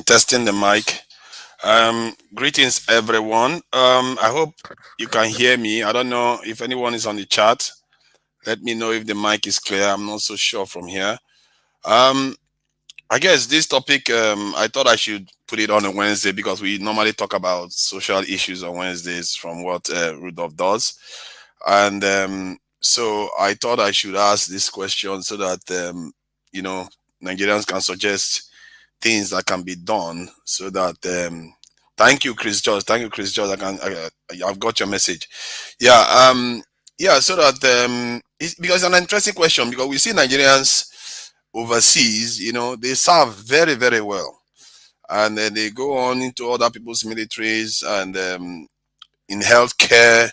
Testing the mic. Greetings, everyone. I hope you can hear me. I don't know if anyone is on the chat. Let me know if the mic is clear. I'm not so sure from here. Um, I guess this topic, I thought I should put it on a Wednesday because we normally talk about social issues on Wednesdays from what Rudolph does. And so I thought I should ask this question so that, you know, Nigerians can suggest things that can be done so that Thank you, Chris George. Thank you, Chris George. I've got your message. Yeah. Yeah. So that because it's an interesting question, because we see Nigerians overseas. They serve very, very well, and then they go on into other people's militaries, and in healthcare,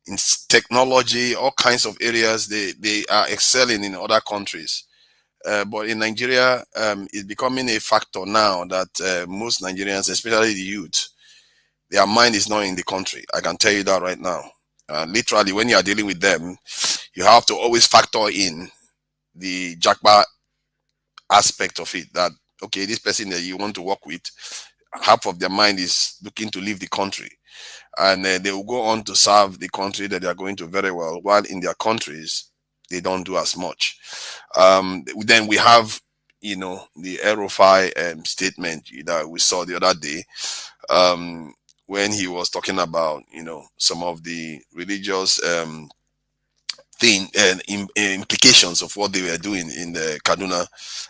in technology, all kinds of areas. They are excelling in other countries. But in Nigeria, it's becoming a factor now that most Nigerians, especially the youth, their mind is not in the country. I can tell you that right now. Literally, when you are dealing with them, you have to always factor in the Jackba aspect of it. That okay, this person that you want to work with, half of their mind is looking to leave the country, and they will go on to serve the country that they are going to very well, while in their countries they don't do as much. Then we have, the Aerofy statement that we saw the other day, um, when he was talking about, some of the religious thing and implications of what they were doing in the Kaduna,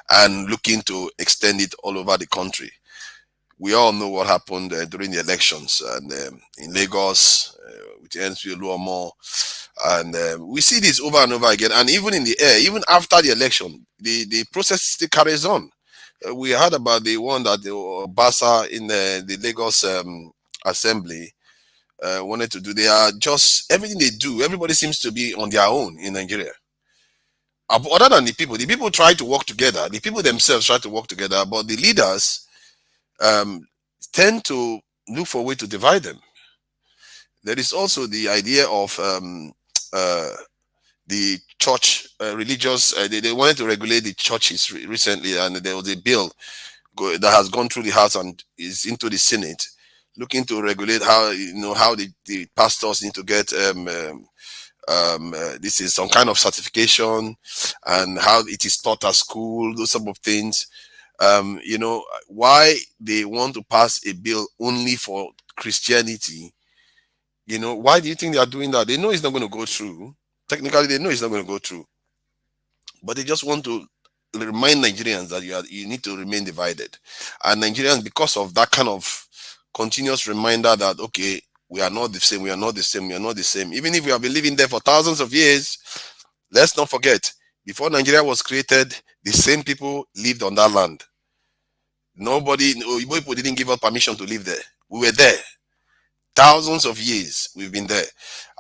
and looking to extend it all over the country. We all know what happened during the elections, and in Lagos with NSP Luomo, and we see this over and over again. And even in the air, even after the election, the process still carries on. We heard about the one that the Basa in the Lagos assembly wanted to do. They are just everything they do. Everybody seems to be on their own in Nigeria. Other than the people try to work together. The people themselves try to work together, but the leaders um, tend to look for a way to divide them. There is also the idea of uh, the church religious. They wanted to regulate the churches recently, and there was a bill that has gone through the House and is into the Senate, looking to regulate how how the pastors need to get this is some kind of certification, and how it is taught at school, those sort of things. Why they want to pass a bill only for Christianity. Why do you think they are doing that? They know it's not going to go through. Technically, they know it's not going to go through, but they just want to remind Nigerians that you need to remain divided. And Nigerians, because of that kind of continuous reminder that okay, we are not the same, we are not the same, we are not the same. Even if we have been living there for thousands of years, let's not forget, before Nigeria was created, the same people lived on that land. Nobody, no, Igbo people didn't give us permission to live there. We were there. Thousands of years we've been there.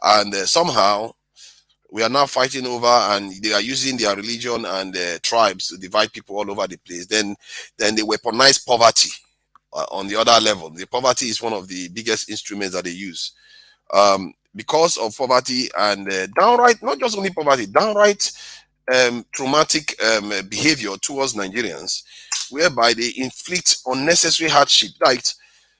And somehow we are now fighting over, and they are using their religion and tribes to divide people all over the place. Then they weaponize poverty on the other level. The poverty is one of the biggest instruments that they use. Because of poverty and downright, not just only poverty, downright traumatic behavior towards Nigerians, whereby they inflict unnecessary hardship, like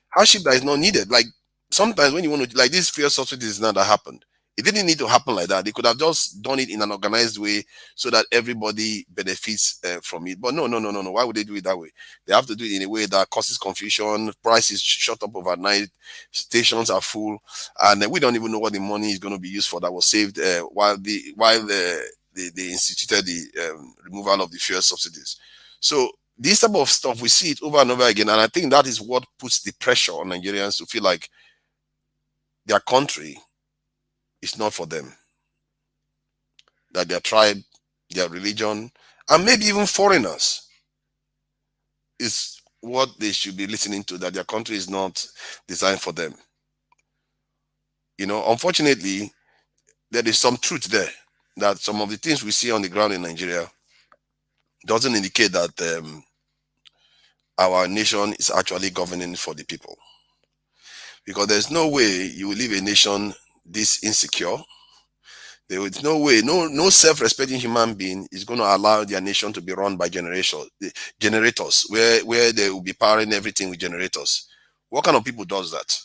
hardship that is not needed. Like sometimes when you want to, like this fuel subsidies now that happened, it didn't need to happen like that. They could have just done it in an organized way so that everybody benefits from it. But no, no, no, no, no. Why would they do it that way? They have to do it in a way that causes confusion. Prices shot up overnight. Stations are full, and we don't even know what the money is going to be used for that was saved they instituted the removal of the fuel subsidies. So this type of stuff, we see it over and over again, and I think that is what puts the pressure on Nigerians to feel like their country is not for them, that their tribe, their religion, and maybe even foreigners is what they should be listening to, that their country is not designed for them. Unfortunately, there is some truth there, that some of the things we see on the ground in Nigeria doesn't indicate that our nation is actually governing for the people. Because there's no way you will leave a nation this insecure. There is no way, no self-respecting human being is going to allow their nation to be run by generators, where they will be powering everything with generators. What kind of people does that?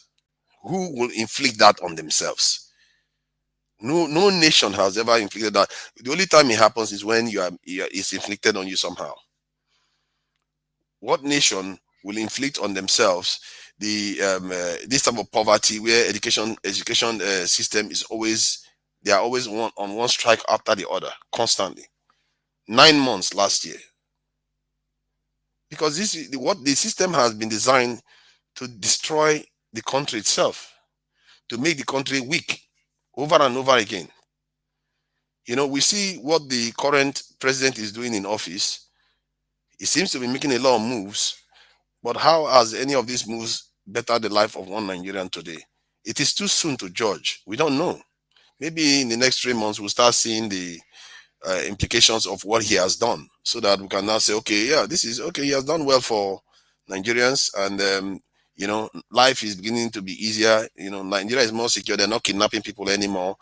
Who will inflict that on themselves? No nation has ever inflicted that. The only time it happens is when it's inflicted on you somehow. What nation will inflict on themselves the this type of poverty, where education system is always, they are always on one strike after the other, constantly. 9 months last year, because this is what the system has been designed to destroy the country itself, to make the country weak over and over again. We see what the current president is doing in office. He seems to be making a lot of moves, but how has any of these moves bettered the life of one Nigerian today? It is too soon to judge. We don't know. Maybe in the next 3 months, we'll start seeing the implications of what he has done, so that we can now say, okay, yeah, this is okay. He has done well for Nigerians, and life is beginning to be easier. Nigeria is more secure. They're not kidnapping people anymore,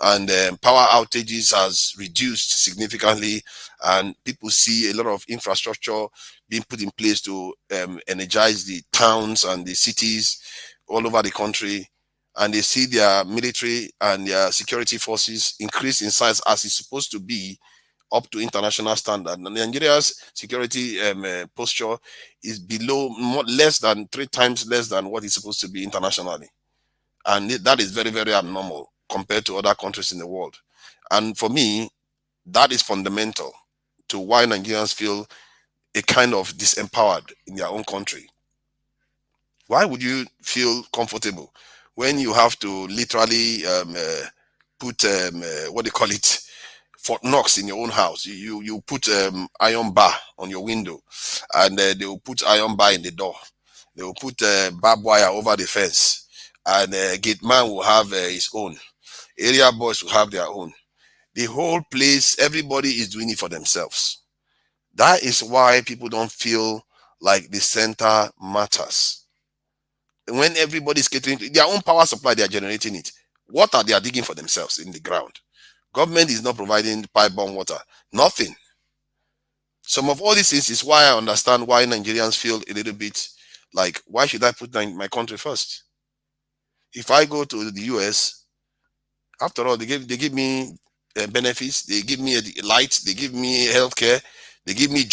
and power outages has reduced significantly, and people see a lot of infrastructure being put in place to energize the towns and the cities all over the country, and they see their military and their security forces increase in size as it's supposed to be, up to international standard. And Nigeria's security posture is below, less than 3 times less than what it's supposed to be internationally, and that is very, very abnormal compared to other countries in the world. And for me, that is fundamental to why Nigerians feel a kind of disempowered in their own country. Why would you feel comfortable when you have to literally put what they call it, Fort Knox in your own house? You put iron bar on your window, and they will put iron bar in the door. They will put barbed wire over the fence, and gate man will have his own. Area boys will have their own. The whole place, everybody is doing it for themselves. That is why people don't feel like the center matters. When everybody is catering to their own power supply, they are generating it. Water, they are digging for themselves in the ground. Government is not providing pipe bomb water. Nothing. Some of all these things is why I understand why Nigerians feel a little bit like, why should I put my country first? If I go to the US, after all, they give me benefits, they give me light, they give me healthcare, they give me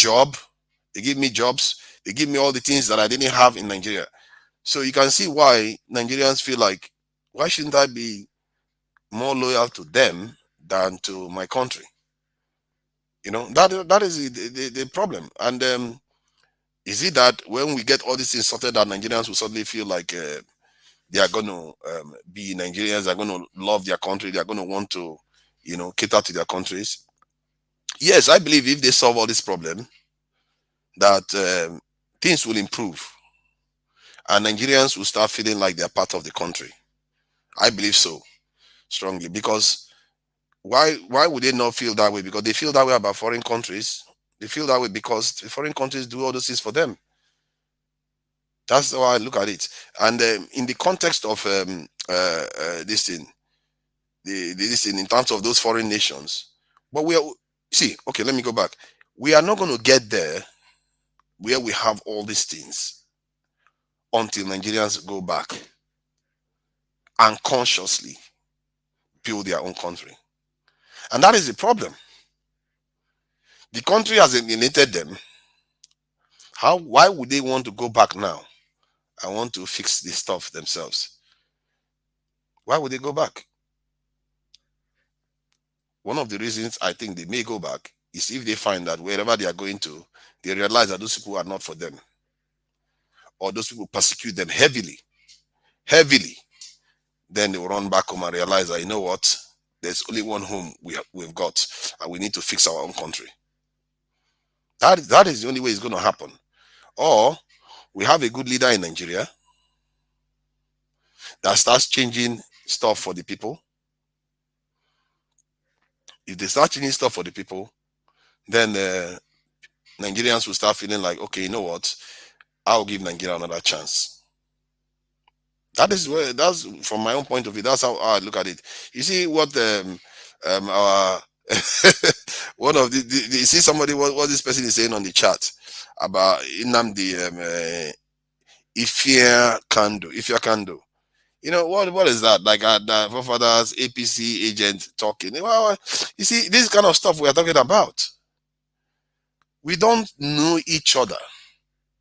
they give me jobs, they give me all the things that I didn't have in Nigeria. So you can see why Nigerians feel like, why shouldn't I be more loyal to them than to my country? That is the problem. And is it that when we get all these things sorted, that Nigerians will suddenly feel like they are going to be Nigerians, they are going to love their country, they are going to want to, cater to their countries? Yes, I believe if they solve all this problem, that things will improve and Nigerians will start feeling like they're part of the country. I believe so strongly, because why would they not feel that way? Because they feel that way about foreign countries. They feel that way because the foreign countries do all those things for them. That's how I look at it. And in the context of this thing, this thing in terms of those foreign nations, but we are, see, okay, let me go back. We are not going to get there where we have all these things until Nigerians go back and consciously build their own country. And that is the problem. The country has alienated them. Why would they want to go back now? I want to fix this stuff themselves. Why would they go back? One of the reasons I think they may go back is if they find that wherever they are going to, they realize that those people are not for them, or those people persecute them heavily, heavily. Then they will run back home and realize that, you know what, there's only one home we've got, and we need to fix our own country. That is the only way it's going to happen. Or we have a good leader in Nigeria that starts changing stuff for the people. If they start changing stuff for the people, then Nigerians will start feeling like, okay, you know what, I'll give Nigeria another chance. That's from my own point of view. That's how I look at it. You see what our one of you see somebody what this person is saying on the chat about Nnamdi Ifia Kando. What is that? Like the forefathers APC agent talking. Well, you see, this kind of stuff we are talking about. We don't know each other.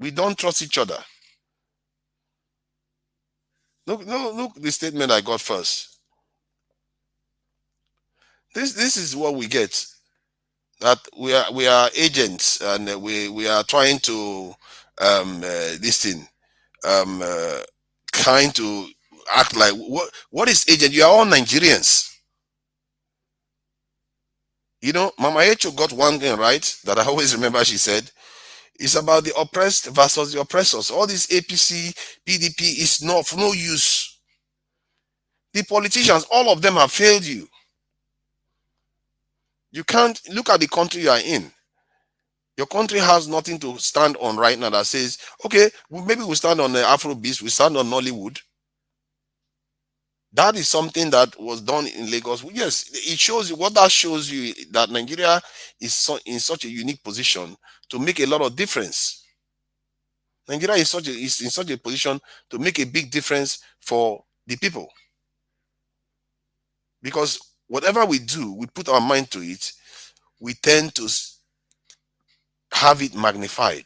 We don't trust each other. Look the statement I got first. This is what we get. That we are agents, and we are trying to this thing um, uh, kind to act like what is agent? You are all Nigerians. You know, Mama Echo got one thing right that I always remember. She said, "It's about the oppressed versus the oppressors. All this APC, PDP is not of no use. The politicians, all of them have failed you. You can't look at the country you are in. Your country has nothing to stand on right now that says, okay, maybe we stand on the Afrobeats, we stand on Nollywood. That is something that was done in Lagos. Yes, it shows you what that shows you that Nigeria is in such a unique position to make a lot of difference. Nigeria is in such a position to make a big difference for the people because whatever we do, we put our mind to it, we tend to have it magnified.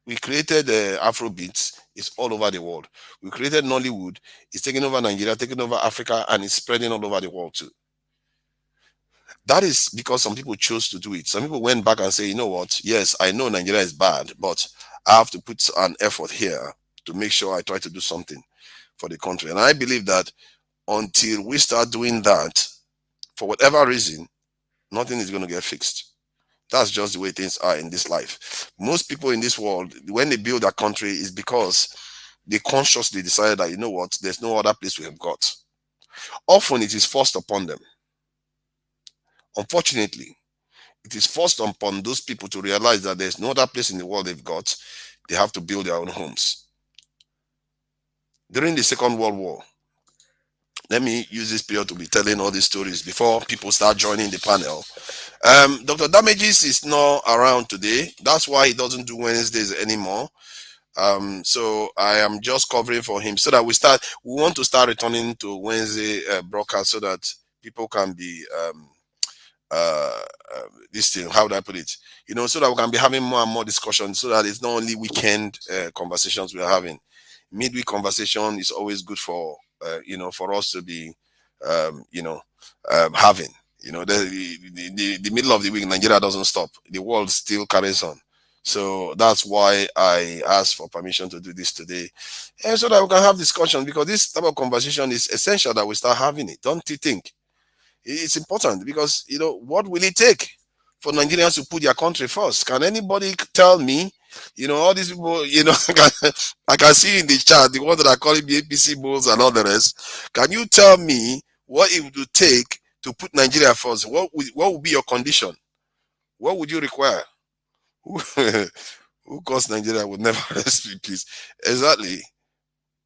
We created Afrobeats, it's all over the world. We created Nollywood, it's taking over Nigeria, taking over Africa, and it's spreading all over the world too. That is because some people chose to do it. Some people went back and say, you know what, yes, I know Nigeria is bad, but I have to put an effort here to make sure I try to do something for the country. And I believe that until we start doing that, for whatever reason, nothing is going to get fixed. That's just the way things are in this life. Most people in this world, when they build a country, is because they consciously decided that, you know what, there's no other place we have got. Often it is forced upon them. Unfortunately, it is forced upon those people to realize that there's no other place in the world they've got. They have to build their own homes. During the Second World War, let me use this period to be telling all these stories before people start joining the panel. Dr. Damages is not around today. That's why he doesn't do Wednesdays anymore. So I am just covering for him so that we want to start returning to Wednesday broadcast so that people can be uh, this thing, how would I put it, so that we can be having more and more discussions so that it's not only weekend conversations we are having. Midweek conversation is always good for for us to be having. The middle of the week, Nigeria doesn't stop, the world still carries on. So that's why I asked for permission to do this today, and so that we can have discussion, because this type of conversation is essential that we start having it. Don't you think? It's important because what will it take for Nigerians to put their country first? Can anybody tell me? All these people, I can see in the chat the ones that are calling me APC bulls and all the rest. Can you tell me what it would take to put Nigeria first? What would be your condition? What would you require? Who who caused Nigeria would never rest in peace? Exactly.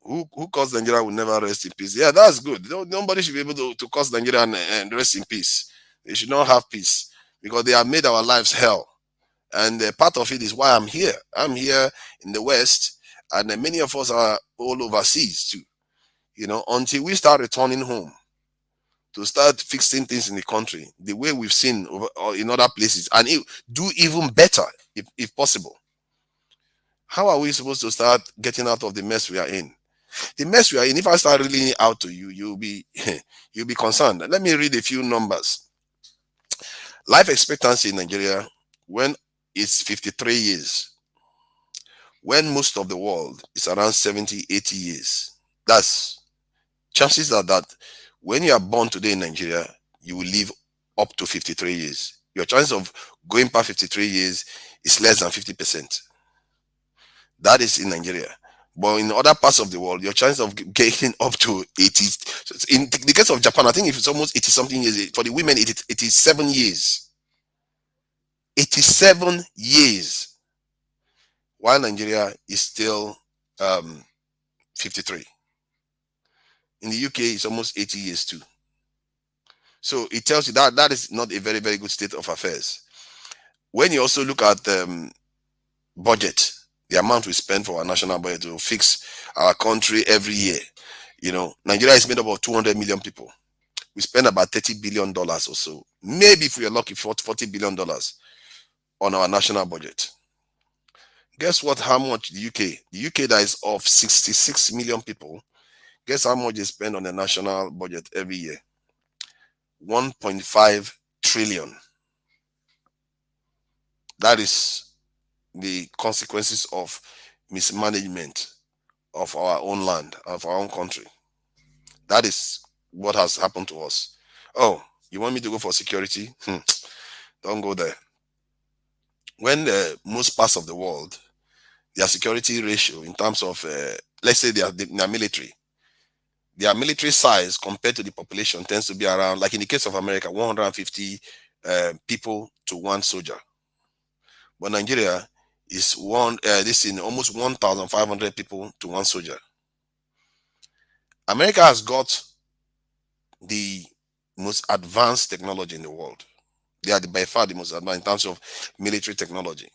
Who caused Nigeria will never rest in peace. Yeah, that's good. Nobody should be able to cause Nigeria and rest in peace. They should not have peace because they have made our lives hell. And part of it is why I'm here. I'm here in the West, and many of us are all overseas too. Until we start returning home to start fixing things in the country the way we've seen or in other places, and do even better if possible. How are we supposed to start getting out of the mess we are in? The mess we are in, if I start reading it out to you, you'll be you'll be concerned. Let me read a few numbers. Life expectancy in Nigeria, when it's 53 years, when most of the world is around 70, 80 years. That's chances are that when you are born today in Nigeria, you will live up to 53 years. Your chance of going past 53 years is less than 50%. That is in Nigeria. But in other parts of the world, your chance of getting up to 80, in the case of Japan, I think if it's almost 80 something years, for the women, it is 7 years. 87 years, while Nigeria is still 53. In the UK, it's almost 80 years too. So it tells you that that is not a very, very good state of affairs. When you also look at budget, the amount we spend for our national budget to fix our country every year. Nigeria is made up of 200 million people. We spend about $30 billion or so. Maybe if we are lucky, $40 billion on our national budget. Guess what? How much the UK that is of 66 million people, guess how much they spend on the national budget every year? 1.5 trillion. That is the consequences of mismanagement of our own land, of our own country. That is what has happened to us. Oh, you want me to go for security? Don't go there. When most parts of the world, their security ratio in terms of, let's say their military size compared to the population tends to be around, like in the case of America, 150 people to one soldier. But Nigeria is this in almost 1,500 people to one soldier. America has got the most advanced technology in the world. They are by far the most advanced in terms of military technology.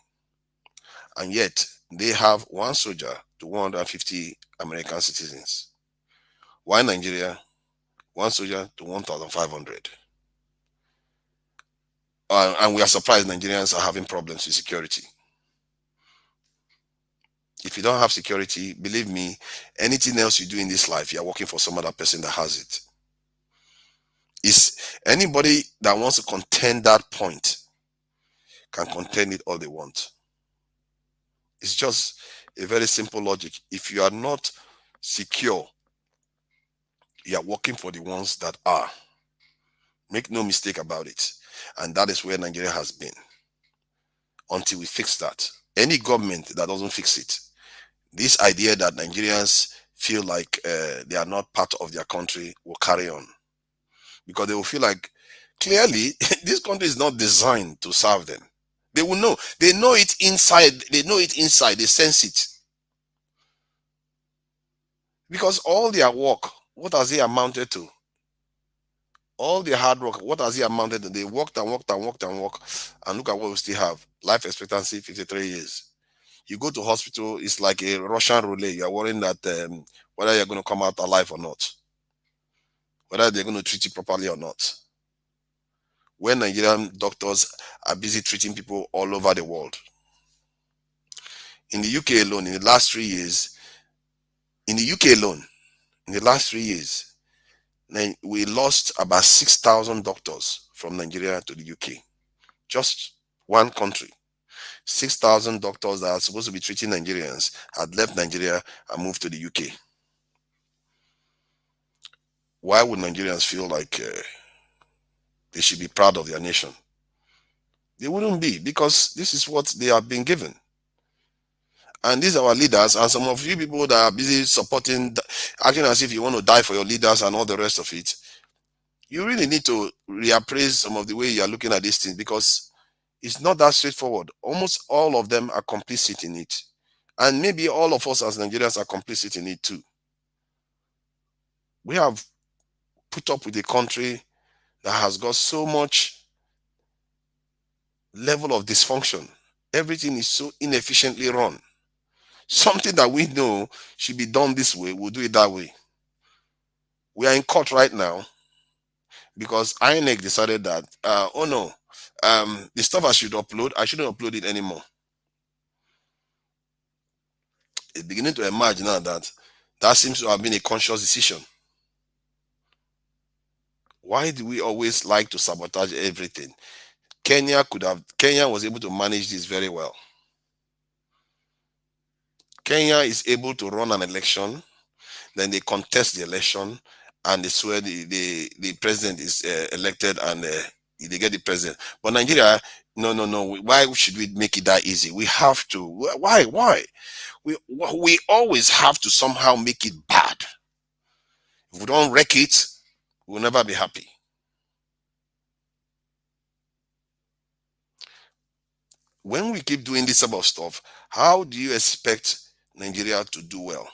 And yet they have one soldier to 150 American citizens. Why Nigeria? One soldier to 1,500. And we are surprised Nigerians are having problems with security. If you don't have security, believe me, anything else you do in this life, you're working for some other person that has it. Is anybody that wants to contend that point can contend it all they want. It's just a very simple logic. If you are not secure, you are working for the ones that are. Make no mistake about it. And that is where Nigeria has been until we fix that. Any government that doesn't fix it, this idea that Nigerians feel like they are not part of their country will carry on, because they will feel like clearly this country is not designed to serve them. They will know. They know it inside. They know it inside. They sense it. Because all their work, what has it amounted to? All their hard work, what has it amounted to? They worked and worked and worked and worked, and look at what we still have. Life expectancy 53 years. You go to hospital, it's like a Russian roulette. You're worrying that whether you're going to come out alive or not, whether they're going to treat you properly or not. When Nigerian doctors are busy treating people all over the world. In the UK alone, in the last 3 years, in the UK alone, in the last 3 years, we lost about 6,000 doctors from Nigeria to the UK. Just one country. 6,000 doctors that are supposed to be treating Nigerians had left Nigeria and moved to the UK. Why would Nigerians feel like they should be proud of their nation? They wouldn't be, because this is what they have been given. And these are our leaders, and some of you people that are busy supporting, acting as if you want to die for your leaders and all the rest of it. You really need to reappraise some of the way you are looking at these things, because it's not that straightforward. Almost all of them are complicit in it. And maybe all of us as Nigerians are complicit in it too. We have put up with a country that has got so much level of dysfunction. Everything is so inefficiently run. Something that we know should be done this way, we'll do it that way. We are in court right now because INEC decided that, oh no, the stuff I shouldn't upload it anymore. It's beginning to emerge now that that seems to have been a conscious decision. Why do we always like to sabotage everything? Kenya was able to manage this very well. Kenya is able to run an election, then they contest the election, and they swear the president is elected, and they get the president. But Nigeria, no, no, no. Why should we make it that easy? We have to. Why? We always have to somehow make it bad. If we don't wreck it, we'll never be happy. When we keep doing this type of stuff, how do you expect Nigeria to do well?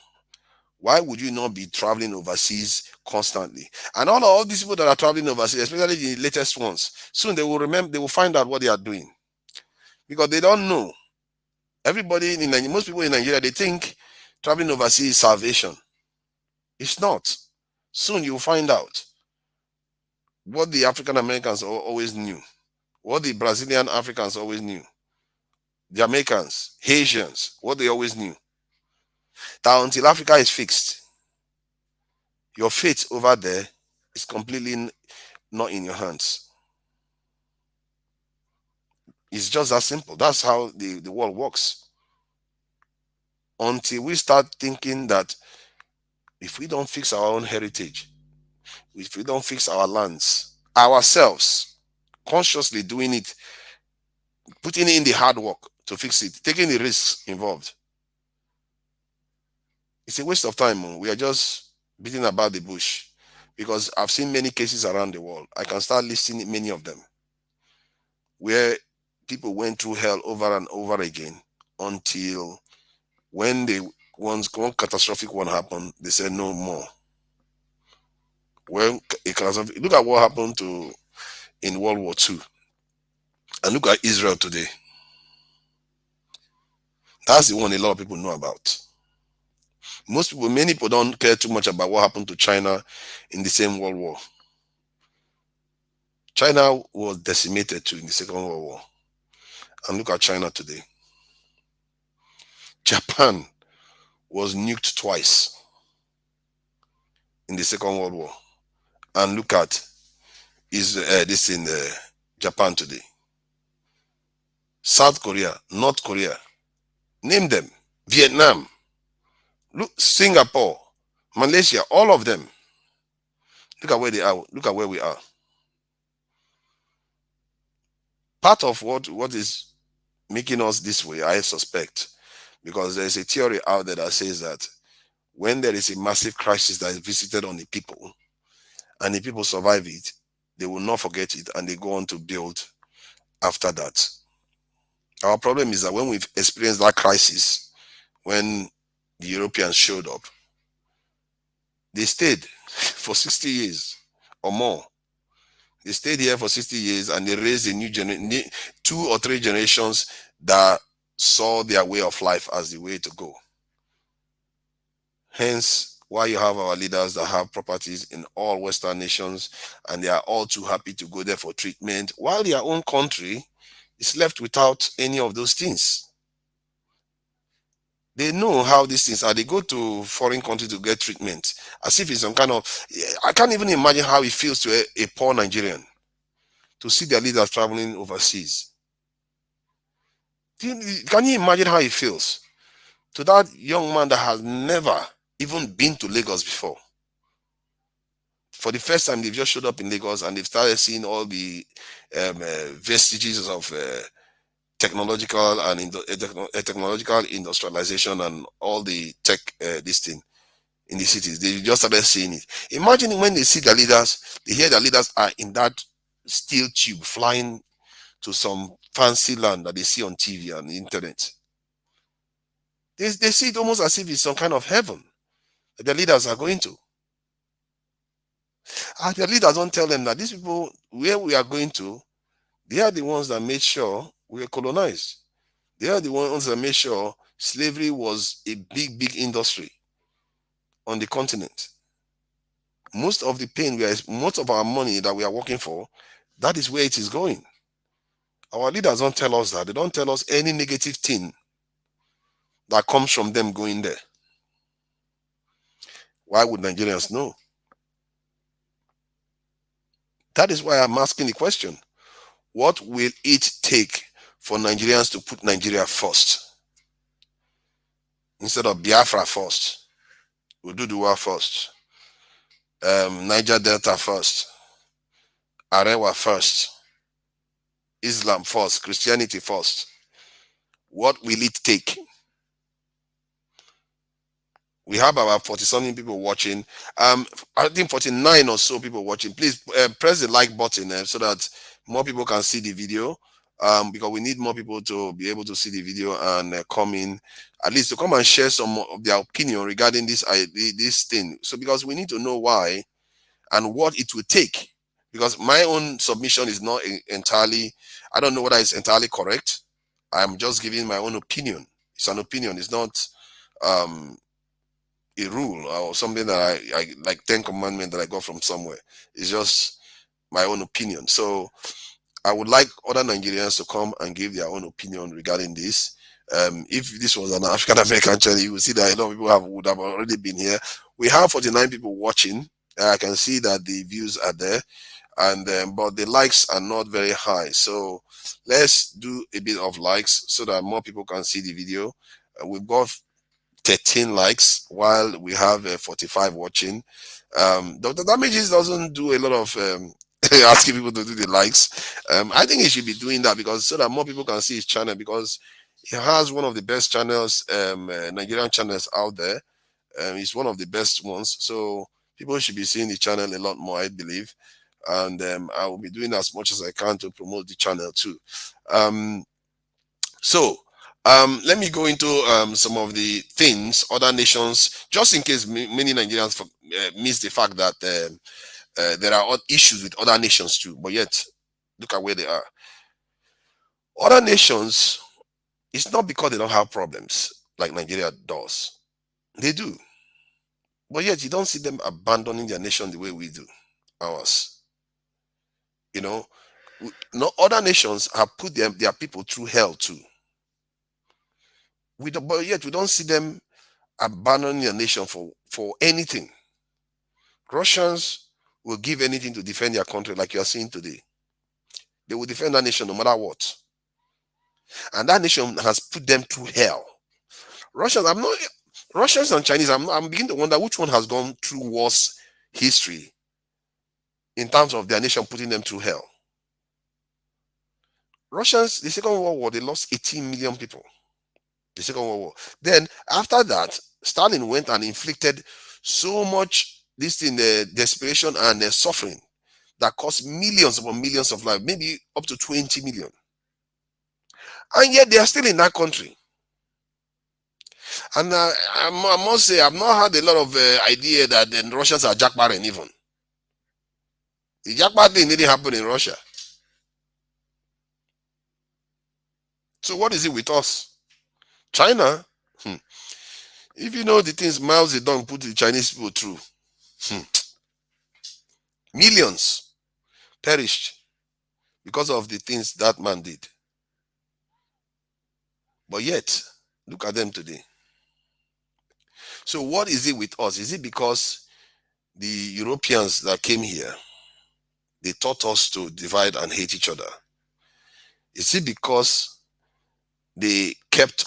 Why would you not be traveling overseas constantly? And all these people that are traveling overseas, especially the latest ones, soon they will remember, they will find out what they are doing, because they don't know. Everybody in Nigeria, most people in Nigeria, they think traveling overseas is salvation. It's not. Soon you will find out what the African Americans always knew, what the Brazilian Africans always knew, Jamaicans, Haitians, what they always knew. That until Africa is fixed, your fate over there is completely not in your hands. It's just that simple. That's how the world works. until we start thinking that if we don't fix our own heritage, if we don't fix our lands ourselves, consciously doing it, putting in the hard work to fix it, taking the risks involved, it's a waste of time. Oh. We are just beating about the bush, because I've seen many cases around the world. I can start listing many of them where people went through hell over and over again until when they once one catastrophic one happened, they said no more. When a catastrophic, look at what happened to in World War II, and look at Israel today. That's the one a lot of people know about. Most people, many people don't care too much about what happened to China in the same World War. China was decimated too in the Second World War. And look at China today. Japan was nuked twice in the Second World War. And look at this in Japan today. South Korea, North Korea, name them. Vietnam, look, Singapore, Malaysia, all of them. Look at where they are. Look at where we are. Part of what is making us this way, I suspect, because there's a theory out there that says that when there is a massive crisis that is visited on the people and the people survive it, they will not forget it and they go on to build after that. Our problem is that when we've experienced that crisis, when the Europeans showed up, they stayed for 60 years or more. They stayed here for 60 years and they raised a new generation, 2 or 3 generations that saw their way of life as the way to go. Hence, why you have our leaders that have properties in all Western nations and they are all too happy to go there for treatment, while their own country is left without any of those things. They know how these things are. They go to foreign countries to get treatment as if it's some kind of. I can't even imagine how it feels to a poor Nigerian to see their leaders traveling overseas. Can you imagine how it feels to that young man that has never even been to Lagos before? For the first time, they've just showed up in Lagos and they've started seeing all the vestiges of technological and technological industrialization and all the tech this thing in the cities. They just started seeing it. Imagine when they see the leaders, they hear the leaders are in that steel tube flying to some fancy land that they see on TV and the internet. They see it almost as if it's some kind of heaven that the leaders are going to. And the leaders don't tell them that these people, where we are going to, they are the ones that made sure we were colonized. They are the ones that made sure slavery was a big, big industry on the continent. Most of the pain, most of our money that we are working for, that is where it is going. Our leaders don't tell us that. They don't tell us any negative thing that comes from them going there. Why would Nigerians know? That is why I'm asking the question. What will it take for Nigerians to put Nigeria first? Instead of Biafra first, Ududuwa first, Niger Delta first, Arewa first, Islam first, Christianity first. What will it take? We have about 40 something people watching. I think 49 or so people watching. Please press the like button so that more people can see the video. Because we need more people to be able to see the video and come in, at least to come and share some of their opinion regarding this thing. So because we need to know why and what it will take. Because my own submission is not entirely, I don't know whether it's entirely correct. I'm just giving my own opinion. It's an opinion. It's not um, a rule or something that I like 10 commandments that I got from somewhere. It's just my own opinion. So I would like other Nigerians to come and give their own opinion regarding this. If this was an African American channel, you will see that a lot of people would have already been here. We have 49 people watching. I can see that the views are there, and but the likes are not very high. So let's do a bit of likes so that more people can see the video. We've got 13 likes while we have 45 watching. Dr. Damages doesn't do a lot of asking people to do the likes. I think he should be doing that because so that more people can see his channel, because he has one of the best channels, Nigerian channels out there. It's one of the best ones. So people should be seeing the channel a lot more, I believe. And I will be doing as much as I can to promote the channel too. Um, so let me go into some of the things other nations, just in case many Nigerians miss the fact that there are issues with other nations too. But yet, look at where they are. Other nations, it's not because they don't have problems like Nigeria does. They do. But yet, you don't see them abandoning their nation the way we do ours. You know, no other nations have put their people through hell too. But yet we don't see them abandoning their nation for anything. Russians will give anything to defend their country, like you are seeing today. They will defend that nation no matter what, and that nation has put them through hell. Russians, I'm not. Russians and Chinese, I'm beginning to wonder which one has gone through worse history in terms of their nation putting them through hell. Russians, the Second World War, they lost 18 million people. The Second World War. Then after that, Stalin went and inflicted so much this thing, desperation and suffering that cost millions upon millions of lives, maybe up to 20 million. And yet they are still in that country. And I must say, I've not had a lot of idea that the Russians are jackbarring even. The jackbar thing didn't happen in Russia. So what is it with us? China? Hmm. If you know the things Mao Zedong put the Chinese people through, millions perished because of the things that man did. But yet, look at them today. So what is it with us? Is it because the Europeans that came here, they taught us to divide and hate each other? Is it because they kept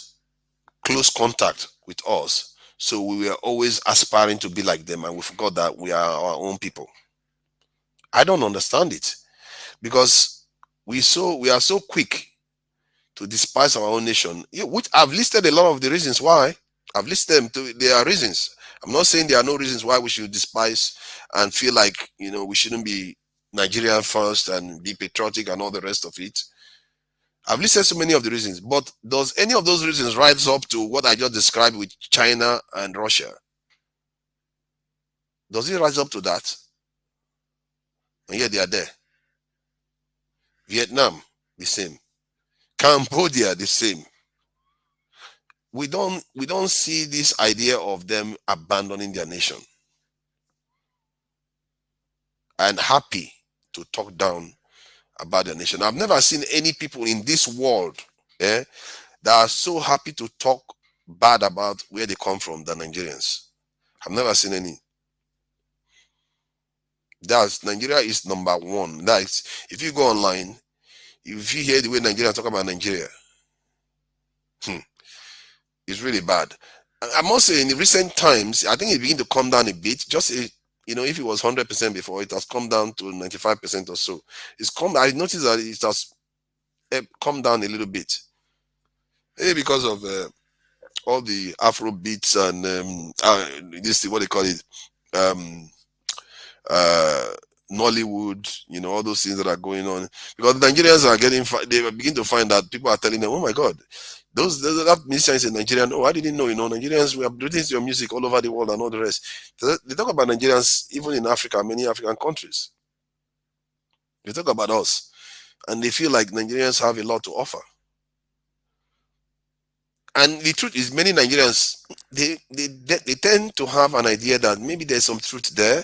close contact with us, so we were always aspiring to be like them and we forgot that we are our own people? I don't understand it, because we are so quick to despise our own nation, which I've listed a lot of the reasons why. I've listed them. There are reasons. I'm not saying there are no reasons why we should despise and feel like we shouldn't be Nigerian first and be patriotic and all the rest of it. I've listed so many of the reasons, but does any of those reasons rise up to what I just described with China and Russia? Does it rise up to that? And yet they are there. Vietnam, the same. Cambodia, the same. We don't see this idea of them abandoning their nation and happy to talk down about their nation. I've never seen any people in this world that are so happy to talk bad about where they come from than Nigerians. I've never seen any. That's Nigeria is number one. That's, if you go online, if you hear the way Nigerians talk about Nigeria, hmm, it's really bad. I must say, in the recent times, I think it began to come down a bit. If it was 100% before, it has come down to 95% or so. It's come. I noticed that it has come down a little bit, maybe because of all the Afro beats and this what they call it, um, uh, Nollywood. All those things that are going on, because Nigerians are they begin to find that people are telling them, "Oh my God, those that musicians in Nigeria. Oh, I didn't know. Nigerians, we are producing your music all over the world and all the rest." They talk about Nigerians even in Africa, many African countries. They talk about us, and they feel like Nigerians have a lot to offer. And the truth is, many Nigerians they tend to have an idea that maybe there's some truth there,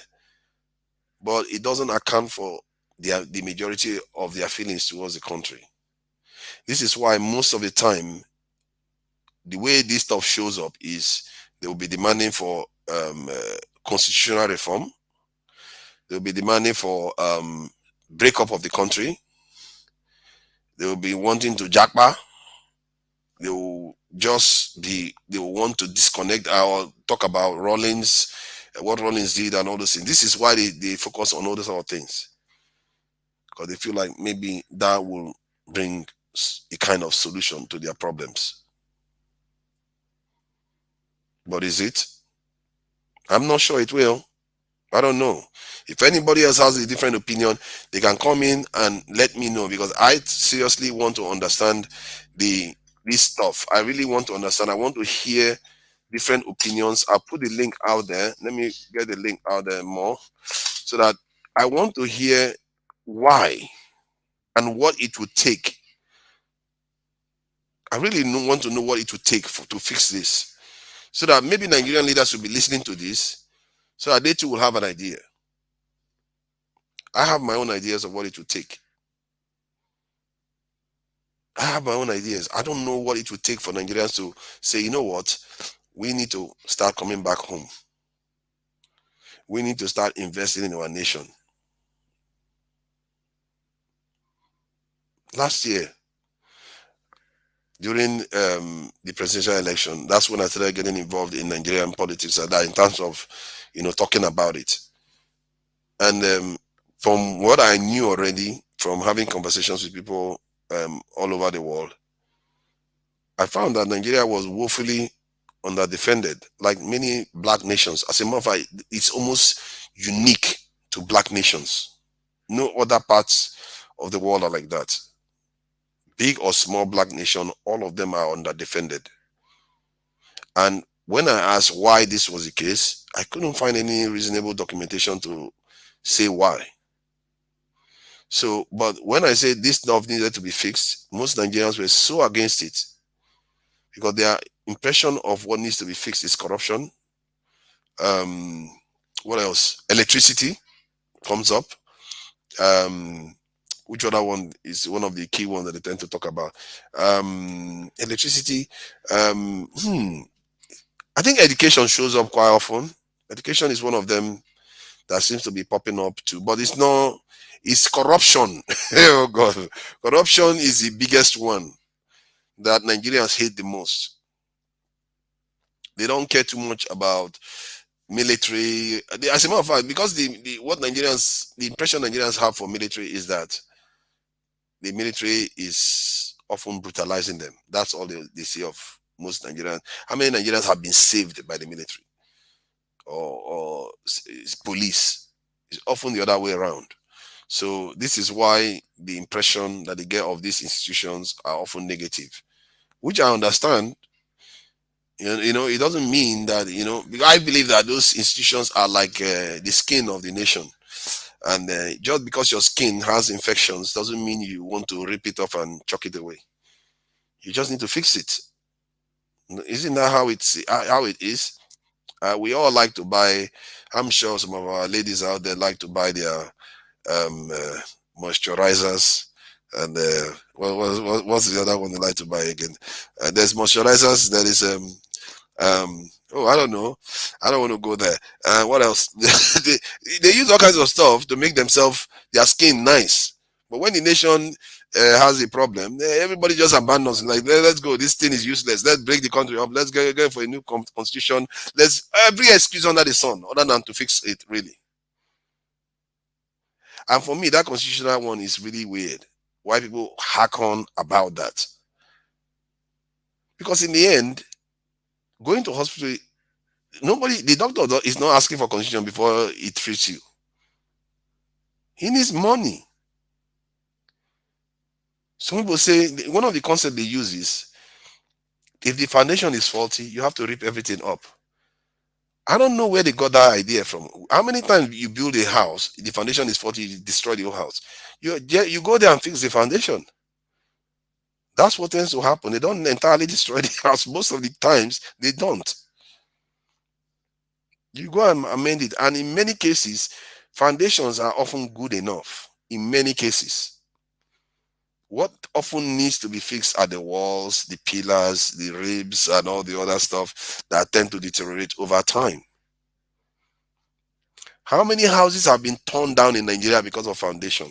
but it doesn't account for the majority of their feelings towards the country. This is why most of the time, the way this stuff shows up is they will be demanding for constitutional reform. They will be demanding for breakup of the country. They will be wanting to jackpot. They will just be, they will want to disconnect or talk about Rollins, what Rollins did and all those things. This is why they focus on all those other things, because they feel like maybe that will bring a kind of solution to their problems. But is it? I'm not sure it will. I don't know. If anybody else has a different opinion, they can come in and let me know, because I seriously want to understand the this stuff. I really want to understand. I want to hear different opinions. I'll put the link out there. Let me get the link out there more, so that I want to hear why and what it would take. I really want to know what it would take to fix this, so that maybe Nigerian leaders will be listening to this, so that they too will have an idea. I have my own ideas of what it would take. I have my own ideas. I don't know what it would take for Nigerians to say, you know what, we need to start coming back home. We need to start investing in our nation. Last year, during the presidential election, that's when I started getting involved in Nigerian politics, and that in terms of, talking about it. And from what I knew already, from having conversations with people all over the world, I found that Nigeria was woefully underdefended, like many black nations. As a matter of fact, it's almost unique to black nations. No other parts of the world are like that. Big or small black nation, all of them are underdefended. And when I asked why this was the case, I couldn't find any reasonable documentation to say why. So, but when I said this stuff needed to be fixed, most Nigerians were so against it, because their impression of what needs to be fixed is corruption. Um, what else? Electricity comes up. Um, which other one is one of the key ones that they tend to talk about? Electricity. Hmm. I think education shows up quite often. Education is one of them that seems to be popping up too, but it's not. It's corruption. Oh God, corruption is the biggest one that Nigerians hate the most. They don't care too much about military. As a matter of fact, because the impression Nigerians have for military is that the military is often brutalizing them. That's all they see of most Nigerians. How many Nigerians have been saved by the military or police? It's often the other way around. So this is why the impression that they get of these institutions are often negative, which I understand. It doesn't mean that, because I believe that those institutions are like the skin of the nation. And just because your skin has infections doesn't mean you want to rip it off and chuck it away. You just need to fix it. Isn't that how it is? We all like to buy. I'm sure some of our ladies out there like to buy their moisturizers, and what's the other one they like to buy again? There's moisturizers. There is oh, I don't know. I don't want to go there. What else? they use all kinds of stuff to make themselves, their skin nice. But when the nation has a problem, everybody just abandons. Like, let's go. This thing is useless. Let's break the country up. Let's go for a new constitution. Let's every excuse under the sun, other than to fix it, really. And for me, that constitutional one is really weird. Why people hack on about that? Because in the end, going to hospital, the doctor is not asking for constitution before he treats you. He needs money. Some people say one of the concepts they use is, if the foundation is faulty, you have to rip everything up. I don't know where they got that idea from. How many times you build a house, the foundation is faulty, you destroy the whole house. You go there and fix the foundation. That's what tends to happen. They don't entirely destroy the house. Most of the times, they don't. You go and amend it. And in many cases, foundations are often good enough. In many cases. What often needs to be fixed are the walls, the pillars, the ribs, and all the other stuff that tend to deteriorate over time. How many houses have been torn down in Nigeria because of foundation?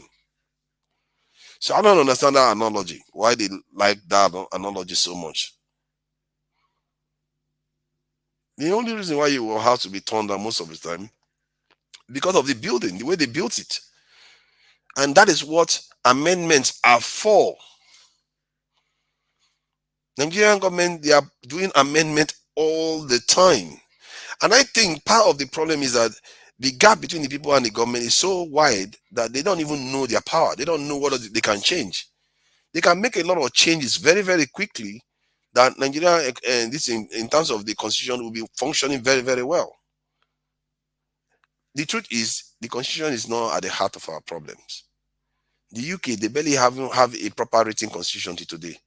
So I don't understand that analogy. Why they like that analogy so much. The only reason why you will have to be torn down most of the time because of the building, the way they built it. And that is what amendments are for. Nigerian government, they are doing amendment all the time. And I think part of the problem is that the gap between the people and the government is so wide that they don't even know their power. They don't know what they can change. They can make a lot of changes very, very quickly that Nigeria, this in terms of the constitution, will be functioning very, very well. The truth is, the constitution is not at the heart of our problems. The UK, they barely have a proper written constitution till today.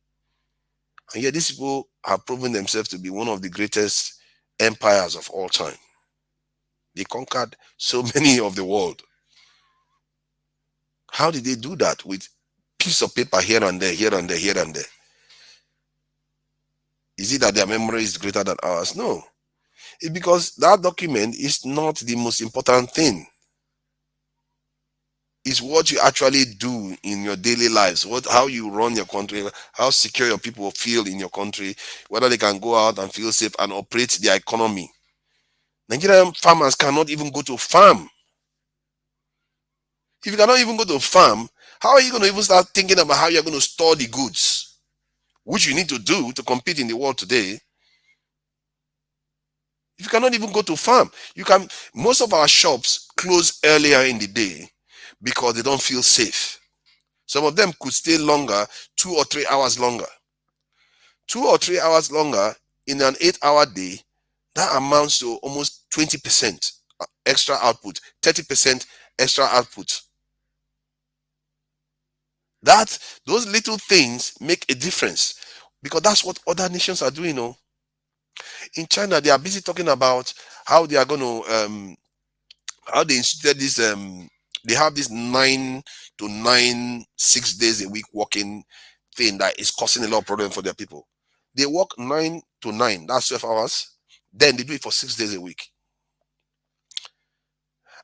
And yet these people have proven themselves to be one of the greatest empires of all time. They conquered so many of the world. How did they do that? With piece of paper here and there, here and there, here and there. Is it that their memory is greater than ours? No. It's because that document is not the most important thing. It's what you actually do in your daily lives, how you run your country, how secure your people feel in your country, whether they can go out and feel safe and operate their economy. Nigerian farmers cannot even go to farm. If you cannot even go to farm, how are you going to even start thinking about how you're going to store the goods, which you need to do to compete in the world today? If you cannot even go to farm, you can. Most of our shops close earlier in the day because they don't feel safe. Some of them could stay longer, 2 or 3 hours longer. 2 or 3 hours longer in an 8-hour day, that amounts to almost 20% extra output, 30% extra output. That those little things make a difference because that's what other nations are doing. Oh, in China, they are busy talking about how they are going to how they instituted this they have this 9 to 9 6 days a week working thing that is causing a lot of problem for their people. They work 9 to 9, that's 12 hours, then they do it for 6 days a week.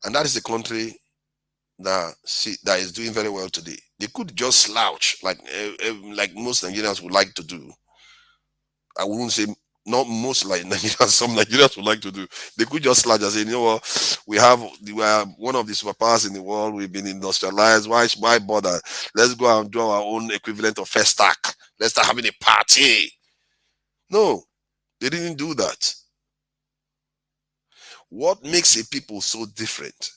And that is the country that is doing very well today. They could just slouch like most Nigerians would like to do. I wouldn't say not most like Nigerians, some Nigerians would like to do. They could just slouch and say, you know what, we are one of the superpowers in the world. We've been industrialized. Why bother? Let's go and do our own equivalent of first stack. Let's start having a party. No, they didn't do that. What makes a people so different?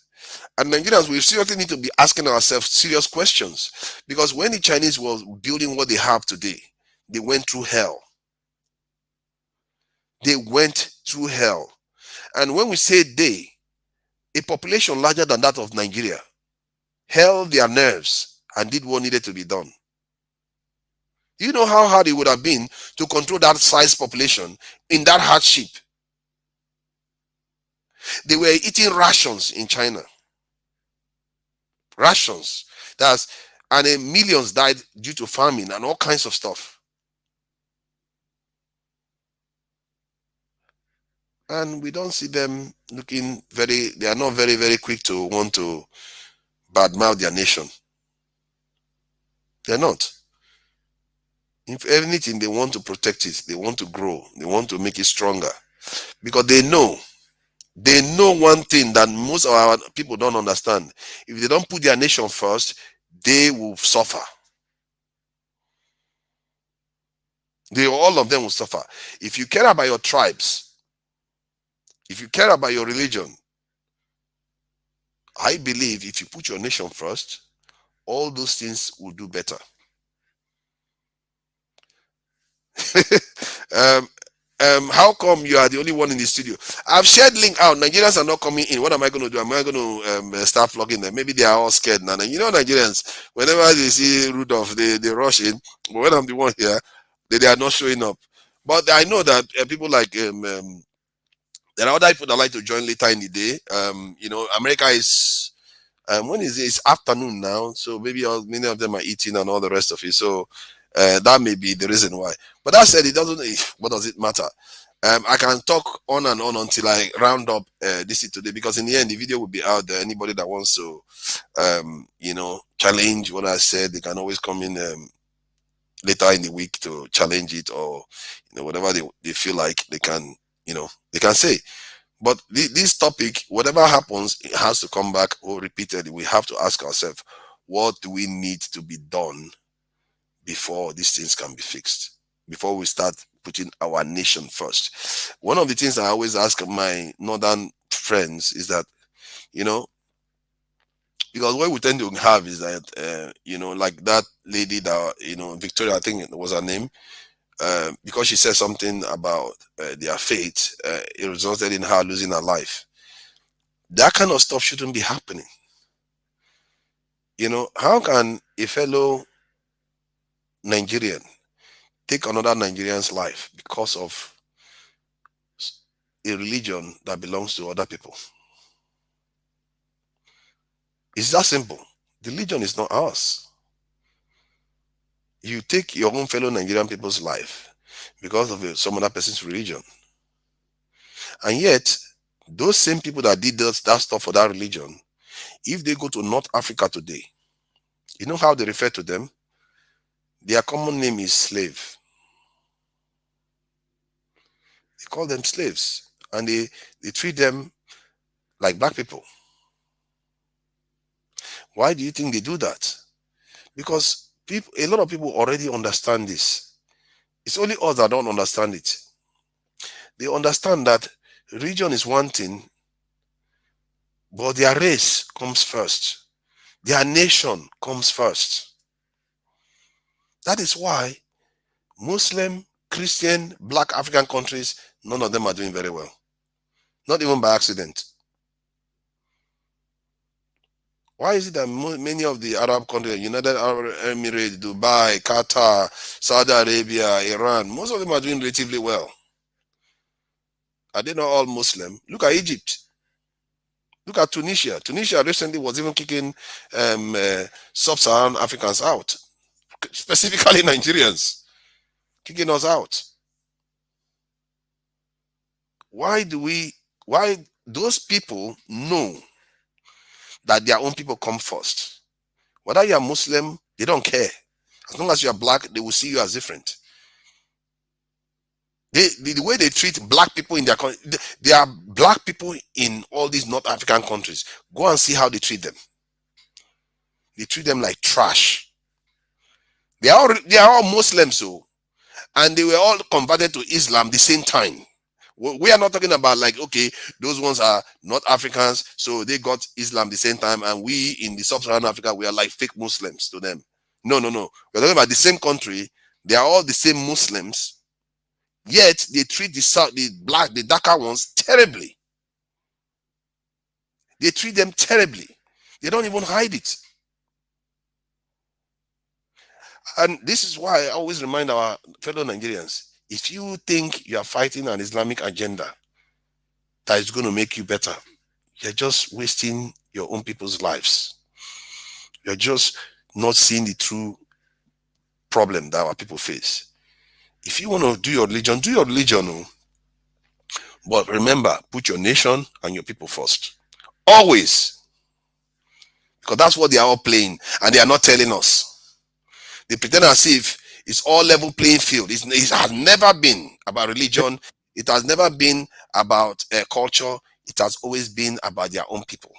And Nigerians, we seriously need to be asking ourselves serious questions because when the Chinese was building what they have today, they went through hell. They went through hell. And when we say they, a population larger than that of Nigeria held their nerves and did what needed to be done. Do you know how hard it would have been to control that size population in that hardship? They were eating rations in China. Rations. And then millions died due to famine and all kinds of stuff. And we don't see them they are not very, very quick to want to badmouth their nation. They're not. If anything, they want to protect it, they want to grow, they want to make it stronger. Because they know one thing that most of our people don't understand. If they don't put their nation first, they will suffer. All of them will suffer. If you care about your tribes, if you care about your religion, I believe if you put your nation first, all those things will do better. um, how come you are the only one in the studio? I've shared link out. Nigerians are not coming in. What am I going to do? Am I going to start flogging them? Maybe they are all scared now. You know, Nigerians, whenever they see Rudolph, they rush in. But when I'm the one here, they are not showing up. But I know that people like there are other people that like to join later in the day. America is when is it? It's afternoon now, so maybe many of them are eating and all the rest of it. So that may be the reason why. But that said, it doesn't. What does it matter? I can talk on and on until I round up this today because in the end the video will be out there. Anybody that wants to, challenge what I said, they can always come in later in the week to challenge it or whatever they feel like they can They can say. But this topic, whatever happens, it has to come back or repeated. We have to ask ourselves, what do we need to be done before these things can be fixed? Before we start putting our nation first. One of the things I always ask my northern friends is that, you know, because what we tend to have is that, like that lady that, Victoria, I think it was her name, because she said something about their faith, it resulted in her losing her life. That kind of stuff shouldn't be happening. How can a fellow Nigerian take another Nigerian's life because of a religion that belongs to other people? It's that simple. The religion is not ours. You take your own fellow Nigerian people's life because of some other person's religion. And yet, those same people that did that stuff for that religion, if they go to North Africa today, you know how they refer to them? Their common name is slave. They call them slaves. And they treat them like black people. Why do you think they do that? Because a lot of people already understand this. It's only us that don't understand it. They understand that religion is one thing, but their race comes first. Their nation comes first. That is why Muslim, Christian, black African countries, none of them are doing very well. Not even by accident. Why is it that many of the Arab countries, United Arab Emirates, Dubai, Qatar, Saudi Arabia, Iran, most of them are doing relatively well? Are they not all Muslim? Look at Egypt. Look at Tunisia. Tunisia recently was even kicking sub-Saharan Africans out, specifically Nigerians, kicking us out. Why those people know that their own people come first? Whether you are Muslim, they don't care. As long as you are black, they will see you as different. The way they treat black people in their country, there are black people in all these North African countries. Go and see how they treat them. They treat them like trash. They are all Muslims, so, and they were all converted to Islam the same time. We are not talking about like, okay, those ones are not Africans, so they got Islam the same time, and we in the sub-Saharan Africa, we are like fake Muslims to them. No, no, no. We're talking about the same country. They are all the same Muslims, yet they treat the darker ones terribly. They treat them terribly. They don't even hide it. And this is why I always remind our fellow Nigerians, if you think you are fighting an Islamic agenda that is going to make you better, you're just wasting your own people's lives. You're just not seeing the true problem that our people face. If you want to do your religion, do your religion. Oh. But remember, put your nation and your people first. Always. Because that's what they are all playing, and they are not telling us. They pretend as if it's all level playing field. It has never been about religion. It has never been about culture. It has always been about their own people.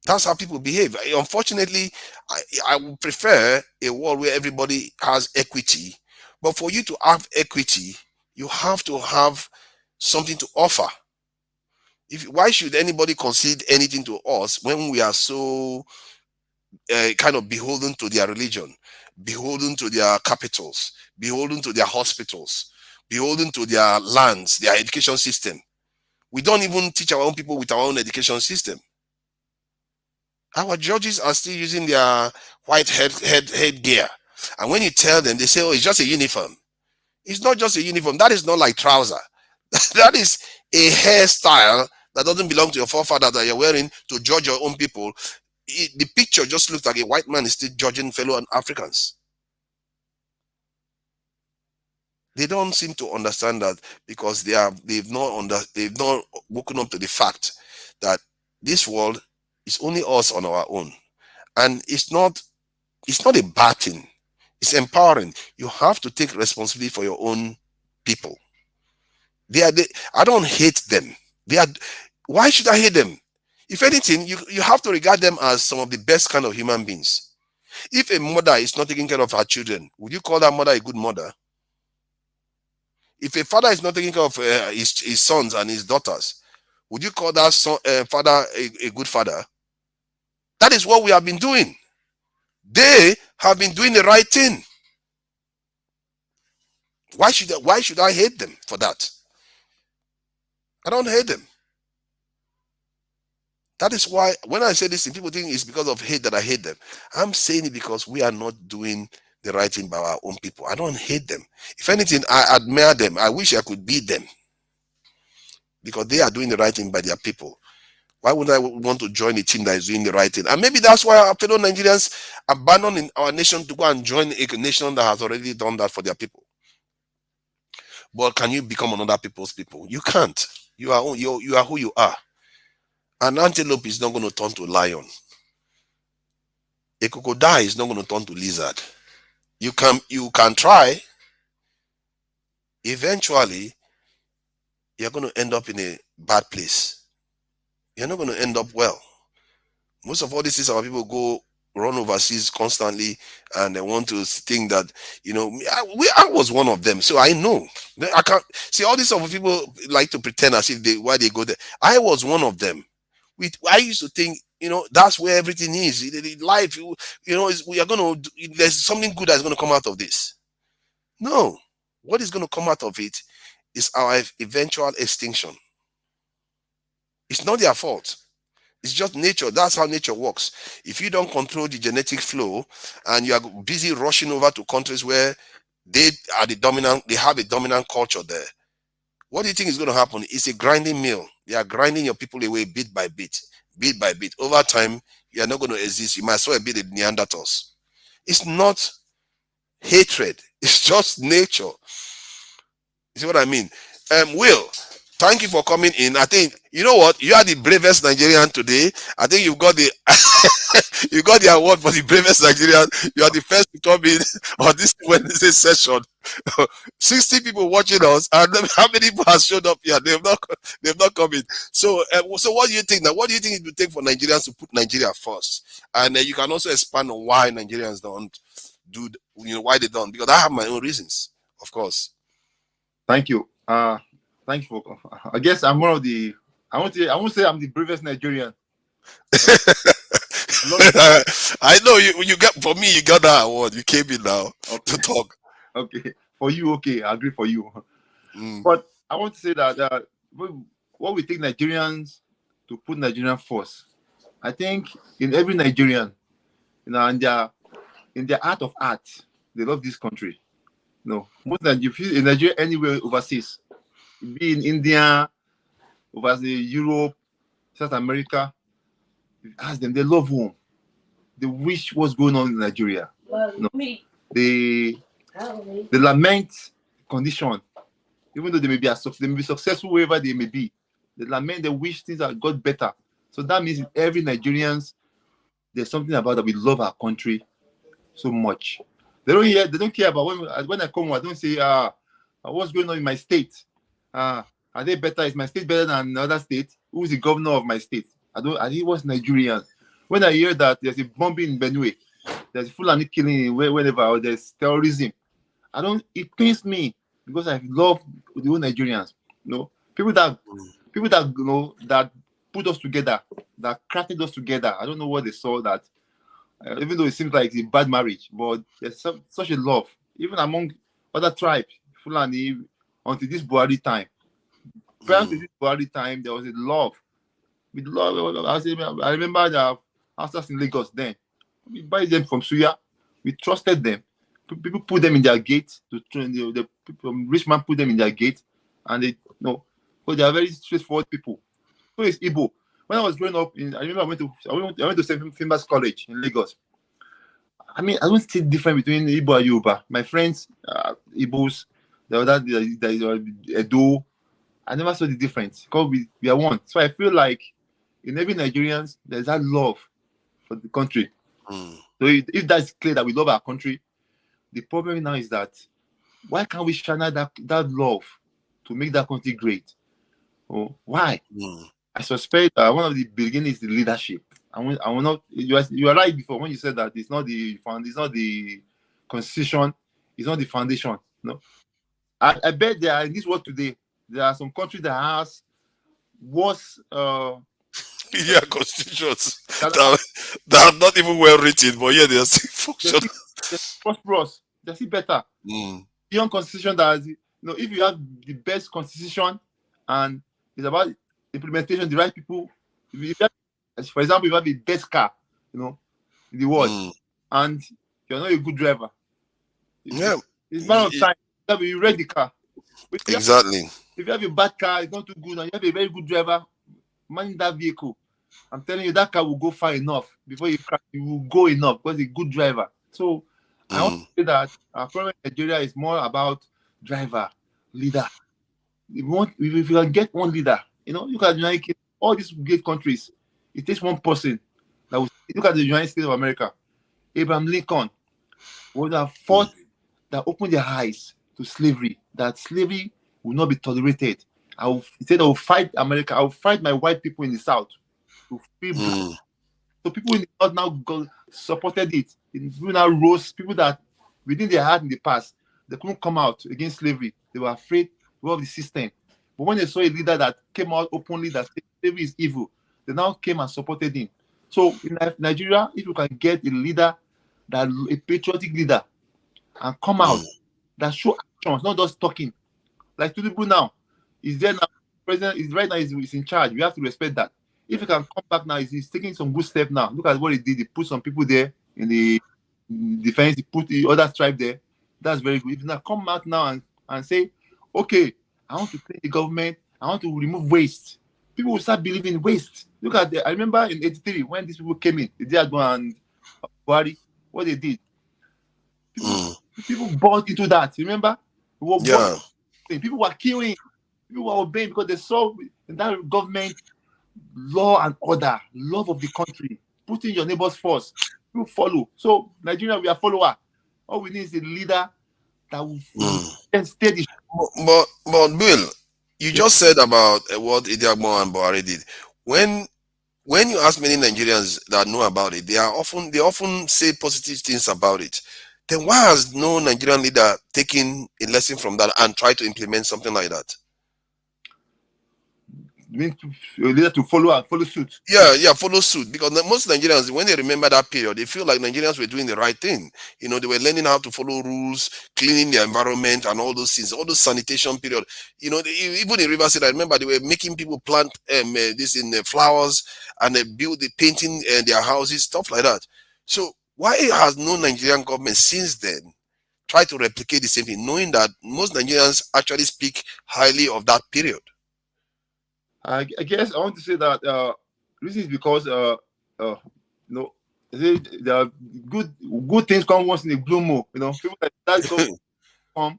That's how people behave. Unfortunately, I would prefer a world where everybody has equity. But for you to have equity, you have to have something to offer. Why should anybody concede anything to us when we are so kind of beholden to their religion, beholden to their capitals, beholden to their hospitals, beholden to their lands, their education system? We don't even teach our own people with our own education system. Our judges are still using their white headgear. And when you tell them, they say, oh, it's just a uniform. It's not just a uniform. That is not like trouser. That is a hairstyle that doesn't belong to your forefather that you're wearing to judge your own people. The picture just looks like a white man is still judging fellow Africans. They don't seem to understand that because they've not woken up to the fact that this world is only us on our own. And it's not a bad thing. It's empowering. You have to take responsibility for your own people. I don't hate them. They are. Why should I hate them? If anything, you have to regard them as some of the best kind of human beings. If a mother is not taking care of her children, would you call that mother a good mother? If a father is not taking care of his sons and his daughters, would you call that father a good father? That is what we have been doing. They have been doing the right thing. Why should I hate them for that? I don't hate them. That is why when I say this, people think it's because of hate that I hate them. I'm saying it because we are not doing the right thing by our own people. I don't hate them. If anything, I admire them. I wish I could beat them because they are doing the right thing by their people. Why would I want to join a team that is doing the right thing? And maybe that's why our fellow Nigerians abandon our nation to go and join a nation that has already done that for their people. But can you become another people's people? You can't. You are who you are. An antelope is not going to turn to lion. A crocodile is not going to turn to lizard. You can try. Eventually, you're going to end up in a bad place. You're not going to end up well. Most of all this is our people go run overseas constantly, and they want to think that I was one of them, so I know. I can't see all these other people like to pretend as if why they go there. I was one of them. I used to think that's where everything is. Life, we are going to. There's something good that's going to come out of this. No, what is going to come out of it is our eventual extinction. It's not their fault. It's just nature. That's how nature works. If you don't control the genetic flow and you are busy rushing over to countries where they have a dominant culture there, what do you think is going to happen? It's a grinding mill. They are grinding your people away bit by bit, bit by bit. Over time, you are not going to exist. You might as well be the Neanderthals. It's not hatred. It's just nature. You see what I mean? Will, thank you for coming in. I think you know what, you are the bravest Nigerian today. I think you've got the you got the award for the bravest Nigerian. You are the first to come in on this Wednesday session. 60 people watching us, and how many people have showed up here? They've not come in. So what do you think now? What do you think it would take for Nigerians to put Nigeria first? And you can also expand on why Nigerians don't do why they don't, because I have my own reasons, of course. Thank you. Thank you for. I guess I'm one of the. I won't say I'm the bravest Nigerian. I know you got, for me, you got that award. You came in now to talk. Okay, for you, okay, I agree for you. But I want to say that what we take Nigerians to put Nigerian first. I think in every Nigerian, in their art of art, they love this country. Most than you feel in Nigeria anywhere overseas, be in India, overseas, Europe, South America. Ask them, they love home. They wish what's going on in Nigeria. They lament condition, even though they may be successful wherever they may be. They lament, they wish things had got better. So that means in every Nigerians, there's something about that we love our country so much. They don't care about when I come home. I don't say what's going on in my state. Are they better? Is my state better than another state? Who is the governor of my state? I think was Nigerian. When I hear that there's a bombing in Benue, there's Fulani killing wherever, or there's terrorism, it pains me because I love the whole Nigerians. People that that put us together, that crafted us together. I don't know what they saw that. Even though it seems like it's a bad marriage, but there's such a love, even among other tribes, Fulani, until this Buhari time. Prior to this Buhari time, there was a love. With love, I remember the houses in Lagos then. We buy them from Suya. We trusted them. People put them in their gate. The rich man put them in their gate, and because they are very straightforward people. So it's Igbo. When I was growing up, I remember I went to St. Famous College in Lagos. I mean, I don't see the difference between Igbo and Yoruba. My friends, Igbos, the Edo, I never saw the difference because we are one. So I feel like in every Nigerians, there's that love for the country. So if that's clear that we love our country, the problem now is that why can't we channel that love to make that country great. Oh, why? Mm. I suspect one of the beginnings is the leadership. I will not. You are right before when you said that it's not it's not the constitution, it's not the foundation. No, I bet there are in this world today there are some countries that has worse Yeah, constitutions that that, that are not even well written, but yeah, they are still they're functional. still, they're prosperous, they're still better. Mm. Beyond constitution that if you have the best constitution and it's about implementation, the right people. If you have, for example, if you have the best car, in the world, Mm. and you're not a good driver, Yeah, it's a matter of time. You read the car. But exactly. if you have a bad car, it's not too good, and you have a very good driver managing that vehicle, I'm telling you, that car will go far enough before you crash. You will go enough because it's a good driver. So I want to say that our problem in Nigeria is more about driver, leader. If you can get one leader, look at the United Kingdom, all these great countries, it takes one person that will look at the United States of America. Abraham Lincoln was a fought that opened their eyes to slavery, that slavery will not be tolerated. He said, I will fight America, I will fight my white people in the South to free black. So people in the North now supported it. People now rose, people that within their heart in the past, they couldn't come out against slavery. They were afraid of the system. But when they saw a leader that came out openly that said slavery is evil, they now came and supported him. So in Nigeria, if you can get a leader, a patriotic leader, and come out, that show actions, not just talking. Like Tinubu now, he's there now. President is right now. He's in charge. We have to respect that. If he can come back now, he's taking some good steps now. Look at what he did. He put some people there in the defense. He put the other tribe there. That's very good. If he now come out now and say, okay, I want to clean the government. I want to remove waste. People will start believing in waste. Look at I remember in '83 when these people came in, the Diagbo and Buhari, what they did. People bought into that. Remember? People were killing. People were obeying because they saw in that government law and order, love of the country, putting your neighbors first. You follow. So Nigeria, we are follower. All we need is a leader that will steady. But Bill, you just said about what Idiagbo and Buhari did. When you ask many Nigerians that know about it, they often say positive things about it. Then why has no Nigerian leader taken a lesson from that and tried to implement something like that? You mean a leader to follow suit? Yeah, follow suit. Because most Nigerians, when they remember that period, they feel like Nigerians were doing the right thing. They were learning how to follow rules, cleaning the environment, and all those things, all those sanitation period. Even in River State, I remember they were making people plant this in flowers and build the painting their houses, stuff like that. So why has no Nigerian government since then tried to replicate the same thing, knowing that most Nigerians actually speak highly of that period? I guess I want to say that reason is because there are good things come once in a blue moon. People that come,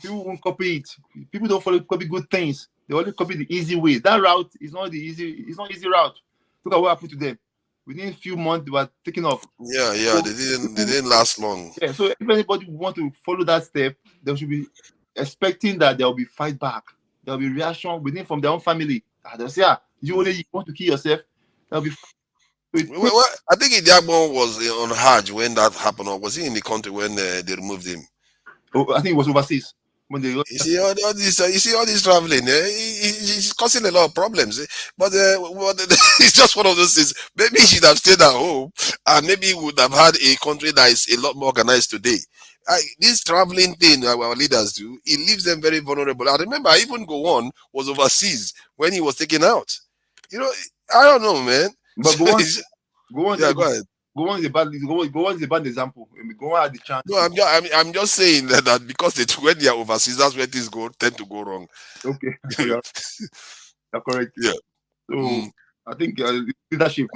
people won't copy it. People don't copy good things. They only copy the easy way. That route is not the easy. It's not easy route. Look at what happened to them. Within a few months, they were taking off. Yeah, so, they didn't last long. Yeah. So if anybody want to follow that step, they should be expecting that there will be fight back. There will be reaction within from their own family. They'll say, you want to kill yourself? That'll be well, I think Idiagbo was on Hajj when that happened, or was he in the country when they removed him? Oh, I think it was overseas. When they you see all this traveling, he's causing a lot of problems. But it's just one of those things. Maybe he should have stayed at home, and maybe he would have had a country that is a lot more organized today. This traveling thing our leaders do, it leaves them very vulnerable. I remember even Gowon was overseas when he was taken out. I don't know, man. But go ahead. Gowon is a bad example. Gowon had the chance. No, I'm just saying that because when they are overseas, that's where things tend to go wrong. Okay, you're correct. Yeah. So I think leadership.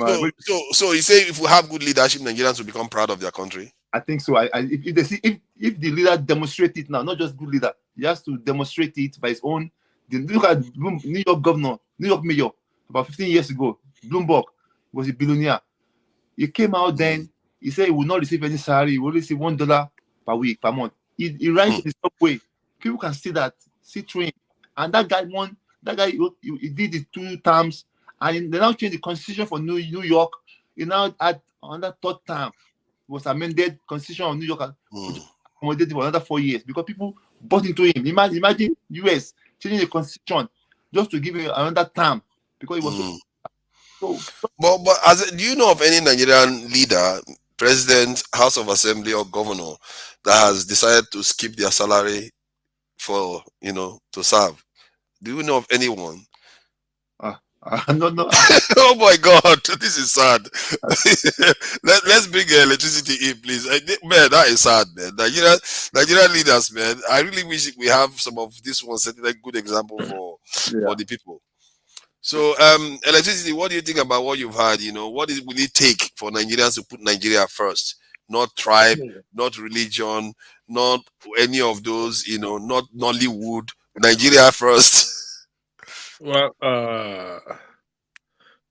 So you say if we have good leadership, Nigerians will become proud of their country. I think so. If the leader demonstrates it now, not just good leader, he has to demonstrate it by his own. Look at New York governor, New York mayor, about 15 years ago. Bloomberg was a billionaire. He came out then. He said he will not receive any salary. He will receive $1 per week, per month. He rides in the subway. People can see through him. and that guy won. That guy he did it 2 terms, and they now changed the constitution for New York. He now had another third term. It was amended constitution of New York, which accommodated for another 4 years because people bought into him. Imagine US changing the constitution just to give him another term because it was so. But do you know of any Nigerian leader, president, House of Assembly, or governor that has decided to skip their salary for to serve? Do you know of anyone? No, no. Oh my God, this is sad. Let's bring electricity in, please. Man, that is sad, man. Nigerian leaders, man. I really wish we have some of this one setting a good example for the people. So, electricity. What do you think about what you've heard? What will it take for Nigerians to put Nigeria first? Not tribe, not religion, not any of those. Not Nollywood. Nigeria first. Well,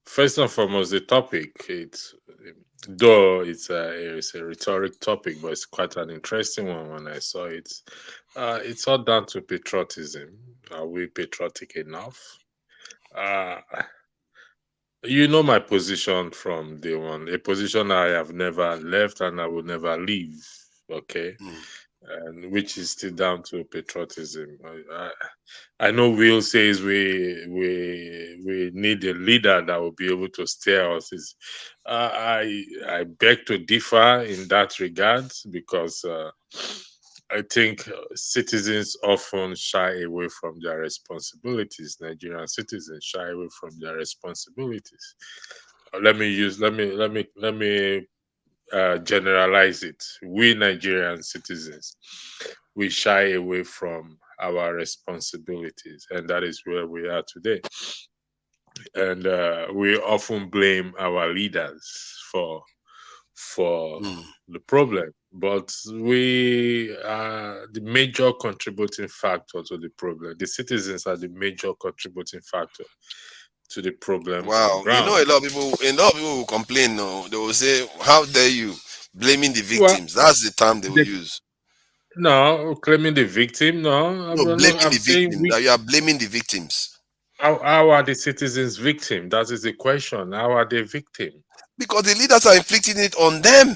first and foremost, the topic, though it's a rhetoric topic, but it's quite an interesting one when I saw it. It's all down to patriotism. Are we patriotic enough? Uh, you know my position from day one, a position I have never left and I will never leave. Okay. And which is still down to patriotism. I know Will says we need a leader that will be able to steer us. I beg to differ in that regard because I think citizens often shy away from their responsibilities. Nigerian citizens shy away from their responsibilities. Let me generalize it. We Nigerian citizens, we shy away from our responsibilities, and that is where we are today. And we often blame our leaders for the problem, but we are the major contributing factor to the problem. The citizens are the major contributing factor to the problems on Wow, ground. a lot of people will complain. No, they will say, "How dare you blaming the Well, victims?" That's the term they will the, use. no, claiming the victim. No, No, blaming I'm the saying victim. we. That you are blaming the victims How are the citizens victim? That is the question. How are they victim? because the leaders are inflicting it on them.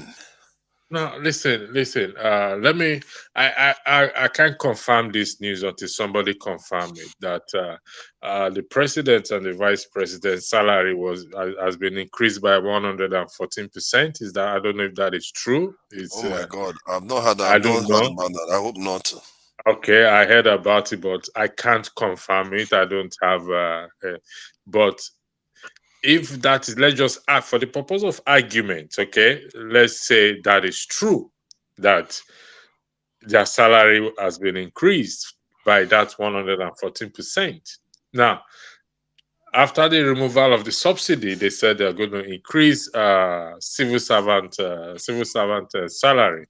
No, listen. Let me. I can't confirm this news until somebody confirm it that the president and the vice president's salary has been increased by 114%. Is that I don't know if that is true. Oh It's my God, I've not heard. I I've not don't heard know. about that. I hope not. Okay, I heard about it, but I can't confirm it. I don't have. But if that is, let's just for the purpose of argument, okay, let's say that is true, that their salary has been increased by that 114%. Now, after the removal of the subsidy, they said they're going to increase civil servant salary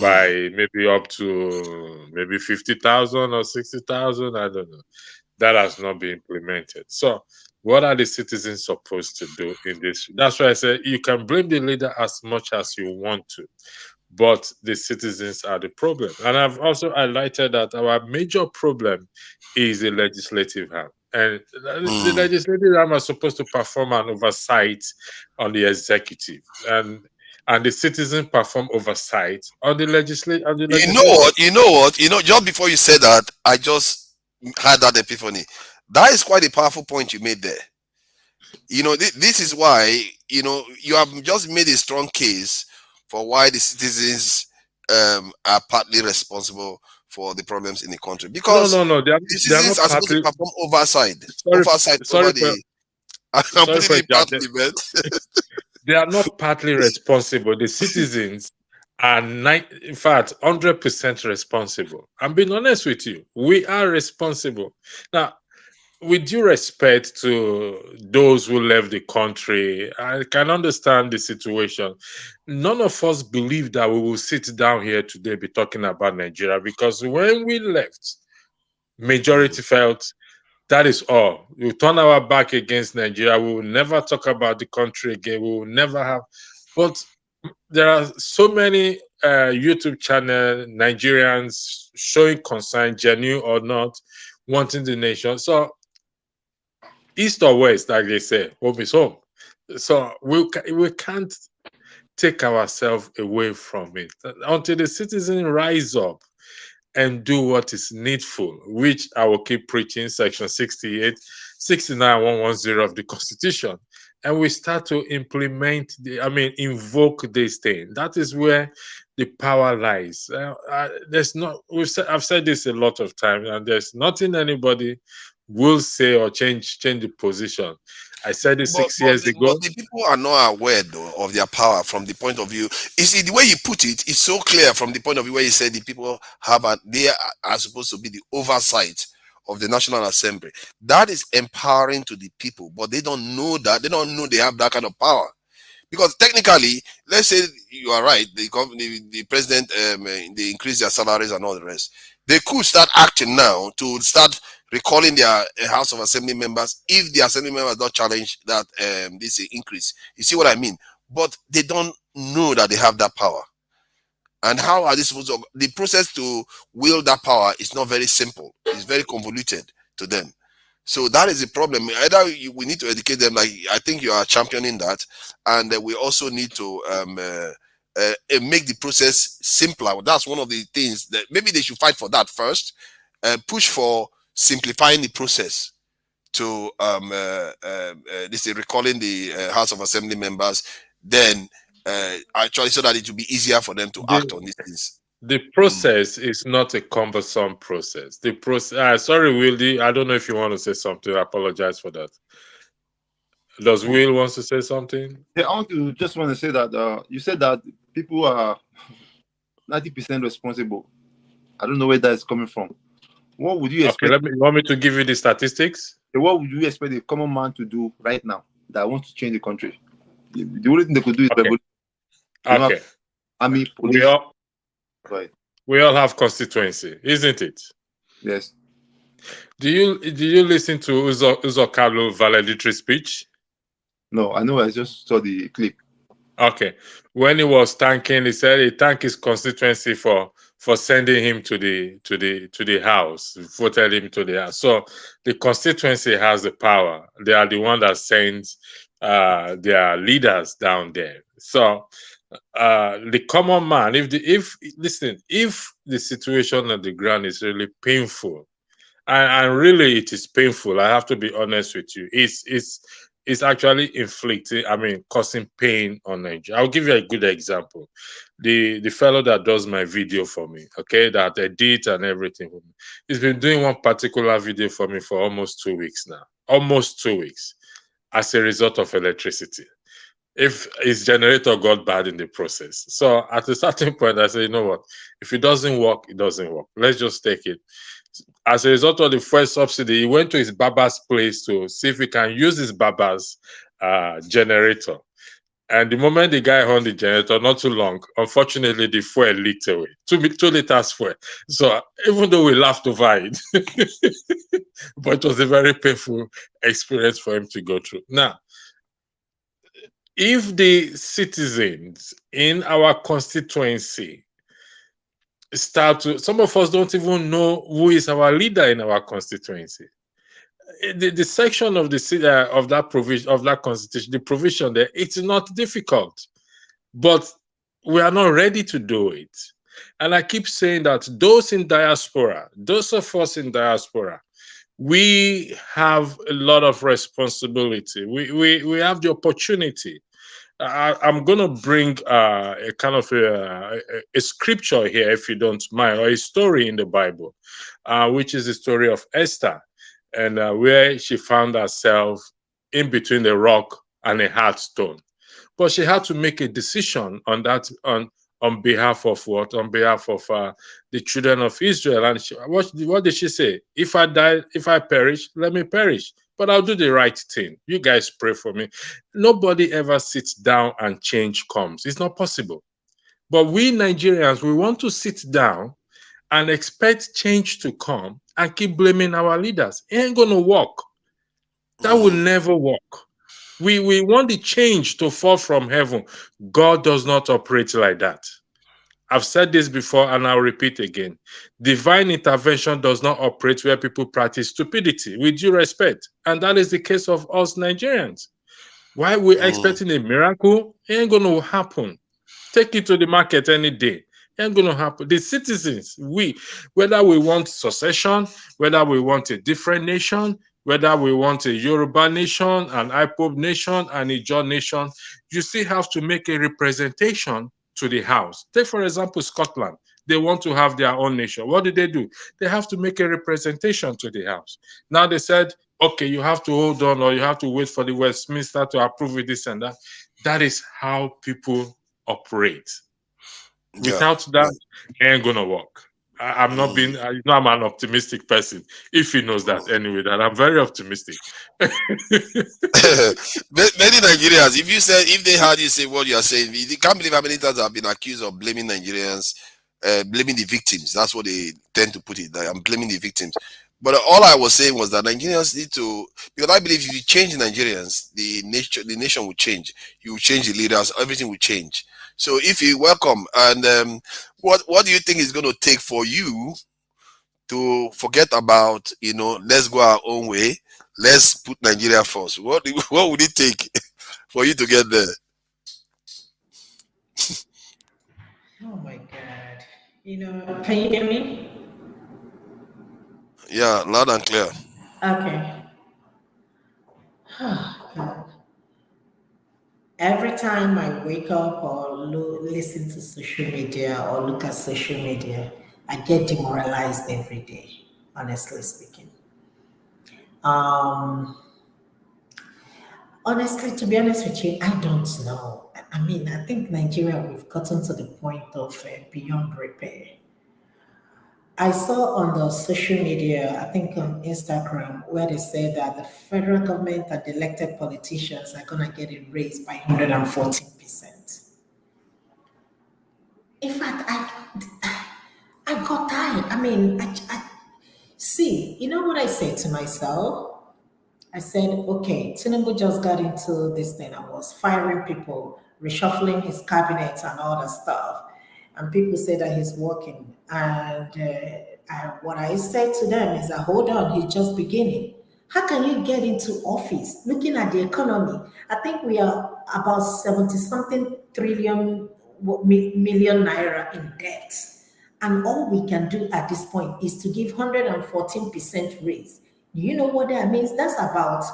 by maybe up to maybe 50,000 or 60,000. I don't know. That has not been implemented. So, what are the citizens supposed to do in this? That's why I said you can blame the leader as much as you want to, but the citizens are the problem. And I've also highlighted that our major problem is the legislative arm. And the legislative arm are supposed to perform an oversight on the executive, and the citizen perform oversight on the You know legislative. what? You know what? Just before you said that, I just had that epiphany. That is quite a powerful point you made there. This is why you have just made a strong case for why the citizens are partly responsible for the problems in the country No, because no, no. the They are citizens not are supposed to partly. perform oversight Sorry, oversight sorry over for the. I'm sorry putting for it that. partly, man. They are not partly responsible. The citizens are in fact 100% responsible. I'm being honest with you. We are responsible. Now, with due respect to those who left the country, I can understand the situation. None of us believe that we will sit down here today be talking about Nigeria because when we left, majority felt that is all. We turn our back against Nigeria. We will never talk about the country again. We will never have. But there are so many YouTube channel Nigerians showing concern, genuine or not, wanting the nation. So east or west, like they say, home is home. So we can't take ourselves away from it until the citizen rise up and do what is needful, which I will keep preaching, section 68, 69, 110 of the Constitution. And we start to implement, invoke this thing. That is where the power lies. There's not, I've said this a lot of times, and there's nothing anybody will say or change the position. I said it But 6 years but ago. the people are not aware though of their power from the point of view. You see, the way you put it is so clear from the point of view where you said the people are supposed to be the oversight of the National Assembly. That is empowering to the people, but they don't know that. They don't know they have that kind of power. Because technically, let's say you are right, the president, they increase their salaries and all the rest. They could start acting now to start recalling their House of Assembly members if the Assembly members don't challenge that this increase. You see what I mean? But they don't know that they have that power. And how are they supposed to? The process to wield that power is not very simple. It's very convoluted to them. So that is the problem. Either we need to educate them, like I think you are championing that, and we also need to make the process simpler. That's one of the things that maybe they should fight for that first. Push for simplifying the process to this is recalling the House of Assembly members. Then actually, so that it will be easier for them to act on these things. The process is not a cumbersome process. The process. Sorry, Wildy. I don't know if you want to say something. I apologize for that. Does Will wants to say something? Yeah, just want to say that you said that people are 90% responsible. I don't know where that is coming from. What would you expect? Okay, you want me to give you the statistics? What would you expect a common man to do right now that wants to change the country? The only thing they could do is Okay. Okay. Army, police. We all have constituency, isn't it? Yes. Did you listen to Uzo Carlo valedictory speech? No, I know. I just saw the clip. Okay. When he was thanking, he said he thanked his constituency for sending him to the house, voted him to the house. So the constituency has the power. They are the one that sends their leaders down there. So the common man, if the situation on the ground is really painful, and really it is painful, I have to be honest with you. It's actually causing pain on Nigeria. I'll give you a good example. The fellow that does my video for me, okay, that edits and everything for me, he's been doing one particular video for me for almost 2 weeks now. Almost 2 weeks, as a result of electricity. If his generator got bad in the process. So at a certain point, I said, you know what? If it doesn't work, it doesn't work. Let's just take it. As a result of the first subsidy, he went to his barber's place to see if he can use his barber's generator. And the moment the guy on the generator, not too long, unfortunately, the fuel leaked away. 2 liters fuel. So even though we laughed over it, but it was a very painful experience for him to go through. Now, if the citizens in our constituency some of us don't even know who is our leader in our constituency. The section of of that provision of that constitution, the provision there, it's not difficult, but we are not ready to do it. And I keep saying that those in diaspora, those of us in diaspora, we have a lot of responsibility. We have the opportunity. I'm going to bring a kind of a scripture here, if you don't mind, or a story in the Bible, which is the story of Esther, and where she found herself in between the rock and a hard stone. But she had to make a decision on that, on behalf of what? On behalf of the children of Israel. And what did she say? If I die, if I perish, let me perish. But I'll do the right thing. You guys pray for me. Nobody ever sits down and change comes. It's not possible. But we Nigerians, we want to sit down and expect change to come and keep blaming our leaders. It ain't going to work. That will never work. We want the change to fall from heaven. God does not operate like that. I've said this before and I'll repeat again. Divine intervention does not operate where people practice stupidity, with due respect. And that is the case of us Nigerians. Why we're Mm, expecting a miracle? It ain't going to happen. Take it to the market any day. Ain't gonna happen. The citizens, whether we want secession, whether we want a different nation, whether we want a Yoruba nation, an IPOB nation, an Ijaw nation, you still have to make a representation to the House. Take, for example, Scotland. They want to have their own nation. What do? They have to make a representation to the House. Now they said, okay, you have to hold on or you have to wait for the Westminster to approve it, this and that. That is how people operate. yeah. Without that, it ain't gonna work. I'm not Mm. being, you know, I'm an optimistic person. If he knows that anyway, that I'm very optimistic. Many Nigerians, if they heard you say what you are saying, you can't believe how many times I've been accused of blaming Nigerians, blaming the victims. That's what they tend to put it. That I'm blaming the victims. But all I was saying was that Nigerians need to, because I believe if you change Nigerians, the nation will change. You will change the leaders, everything will change. So if you welcome, and what do you think is going to take for you to forget about, let's go our own way, let's put Nigeria first? What would it take for you to get there? Oh my God. Can you hear me? Yeah, loud and clear. Okay. Oh, God. Every time I wake up or listen to social media or look at social media, I get demoralized every day, honestly speaking. Um, Honestly, to be honest with you, I don't know. I mean, I think Nigeria, we've gotten to the point of beyond repair. I saw on the social media, I think on Instagram, where they said that the federal government and the elected politicians are going to get it raised by 114%. In fact, I got tired. I mean, see, you know what I said to myself? I said, okay, Tinubu just got into this thing and was firing people, reshuffling his cabinet and all that stuff. And people say that he's working. And what I said to them is that, hold on, he's just beginning. How can you get into office looking at the economy? I think we are about 70 something trillion million naira in debt. And all we can do at this point is to give 114% raise. Do you know what that means? That's about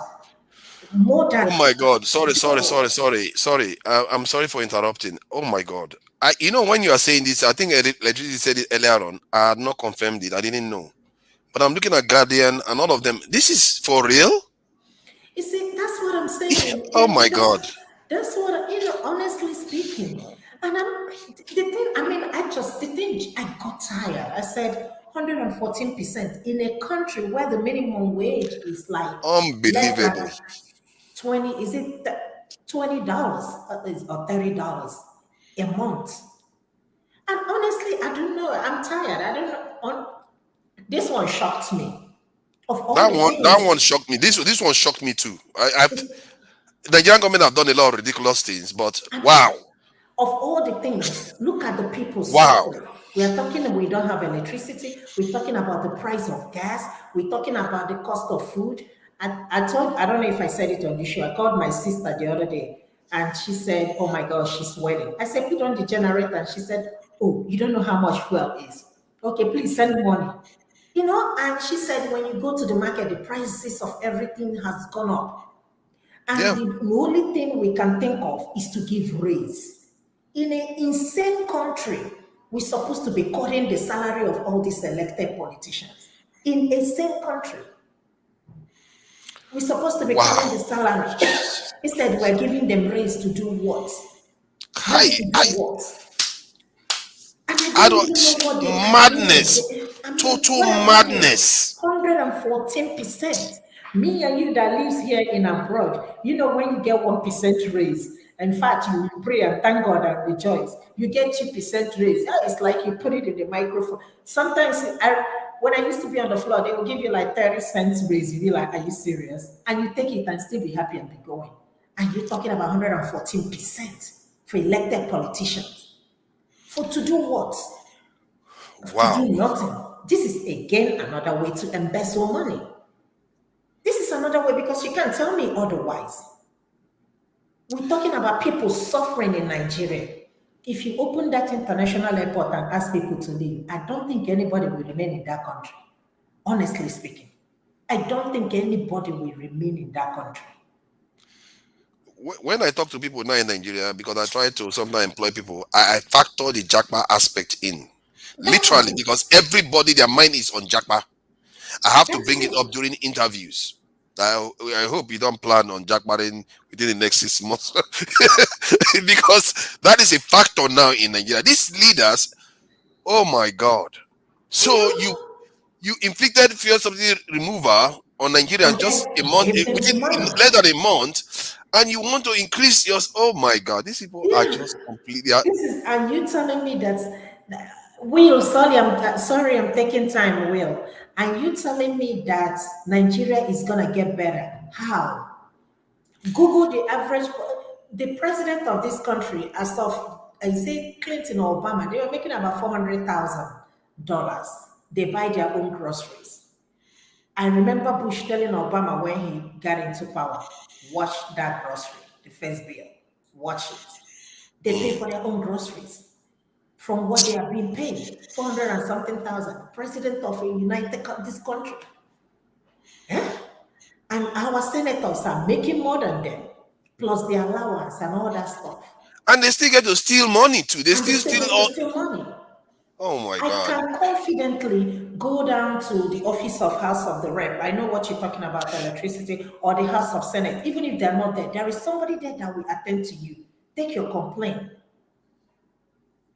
more Oh than my God! Sorry, sorry, sorry, double. sorry, sorry. I'm sorry for interrupting. Oh my God! When you are saying this, I think electricity said it earlier on. I had not confirmed it. I didn't know. But I'm looking at Guardian and all of them. This is for real? You see, that's what I'm saying. Oh my God! That's what, honestly speaking. And the thing, I mean, the thing, I got tired. I said 114% in a country where the minimum wage is like less than Unbelievable. 20, is it $20 or $30 a month? And honestly, I don't know. I'm tired. I don't know. This one shocked me. Of all That the one, that things, one shocked me. This one shocked me too. The Nigerian government have done a lot of ridiculous things, but I wow, mean, of all the things, look at the people wow, suffering. We are talking, we don't have electricity. We're talking about the price of gas. We're talking about the cost of food. I don't know if I said it on the show. I called my sister the other day and she said, oh my gosh, she's sweating. I said, put on the generator. And she said, oh, you don't know how much fuel is. Okay, please send money. And she said, when you go to the market, the prices of everything has gone up. And yeah, the only thing we can think of is to give raise. In an insane country, we're supposed to be cutting the salary of all these elected politicians. In a sane country, we're supposed to be cutting the wow. salary. Instead, we're giving them raise to do what? Hi, Raise to do what? And I I don't don't even know what they are doing. madness, I mean, total what are they doing? madness. 114%. Me and you that lives here in abroad, when you get 1% raise, in fact, you will pray and thank God and rejoice. You get 2% raise. Yeah, it's like you put it in the microphone. Sometimes when I used to be on the floor, they will give you like 30 cents raise. You be like, are you serious? And you take it and still be happy and be going. And you're talking about 114% for elected politicians. For to do what? To Wow. do nothing. This is again another way to embezzle money. This is another way because you can't tell me otherwise. We're talking about people suffering in Nigeria. If you open that international airport and ask people to leave, I don't think anybody will remain in that country. Honestly speaking, I don't think anybody will remain in that country. When I talk to people now in Nigeria, because I try to sometimes employ people, I factor the Jackpot aspect in. That is Literally, it. because everybody, their mind is on Jackpot. I have to That is bring it it. up during interviews. I hope you don't plan on jackpotting within the next 6 months. Because that is a factor now in Nigeria. These leaders, oh my God. You So know, you inflicted fuel subsidy removal on Nigerians and just a then month, give them the within money. less than a month, and you want to increase your. Oh my God, these people are Yeah. just completely. This is, and you telling me Will, sorry, I'm taking time, Will. And you telling me that Nigeria is gonna get better? How? Google the average, the president of this country, as of I say Clinton or Obama, they were making about $400,000. They buy their own groceries. I remember Bush telling Obama when he got into power, watch that grocery, the first bill, watch it. They pay for their own groceries from what they are being paid, 400 and something thousand. President of a this country. Eh? And our senators are making more than them, plus the allowance and all that stuff. And they still get to steal money too. They And they still still steal get to all. steal money. Oh my I God. can confidently go down to the office of House of the Rep. I know what you're talking about, electricity, or the House of Senate. Even if they're not there, there is somebody there that will attend to you. Take your complaint.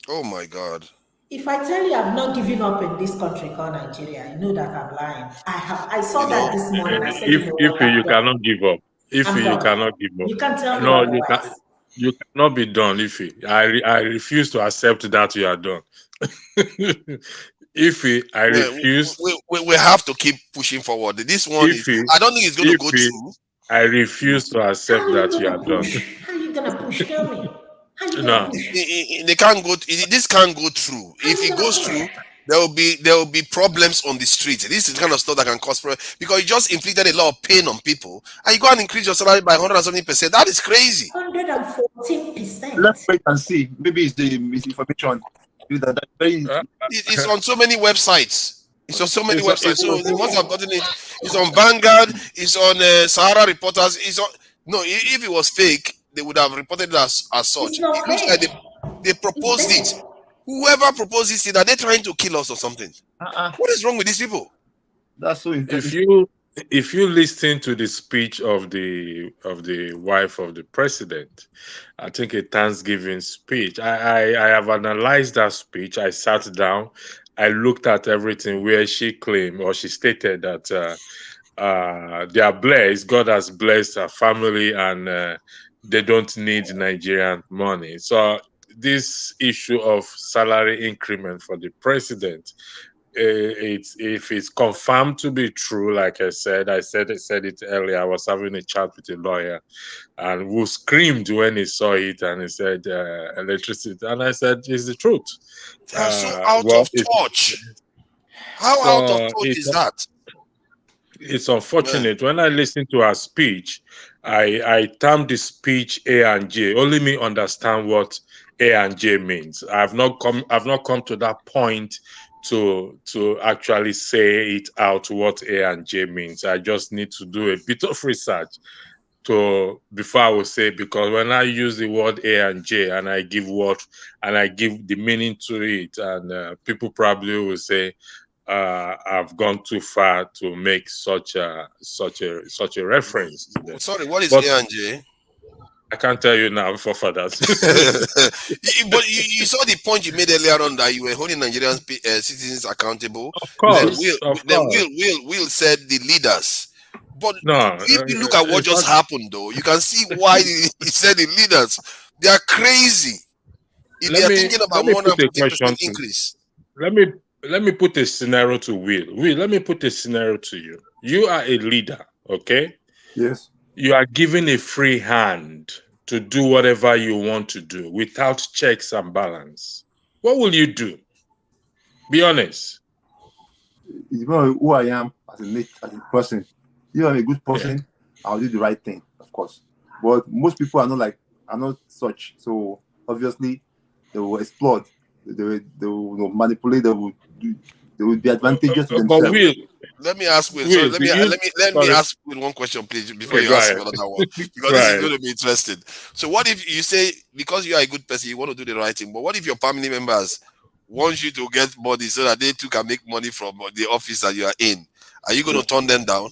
Oh my God. If I tell you I've not given up in this country called Nigeria, you know that I'm lying. I have. I You saw that know, this morning. I said, you know If what, I'm you done. cannot give up, if I'm you done. cannot give up, You can't tell me no, otherwise. you cannot be done. If I refuse to accept that you are done. If I yeah, refuse, we have to keep pushing forward. This one if is. I don't think it's going to if go through. I refuse to How accept are you that you gonna are done. push? How are you gonna push? Tell me. How are you gonna No, push? They can't go. This can't go through. How are If you it gonna goes push? through, there will be problems on the street. This is the kind of stuff that can cause problem because you just inflicted a lot of pain on people, and you go and increase your salary by 170%. That is crazy. 114%. Let's wait and see. Maybe it's the misinformation. That very uh, It's on so many websites. It's on so many websites. it's So on the ones that have gotten it, it's on Vanguard. It's on Sahara Reporters. It's on. No, if it was fake, they would have reported it as It's such. It not looks like fake. they It's proposed it. there. Whoever proposed this thing, are they trying to kill us or something? uh-uh. What is wrong with these people? That's so if interesting. you listen to the speech of the wife of the president, I think a Thanksgiving speech. I have analyzed that speech. I sat down, I looked at everything where she claimed or she stated that they are blessed. God has blessed her family, and they don't need Nigerian money. So this issue of salary increment for the president, it's if it's confirmed to be true, like I said it earlier. I was having a chat with a lawyer, and who screamed when he saw it, and he said electricity, and I said it's the truth. They are so out Well, of touch. How out of so touch is that? it's Man, unfortunate. When I listen to her speech, I term the speech A and J. Only me understand what A and J means. I've not come to that point to actually say it out what A and J means. I just need to do a bit of research to before I will say, because when I use the word A and J and I give the meaning to it, and people probably will say I've gone too far to make such a reference to them. sorry, what is But A and J? I can't tell you now for fathers. But you saw the point you made earlier on that you were holding Nigerian citizens accountable. Of Then course, of course. Will said the leaders. But No, if you look at what it's just not. happened, though, you can see why he said the leaders. They are crazy if they Let are me thinking about let me more than put a 14% question to. increase. Let me let me put a scenario to Will. Will, let me put a scenario to you. You are a leader, okay? Yes. You are given a free hand to do whatever you want to do without checks and balance. what will you do? Be honest. You know who I am as a person. You know, I'm a good Yeah. person. I'll do the right thing, of course. But most people are not such. So obviously, they will explode. They will manipulate. They will be advantageous to But themselves. Let me ask Will. Sorry, Will, do you? let me Sorry. ask Will one question, please, before Okay, you go ask ahead. another one, because Go this is ahead. going to be interesting. So, what if you say because you are a good person, you want to do the right thing, but what if your family members want you to get money so that they too can make money from the office that you are in? Are you going to turn them down?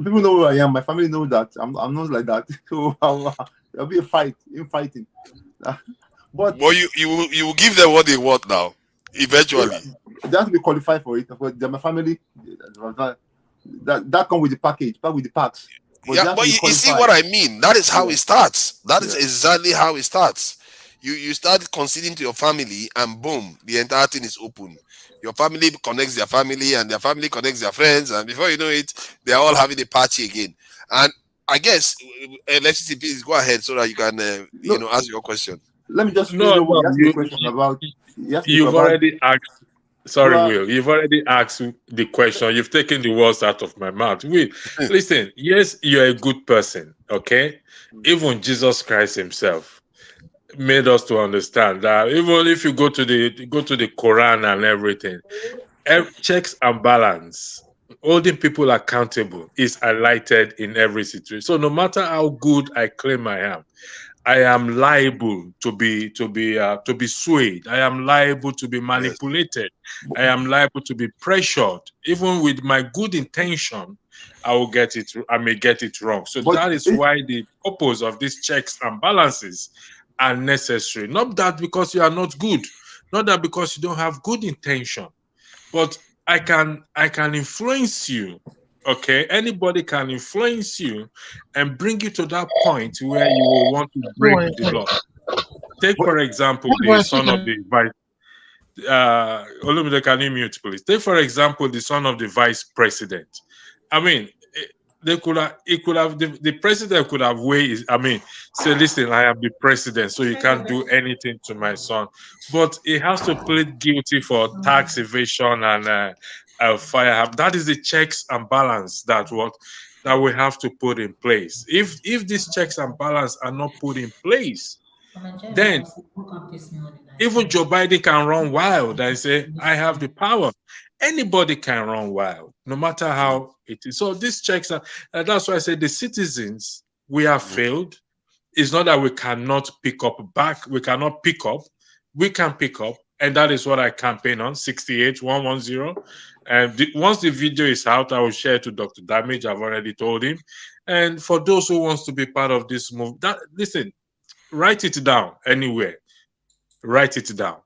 People know who I am. My family knows that I'm not like that. So there'll be a fight, in fighting. But But you will give them what they want now, eventually. they have to be qualified for it. Of course, they're my family. That come with the package, back with the packs. But Yeah, they have to but be you see what qualified. I mean. That is how Yeah, it starts. That is yeah. exactly how it starts. You start conceding to your family, and boom, the entire thing is open. Your family connects their family, and their family connects their friends, and before you know it, they are all having a party again. And I guess let's see, please go ahead so that you can No, ask your question. let me just finish No, up what no, you asked me a question about. You asked me you've about already asked. Sorry, well, Will. You've already asked the question. You've taken the words out of my mouth. Will, listen. Yes, you're a good person. Okay, even Jesus Christ Himself made us to understand that even if you go to the Quran and everything, checks and balance, holding people accountable is highlighted in every situation. So no matter how good I claim I am liable to be swayed. I am liable to be Yes. manipulated. I am liable to be pressured. Even with my good intention, I will get it. I may get it wrong. So but that is why the purpose of these checks and balances are necessary. Not that because you are not good, not that because you don't have good intention, but I can influence you. Okay, anybody can influence you and bring you to that point where you will want to break the law. Take but for example the son of the vice. Olumide, can you mute, please? Take for example the son of the vice president. I mean, they could have. It could have. The president could have ways. I mean, say, listen, I am the president, so you can't do anything to my son. But he has to plead guilty for tax evasion and fire. That is the checks and balance that we have to put in place. If these checks and balance are not put in place, then even Joe Biden can run wild and say, I have the power. Anybody can run wild, no matter how it is. So these checks are, and that's why I say the citizens, we have failed. It's not that we cannot pick up back, we cannot pick up, we can pick up. And that is what I campaign on 68110. And once the video is out, I will share it to Dr. Damage. I've already told him. And for those who wants to be part of this move, that listen, write it down anywhere. Write it down.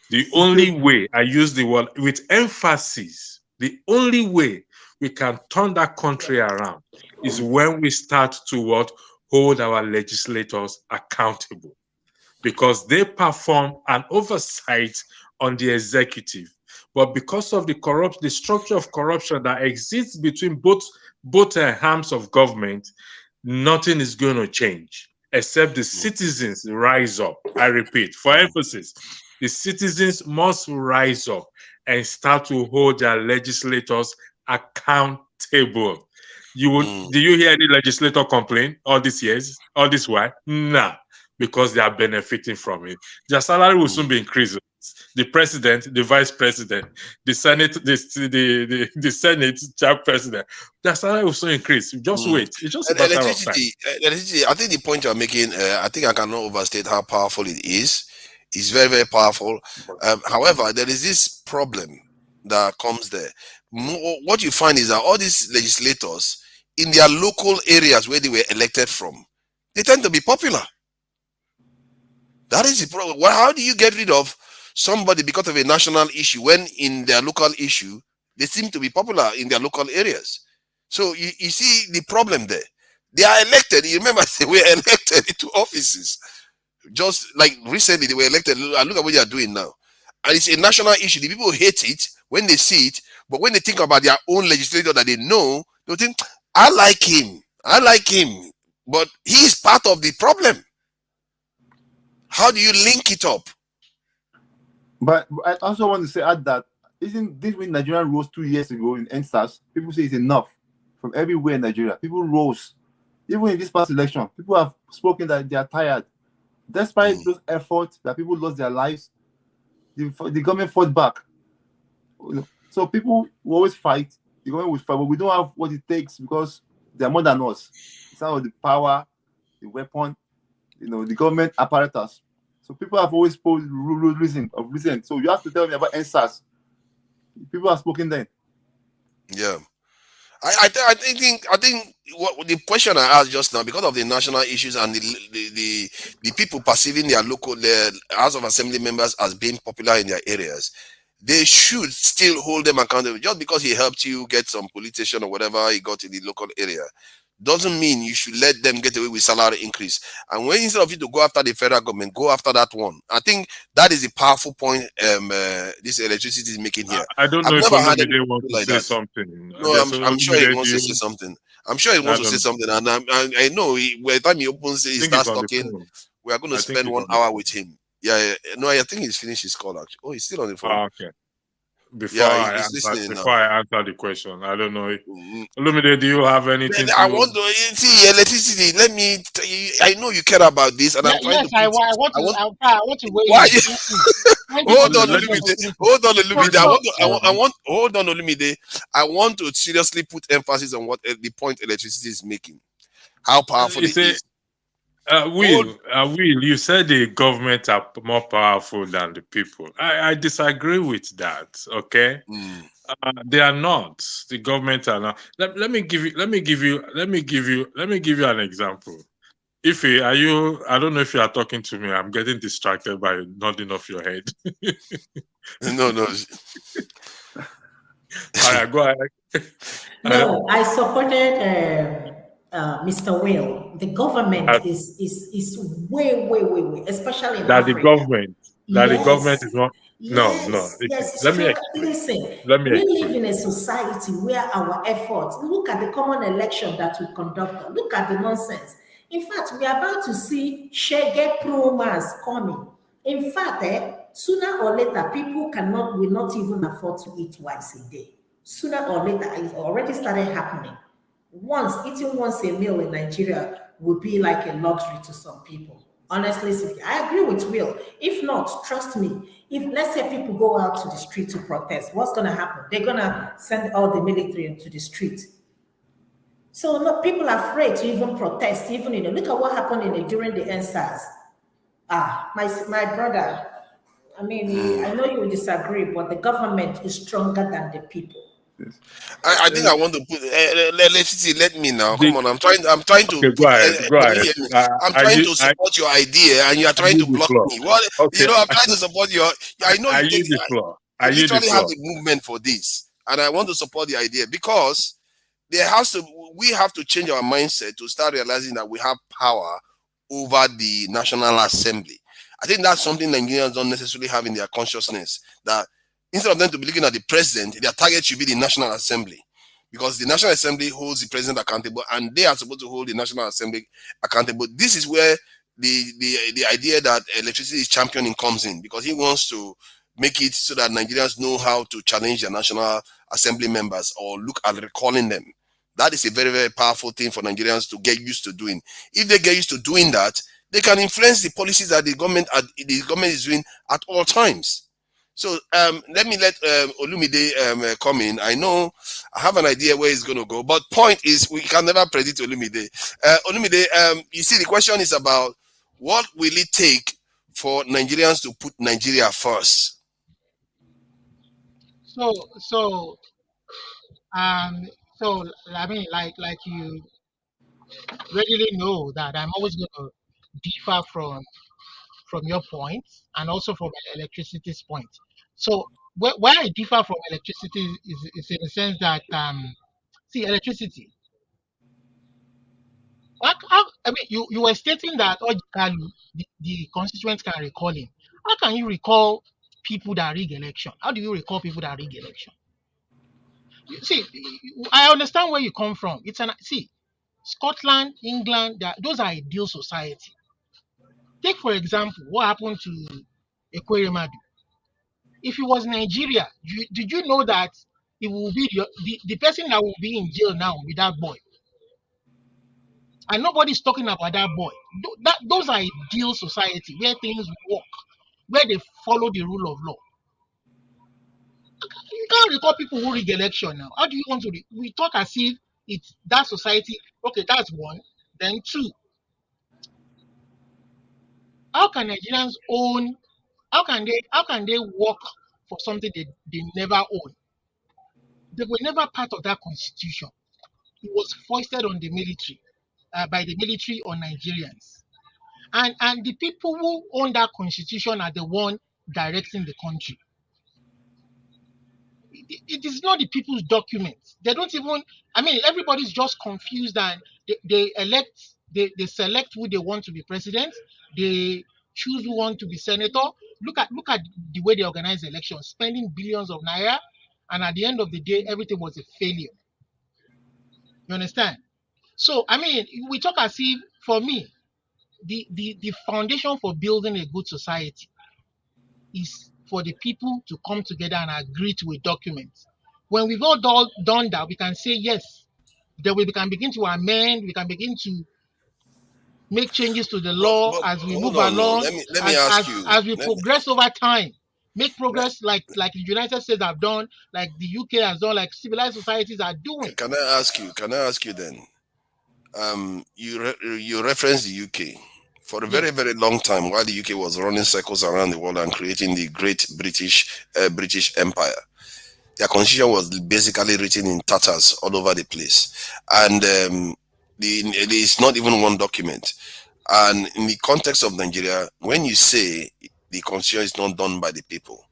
The only way, I use the word with emphasis, the only way we can turn that country around is when we start to hold our legislators accountable, because they perform an oversight on the executive. But because of the structure of corruption that exists between both arms of government, nothing is going to change except the citizens rise up. I repeat, for emphasis, the citizens must rise up and start to hold their legislators accountable. Do you hear any legislator complain all these years, all this while? Nah, because they are benefiting from it. Their salary will soon be increased. The president, the vice president, the senate, the senate chair president, their salary will soon increase. Just wait. It's just a matter of time. Electricity. I think the point you're making, I think I cannot overstate how powerful it is. It's very, very powerful. However, there is this problem that comes there. What you find is that all these legislators in their local areas where they were elected from, they tend to be popular. That is the problem. Well, how do you get rid of somebody because of a national issue when in their local issue they seem to be popular in their local areas? So you see the problem there. They are elected. You remember they were elected into offices. Just like recently they were elected. And look at what they are doing now. And it's a national issue. The people hate it when they see it, but when they think about their own legislator that they know, they think, I like him. I like him. But he is part of the problem. How do you link it up? But I also want to say add that isn't this when Nigeria rose 2 years ago in NSAS? People say it's enough from everywhere in Nigeria. People rose. Even in this past election, people have spoken that they are tired. Despite those efforts that people lost their lives, the government fought back. So people will always fight. The government will fight, but we don't have what it takes because they are more than us. It's not the power, the weapon, the government apparatus. So people have always posed reason. So you have to tell me about NSAS. People have spoken then. Yeah. I think what the question I asked just now, because of the national issues and the people perceiving their House of Assembly members as being popular in their areas, they should still hold them accountable. Just because he helped you get some politician or whatever he got in the local area, doesn't mean you should let them get away with salary increase. And when, instead of you to go after the federal government, go after that one. I think that is a powerful point this electricity is making here. I don't I've know if never had Olumide anybody wants do to like say that. something. No, There's I'm sure he Olumide, do wants to say you? something. I'm sure he I wants to say don't something, and I know by the time he opens, I he think it's starts on the talking. phone. We are going to I think spend it's one on the hour phone. with him. Yeah. No, I think he's finished his call. Actually, oh, he's still on the phone. Ah, okay. Yeah, he's listening now. Before I answer the question, I don't know. Mm, Olumide, do you have Then anything I to? want to see electricity. Let me. I know you care about this, and Yeah, I'm trying to yes, put. I want. I want to weigh Why? in. Thank you. Thank you for Hold giving on, me Let this me. Olumide. opportunity. Hold on, So, Olumide. so, I want. Hold on, Olumide. I want to seriously put emphasis on what the point electricity is making. How powerful it It's a is. Hold. Will, you said the government are more powerful than the people. I disagree with that. Okay, Mm. they are not. The government are not. Let me give you. Let me give you an example. Ife, are you? I don't know if you are talking to me. I'm getting distracted by nodding off your head. No, no. All right, go ahead. No, I supported Mr. Will. The government That, is way, especially in that the Africa. government, Yes, is not. No, no. yes. Let me Strong. explain. Listen, Let me we live explain. in a society where our efforts. Look at the common election that we conducted. Look at the nonsense. In fact, we are about to see Shege Promas coming. In fact, sooner or later, people will not even afford to eat twice a day. Sooner or later, it already started happening. Eating once a meal in Nigeria would be like a luxury to some people. Honestly speaking, I agree with Will. If not, trust me, if let's say people go out to the street to protest, what's gonna happen? They're gonna send all the military into the street. So no, people are afraid to even protest, even look at what happened during the NSAS. My brother, I mean, I know you will disagree, but the government is stronger than the people. Yes. I think I want to put. Let's see. Let me now. Come The, on. I'm trying. I'm trying to okay, go put. ahead. Go Can you ahead. hear me? I'm trying to support your idea, and you are I trying to use the block floor. me. What? Okay, I'm trying to support your. I know I you take. use the floor. I You use the literally have floor. the movement for this, and I want to support the idea because there has to. We have to change our mindset to start realizing that we have power over the National Assembly. I think that's something Nigerians don't necessarily have in their consciousness. That instead of them to be looking at the president, their target should be the National Assembly. Because the National Assembly holds the president accountable and they are supposed to hold the National Assembly accountable. This is where the idea that electricity is championing comes in because he wants to make it so that Nigerians know how to challenge their National Assembly members or look at recalling them. That is a very, very powerful thing for Nigerians to get used to doing. If they get used to doing that, they can influence the policies that the government is doing at all times. So let me let Olumide come in. I know I have an idea where it's going to go, but point is we can never predict Olumide. Olumide, you see, the question is about what will it take for Nigerians to put Nigeria first? so, um, so I mean, like you readily know that I'm always going to differ from your point and also from electricity's point. So where I differ from electricity is in the sense that see electricity. I mean, you were stating that the constituents can recall him. How can you recall people that rig election? How do you recall people that rig election? See, I understand where you come from. See, Scotland, England, those are ideal society. Take for example what happened to Ekweremadu. If it was Nigeria, did you know that it will be the person that will be in jail now with that boy? And nobody's talking about that boy. Those are ideal society where things work, where they follow the rule of law. You can't recall people who rig election now. How do you want to? We talk as if it's that society. Okay, that's one. Then two, how can Nigerians own? How can they work for something they never own? They were never part of that constitution. It was foisted on the military, by the military on Nigerians. And the people who own that constitution are the one directing the country. It is not the people's documents. They don't even, I mean, everybody's just confused, and they select who they want to be president. They choose who want to be senator. Look at the way they organize elections, spending billions of naira, and at the end of the day, everything was a failure. You understand? So, I mean, we talk as if, for me, the foundation for building a good society is for the people to come together and agree to a document. When we've all done that, we can say yes. Then we can begin to amend, we can begin to make changes to the law But as we move hold on now. along, Let me as ask as you. as we progress over time. Make progress like the United States have done, like the UK has done, like civilized societies are doing. Can I ask you? Can I ask you then? You referenced the UK for a very Yes. very long time while the UK was running circles around the world and creating the great British Empire. Their constitution was basically written in tatters all over the place, and it is not even one document. And in the context of Nigeria, when you say the constitution is not done by the people,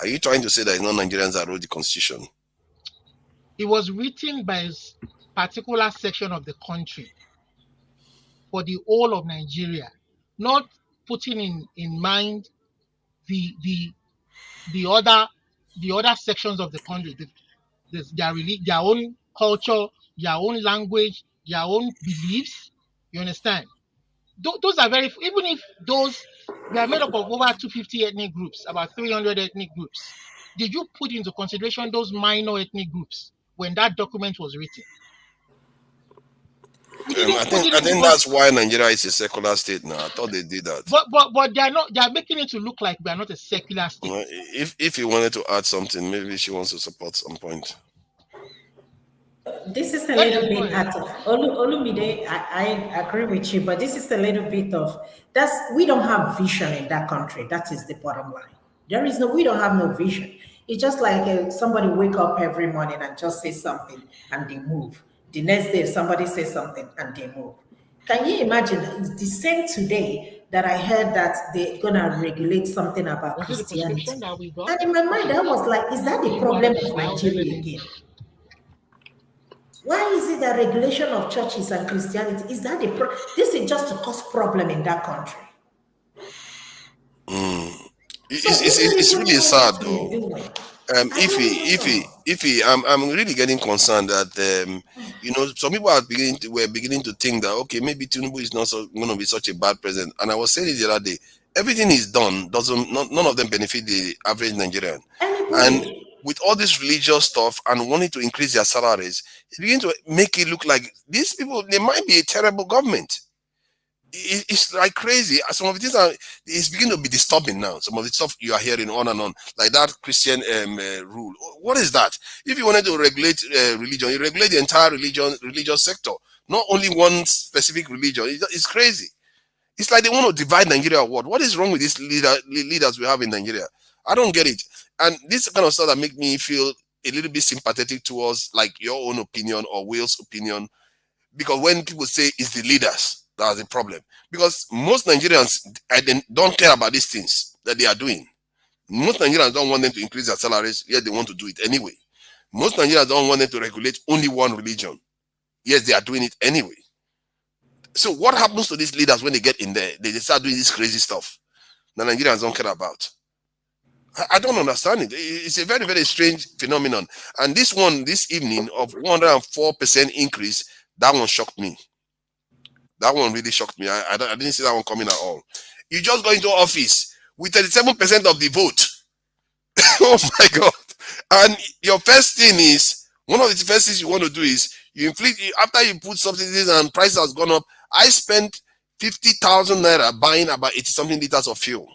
are you trying to say that it's not Nigerians that wrote the constitution? It was written by a particular section of the country for the whole of Nigeria, not putting in mind the the the other the other sections of the country, their own culture, their own language, their own beliefs. You understand? Those are very, even if those, we are made up of over 250 ethnic groups, about 300 ethnic groups. Did you put into consideration those minor ethnic groups when that document was written? We I didn't put think it I into think consideration. that's why Nigeria is a secular state now. I thought they did that. But they are not. They are making it to look like we are not a secular state. If you wanted to add something, maybe she wants to support some point. This is a Let them little go bit ahead. out of Olumide. I agree with you, but this is a little bit of that's we don't have vision in that country. That is the bottom line. We don't have no vision. It's just like somebody wake up every morning and just say something and they move. The next day somebody says something and they move. Can you imagine? It's the same today that I heard that they're gonna regulate something about Was it the Christianity. prescription that we got? And in my mind, Okay. I was like, is that the problem of Nigeria again? Why is it that regulation of churches and Christianity is that this is just to cause problem in that country? So we don't It's even really know sad what we're though. doing. I don't even know. I'm really getting concerned that some people are beginning to think that okay, maybe Tinubu is not going to be such a bad president. And I was saying it the other day, everything is done doesn't none of them benefit the average Nigerian. And Anybody. with all this religious stuff and wanting to increase their salaries, it begins to make it look like these people they might be a terrible government. It's like crazy. Some of the things it's beginning to be disturbing now. Some of the stuff you are hearing on and on, like that Christian rule. What is that? If you wanted to regulate religion, you regulate the entire religious sector, not only one specific religion. It's crazy. It's like they want to divide Nigeria. What is wrong with these leaders we have in Nigeria? I don't get it. And this kind of stuff that make me feel a little bit sympathetic towards like your own opinion or Will's opinion, because when people say it's the leaders that's the problem, because most Nigerians don't care about these things that they are doing. Most Nigerians don't want them to increase their salaries, yet they want to do it anyway. Most Nigerians don't want them to regulate only one religion, yes, they are doing it anyway. So what happens to these leaders when they get in there? They start doing this crazy stuff that Nigerians don't care about. I don't understand it. It's a very, very strange phenomenon. And this one, this evening, of 104% increase, that one shocked me. That one really shocked me. I didn't see that one coming at all. You just go into office with 37% of the vote. Oh my God. And your first thing is, one of the first things you want to do is you inflict, after you put subsidies and price has gone up. I spent 50,000 naira buying about 80 something liters of fuel.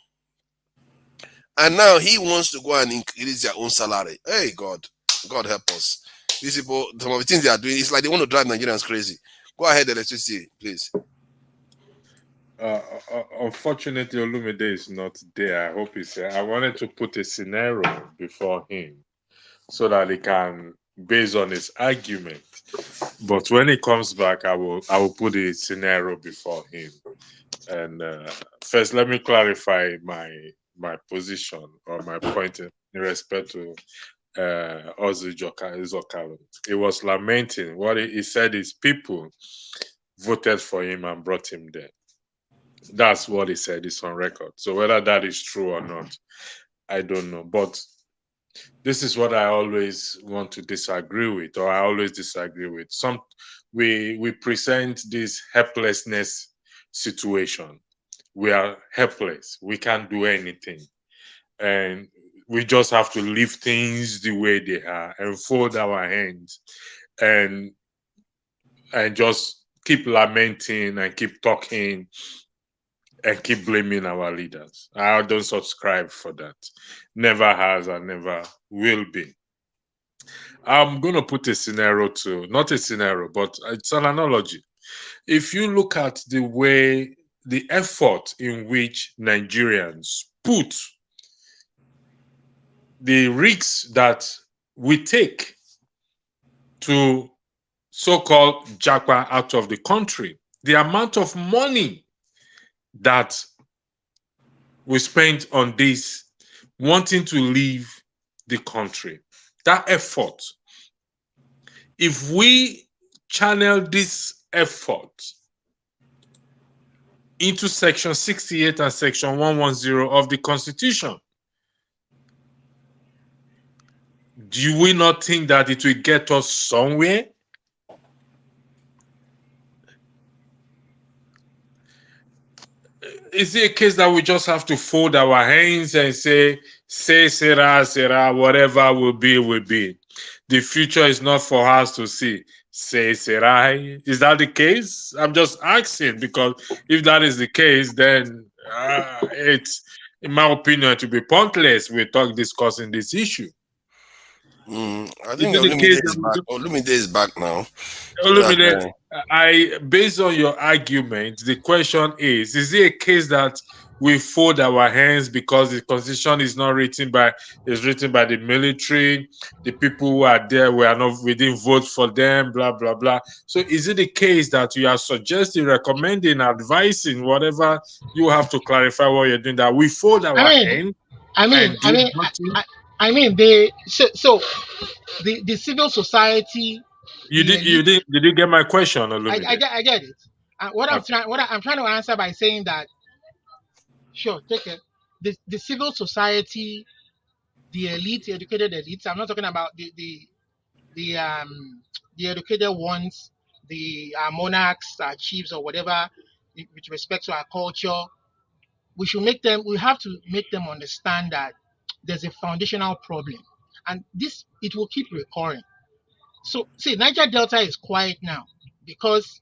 And now he wants to go and increase their own salary. Hey, God. God help us. These people, some of the things they are doing, it's like they want to drive Nigerians crazy. Go ahead, electricity, please. Unfortunately, Olumide is not there. I hope he's here. I wanted to put a scenario before him so that he can, based on his argument. But when he comes back, I will put a scenario before him. And first, let me clarify my position or my point in respect to Ozzy Zokalo. He was lamenting what he said his people voted for him and brought him there. That's what he said. It's on record. So whether that is true or not, I don't know. But this is what I always want to disagree with, or I always disagree with. We present this helplessness situation. We are helpless. We can't do anything. And we just have to leave things the way they are and fold our hands and just keep lamenting and keep talking and keep blaming our leaders. I don't subscribe for that. Never has and never will be. I'm going to put a scenario to, not a scenario, but it's an analogy. If you look at the way, the effort in which Nigerians put, the risks that we take to so-called Japa out of the country, the amount of money that we spent on this, wanting to leave the country, that effort, if we channel this effort into section 68 and section 110 of the Constitution, do we not think that it will get us somewhere? Is it a case that we just have to fold our hands and say, sera, whatever will be, will be? The future is not for us to see. Sera. Is that the case? I'm just asking, because if that is the case, then it's, in my opinion, to be pointless we talk discussing this issue. I Is think it the case Olumide is back. Olumide is back now. So Olumide, that, based on your argument, the question is it a case that we fold our hands because the constitution is not written by, is written by the military, the people who are there, we didn't vote for them, blah blah blah. So is it the case that you are suggesting, recommending, advising, whatever you have to clarify what you're doing, that we fold our hands I mean, and I do mean, nothing? I mean, they so the civil society, the elite. Did you get my question, Olumide? I get it. Okay. I'm trying to answer by saying that, sure, take it. The civil society, the elite, the educated elites. I'm not talking about the the educated ones, the monarchs, chiefs, or whatever, with respect to our culture. We have to make them understand that there's a foundational problem, and this it will keep recurring. So see, Niger Delta is quiet now because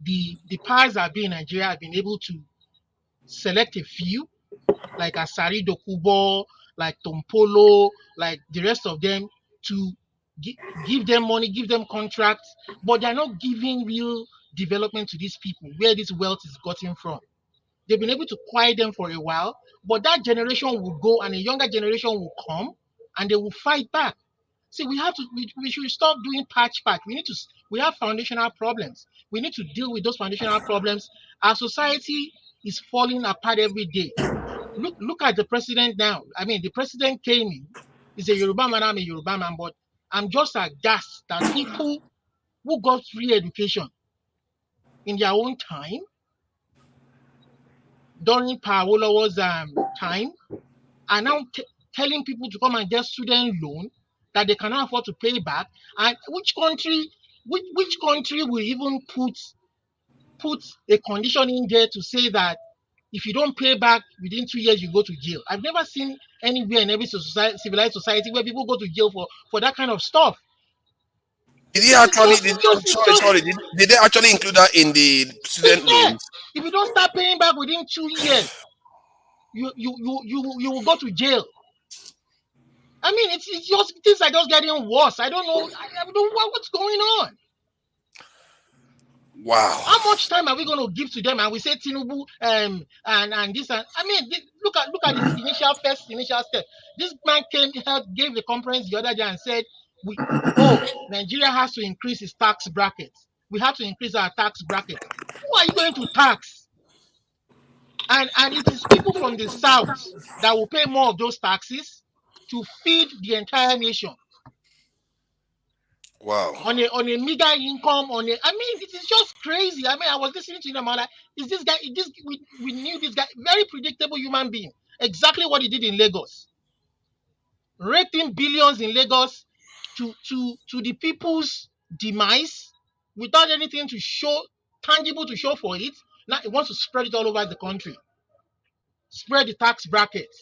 the powers that be in Nigeria have been able to select a few, like Asari Dokubo, like Tompolo, like the rest of them, to give them money, give them contracts, but they're not giving real development to these people where this wealth is gotten from. They've been able to quiet them for a while, but that generation will go and a younger generation will come and they will fight back. See, we should stop doing patch. We have foundational problems. We need to deal with those foundational problems. Our society is falling apart every day. Look at the president now. I mean, the president came in. He's a Yoruba man. I'm a Yoruba man, but I'm just aghast that people who got free education in their own time during Paolo's time are now telling people to come and get student loan that they cannot afford to pay back. And which country will even put a condition in there to say that if you don't pay back within 2 years, you go to jail? I've never seen anywhere in every civilized society where people go to jail for that kind of stuff. Did he actually? It's just Sorry. Did they actually include that in the student yeah. loans? If you don't start paying back within 2 years, you will go to jail. I mean, it's just things are just getting worse. I don't know. I don't know what's going on. Wow. How much time are we going to give to them? And we say Tinubu and this and I mean, look at this initial step. This man gave the conference the other day and said, Nigeria has to increase its tax bracket. We have to increase our tax bracket. Who are you going to tax? And it is people from the south that will pay more of those taxes to feed the entire nation. Wow. On a meager income, I mean, it is just crazy. I mean, I was listening to him, I'm like, is this guy, we knew this guy, very predictable human being, exactly what he did in Lagos. Raking billions in Lagos to the people's demise without anything to show, tangible to show for it. Now he wants to spread it all over the country. Spread the tax brackets.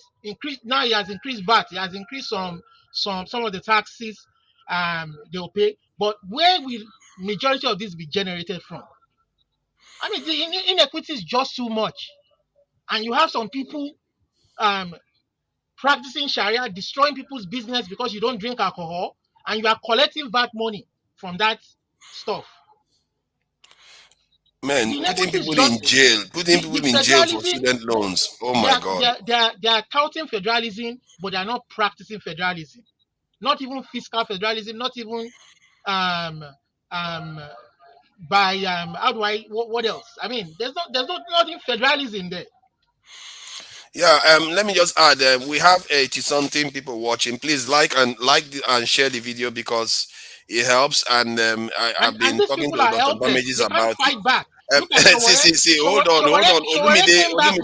Now he has increased VAT, he has increased some of the taxes they'll pay. But where will majority of this be generated from? I mean, the inequity is just too much. And you have some people practicing Sharia, destroying people's business because you don't drink alcohol, and you are collecting VAT money from that stuff. Man, The putting inequity is people in just jail, putting people the in jail for federalism. student loans. Oh They my God. are touting federalism, but they are not practicing federalism. Not even fiscal federalism, not even by how do I what else? I mean, there's nothing federalism there. Yeah, let me just add, we have 80 something people watching. Please and share the video because it helps. And I've And been these talking people to are Dr. helpless. Damages They can't about it. fight back. Look at See, hold on. Showore came back.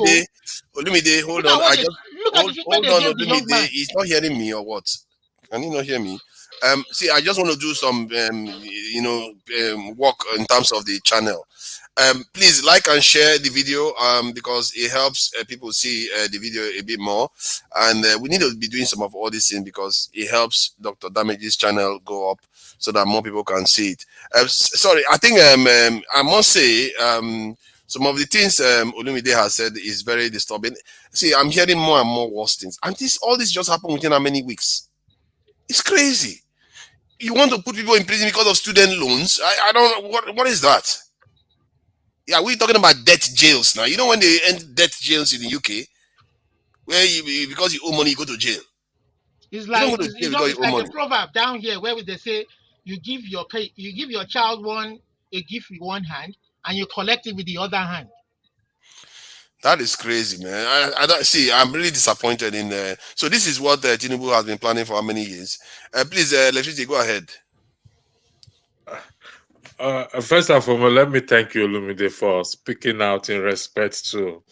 Olumide, hold Look at on. what they look at the treatment Hold they on, gave the young Olumide. man. He's not hearing me or what? Can he not hear me? See, I just want to do some, work in terms of the channel. Please like and share the video because it helps people see the video a bit more, and we need to be doing some of all these things because it helps Dr. Damage's channel go up so that more people can see it. Sorry, I think I must say some of the things Olumide has said is very disturbing. See, I'm hearing more and more worse things, and all this just happened within how many weeks? It's crazy. You want to put people in prison because of student loans? I don't know what is that. Yeah, we're talking about death jails now. You know when they end death jails in the UK, where because you owe money, you go to jail. It's You don't like go to jail because you it's owe like a money. proverb down here where they say you give your child a gift with one hand and you collect it with the other hand. That is crazy, man. I don't see. I'm really disappointed in. So this is what Tinubu has been planning for how many years? Please, Electricity, go ahead. First and foremost, let me thank you, Lumide, for speaking out in respect to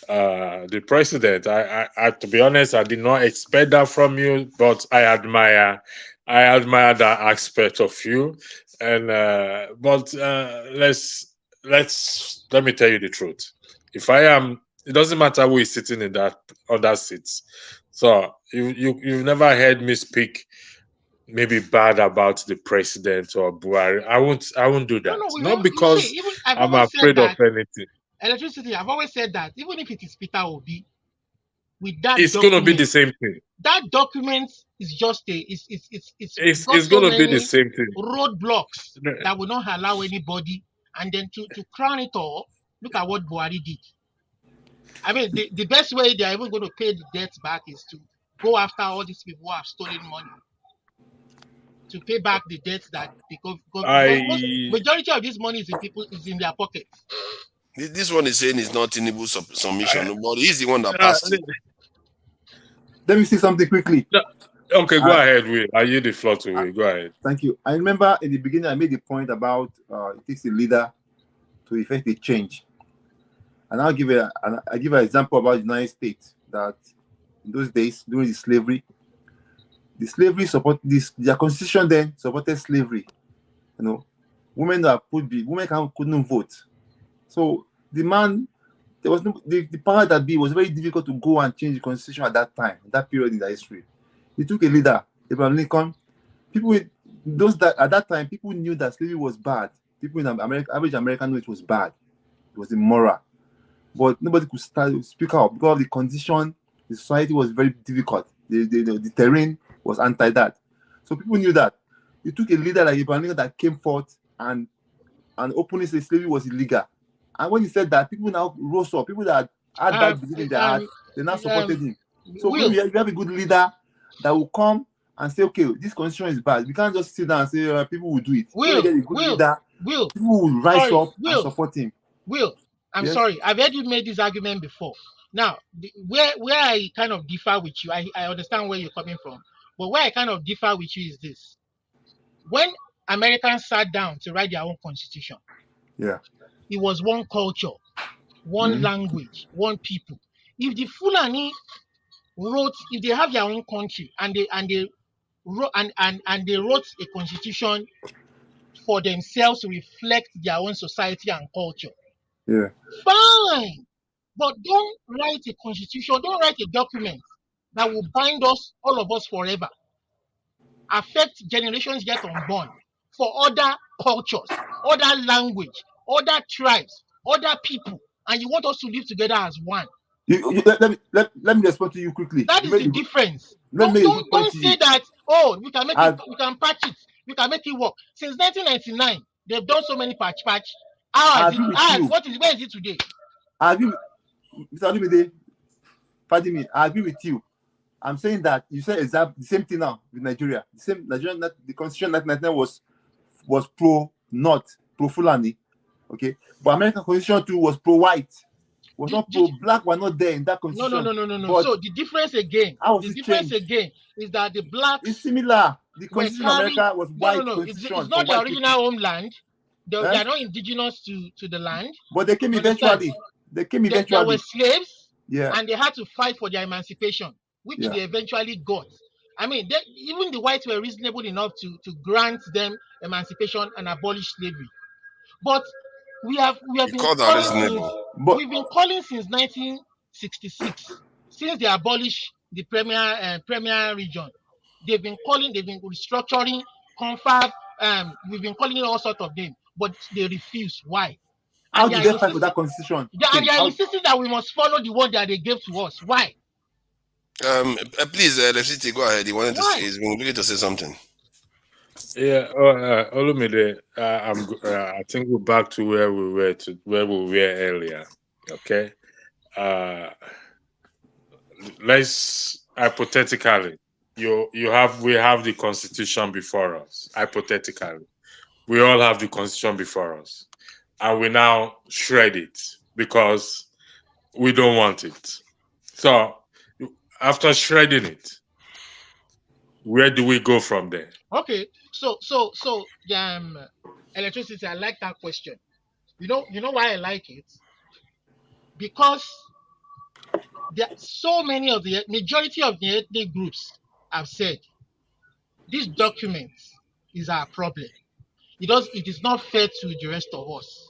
the president. I, to be honest, I did not expect that from you, but I admire that aspect of you. And let me tell you the truth. If I am, it doesn't matter who is sitting in that other seats. So you've never heard me speak maybe bad about the president or Buhari. I won't do that. No, Not you see, because even I've I'm always said afraid of that anything. Electricity. I've always said that even if it is Peter Obi, with that It's gonna be the document, same thing. that document is just it's got It's so gonna be the many same thing. roadblocks that will not allow anybody. And then to crown it all, look at what Buhari did. I mean, the best way they are even going to pay the debt back is to go after all these people who have stolen money to pay back the debts that because most I majority of this money is in their pockets. This one is saying it's not Tinubu's submission, but he's the one that uh, passed it. Let me say something quickly. okay, go ahead, Will. I yield the floor to Will. Go ahead. Thank you. I remember in the beginning I made the point about it takes a leader to effect a change. And I give an example about the United States that in those days during the slavery their constitution then supported slavery. You know, women couldn't vote. So the man there was no the power that be was very difficult to go and change the constitution at that time, that period in the history. It took a leader, Abraham Lincoln. People those that at that time people knew that slavery was bad. People in America, average American, knew it was bad. It was immoral, but nobody could speak out because of the condition. The society was very difficult. The terrain was anti that, so people knew that. It took a leader like Abraham Lincoln that came forth and openly said slavery was illegal. And when he said that, people now rose up. People that had that belief in their heart, they now supported him. So when we have a good leader that will come and say, okay, this constitution is bad. We can't just sit down and say people will do it. When we get a good leader, people will rise up and support him. I'm sorry. I've heard you made this argument before. Now, where I kind of differ with you, I understand where you're coming from. But where I kind of differ with you is this. When Americans sat down to write their own constitution, it was one culture, one language, one people. If the Fulani wrote, if they have their own country and they wrote and they wrote a constitution for themselves to reflect their own society and culture, fine. But don't write a constitution, don't write a document that will bind us, all of us, forever, affect generations yet unborn, for other cultures, other language, other tribes, other people, and you want us to live together as one. Let me respond to you quickly. That is the difference. Don't say that, oh, we can make it, we can patch it, we can make it work. Since 1999, they've done so many patch. Where is it today? I agree with Mr. Olumide. Pardon me, I agree with you. I'm saying that you said exactly the same thing now with Nigeria. The same Nigerian, the constitution 1999 was pro Fulani, okay, but American constitution too was pro white. Was not pro black. Were not there in that constitution. No. So the difference again, is that the blacks is similar. The constitution in America was white. It's not their original homeland. They are not indigenous to the land. But they came eventually. They were slaves, and they had to fight for their emancipation, which they eventually got. I mean, even the whites were reasonable enough to grant them emancipation and abolish slavery. But we've been calling since 1966, since they abolished the premier region. They've been restructuring, confab. We've been calling it all sorts of names, but they refuse. Why? How did they fight for that constitution? And they are insisting that we must follow the one that they gave to us. Why? Please, Lefty, go ahead. He wanted to say, he's going to say something. Yeah, Olumide, I think we're back to where we were earlier. Okay, let's hypothetically, we have the constitution before us. Hypothetically, we all have the constitution before us, and we now shred it because we don't want it. So, after shredding it, where do we go from there? Okay, so electricity. I like that question. You know why I like it? Because there are so many of the majority of the ethnic groups have said this document is our problem. It is not fair to the rest of us.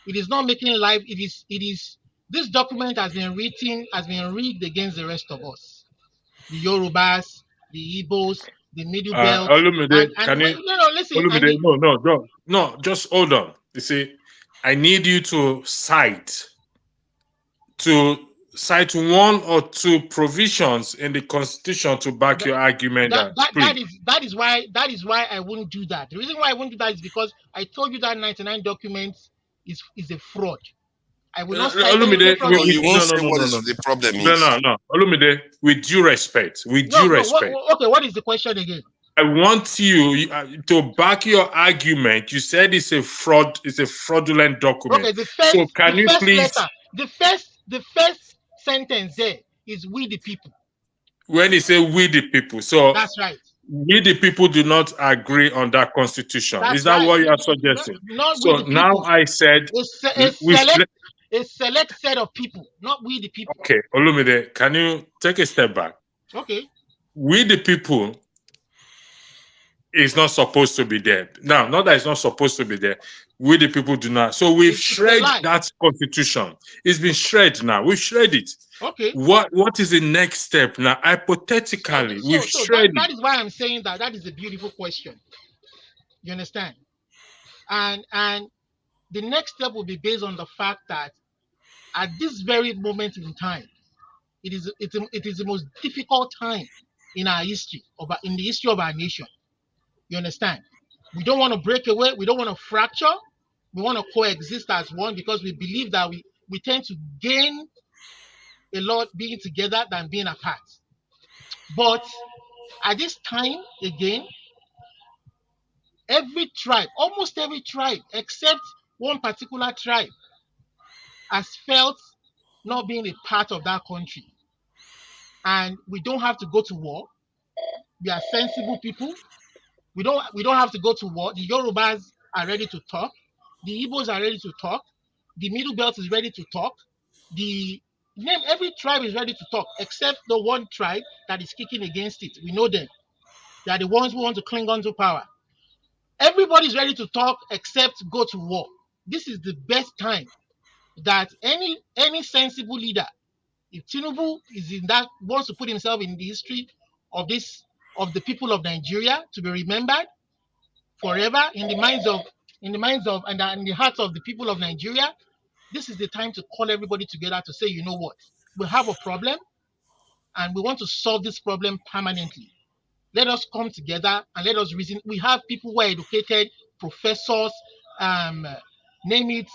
It is not making life. It is. This document has been rigged against the rest of us, the Yorubas, the Igbos, the Middle Belt. Olumide, listen. No, just hold on. You see, I need you to cite one or two provisions in the Constitution to back your argument. That is why I wouldn't do that. The reason why I wouldn't do that is because I told you that 99 documents is a fraud. I will not cite anything from it. You won't say what is the problem is. No. Olumide, with due respect. Okay, what is the question again? I want you to back your argument. You said it's a fraud. It's a fraudulent document. Okay, the first sentence there is "we the people." When you say "we the people," so that's right. We the people do not agree on that constitution. Is that what you are suggesting? So now I said a select set of people, not we the people. Okay, Olumide, can you take a step back? Okay. We the people It's not supposed to be there. Now, not that it's not supposed to be there. We the people do not. So we've It's a shred lie. that constitution. It's been shred now. We've shred it. Okay. What is the next step now? So Hypothetically, we've so that shred it. that is why I'm saying that is a beautiful question. You understand? And the next step will be based on the fact that at this very moment in time, it is the most difficult time in our history, in the history of our nation. You understand? We don't want to break away. We don't want to fracture. We want to coexist as one because we believe that we tend to gain a lot being together than being apart. But at this time, again, every tribe, almost every tribe, except one particular tribe, has felt not being a part of that country. And we don't have to go to war. We are sensible people. We don't have to go to war. The Yorubas are ready to talk. The Igbos are ready to talk. The Middle Belt is ready to talk. The name every tribe is ready to talk, except the one tribe that is kicking against it. We know them. They are the ones who want to cling on to power. Everybody's ready to talk except go to war. This is the best time that any sensible leader, if Tinubu is in that wants to put himself in the history of this of the people of Nigeria to be remembered forever in the minds of and in the hearts of the people of Nigeria, this is the time to call everybody together to say, you know what, we have a problem and we want to solve this problem permanently. Let us come together and let us reason. We have people who are educated, professors, um, name it,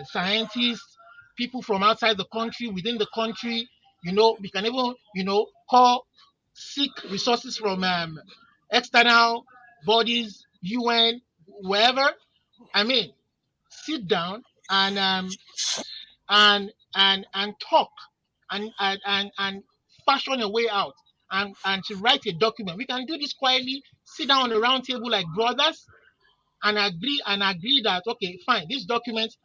scientists, people from outside the country, within the country. We can even, seek resources from external bodies, UN, wherever. I mean, sit down and talk and fashion a way out and to write a document. We can do this quietly, sit down on a round table like brothers and agree that okay, fine, this document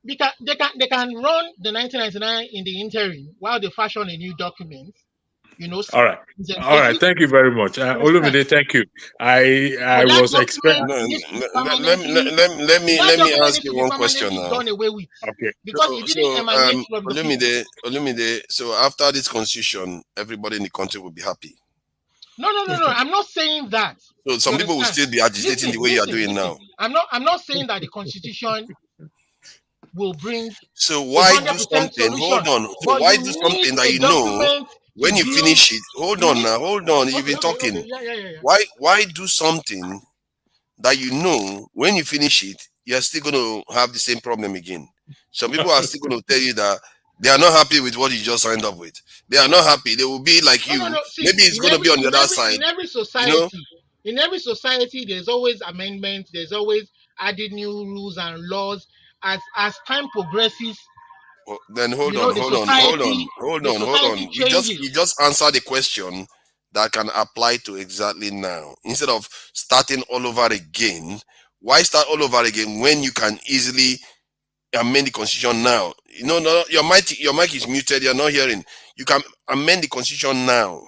they can run the 1999 in the interim while they fashion a new document, All right. All right. representative. Thank you very much. Understand? Olumide, thank you. I But that was expect. document No, needs to be let, permanently let that me document ask needs you to be one question permanently now. done away with Okay. because it didn't emanate from the people. Olumide, so after this constitution, everybody in the country will be happy. No, no, no, no. I'm not saying that. So You some people will understand? still be agitating Listen, the way you are listen, doing listen. now. I'm not saying that the constitution will bring So a why do 100% something? solution, Hold on. So but why you do need something that a you know document to when you build. finish it? Hold You on need now. Hold on. You've okay, been okay, okay. talking. Yeah, yeah, yeah, yeah. Why do something that you know when you finish it, you're still going to have the same problem again? Some people are still going to tell you that they are not happy with what you just signed up with. They are not happy. They will be like No, no, you. no. See, Maybe it's going to be on the other side. You know. in every society, there's always amendments. There's always added new rules and laws as time progresses. Then You know, the society, the hold society on. changes. You just answer the question that can apply to exactly now. Instead of starting all over again, why start all over again when you can easily amend the constitution now? You know, no, your mic is muted. You're not hearing. You can amend the constitution now.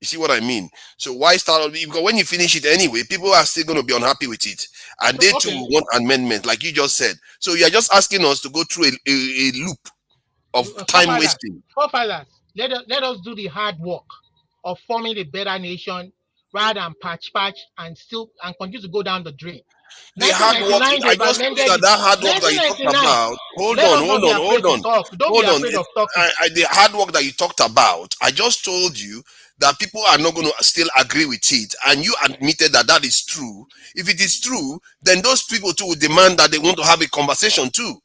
You see what I mean? So why start all? Because when you finish it anyway, people are still going to be unhappy with it, and So they too okay, want amendment, like you just said. So you are just asking us to go through a loop of time forefathers, wasting. forefathers, let us do the hard work of forming a better nation rather than patch and continue to go down the drain. The hard work, 1999, I they've just told you amended that it. that hard work that you talked 1999, about, let us not be afraid to talk. Don't be hold on. afraid of talking. The hard work that you talked about, I just told you that people are not going to still agree with it, and you admitted that that is true. If it is true, then those people too will demand that they want to have a conversation too.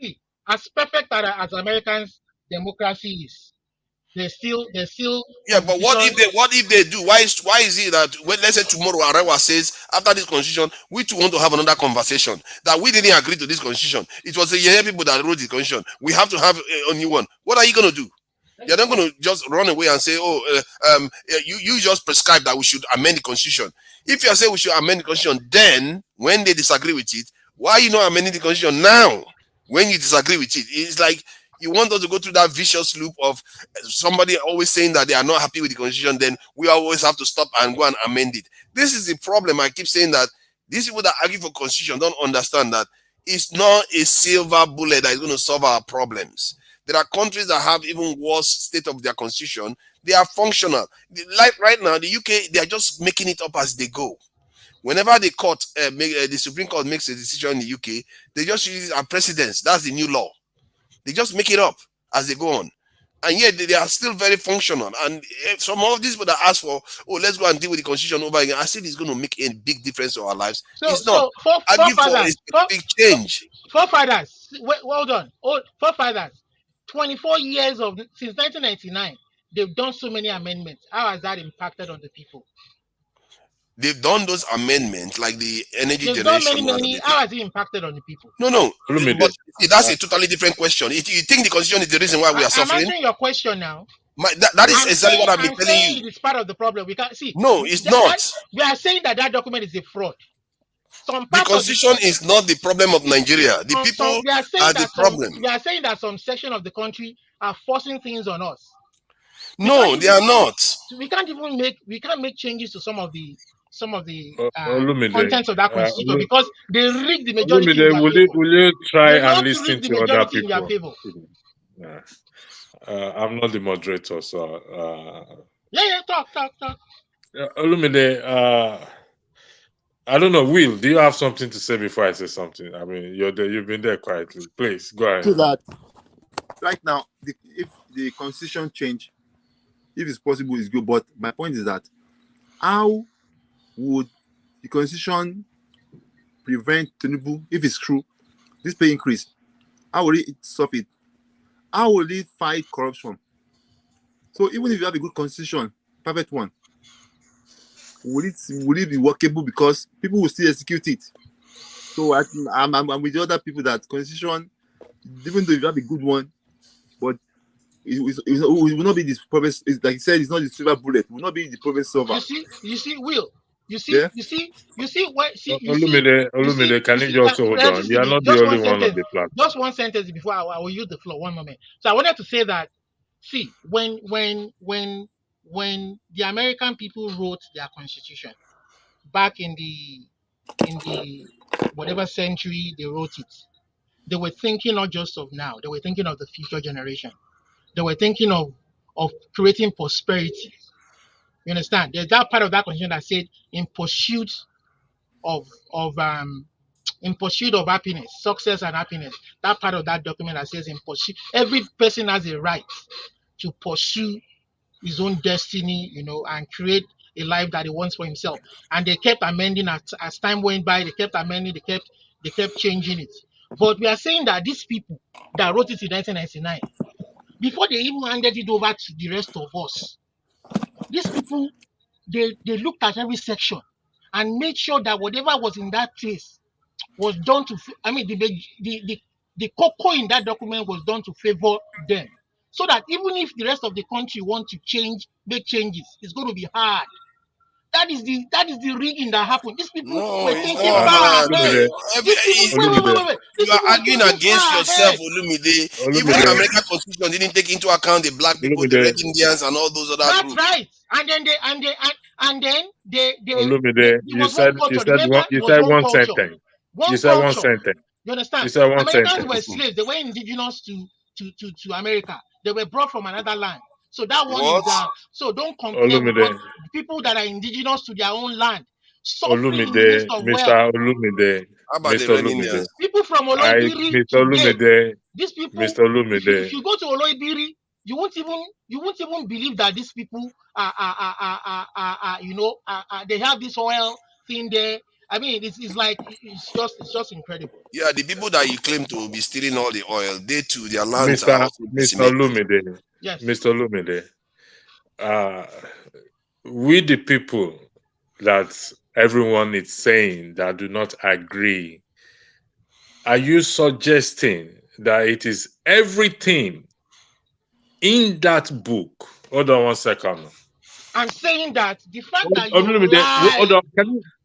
See, as perfect as Americans' democracy is, there's still Yeah, but competition. what if they do? Why is it that when, let's say tomorrow Arewa says after this constitution we too want to have another conversation that we didn't agree to this constitution. It was the Yeye people that wrote the constitution. We have to have a new one. What are you gonna do? You're not gonna just run away and say, you just prescribe that we should amend the constitution. If you say we should amend the constitution, then when they disagree with it, why are you not amending the constitution now? When you disagree with it, it's like You want us to go through that vicious loop of somebody always saying that they are not happy with the constitution, then we always have to stop and go and amend it. This is the problem. I keep saying that these people that argue for constitution don't understand that it's not a silver bullet that is going to solve our problems. There are countries that have even worse state of their constitution. They are functional. Like right now, the UK, they are just making it up as they go. Whenever the the Supreme Court makes a decision in the UK, they just use it as precedents. That's the new law. They just make it up as they go on. And yet they are still very functional. And some of these people that ask for, oh, let's go and deal with the constitution over again, I said it's going to make a big difference to our lives. It's not. Argue for a big change. Forefathers, hold on. Forefathers, 24 years since 1999, they've done so many amendments. How has that impacted on the people? They've done those amendments, like the energy They've generation. done many. How has it impacted on the people? No. But see, that's a totally different question. If you think the constitution is the reason why we are suffering, I'm answering your question now. That is exactly what I've been telling you. It's part of the problem. We can't see. No, it's not. We are saying that document is a fraud. The constitution is not the problem of Nigeria. The people are the problem. We are saying that some section of the country are forcing things on us. No, they are not. We can't make changes to some of the contents of that constitution because they rig the majority. Will you try and listen to other people? I'm not the moderator, so talk. Olumide, I don't know. Will, do you have something to say before I say something? I mean, you've been there quietly. Please go ahead. To that, right now, if the constitution change, if it's possible, it's good. But my point is that how would the constitution prevent Tinubu, if it's true, this pay increase? How will it solve it? How will it fight corruption? So even if you have a good constitution, perfect one, will it be workable? Because people will still execute it. So I'm with the other people that constitution, even though you have a good one, but it will not be this problem. Like you said, it's not the silver bullet. It will not be the problem solver. You see, Will. You see, Olumide, can you just hold on? You are not the only one on the platform. Just one sentence before I will use the floor. One moment. So I wanted to say that, see, when the American people wrote their constitution back in the whatever century they wrote it, they were thinking not just of now. They were thinking of the future generation. They were thinking of creating prosperity. You understand? There's that part of that constitution that said in pursuit of happiness, success and happiness. That part of that document that says in pursuit, every person has a right to pursue his own destiny, and create a life that he wants for himself. And they kept amending as time went by. They kept amending. They kept changing it. But we are saying that these people that wrote it in 1999, before they even handed it over to the rest of us, these people, they looked at every section and made sure that whatever was in that place was done to, the cocoa in that document was done to favor them. So that even if the rest of the country want to make changes, it's going to be hard. That is the rigging that happened. These people were thinking far ahead. You are arguing against yourself, Olumide. Even the American Constitution didn't take into account the black people, the red Indians, and all those other groups. That's right. And then they Olumide, you said one sentence. You said one sentence. You understand? You said one Americans sentence. were slaves. They were indigenous to America. They were brought from another land. So that one is down. So don't compare with people that are indigenous to their own land. Olumide, Mr. Olumide. How about the red Indians? People from Oloibiri. Mr. Olumide. These people. Mr. Olumide. If you go to Oloibiri, you won't even believe that these people they have this oil thing there. I mean, it's just incredible. Yeah, the people that you claim to be stealing all the oil, they too, their lands Mr. are also Olumide. Yes. Mr. Olumide. We the people that everyone is saying that do not agree, are you suggesting that it is everything in that book? Hold on 1 second. I'm saying that the fact that you hold on.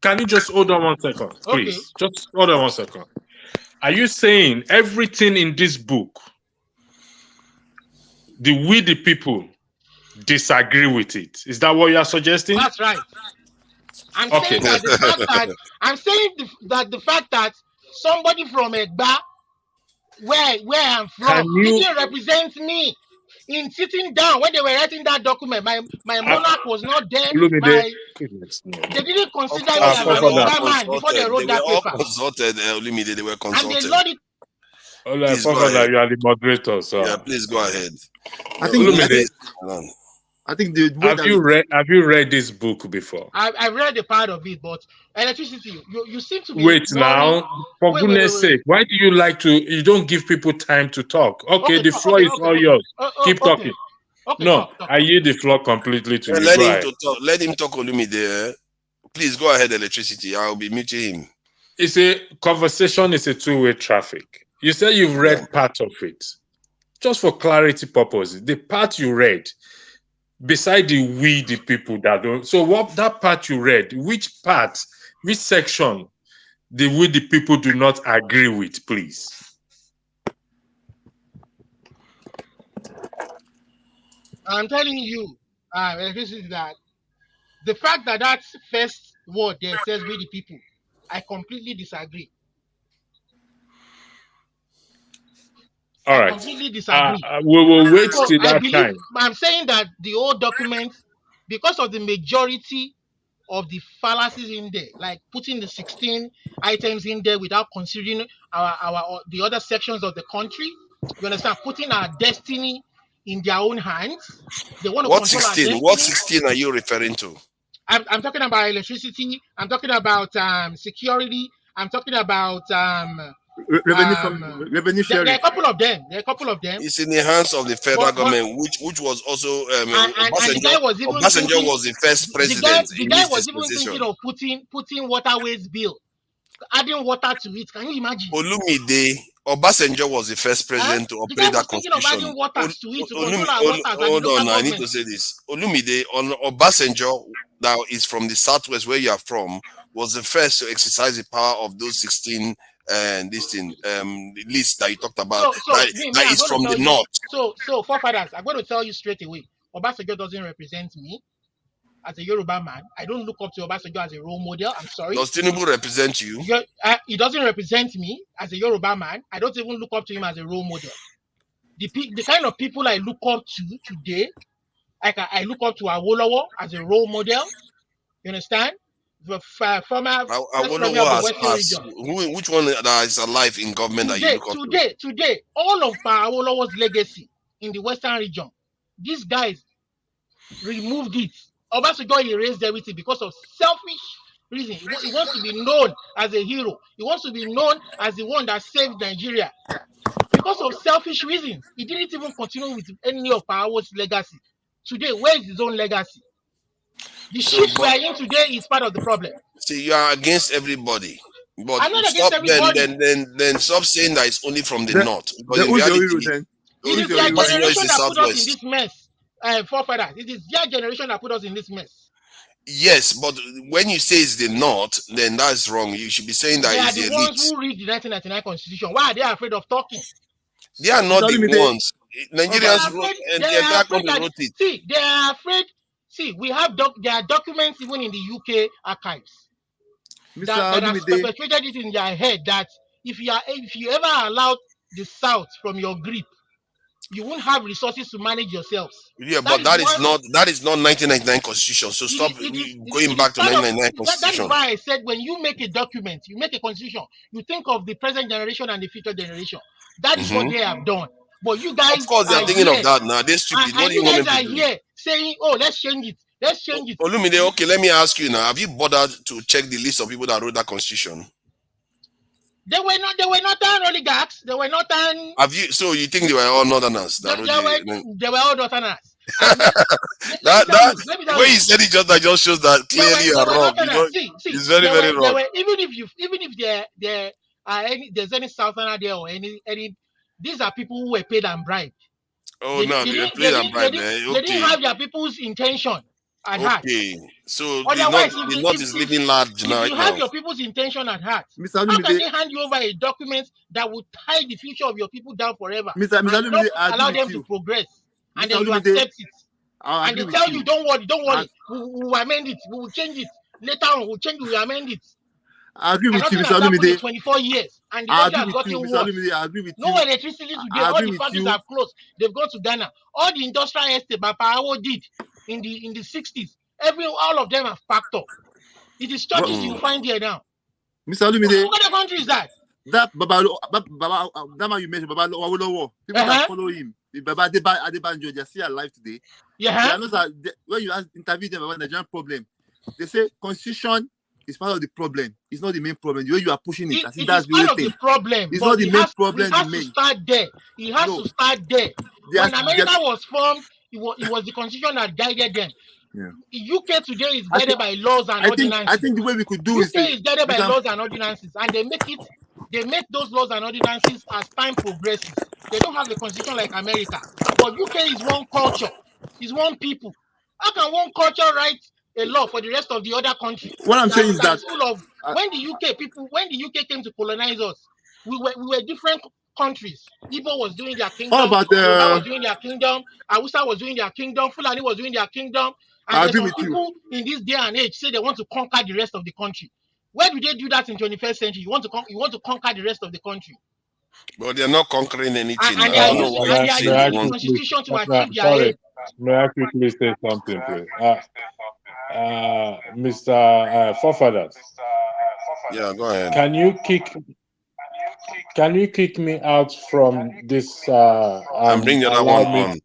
Can you just hold on 1 second, please? Okay. Just hold on 1 second. Are you saying everything in this book we the people disagree with it. Is that what you are suggesting? That's right. I'm Okay. saying that the fact that somebody from Egba, where I'm Can from, you, didn't represent me in sitting down when they were writing that document. My monarch was not there. Olumide? Goodness me. They didn't Of consider me course, as they an were all Forefather, Yoruba man before they consulted. They wrote were that all paper, consulted, Olumide. They were and they consulted. load it. Please go Forefather, ahead. you are the moderator, Yeah, so please go ahead. I think Olumide, the way that we have you read this book before? I read a part of it, but electricity, you seem to be Wait worried. now, for goodness sake, why do you like to? You don't give people time to talk. Okay, the floor is all yours. Keep talking. Okay, No, talk. I yield the floor completely to you. Let Go him ahead. to talk. Let him talk, Olumide. Please go ahead, electricity. I'll be muting him. It's a conversation. It's a two-way traffic. You said you've read part of it. Just for clarity purposes, the part you read, beside the people that don't. So what that part you read, which section, the people do not agree with, please? I'm telling you, electricity, that the fact that first word there says "we the people," I completely disagree. All right. Completely disagree. We will wait So till I that believe time. I'm saying that the old document, because of the majority of the fallacies in there, like putting the 16 items in there without considering the other sections of the country. You understand? Putting our destiny in their own hands. They want to What control our 16? destiny. What 16 are you referring to? I'm talking about electricity. I'm talking about security. I'm talking about revenue there are sharing. a couple of them. It's in the hands of the federal But government, which was also and the guy was even Obasanjo thinking was the first the guy president the in guy this was even thinking dispensation. of putting waterways bill, adding water to it. Can you imagine? Olumide, Obasanjo was the first president to The guy operate that was thinking of constitution. adding waters to it to control our waters and the Hold local on, I need to government. say this. Olumide, on Obasanjo, that is from the southwest where you are from, was the first to exercise the power of those 16 and this thing list that you talked about. So That I'm is going to from the tell you. north. So forefathers, I'm going to tell you straight away. Obasanjo doesn't represent me as a Yoruba man. I don't look up to Obasanjo as a role model. I'm sorry. Does Tinubu represent you? He doesn't represent me as a Yoruba man. I don't even look up to him as a role model. The kind of people I look up to today, I look up to Awolowo as a role model. You understand? The former first premier of Awolowo the has Western passed. region. Which one that is alive in government that you look up to? Today, all of Awolowo's legacy in the Western region, these guys removed it. Obasanjo erased everything because of selfish reason. He wants to be known as a hero. He wants to be known as the one that saved Nigeria. Because of selfish reasons, he didn't even continue with any of Power's legacy. Today, where is his own legacy? The shit we are in today is part of the problem. See, you are against everybody. But I'm not against stop everybody. then stop saying that it's only from the north. Because in Who's your hero reality, then? It is Who's your their hero? Obasanjo is generation the that put us in southwest. this mess. Forefathers, it is their generation that put us in this mess. Yes, but when you say it's the north, then that's wrong. You should be saying that They are it's the the ones elite. who read the 1999 Constitution. Why are they afraid of talking? They are not the Olumide, ones. They are Nigerians wrote, afraid. and They the are entire afraid country that wrote it. they are afraid. See, we have there are documents even in the UK archives Mr. that has Olumide, perpetuated it in their head that if you ever allowed the South from your grip, you won't have resources to manage yourselves. Yeah, That but is why 1999 constitution. So stop going it is back to part of 1999 that is constitution. why I said when you make a document, you make a constitution, you think of the present generation and the future generation. That is what Mhm. they have done. But you Of guys course, they are are thinking of here, that now. They're stupid. What and do you you want guys them to are do? here saying, "Oh, let's change it. Let's change it." Olumide, okay, let me ask you now. Have you bothered to check the list of people that wrote that constitution? They were not oligarchs. They were not Have you? So you think they were all northerners that wrote the? they were all northerners. And let me tell That you, let me the tell way you, you said it just shows that clearly you they are were wrong. northerners. See, It's very very they wrong. were even if there are there's any southerner there or any these are people who were paid and bribed. Oh no, they played and bribe there. They didn't Okay, have their people's intention at heart. okay. So Otherwise, the north is living large if right you have now. your people's intention at heart, Mr. how can Olumide, they hand you over a document that will tie the future of your people down forever Mr. and not Olumide, I agree allow with them to you. progress and Mr. then you Olumide, accept it. I And agree they with tell you. you, don't worry, we will amend it, we will change it. Later on, we'll amend it. I agree And with you, nothing Mr. has happened in Olumide. 24 years, and the I country agree has with you, gotten Mr. worse. Olumide. I agree with No you. electricity today. I All agree the with factories you. have closed. They've gone to Ghana. All the industrial estate Bapa did in the 60s, all of them have packed up. It is churches you find here now. Mr. Olumide, What kind of country is that? that that man you mentioned, Baba Awolowo, people that follow him, Baba Adebanjo, they are still alive today. Yeah. They are not, when you interview them about the Nigerian problem, they say constitution is part of the problem. It's not the main problem. The way you are pushing it, I think It that's is the only part of thing. the problem, It's but not the main problem. he has to start there. He has to start there. When America was formed, it was the constitution that guided them. Yeah. UK today is guided by laws and ordinances. I think the way we could do UK is guided by laws and ordinances, and they make those laws and ordinances as time progresses. They don't have a constitution like America, but UK is one culture, is one people. How can one culture write a law for the rest of the other country? What I'm saying is that is full of when the UK came to colonize us, we were different countries. Igbo was doing their kingdom, Yoruba was doing their kingdom, Hausa was doing their kingdom, Fulani was doing their kingdom, and there's some people in this day and age say they want to conquer the rest of the country. Where do they do that in 21st century? You want to conquer the rest of the country. But they're not conquering anything. And they are using the constitution to achieve their aim. May I quickly say something, please? Mr. Forefathers. Yeah, go ahead. Can you kick me out from this? And bring the other one on.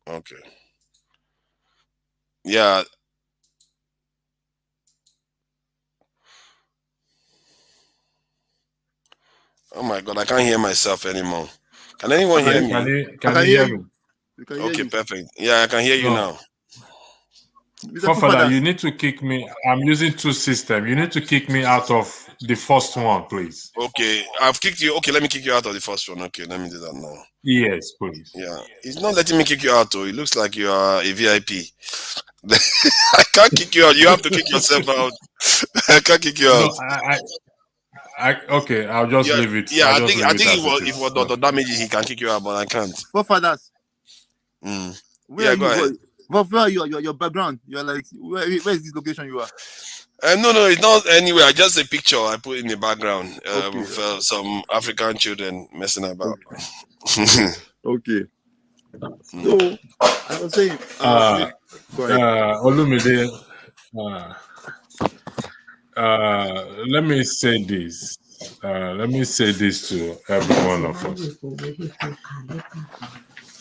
Okay. Yeah. Oh my God, I can't hear myself anymore. Can anyone hear me? Can you hear me? Okay, perfect. Yeah, I can hear you now. Forefather, you need to kick me. I'm using two systems. You need to kick me out of the first one, please. Okay, I've kicked you. Okay, let me kick you out of the first one. Okay, let me do that now. Yes, please. Yeah, he's not letting me kick you out, though. It looks like you are a VIP. I can't kick you out. You have to kick yourself out. I can't kick you out. Okay, I'll just leave it. Yeah, I think if it was Dr. Damage, he can kick you out, but I can't. Forefathers. Yeah, go ahead. Where are you? Your background? You're like, where is this location you are? No, it's not anywhere. Just a picture I put in the background with some African children messing about. Okay. So I was saying, Olumide, let me say this. Let me say this to every one of us.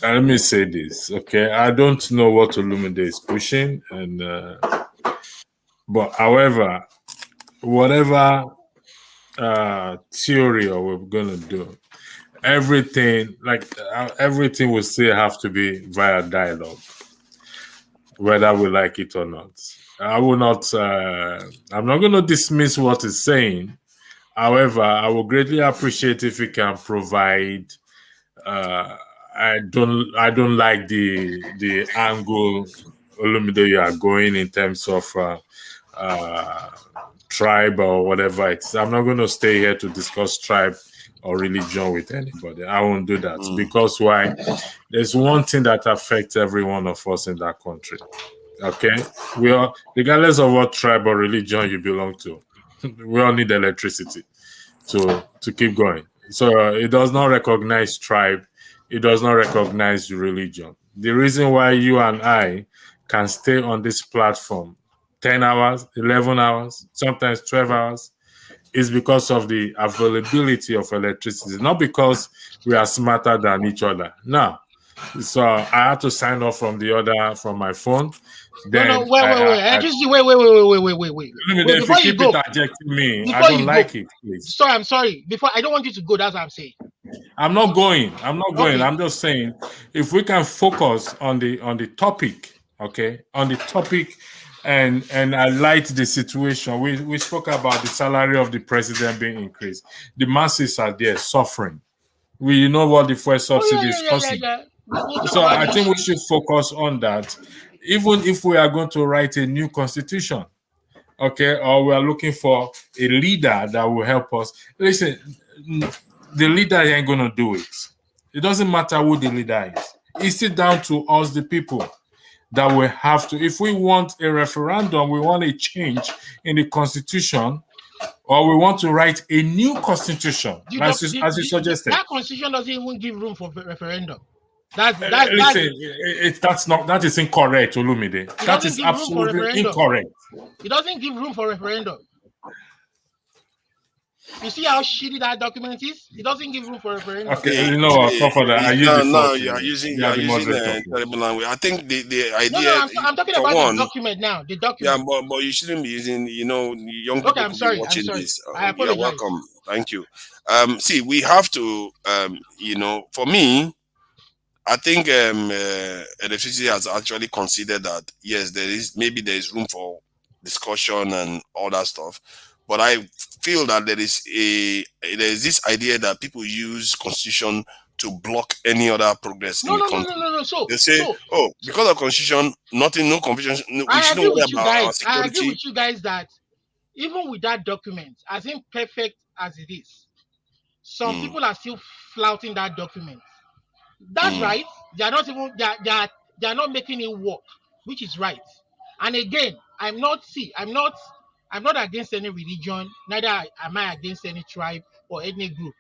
Let me say this, okay? I don't know what Olumide is pushing, but however, whatever theory or we're gonna do, everything will still have to be via dialogue, whether we like it or not. I'm not gonna dismiss what he's saying. However, I will greatly appreciate if we can provide. I don't like the angle Olumide you are going in terms of tribe or whatever it is. I'm not going to stay here to discuss tribe or religion with anybody. I won't do that because why? There's one thing that affects every one of us in that country. Okay, we all, regardless of what tribe or religion you belong to, we all need electricity to keep going. So it does not recognize tribe. It does not recognize religion. The reason why you and I can stay on this platform 10 hours, 11 hours, sometimes 12 hours is because of the availability of electricity, not because we are smarter than each other. No. So I had to sign off from my phone. Then wait. Electricity, wait. If you keep interjecting me, I don't like it, please. Sorry, I'm sorry. I don't want you to go. That's what I'm saying. I'm not going. Okay. I'm just saying, if we can focus on the topic, okay, on the topic, and highlight the situation. We spoke about the salary of the president being increased. The masses are there suffering. We know what the fuel subsidy is costing. So I think we should focus on that. Even if we are going to write a new constitution, okay, or we are looking for a leader that will help us. Listen, the leader ain't going to do it. It doesn't matter who the leader is. It's still down to us, the people, that we have to. If we want a referendum, we want a change in the constitution, or we want to write a new constitution, as you suggested. That constitution doesn't even give room for referendum. That's Listen, that's not, that is incorrect, Olumide. it That doesn't is give room for absolutely referendum. incorrect. It doesn't give room for referendum. You see how shitty that document is? It doesn't give room for referendum. Okay, you know what, Comforter, I yield the floor Now to you are you. using You are the moderator, terrible please. language. I think the No, idea, I'm talking for about the one, document now. The yeah, document. but you shouldn't be using. Young Okay, people I'm could be sorry. I'm watching sorry. this. I You're apologize. welcome. Thank you. See, we have to. For me, I think electricity has actually considered that yes, there is room for discussion and all that stuff, but I feel that there is this idea that people use constitution to block any other progress in No, the no, no, no, country. no, no. They say, oh, because of constitution, nothing, no confusion, no, we I shouldn't agree worry with you about our guys. I agree security. with you guys that even with that document, as imperfect as it is, some Mm, people are still flouting that document. That's mm, right. They are not even they are not making it work, which is right. And again, I'm not against any religion, neither am I against any tribe or ethnic group.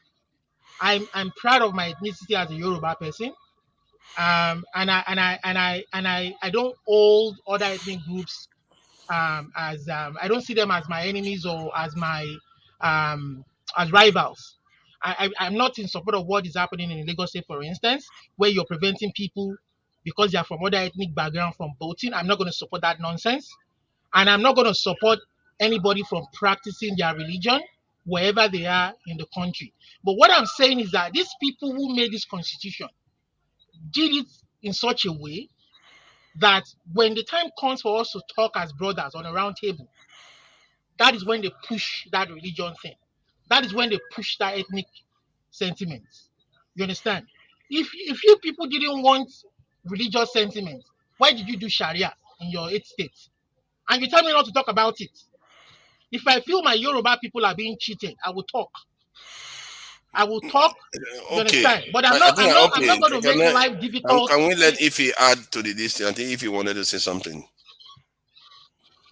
I'm proud of my ethnicity as a Yoruba person. And I don't hold other ethnic groups as I don't see them as my enemies or as my um, as rivals. I'm not in support of what is happening in Lagos State, for instance, where you're preventing people because they are from other ethnic background from voting. I'm not going to support that nonsense, and I'm not going to support anybody from practicing their religion wherever they are in the country. But what I'm saying is that these people who made this constitution did it in such a way that when the time comes for us to talk as brothers on a round table, that is when they push that religion thing. That is when they push that ethnic sentiments. You understand? If you people didn't want religious sentiments, why did you do Sharia in your 8 states? And you tell me not to talk about it. If I feel my Yoruba people are being cheated, I will talk. I will talk. You okay, understand? But I think I'm not okay. going to make life difficult. Can we let Ify add to the list? I think Ify wanted to say something.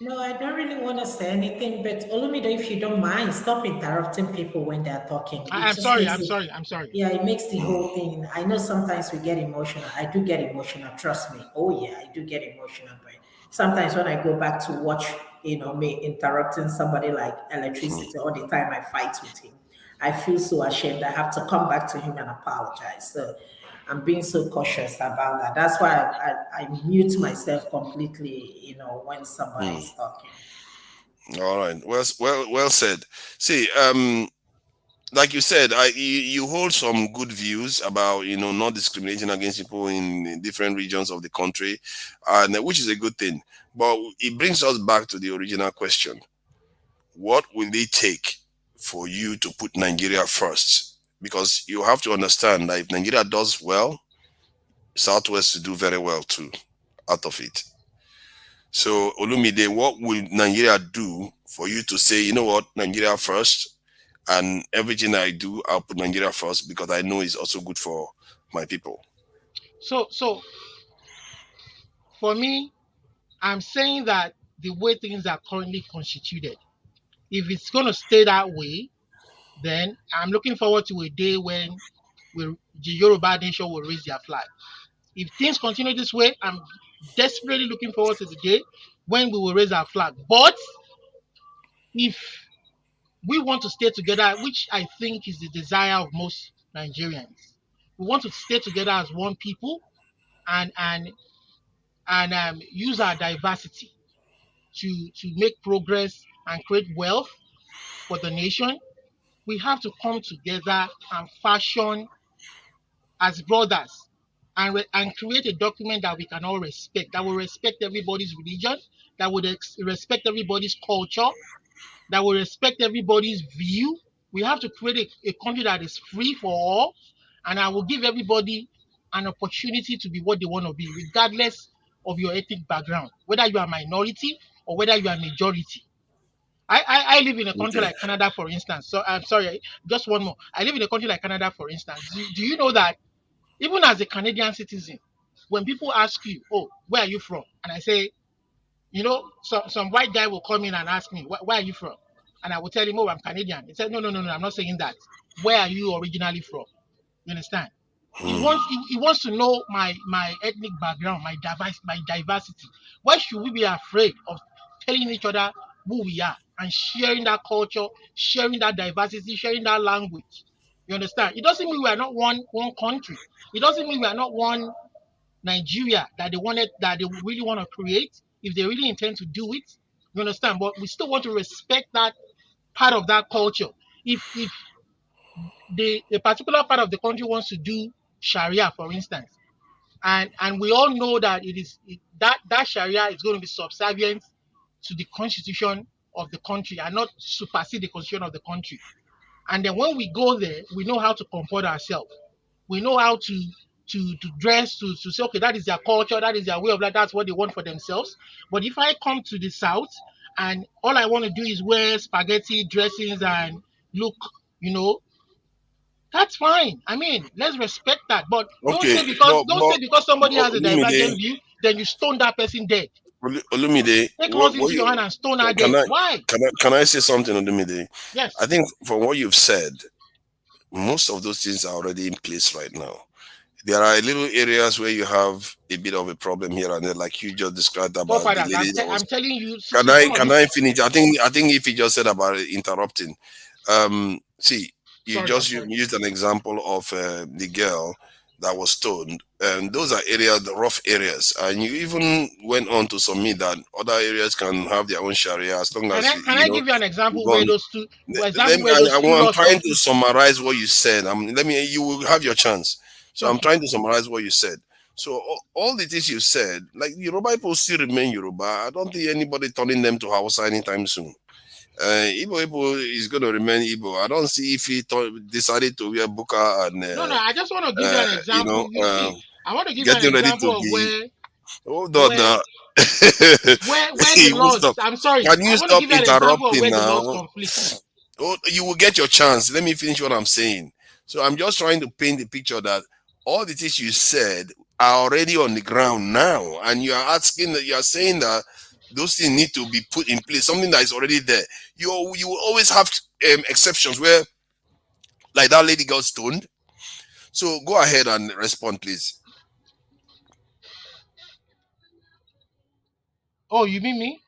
No, I don't really want to say anything, but Olumide, if you don't mind, stop interrupting people when they're talking. It I'm just sorry. makes I'm it, sorry. I'm sorry. yeah, it makes the Mm, whole thing. I know sometimes we get emotional. I do get emotional, trust me. Oh, yeah, I do get emotional. But sometimes when I go back to watch, me interrupting somebody like mm, electricity all the time, I fight with him. I feel so ashamed. I have to come back to him and apologize. So I'm being so cautious about that. That's why I mute myself completely, when somebody mm. is talking. All right. Well said. See, like you said, you hold some good views about not discriminating against people in different regions of the country, and which is a good thing. But it brings us back to the original question: what will it take for you to put Nigeria first? Because you have to understand that if Nigeria does well, Southwest will do very well too out of it. So Olumide, what will Nigeria do for you to say, you know what, Nigeria first, and everything I do, I'll put Nigeria first because I know it's also good for my people. So for me, I'm saying that the way things are currently constituted, if it's going to stay that way, then I'm looking forward to a day when the Yoruba nation will raise their flag. If things continue this way, I'm desperately looking forward to the day when we will raise our flag. But if we want to stay together, which I think is the desire of most Nigerians, we want to stay together as one people and use our diversity to make progress and create wealth for the nation. We have to come together and fashion as brothers and create a document that we can all respect, that will respect everybody's religion, that would respect everybody's culture, that will respect everybody's view. We have to create a country that is free for all, and I will give everybody an opportunity to be what they want to be, regardless of your ethnic background, whether you are minority or whether you are majority. I live in a country Okay. like Canada, for instance. So I'm sorry, just one more. I live in a country like Canada, for instance. Do you know that even as a Canadian citizen, when people ask you, oh, where are you from? And I say, some white guy will come in and ask me, where are you from? And I will tell him, oh, I'm Canadian. He said, no, no, no, no, I'm not saying that. Where are you originally from? You understand? He wants to know my ethnic background, my diversity. Why should we be afraid of telling each other who we are and sharing that culture, sharing that diversity, sharing that language? You understand? It doesn't mean we are not one country. It doesn't mean we are not one Nigeria that they really want to create if they really intend to do it. You understand? But we still want to respect that part of that culture. If the particular part of the country wants to do Sharia, for instance, and we all know that that Sharia is going to be subservient to the constitution of the country and not supersede the constitution of the country. And then when we go there, we know how to comport ourselves. We know how to dress, to say, okay, that is their culture, that is their way of life, that's what they want for themselves. But if I come to the South and all I want to do is wear spaghetti dressings and look, you know, that's fine. I mean, let's respect that. But don't Okay, say because don't say because somebody has a Olumide, divergent view, then you stone that person dead. Olumide, Take laws what into your you hand and stone her can dead. I Why? can I say something, Olumide? I Yes. think from what you've said, most of those things are already in place right now. There are little areas where you have a bit of a problem here and there, like you just described about the Forefathers, lady that was. I'm telling you, Can see, I some of can these I finish? I think if you just said about interrupting, see, you sorry, I'm just sorry. used an example of the girl that was stoned, and those are areas, the rough areas, and you even went on to submit that other areas can have their own sharia as long Can as I can I give you an example where gone. those two Let example me, where those two I'm laws trying to conflict? summarize what you said. Let me. You will have your chance. So I'm Okay. trying to summarize what you said. So all the things you said, like Yoruba people still remain Yoruba. I don't think anybody turning them to Hausa anytime soon. Igbo people is going to remain Igbo. I don't see if he decided to wear buka and No, no, I just want to give you uh, an you know example. You see, I want to give you an getting ready to example of be. where Hold on where now. where the You will laws. stop. I'm sorry. Can I you want to stop give you an example of interrupting where the laws now? conflict. Oh, you will get your chance. Let me finish what I'm saying. So I'm just trying to paint the picture that all the things you said are already on the ground now, and you are asking that you are saying that those things need to be put in place. Something that is already there. You will always have exceptions where, like that lady got stoned. So go ahead and respond, please. Oh, you mean me?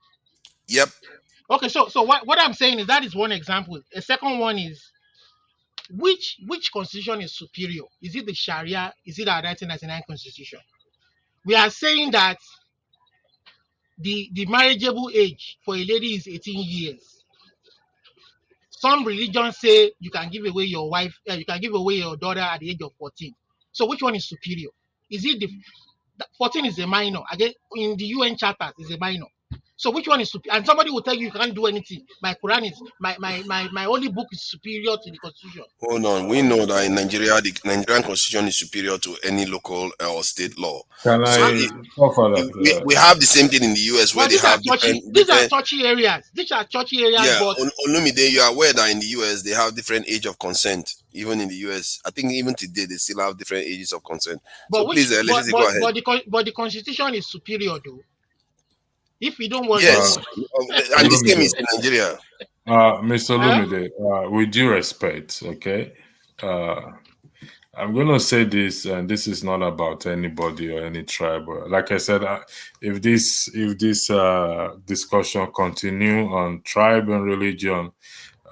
Yep. Okay, so what I'm saying is that is one example. A second one is which constitution is superior? Is it the Sharia? Is it our 1999 constitution? We are saying that the marriageable age for a lady is 18 years. Some religions say you can give away your wife, you can give away your daughter at the age of 14. So which one is superior? Is it the 14 is a minor? Again, in the UN charters is a minor. So which one is superior? And somebody will tell you you can't do anything. My Quran is my holy book is superior to the constitution. Hold on. We know that in Nigeria, the Nigerian constitution is superior to any local or state law. Can So Huh? I go for that? we have the same thing in the US where But they these are have touchy. different These are different. touchy areas. These are touchy areas. Yeah, But Olumide, you are aware that in the US they have different age of consent. Even in the US, I think even today they still have different ages of consent. So but please, which let us go ahead. but the constitution is superior though. If you don't worry, Uh, Yes, and the same is Olumide, in Nigeria. Mr. huh? Olumide, with due respect, okay, uh, I'm going to say this, and this is not about anybody or any tribe. Like I said, if this discussion continue on tribe and religion,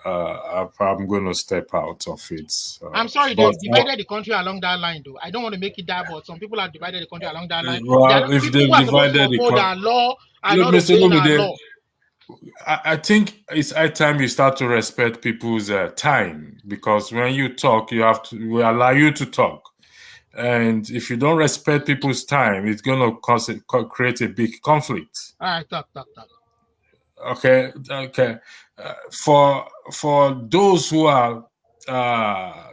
I'm going to step out of it. I'm sorry, But they've divided the country along that line, though. I don't want to make it that, but some people have divided the country along that line. There are well, if people who they've are supposed to divided uphold our law are not Mr. obeying our Olumide, law. I think it's high time you start to respect people's time, because when you talk, we allow you to talk. And if you don't respect people's time, it's going to create a big conflict. All right, talk. Okay, okay. For those who are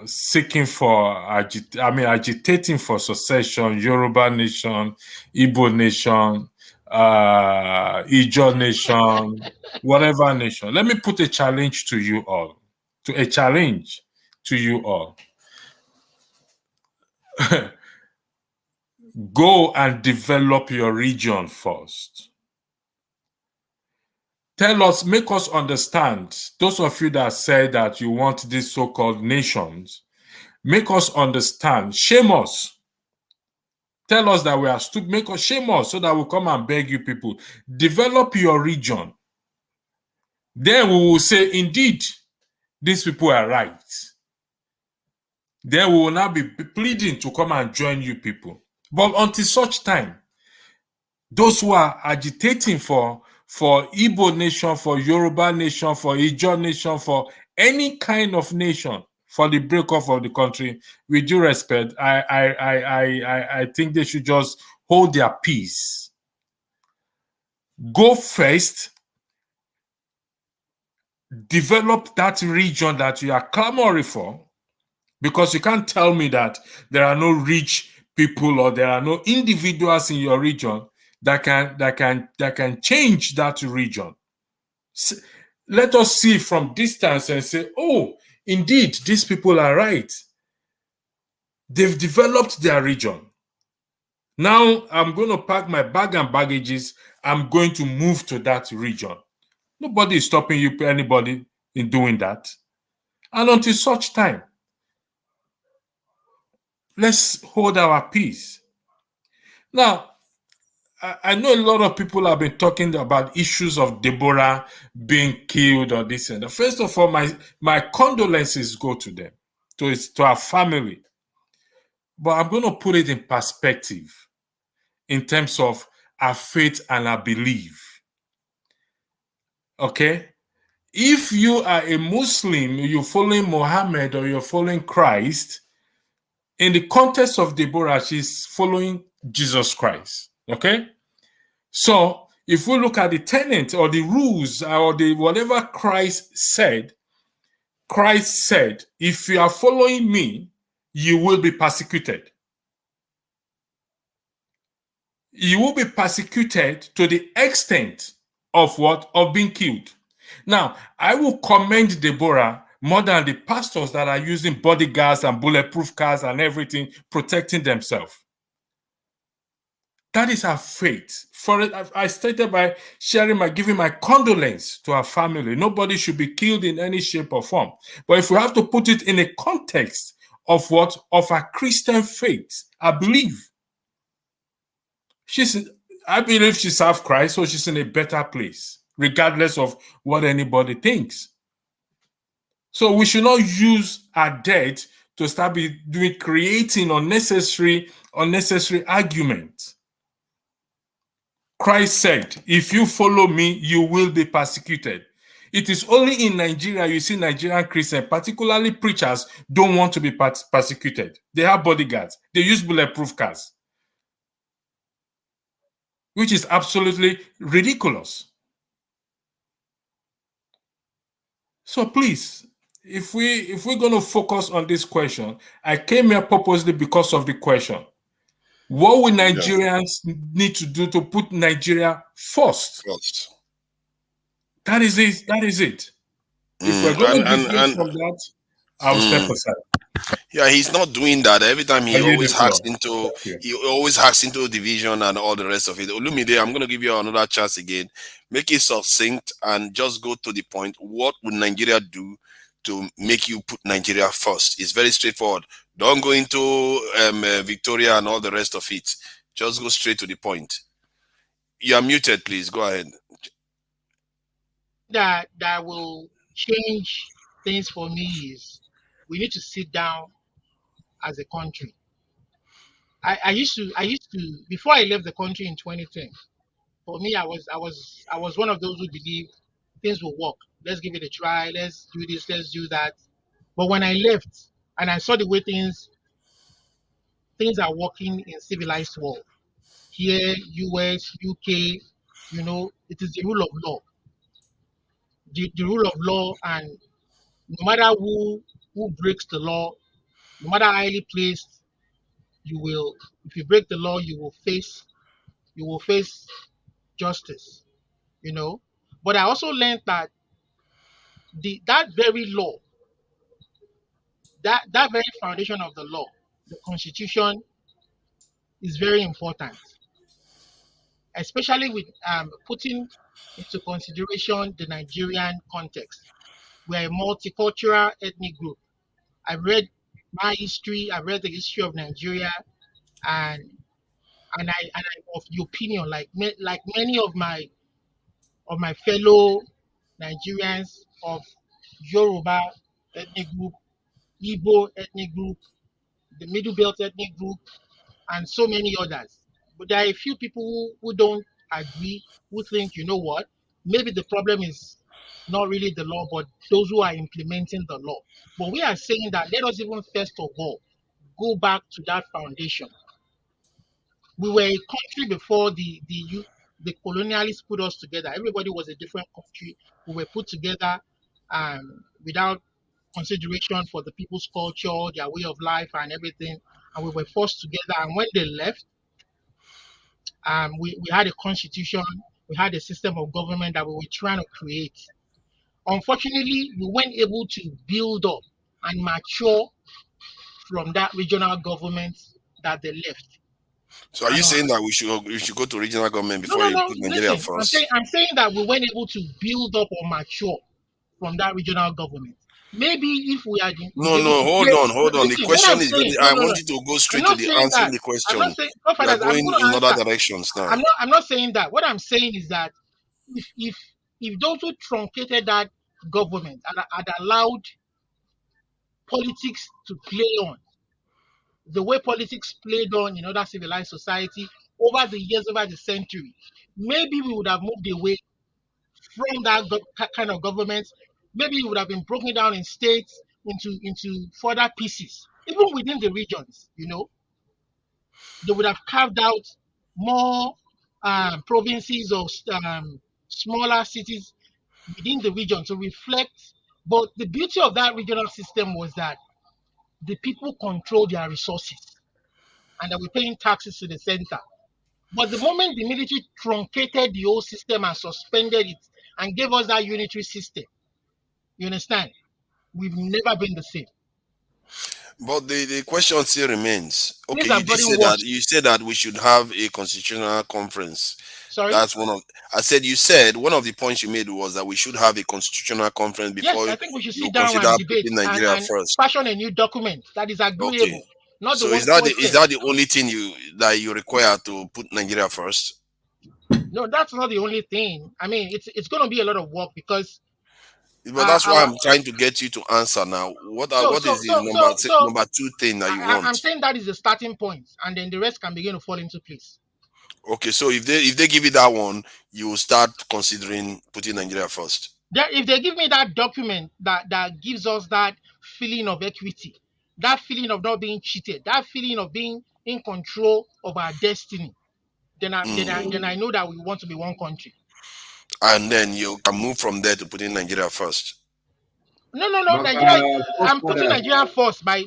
seeking for agitating for secession, Yoruba nation, Igbo nation, Ijo nation, whatever nation. Let me put a challenge to you all. To a challenge to you all. Go and develop your region first. Tell us, make us understand, those of you that say that you want these so-called nations, make us understand, shame us. Tell us that we are stupid, make us shame us so that we'll come and beg you people. Develop your region. Then we will say, indeed, these people are right. Then we will now be pleading to come and join you people. But until such time, those who are agitating for Igbo nation, for Yoruba nation, for Ijaw nation, for any kind of nation, for the breakup of the country, with due respect, I think they should just hold their peace. Go first, develop that region that you are clamoring for, because you can't tell me that there are no rich people or there are no individuals in your region that can change that region. Let us see from distance and say, oh, indeed, these people are right. They've developed their region. Now I'm going to pack my bag and baggages. I'm going to move to that region. Nobody is stopping you, anybody, in doing that. And until such time, let's hold our peace. Now, I know a lot of people have been talking about issues of Deborah being killed or this and that. First of all, my condolences go to them, to our family. But I'm going to put it in perspective in terms of our faith and our belief. Okay? If you are a Muslim, you're following Muhammad or you're following Christ, in the context of Deborah, she's following Jesus Christ. Okay? So if we look at the tenet or the rules or the whatever Christ said, if you are following me, you will be persecuted. You will be persecuted to the extent of what? Of being killed. Now, I will commend Deborah more than the pastors that are using bodyguards and bulletproof cars and everything, protecting themselves. That is our faith. For it, I started by giving my condolence to our family. Nobody should be killed in any shape or form. But if we have to put it in a context of what? Of our Christian faith, I believe. I believe she served Christ, so she's in a better place, regardless of what anybody thinks. So we should not use our death to start creating unnecessary arguments. Christ said, if you follow me, you will be persecuted. It is only in Nigeria you see Nigerian Christians, particularly preachers, don't want to be persecuted. They have bodyguards. They use bulletproof cars, which is absolutely ridiculous. So please, if we're going to focus on this question, I came here purposely because of the question. What will Nigerians need to do to put Nigeria first? That is it. That is it. If we're going to deviate from that, I'll step aside. Yeah, he's not doing that. Every time I yield the floor. he always hacks into division and all the rest of it. Olumide, I'm gonna give you another chance again. Make it succinct and just go to the point. What would Nigeria do to make you put Nigeria first? It's very straightforward. Don't go into Victoria and all the rest of it. Just go straight to the point. You are muted, please. Go ahead. That will change things for me is we need to sit down as a country. I used to before I left the country in 2010. For me, I was one of those who believe things will work. Let's give it a try. Let's do this. Let's do that. But when I left and I saw the way things are working in civilized world, here, US, UK, it is the rule of law. The rule of law, and no matter who breaks the law, no matter how highly placed, you will if you break the law, you will face justice. You know. But I also learned that that very law, that very foundation of the law, the constitution, is very important, especially with putting into consideration the Nigerian context. We're a multicultural ethnic group. I've read my history. I've read the history of Nigeria, and I'm of the opinion, like many of my fellow Nigerians of Yoruba ethnic group, Igbo ethnic group, the Middle Belt ethnic group, and so many others. But there are a few people who don't agree, who think, you know what, maybe the problem is not really the law, but those who are implementing the law. But we are saying that let us even first of all go back to that foundation. We were a country before the colonialists put us together. Everybody was a different country. We were put together without consideration for the people's culture, their way of life, and everything. And we were forced together. And when they left, we had a constitution, we had a system of government that we were trying to create. Unfortunately, we weren't able to build up and mature from that regional government that they left. So are you And saying that we should go to regional government no, before no, you no. put Nigeria Listen, first? I'm saying that we weren't able to build up or mature from that regional government. Maybe if we had No, been able no, to create, hold on. The listen, what question I'm is very, saying, no, I no, no. want you to go I'm straight to not the saying answering that. the I'm not question. saying, You are fathers, I'm going going to in other answer. directions now. I'm not saying that. What I'm saying is that if if if those who truncated that government had allowed politics to play on the way politics played on in other civilized society over the years, over the century, maybe we would have moved away from that kind of government. Maybe it would have been broken down in states into further pieces, even within the regions. They would have carved out more provinces or smaller cities within the region to reflect. But the beauty of that regional system was that the people control their resources and they were paying taxes to the center. But the moment the military truncated the whole system and suspended it and gave us that unitary system, you understand? We've never been the same. But the question still remains. Okay, Things you have did gotten say that worse. you said that we should have a constitutional conference. Sorry? That's one of I said you said one of the points you made was that we should have a constitutional conference Yes, before I think we should you sit down consider and debate putting Nigeria and first. fashion a new document that is Okay. agreeable, not the So one is quoted. that the only thing you require to put Nigeria first? No, that's not the only thing. I mean, it's going to be a lot of work because But that's why our I'm trying to get you to answer now. so What so is the so so so number two thing that you I'm want? saying that is the starting point, and then the rest can begin to fall into place. Okay, so if they give you that one, you will start considering putting Nigeria first. If they give me that document that gives us that feeling of equity, that feeling of not being cheated, that feeling of being in control of our destiny, then I know that we want to be one country. And then you can move from there to putting Nigeria first. No, no, no. But Nigeria. I'm putting forefathers, Nigeria first by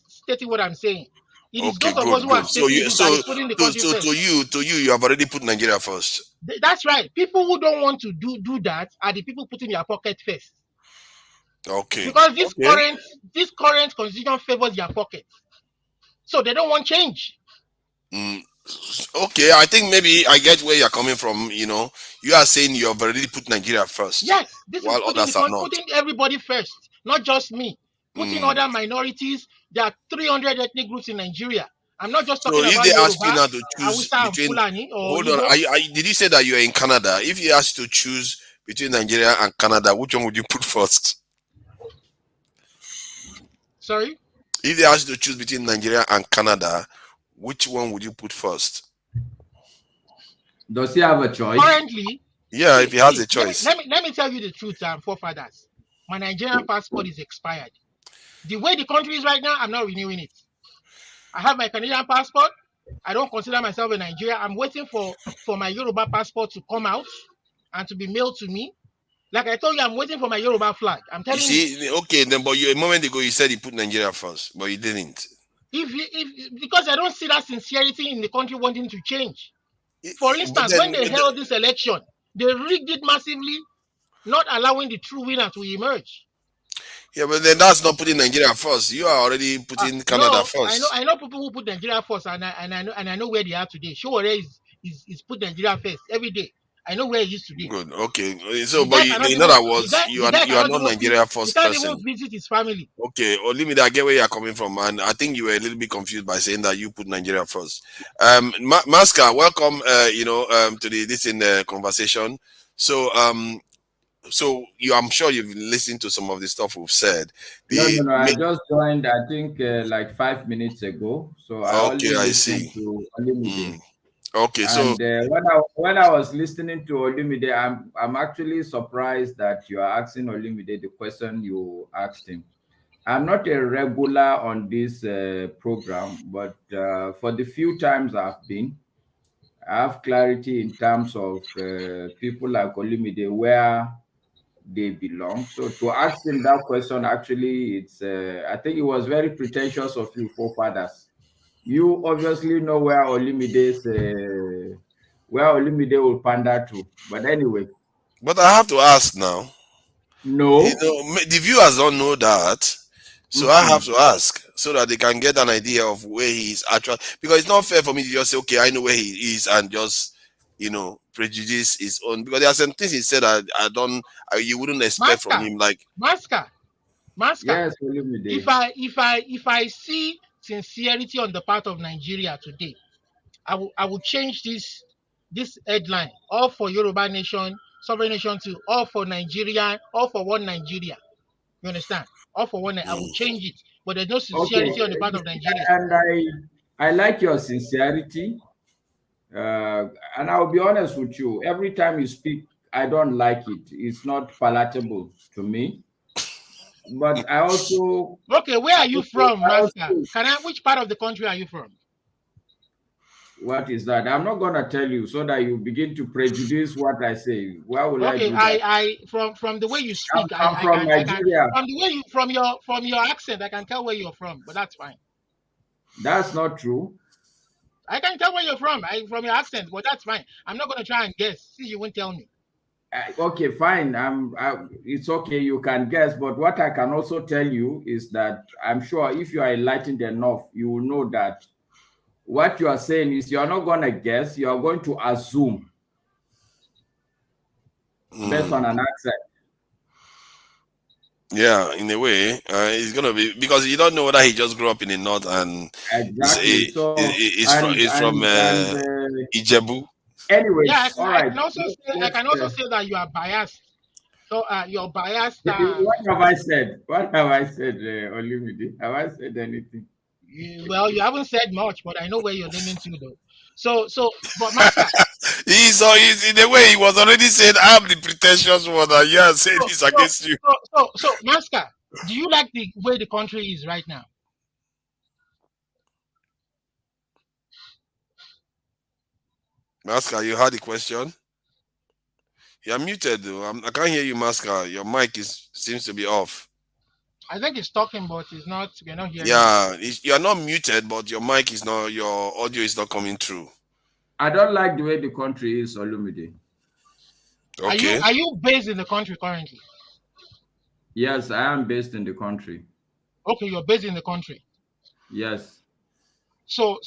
stating what I'm saying. It is Okay, those of us good, who are good. So stating you this that so is putting the to country so first. to you, you have already put Nigeria first. That's right. People who don't want to do that are the people putting their pocket first. Okay, Because okay. this current constitution favors their pocket. So they don't want change. Mm, okay, I think maybe I get where you're coming from. You are saying you have already put Nigeria first, Yes, this is while others are not. putting everybody first, not just me. Putting Mm. other minorities. There are 300 ethnic groups in Nigeria. I'm not just So talking if about they ask you Yoruba, now to choose Hausa, and between, Fulani or hold on, Igbo. did you say that you are in Canada? If you ask to choose between Nigeria and Canada, which one would you put first? Sorry. If they ask you to choose between Nigeria and Canada, which one would you put first? does he have a choice? Currently, Yeah, if he has see. a choice. Let me tell you the truth, forefathers. My Nigerian passport is expired. The way the country is right now, I'm not renewing it. I have my Canadian passport. I don't consider myself a Nigerian. I'm waiting for my Yoruba passport to come out and to be mailed to me. Like I told you, I'm waiting for my Yoruba flag. I'm You telling you. see, okay, then but a moment ago you said you put Nigeria first, but you didn't. If because I don't see that sincerity in the country wanting to change. For But instance, then, when they held this election, they rigged it massively, not allowing the true winner to emerge. Yeah, but then that's not putting Nigeria first. You are already putting Canada No, I know first. I know people who put Nigeria first, and I know where they are today. Showore is put Nigeria first every day. I know where he is today. Good. Okay. So, The but guy you, cannot in even other the words, guy you the are guy you are cannot not even Nigeria he first can't even person. visit his family. Okay, Olumide, I get where you're coming from, and I think you were a little bit confused by saying that you put Nigeria first. Maska, welcome. To the this in the conversation. So, I'm sure you've listened to some of the stuff we've said. No, The no, no. I just joined, I think, like 5 minutes ago. So I Okay, only I listened see. to Olimide. Mm. Okay, so And when I was listening to Olimide, I'm actually surprised that you are asking Olimide the question you asked him. I'm not a regular on this program, but for the few times I've been, I have clarity in terms of people like Olimide where they belong. So to ask him that question, actually, I think it was very pretentious of you, forefathers. You obviously know where Olimide will pander to. But anyway, but I have to ask now. no. The viewers don't know that, so I have Mm-mm. to ask so that they can get an idea of where he is actually. Because it's not fair for me to just say, okay, I know where he is, and just prejudice his own. Because there are some things he said I don't, you wouldn't expect from Masker, him. Like, masker, masker. Yes, If Olimide. I see sincerity on the part of Nigeria today, I will change this headline. All for Yoruba nation, sovereign nation two, all for Nigeria, all for one Nigeria. You understand? All for one. I will mm, change it. But there's no Okay. sincerity on the part You of see, Nigeria. and I like your sincerity. And I'll be honest with you. Every time you speak, I don't like it. It's not palatable to me. But Okay, where are you from, I Master? also, Which part of the country are you from? what is that? I'm not gonna tell you so that you begin to prejudice what I say. Why will I Okay, do that? from the way you I'm, speak, I'm from I can Nigeria. from the way you from your accent, I can tell where you're from. But that's fine. That's not true. I can tell where you're from. From your accent, but that's fine. I'm not gonna try and guess. See, you won't tell me. Okay, fine. It's okay. You can guess, but what I can also tell you is that I'm sure if you are enlightened enough, you will know that what you are saying is you are not going to guess. You are going to assume based on mm, an accent. yeah, in a way, it's gonna be because you don't know whether he just grew up in the north and Exactly. So is from Ijebu. Yeah, anyways, all I right. can also say I Let's. can also say that you are biased. So you're biased. What have I said? What have I said, Olumide? Have I said anything? Well, you haven't said much, but I know where you're leaning to, though. But Master, He's in a way he was already saying I'm the pretentious one and you are saying so this so against you. Master, do you like the way the country is right now? Masca, you heard the question? You're muted though. I can't hear you, Masca. Your mic is seems to be off. I think he's talking, but he's not. We're not hearing him. Yeah, you're not muted, but your mic is not. Your audio is not coming through. I don't like the way the country is, Olumide. Okay. Are you based in the country currently? Yes, I am based in the country. Okay, you're based in the country. Yes. So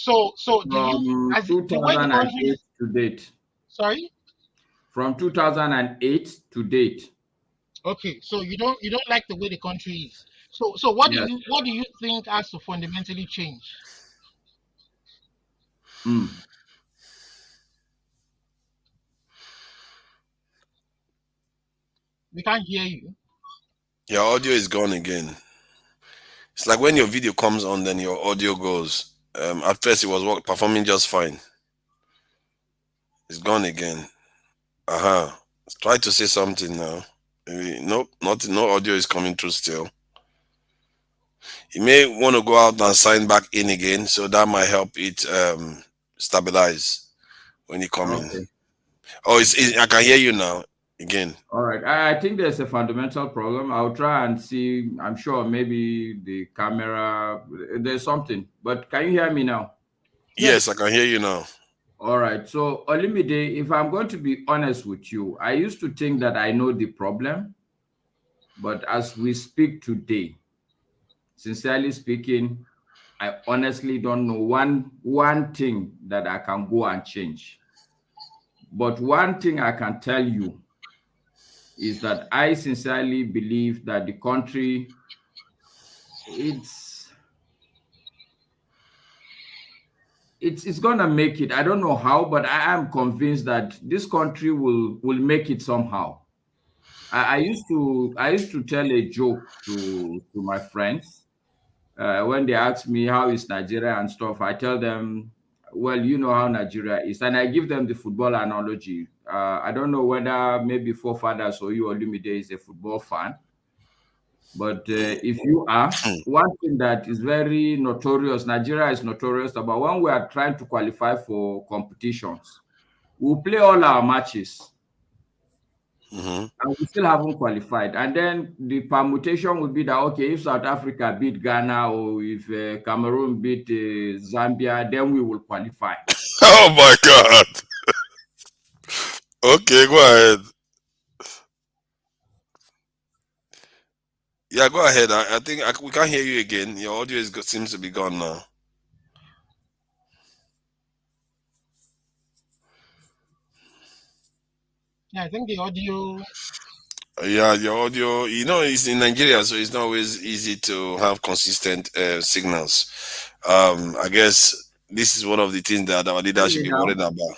do you From as the way the country 2008 is? to date. Sorry. From 2008 to date. Okay, so you don't like the way the country is. So Yes. what do you think has to fundamentally change? Mm. We can't hear you. Your audio is gone again. It's like when your video comes on, then your audio goes. At first, it was performing just fine. It's gone again. Uh huh. Try to say something now. Nope, not no audio is coming through still. You may want to go out and sign back in again, so that might help it stabilize when you come in. Okay. Oh, I can hear you now again. All right. I think there's a fundamental problem. I'll try and see. I'm sure maybe the camera, there's something. But can you hear me now? Yes, I Yes. can hear you now. All right. So, Olimide, if I'm going to be honest with you, I used to think that I know the problem. But as we speak today, sincerely speaking, I honestly don't know one thing that I can go and change. But one thing I can tell you is that I sincerely believe that the country, it's it's gonna make it. I don't know how, but I am convinced that this country will make it somehow. I used to tell a joke to my friends when they ask me how is Nigeria and stuff. I tell them, well, you know how Nigeria is, and I give them the football analogy. I don't know whether maybe forefathers or you Olumide is a football fan, but if you are, one thing that is very notorious, Nigeria is notorious about when we are trying to qualify for competitions, we'll play all our matches Hmm. and we still haven't qualified. And then the permutation would be that, okay, if South Africa beat Ghana or if Cameroon beat Zambia, then we will qualify. Oh my God. Okay, go ahead. Yeah, go ahead. I think we can't hear you again. Your audio seems to be gone now. Yeah, I think the audio. Yeah, your audio, it's in Nigeria, so it's not always easy to have consistent signals. I guess this is one of the things that our Hear leaders should me be now. worried about.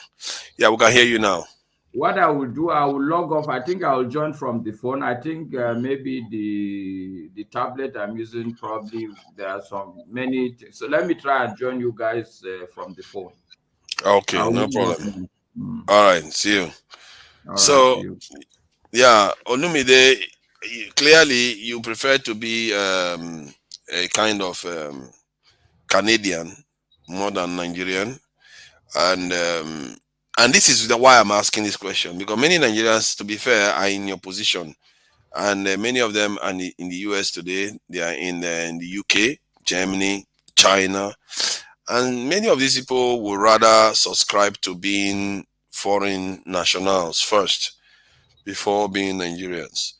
Yeah, we can hear you now. What I will do, I will log off. I think I will join from the phone. I think maybe the tablet I'm using, probably there are some many things. So let me try and join you guys from the phone. Okay, I'll no log off problem. now. All right, see you. All right, see So, you. yeah, Olumide, clearly you prefer to be a kind of Canadian more than Nigerian, and this is why I'm asking this question, because many Nigerians, to be fair, are in your position, and many of them are in the US today. They are in the UK, Germany, China, and many of these people would rather subscribe to being foreign nationals first before being Nigerians.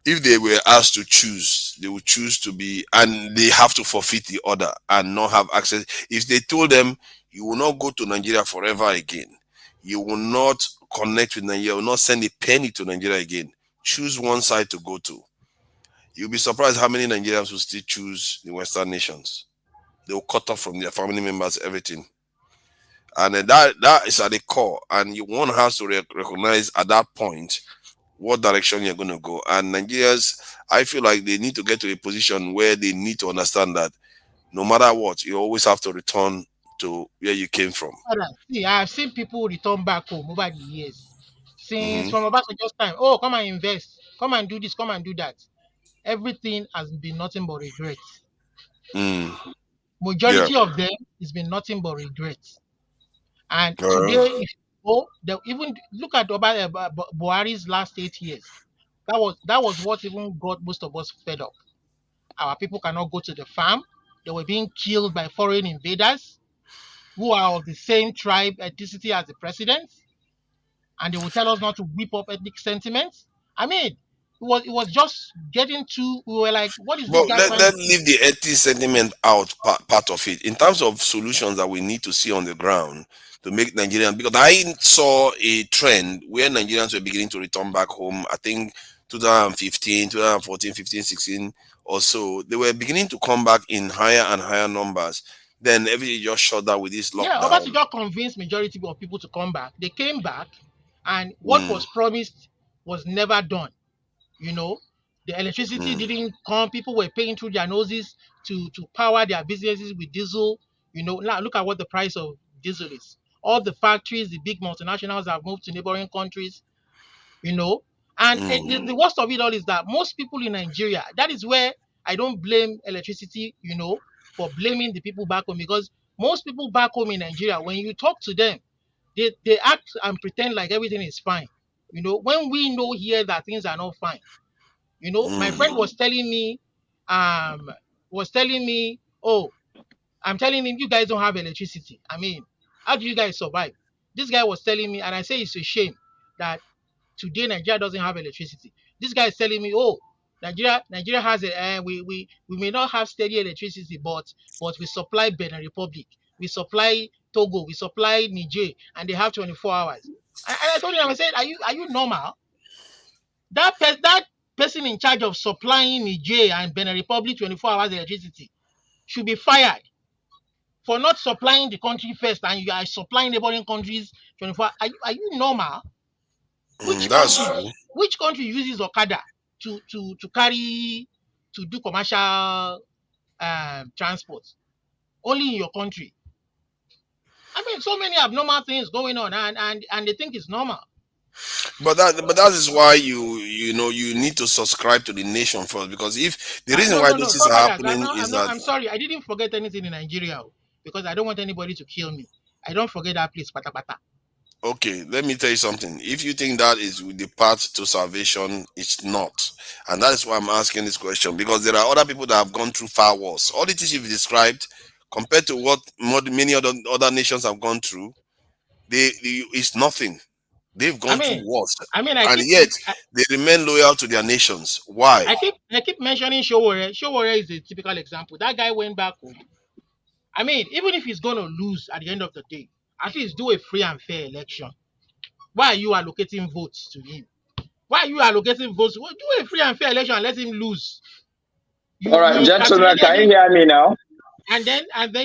If they were asked to choose, they would choose to be, and they have to forfeit the order and not have access. If they told them, you will not go to Nigeria forever again, you will not connect with Nigeria, you will not send a penny to Nigeria again, choose one side to go to. You'll be surprised how many Nigerians will still choose the Western nations. They will cut off from their family members, everything. And that is at the core. And one has to recognize at that point what direction you're going to go. And Nigerians, I feel like they need to get to a position where they need to understand that no matter what, you always have to return to where you came from. All right. See, I've seen people return back home over the years. Since Hmm. from Obasanjo's time, oh, come and invest, come and do this, come and do that. Everything has been nothing but regrets. Mm. Yeah. Majority of them has been nothing but regrets. And Uh, today, if they even look at Buhari's last 8 years, that was what even got most of us fed up. Our people cannot go to the farm. They were being killed by foreign invaders who are of the same tribe ethnicity as the president, and they will tell us not to whip up ethnic sentiments. I mean, it was just getting too. We were like, what is this but guy let, trying to let do? leave the ethics sentiment out part of it. In terms of solutions that we need to see on the ground to make Nigerians, because I saw a trend where Nigerians were beginning to return back home. I think 2015, 2014, 15, 16 or so. They were beginning to come back in higher and higher numbers. Then everything just shut down with this Yeah, lockdown. Obasanjo convinced majority of people to come back. They came back, and what Mm, was promised was never done. You know, the electricity mm, didn't come. People were paying through their noses to power their businesses with diesel. Now look at what the price of diesel is. All the factories, the big multinationals have moved to neighboring countries. you know. And mm, the worst of it all is that most people in Nigeria, that is where I don't blame electricity, for blaming the people back home, because most people back home in Nigeria, when you talk to them, they act and pretend like everything is fine. When we know here that things are not fine. My friend mm. was telling me, oh, I'm telling him, you guys don't have electricity. I mean, how do you guys survive? This guy was telling me, and I say it's a shame that today Nigeria doesn't have electricity. This guy is telling me, oh, Nigeria has a we may not have steady electricity, but we supply Benin Republic, we supply Togo, we supply Niger, and they have 24 hours. And I told him, I said, are you normal? That person in charge of supplying Niger and Benin Republic 24 hours electricity should be fired for not supplying the country first, and you are supplying neighboring countries 24. Are you normal? Which That's country true. which country uses Okada to carry to do commercial transport? Only in your country. I mean, so many abnormal things going on, and they think it's normal. But that is why you need to subscribe to the nation first, because if the reason No, why no, no. those things So are fathers, happening is that, I'm sorry. I didn't forget anything in Nigeria because I don't want anybody to kill me. I don't forget that place, pata pata. okay, let me tell you something. If you think that is the path to salvation, it's not. And that is why I'm asking this question, because there are other people that have gone through far worse. All the things you've described, compared to what many other nations have gone through, it's nothing. They've I gone through mean, worse. I mean, And yet, they remain loyal to their nations. Why? I keep mentioning Showore. Showore is a typical example. That guy went back home. I mean, even if he's going to lose at the end of the day, at least do a free and fair election. Why are you allocating votes to him? Why are you allocating votes? Well, do a free and fair election and let him lose. All right, You gentlemen, incapacitated can you him, hear me now? and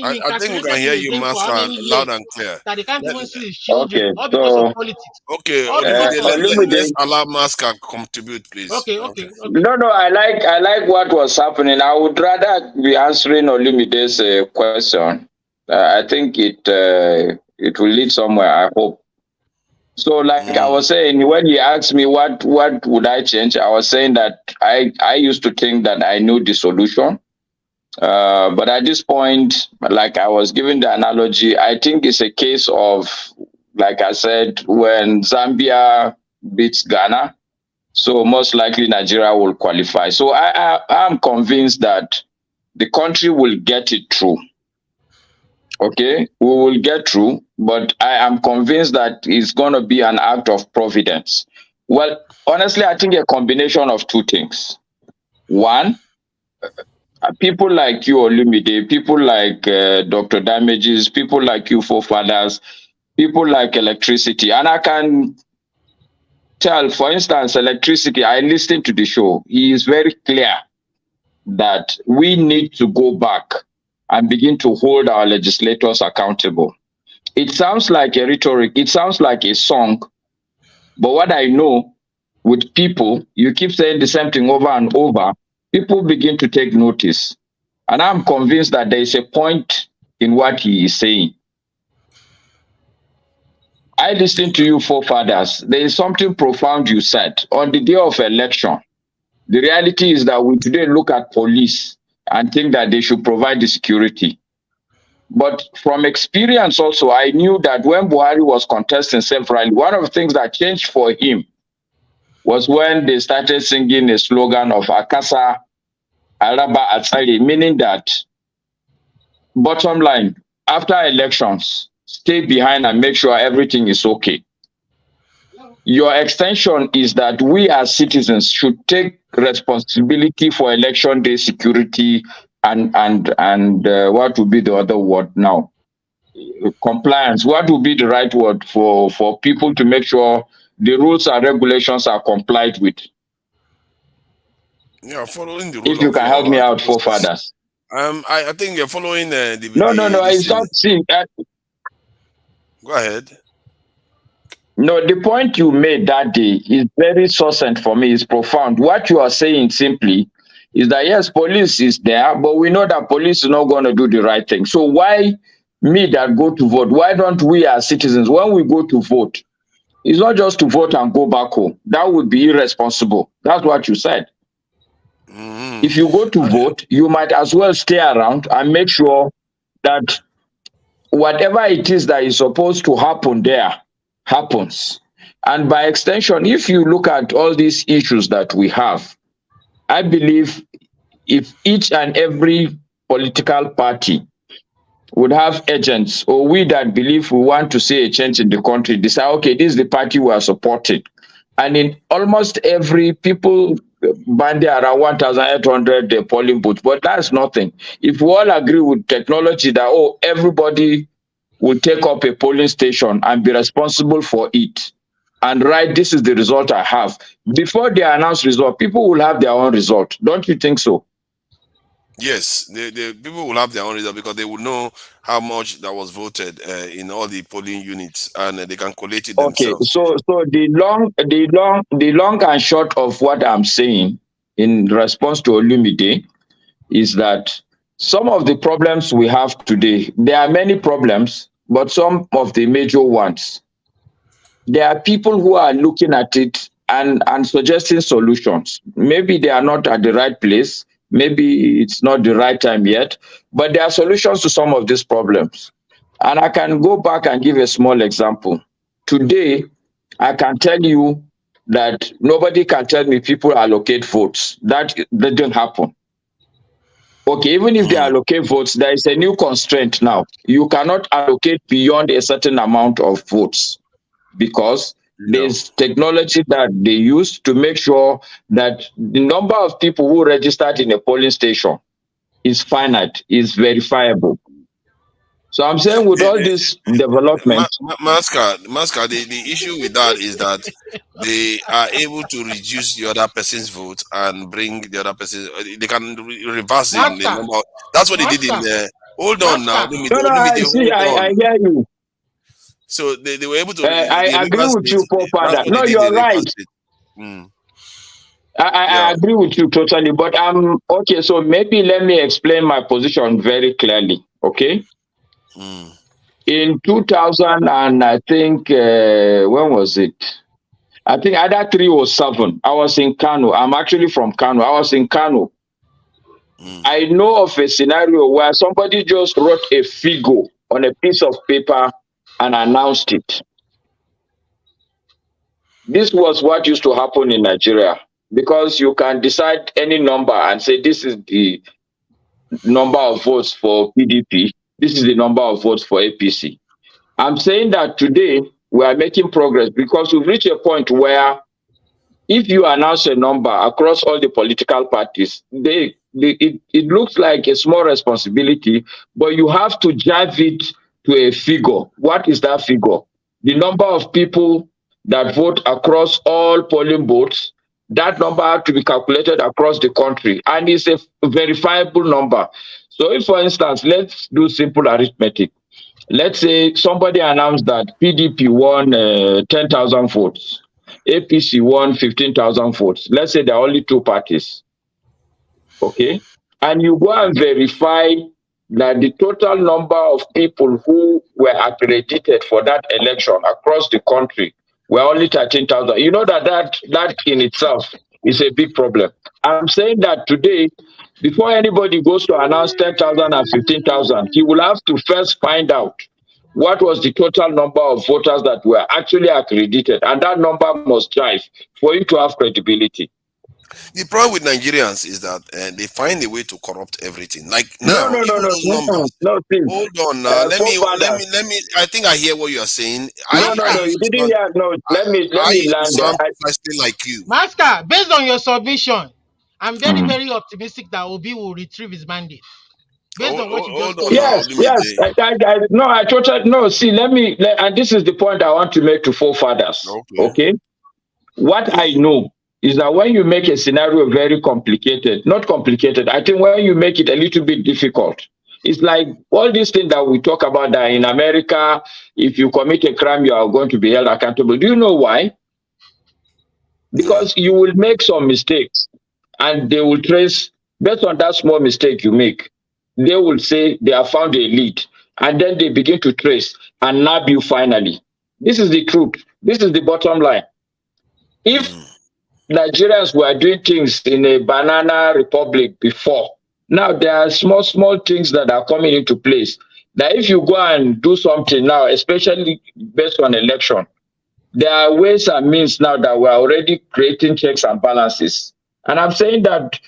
you I think we can incarcerated him hear you, again for Master, how many loud years and clear. that they can't Let, even see his children, Okay, all because of so politics. okay, All because of let's Olumide, allow Master contribute, please. Okay. okay. no, I like what was happening. I would rather be answering Olumide's question. I think it will lead somewhere. I hope. So, like I Mm. was saying, when you asked me what would I change, I was saying that I used to think that I knew the solution. But at this point, like I was giving the analogy, I think it's a case of, like I said, when Zambia beats Ghana, so most likely Nigeria will qualify. So I am convinced that the country will get it through. Okay, we will get through, but I am convinced that it's going to be an act of providence. Well, honestly, I think a combination of two things. One, people like you, Olumide, people like Dr. Damages, people like you, forefathers, people like electricity. And I can tell, for instance, electricity, I listened to the show. He is very clear that we need to go back and begin to hold our legislators accountable. It sounds like a rhetoric, it sounds like a song, but what I know with people, you keep saying the same thing over and over, people begin to take notice. And I'm convinced that there is a point in what he is saying. I listened to you, forefathers. There is something profound you said. On the day of election, the reality is that we today look at police and think that they should provide the security. But from experience also, I knew that when Buhari was contesting severally, one of the things that changed for him was when they started singing a slogan of Akasa Araba Atsari, meaning that, bottom line, after elections, stay behind and make sure everything is okay. Your extension is that we as citizens should take responsibility for election day security and what would be the other word now? Compliance. What would be the right word for people to make sure the rules and regulations are complied with? Yeah, following the If rule you of can help law. me I out, think forefathers. I think you're following No. this It's thing. not. See, Go ahead. no, the point you made that day is very succinct for me. It's profound. What you are saying simply is that yes, police is there, but we know that police is not going to do the right thing. So why me that go to vote? Why don't we as citizens, when we go to vote, it's not just to vote and go back home. That would be irresponsible. That's what you said. Mm-hmm. If you go to vote, you might as well stay around and make sure that whatever it is that is supposed to happen there happens. And by extension, if you look at all these issues that we have, I believe if each and every political party would have agents, or we that believe we want to see a change in the country decide, okay, this is the party we are supporting. And in almost every people banding around 1,800 polling booths, but that's nothing. If we all agree with technology that, oh, everybody will take up a polling station and be responsible for it, and right, this is the result I have. Before they announce result, people will have their own result. Don't you think so? Yes, the people will have their own result because they will know how much that was voted in all the polling units, and they can collate it Okay, themselves. so the long and short of what I'm saying in response to Olumide is that some of the problems we have today, there are many problems, but some of the major ones, there are people who are looking at it and suggesting solutions. Maybe they are not at the right place, maybe it's not the right time yet, but there are solutions to some of these problems. And I can go back and give a small example. Today, I can tell you that nobody can tell me people allocate votes. That didn't happen. Okay, even if they Mm, allocate votes, there is a new constraint now. You cannot allocate beyond a certain amount of votes because yeah. there's technology that they use to make sure that the number of people who registered in a polling station is finite, is verifiable. So I'm saying with all The, this development, Masca, the issue with that is that they are able to reduce the other person's vote and bring the other person. They can reverse the Master, number. That's what they did in. master, Hold on now, master. no, I Olumide, see, hold I on. hear you. So they were able to I the agree Rivers with you, State. Paul That's Father. what they No, did you're in Rivers right. State. Mm, I yeah. agree with you totally, but okay. So maybe let me explain my position very clearly. Okay, Mm, in 2000 and I think when was it? I think either 3 or 7. I was in Kano. I'm actually from Kano. I was in Kano. mm. I know of a scenario where somebody just wrote a figure on a piece of paper and announced it. This was what used to happen in Nigeria because you can decide any number and say this is the number of votes for PDP, this is the number of votes for APC. I'm saying that today we are making progress because we've reached a point where if you announce a number across all the political parties, it looks like a small responsibility, but you have to drive it to a figure. What is that figure? The number of people that vote across all polling booths, that number has to be calculated across the country, and it's a verifiable number. So if, for instance, let's do simple arithmetic. Let's say somebody announced that PDP won 10,000 votes, APC won 15,000 votes. Let's say there are only two parties, okay? And you go and verify that the total number of people who were accredited for that election across the country were only 13,000. You know that in itself is a big problem. I'm saying that today, before anybody goes to announce 10,000 and 15,000, he will have to first find out what was the total number of voters that were actually accredited, and that number must jive for you to have credibility. The problem with Nigerians is that they find a way to corrupt everything. Like No, now, no, no, even no, those no, no, numbers. no, please. Hold on now. Forefather, Let me. I think I hear what you are saying. no, no, I no, Master, you used didn't not. hear. No, let I me used to land there. sound precisely like you. master. Based on your submission, I'm very, Mm. very optimistic that Obi will retrieve his mandate. Based on what you just Hold told on us. now. Yes, Let me yes. there. No, I totally no. See, and this is the point I want to make to forefathers. Okay. Okay, what Mm, I know is that when you make a scenario very complicated, not complicated, I think when you make it a little bit difficult, it's like all these things that we talk about that in America, if you commit a crime, you are going to be held accountable. Do you know why? yeah. Because you will make some mistakes and they will trace based on that small mistake you make. They will say they have found a lead and then they begin to trace and nab you finally. This is the truth. This is the bottom line. If Mm. Nigerians were doing things in a banana republic before, now there are small, small things that are coming into place. That if you go and do something now, especially based on election, there are ways and means now that we're already creating checks and balances. And I'm saying that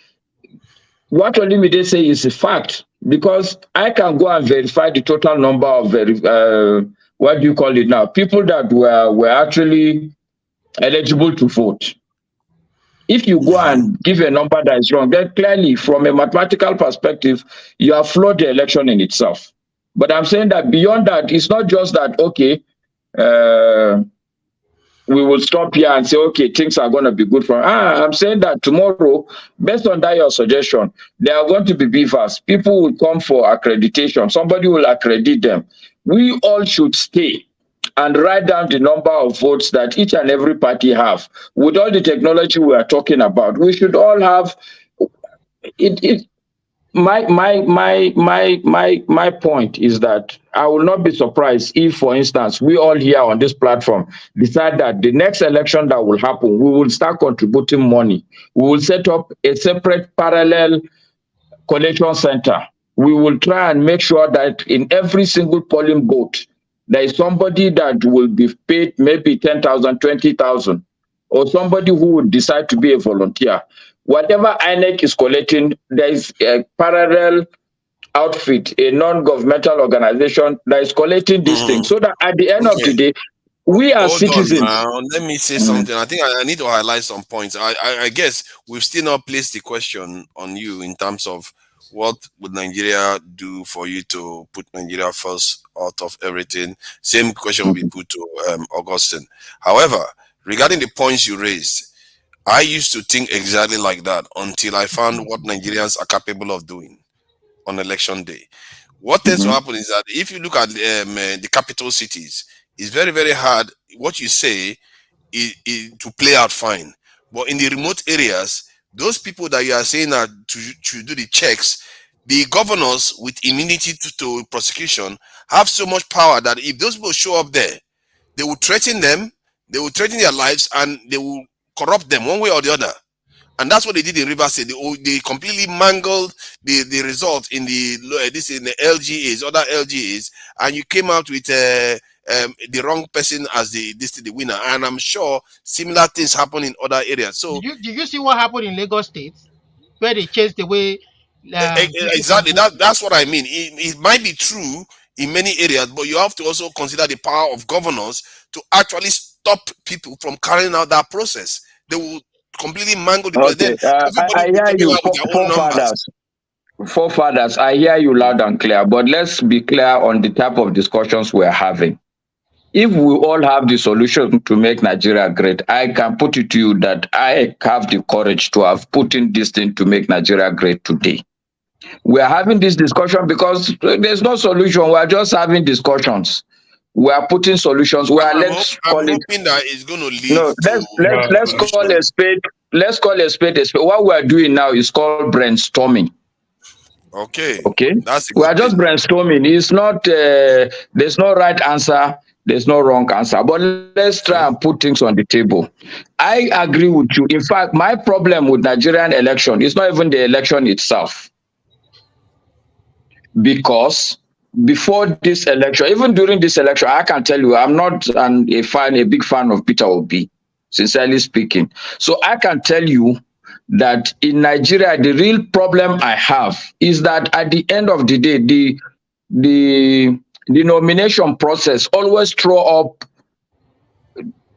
what Olimide say is a fact because I can go and verify the total number of what do you call it now? People that were actually eligible to vote. If you go and give a number that is wrong, then clearly, from a mathematical perspective, you have flawed the election in itself. But I'm saying that beyond that, it's not just that, okay, uh, we will stop here and say, okay, things are going to be good for. I'm saying that tomorrow, based on that your suggestion, there are going to be beavers. People will come for accreditation. Somebody will accredit them. We all should stay and write down the number of votes that each and every party have. With all the technology we are talking about, we should all have it. My point is that I will not be surprised if, for instance, we all here on this platform decide that the next election that will happen, we will start contributing money. We will set up a separate parallel collection center. We will try and make sure that in every single polling booth, there is somebody that will be paid maybe 10,000, 20,000, or somebody who would decide to be a volunteer. Whatever INEC is collecting, there is a parallel outfit, a non-governmental organization that is collecting these things, so that at the end of Okay. the day, we as Hold on citizens. now. Let me say something. I think I need to highlight some points. I guess we've still not placed the question on you in terms of what would Nigeria do for you to put Nigeria first out of everything. Same question will be put to Augustine. However, regarding the points you raised, I used to think exactly like that until I found what Nigerians are capable of doing on election day. What tends to happen is that if you look at the capital cities, it's very, very hard. What you say is to play out fine. But in the remote areas, those people that you are saying are to do the checks, the governors with immunity to prosecution have so much power that if those people show up there, they will threaten them, they will threaten their lives, and they will corrupt them one way or the other. And that's what they did in Rivers State. They completely mangled the result in the LGAs, other LGAs, and you came out with the wrong person as the winner. And I'm sure similar things happen in other areas. So Did you see what happened in Lagos State, where they chased away people from exactly voting? that's what I mean. It might be true in many areas, but you have to also consider the power of governors to actually stop people from carrying out that process. They will completely mangle the process. Then Okay, everybody I will be hear coming you, out with their own numbers. forefathers. I hear you loud and clear. But let's be clear on the type of discussions we're having. If we all have the solution to make Nigeria great, I can put it to you that I have the courage to have put in this thing to make Nigeria great today. We are having this discussion because there's no solution. We are just having discussions. We are putting solutions. We are, let's I'm call it, hoping that it's going to lead no, to let's call solution. a spade. Let's call a spade a spade. What we are doing now is called brainstorming. Okay, Okay, that's a we good are just thing. brainstorming. It's not. There's no right answer. There's no wrong answer. But let's try and put things on the table. I agree with you. In fact, my problem with Nigerian election is not even the election itself, because before this election, even during this election, I can tell you, I'm not a big fan of Peter Obi, sincerely speaking. So I can tell you that in Nigeria, the real problem I have is that at the end of the day, the nomination process always throw up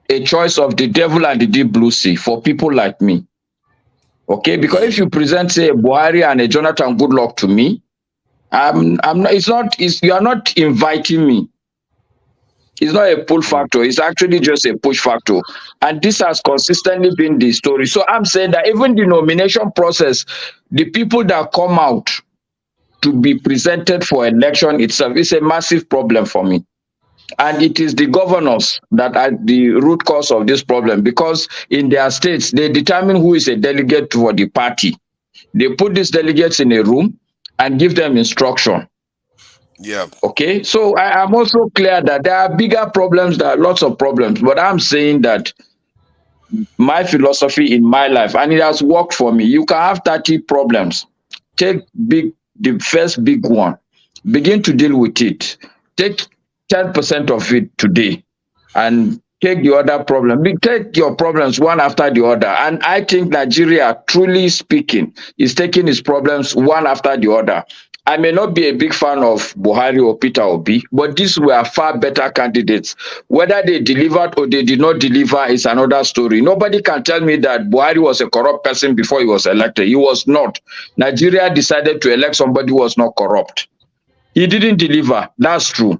a choice of the devil and the deep blue sea for people like me. Okay, because if you present, say, a Buhari and a Jonathan Goodluck to me, I'm not, you are not inviting me. It's not a pull factor, it's actually just a push factor. And this has consistently been the story. So I'm saying that even the nomination process, the people that come out to be presented for election itself is a massive problem for me. And it is the governors that are the root cause of this problem, because in their states, they determine who is a delegate for the party. They put these delegates in a room and give them instruction. Yeah. Okay, so I am also clear that there are bigger problems, there are lots of problems, but I'm saying that my philosophy in my life, and it has worked for me, you can have 30 problems. Take the first big one, begin to deal with it. Take 10% of it today and take the other problem. Take your problems one after the other. And I think Nigeria, truly speaking, is taking its problems one after the other. I may not be a big fan of Buhari or Peter Obi, but these were far better candidates. Whether they delivered or they did not deliver is another story. Nobody can tell me that Buhari was a corrupt person before he was elected. He was not. Nigeria decided to elect somebody who was not corrupt. He didn't deliver. That's true.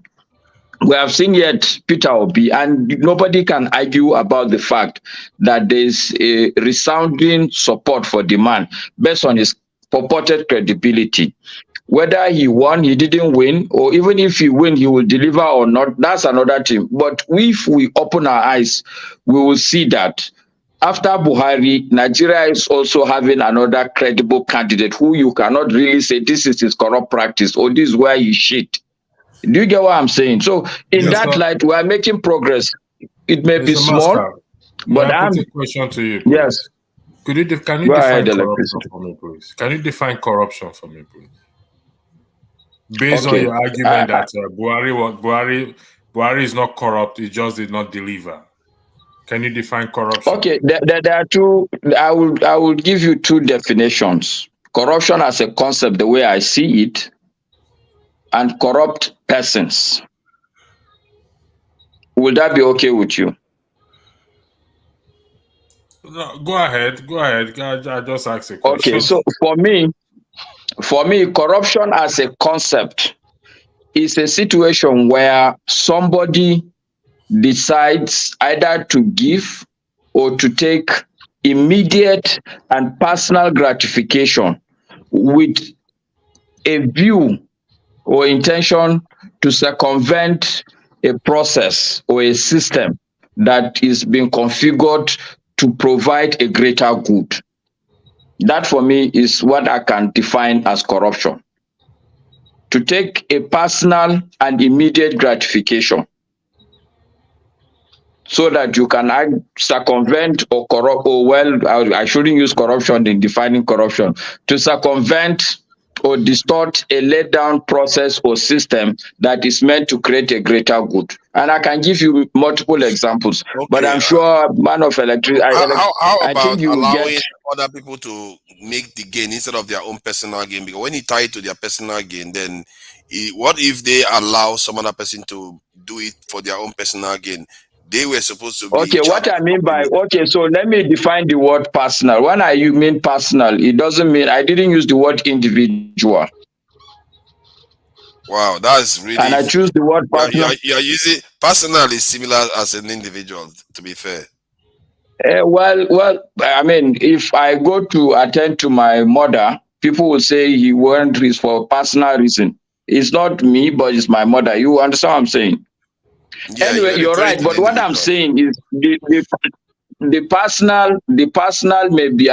We have seen yet Peter Obi, and nobody can argue about the fact that there is a resounding support for the man based on his purported credibility. Whether he won, he didn't win, or even if he win, he will deliver or not, that's another thing. But if we open our eyes, we will see that after Buhari, Nigeria is also having another credible candidate who you cannot really say this is his corrupt practice or this is where he shit. Do you get what I'm saying? So in Yes, that sir. light, we are making progress. It may be Mr. small, Master, may but I I'm put a question to you, yes. please? Can you Go define ahead, corruption electricity. for me, please? Can you define corruption for me, please? Based on Okay. your argument that Buhari is not corrupt, he just did not deliver. Can you define corruption, Okay, please? there are two. I will give you two definitions. Corruption as a concept, the way I see it, and corrupt persons. Will that be okay with you? No, go ahead. Go ahead. I just asked a Okay, question. so for me, corruption as a concept is a situation where somebody decides either to give or to take immediate and personal gratification with a view or intention to circumvent a process or a system that is being configured to provide a greater good. That for me is what I can define as corruption. To take a personal and immediate gratification so that you can circumvent or corrupt, or well, I shouldn't use corruption in defining corruption, to circumvent or distort a laid down process or system that is meant to create a greater good. And I can give you multiple examples, but Okay. I'm sure man of electricity, How I think about you will get. allowing other people to make the gain instead of their own personal gain? Because when you tie it to their personal gain, then what if they allow some other person to do it for their own personal gain? They were supposed to be in Okay, charge what of I the mean by company. okay, so let me define the word personal. When I mean personal, it doesn't mean I didn't use the word individual, Wow, that's and really I choose the word personal. you're using personal is similar as an individual, to be fair. Well, I mean, if I go to attend to my mother, people will say he went for personal reason. It's not me, but it's my mother. You understand what I'm saying? Yeah, Anyway, you're you're referring right. to the But what I'm individual. saying is the personal may be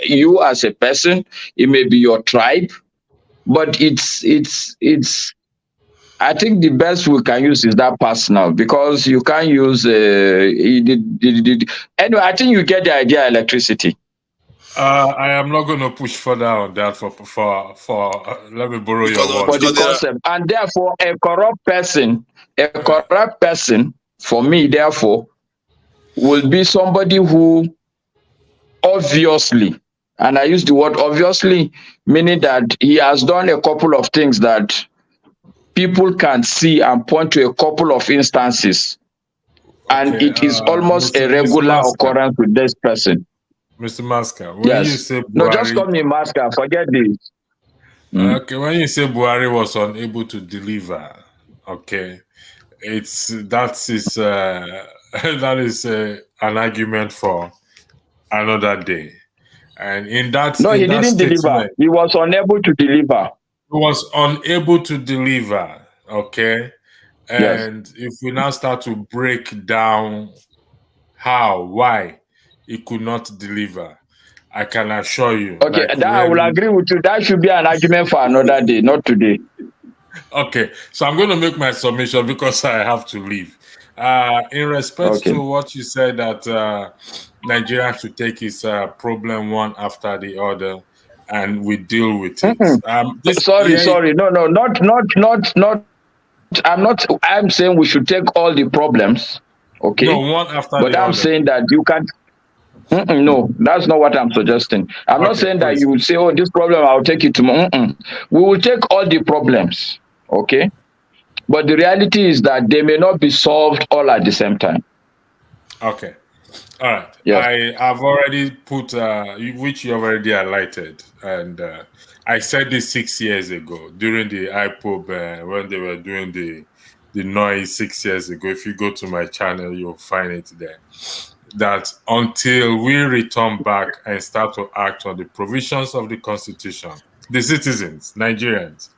you as a person. It may be your tribe, but it's I think the best we can use is that personal, because you can't use anyway. I think you get the idea. Electricity. I am not going to push further on that let me borrow your For words. the Because there are, concept, and therefore a corrupt person for me therefore will be somebody who obviously, and I use the word obviously, meaning that he has done a couple of things that people can see and point to a couple of instances, and Okay, it is almost a Mr. regular Masker, occurrence with this person. Mr. Masker, when you Yes. say No, just Buhari, call me Master. Forget this. Mm. okay, when you say Buhari was unable to deliver, okay, that is an argument for another day. And No, in he that didn't deliver. statement, He was unable to deliver. he was unable to deliver. Okay, Yes. and if we now start to break down why he could not deliver, I can assure you, Okay, like that I will really. agree with you. That should be an argument for another day, not today. Okay, so I'm going to make my submission because I have to leave. In respect Okay. to what you said that Nigeria should take his problem one after the other, and we deal with it. Mm-mm. This Sorry, yeah, sorry. No, no, not. I'm not. I'm saying we should take all the problems. no, Okay, one after but the I'm other, saying please. that you can. No, that's not what I'm suggesting. I'm not Okay, saying that please. you will say, "Oh, this problem, I'll take it tomorrow." We will take all the problems, okay? But the reality is that they may not be solved all at the same time. Okay. All right. Yes. I have already put, which you already highlighted, and I said this 6 years ago during the IPOB when they were doing the noise 6 years ago. If you go to my channel, you'll find it there. That until we return back and start to act on the provisions of the Constitution, the citizens, Nigerians,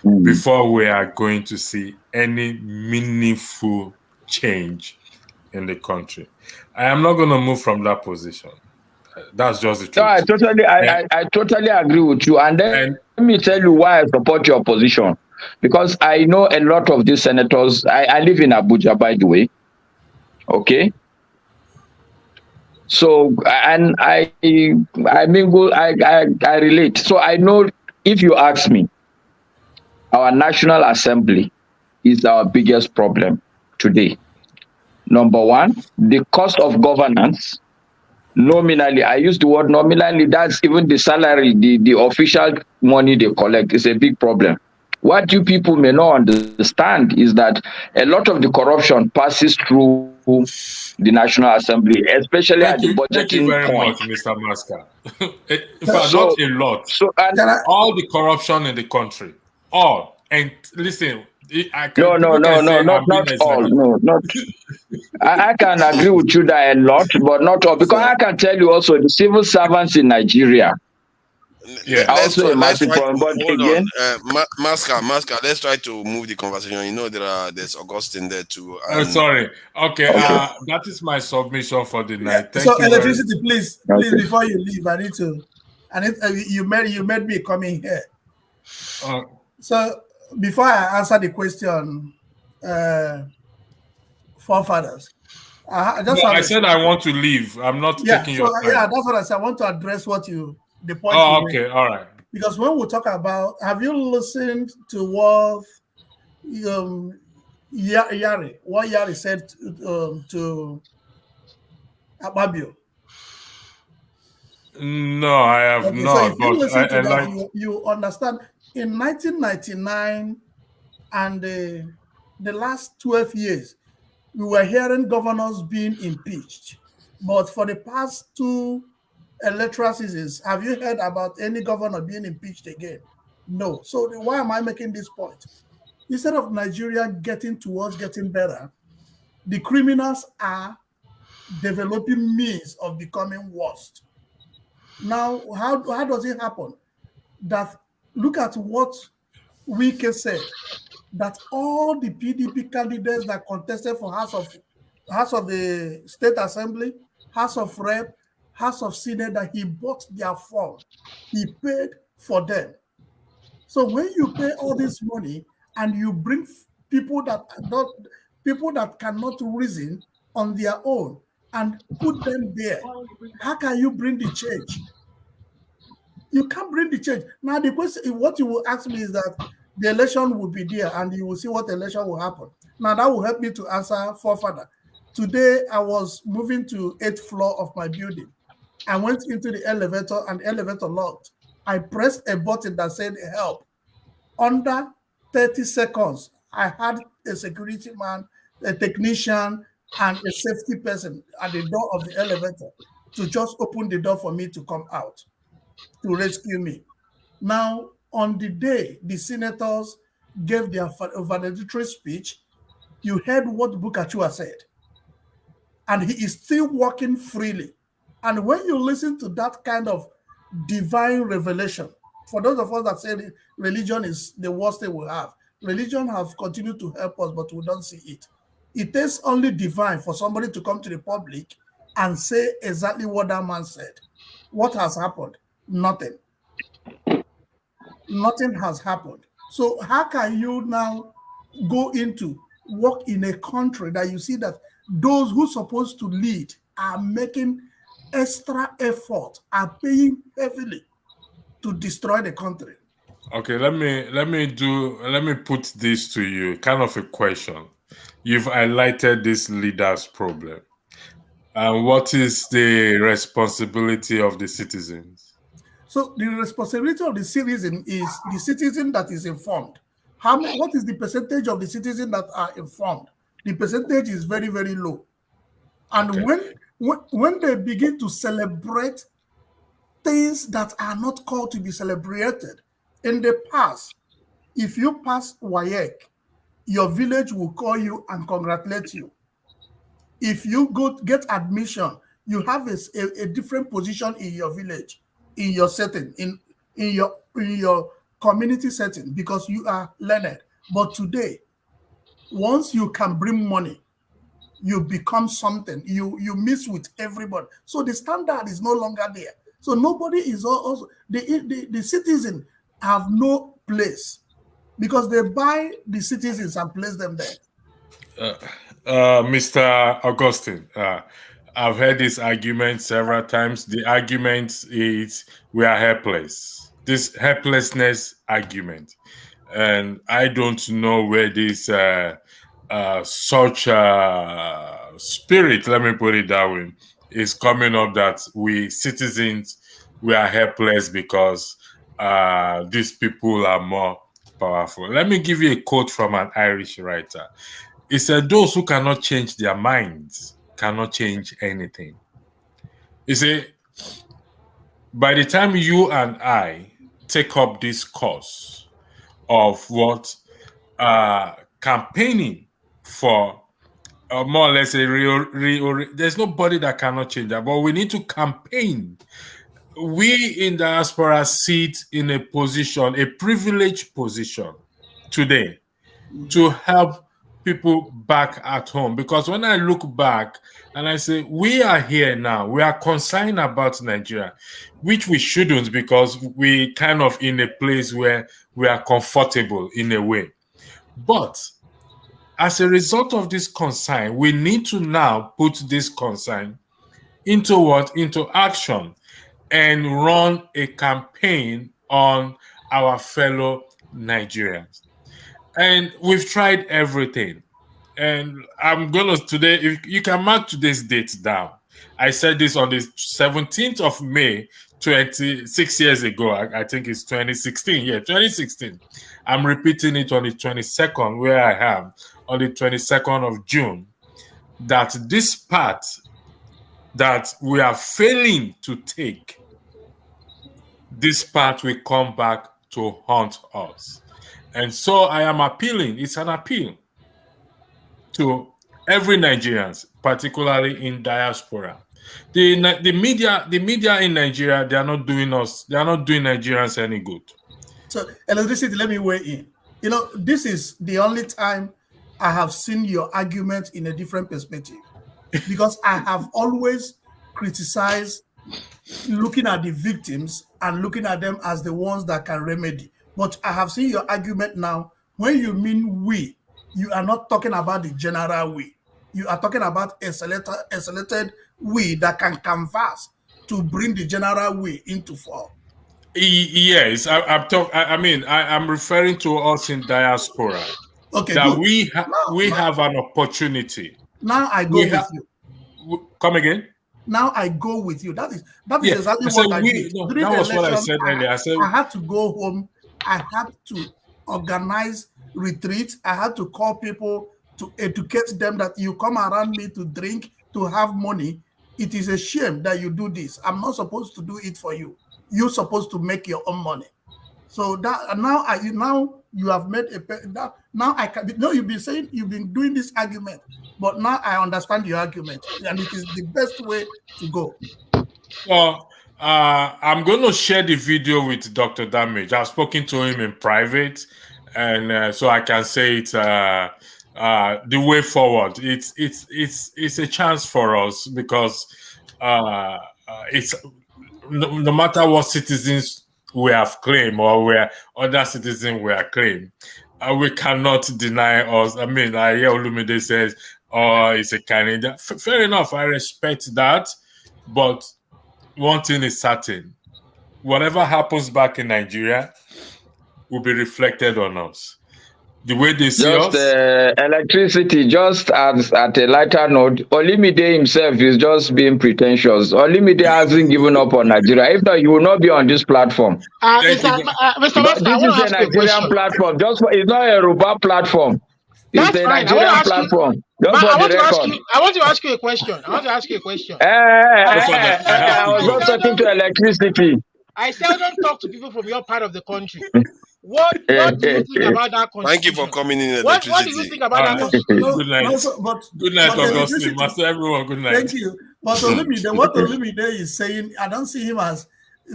Mm. before we are going to see any meaningful change in the country. I am not going to move from that position. That's just the No, I truth. totally, I, And, I, I totally agree with you. And let and me tell you why I support your position. Because I know a lot of these senators. I live in Abuja, by the way. Okay. So, and I mingle, I relate. So I know, if you ask me, our National Assembly is our biggest problem today. Number one, the cost of governance. Nominally, I use the word nominally, that's even the salary, the official money they collect is a big problem. What you people may not understand is that a lot of the corruption passes through the National Assembly, especially at the thank budgeting you very point. much, Mr. Masker. In fact, So, not a lot. so and Can I? All the corruption in the country, all. And listen, no, no, people no, can no, say not I'm being all, exaggerated. no, not. I can agree with you that a lot, but not all, because I So can tell you also the civil servants in Nigeria Yeah. are Let's also try. a Let's massive try problem. to But hold on. again, Masca. Let's try to move the conversation. There's Augustine there too, and Sorry. Okay. okay, That is my submission for the Yeah. night. So Thank you very electricity, please, okay. before you leave, I need you made me come in here. uh, So before I answer the question, uh, forefathers, I just No, have I a said I want to leave. I'm not yeah. taking So your yeah, time. that's what I said. I want to address the point you Oh, made, okay. All right. because when we talk about, have you listened to what um what Yari said to Ababio? No, I have Okay, so if not, you but listen to I that, like. you understand. In 1999 and the last 12 years, we were hearing governors being impeached. But for the past two electoral seasons, have you heard about any governor being impeached again? No. So why am I making this point? Instead of Nigeria getting towards getting better, the criminals are developing means of becoming worse. Now, how does it happen? That look at what Wike said, that all the PDP candidates that contested for House of the State Assembly, House of Rep, House of Senate, that he bought their form, he paid for them. So when you pay all this money and you bring people that don't, people that cannot reason on their own and put them there, how can you bring the change? You can't bring the change. Now, the question, what you will ask me is that the election will be there and you will see what election will happen. Now, that will help me to answer forefather. Today, I was moving to 8th floor of my building. I went into the elevator and the elevator locked. I pressed a button that said help. Under 30 seconds, I had a security man, a technician, and a safety person at the door of the elevator to just open the door for me to come out to rescue me. Now, on the day the senators gave their valedictory speech, you heard what Bukachua said, and he is still walking freely. And when you listen to that kind of divine revelation, for those of us that say religion is the worst thing we have, religion has continued to help us, but we don't see it. It takes only divine for somebody to come to the public and say exactly what that man said. What has happened? Nothing. Nothing has happened. So how can you now go into work in a country that you see that those who are supposed to lead are making extra effort, are paying heavily to destroy the country? Okay, let me put this to you, kind of a question. You've highlighted this leaders problem. And what is the responsibility of the citizens? So the responsibility of the citizen is the citizen that is informed. What is the percentage of the citizens that are informed? The percentage is very, very low. And Okay. when they begin to celebrate things that are not called to be celebrated, in the past, if you pass WAEC, your village will call you and congratulate you. If you go get admission, you have a different position in your village, in your setting, in your community setting, because you are learned. But today, once you can bring money, you become something. You mix with everybody. So the standard is no longer there. So nobody is also the citizen have no place because they buy the citizens and place them there. Mr. Augustine, I've heard this argument several times. The argument is we are helpless. This helplessness argument. And I don't know where this such spirit, let me put it that way, is coming up that we citizens, we are helpless because these people are more powerful. Let me give you a quote from an Irish writer. He said, those who cannot change their minds cannot change anything. He said, by the time you and I take up this course of what campaigning for more or less a real, there's nobody that cannot change that, but we need to campaign. We in diaspora sit in a position, a privileged position today to help people back at home. Because when I look back and I say, we are here now, we are concerned about Nigeria, which we shouldn't because we kind of in a place where we are comfortable in a way. But as a result of this concern, we need to now put this concern into what? Into action and run a campaign on our fellow Nigerians. And we've tried everything. And I'm gonna today, if you can mark today's date down. I said this on the 17th of May, 26 years ago. I think it's 2016. Yeah, 2016. I'm repeating it on the 22nd, where I am on the 22nd of June, that this path that we are failing to take, this path will come back to haunt us. And so I am appealing, it's an appeal to every Nigerians, particularly in diaspora. The media in Nigeria, they are not doing Nigerians any good. So electricity, let me weigh in. This is the only time I have seen your argument in a different perspective. Because I have always criticized looking at the victims and looking at them as the ones that can remedy. But I have seen your argument now. When you mean we, you are not talking about the general we. You are talking about a selected we that can canvass to bring the general we into form. Yes, I'm referring to us in diaspora. Okay, that good. we have an opportunity. Now I go with you. Come again? Now I go with you. That is exactly what I did. That was what I said earlier. I had to go home. I had to organize retreats. I had to call people to educate them that you come around me to drink, to have money. It is a shame that you do this. I'm not supposed to do it for you. You're supposed to make your own money. So that now you have made that now I can. No, you've been saying you've been doing this argument, but now I understand your argument, and it is the best way to go. Well, I'm going to share the video with Dr. Damage. I've spoken to him in private, and so I can say it's the way forward. It's a chance for us because it's no matter what citizens we have claimed or where other citizens we are claimed, we cannot deny us. I mean, I hear Olumide says, "Oh, it's a Canadian." Fair enough, I respect that, but one thing is certain: whatever happens back in Nigeria will be reflected on us. The way they see Just us. electricity, just as at a lighter note, Olimide himself is just being pretentious. Olimide hasn't given up on Nigeria. If not, he will not be on this platform. Thank you. Mr. Because Master, I this want is to a ask you a Nigerian question. platform. It's not a Yoruba platform. It's That's a fine. I want to Nigerian ask you. platform. Just for I the want to ask record. you. I want to ask you a question. I want to ask you a question. Godfather, I have I to was go. not talking to electricity. I seldom talk to people from your part of the country. What do you think about that Thank you for constitution? coming in, What do you electricity. think about All that right. constitution? No, Good no, night. Good night, but Augustine. electricity. Master, everyone, good night. Thank you. But Olumide, what Olumide is saying, I don't see him as,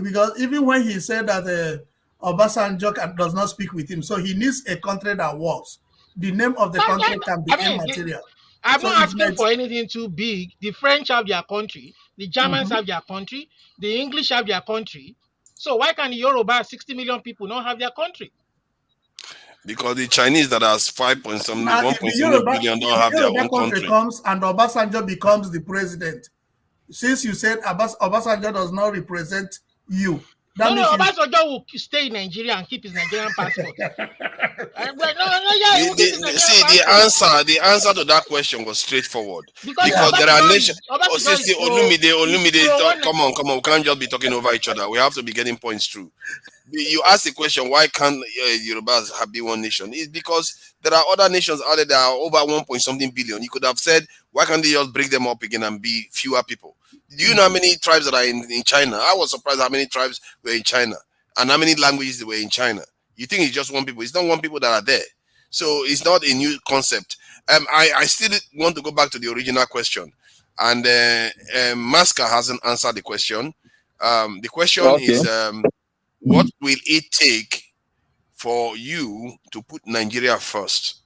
because even when he said that Obasanjo does not speak with him, so he needs a country that works. The name of the country can be I mean, immaterial. I'm So not it's asking like, for anything too big. The French have their country, the Germans Mhm. have their country, the English have their country. So why can the Yoruba 60 million people not have their country? Because the Chinese that has 5 point something, now 1 if point the something billion don't have their Yoruba own country country. comes and Obasanjo becomes the president, since you said Obasanjo does not represent you, that means No, you. Obasanjo will stay in Nigeria and keep his Nigerian passport. Yeah, he will keep his Nigerian passport. The answer to that question was straightforward. Because Because there are nations. Oh, Obasanjo see, is pro one. Come on. We can't just be talking over each other. We have to be getting points through. You asked the question, why can't Yorubas have be one nation? It's because there are other nations out there that are over 1 point something billion. You could have said, why can't they just break them up again and be fewer people? Do you know how many tribes that are in China? I was surprised how many tribes were in China and how many languages there were in China. You think it's just one people? It's not one people that are there. So it's not a new concept. I still want to go back to the original question, and Masca hasn't answered the question. The question Okay. is, what will it take for you to put Nigeria first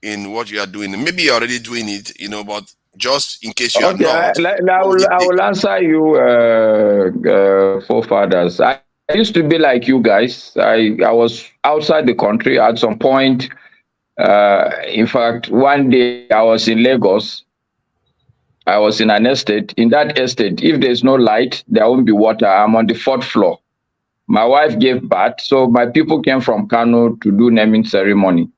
in what you are doing? Maybe you're already doing it, but just in case you are Okay, not, I what will it I take? will answer you, forefathers. I used to be like you guys. I was outside the country at some point. In fact, one day I was in Lagos. I was in an estate. In that estate, if there's no light, there won't be water. I'm on the fourth floor. My wife gave birth, so my people came from Kano to do naming ceremony.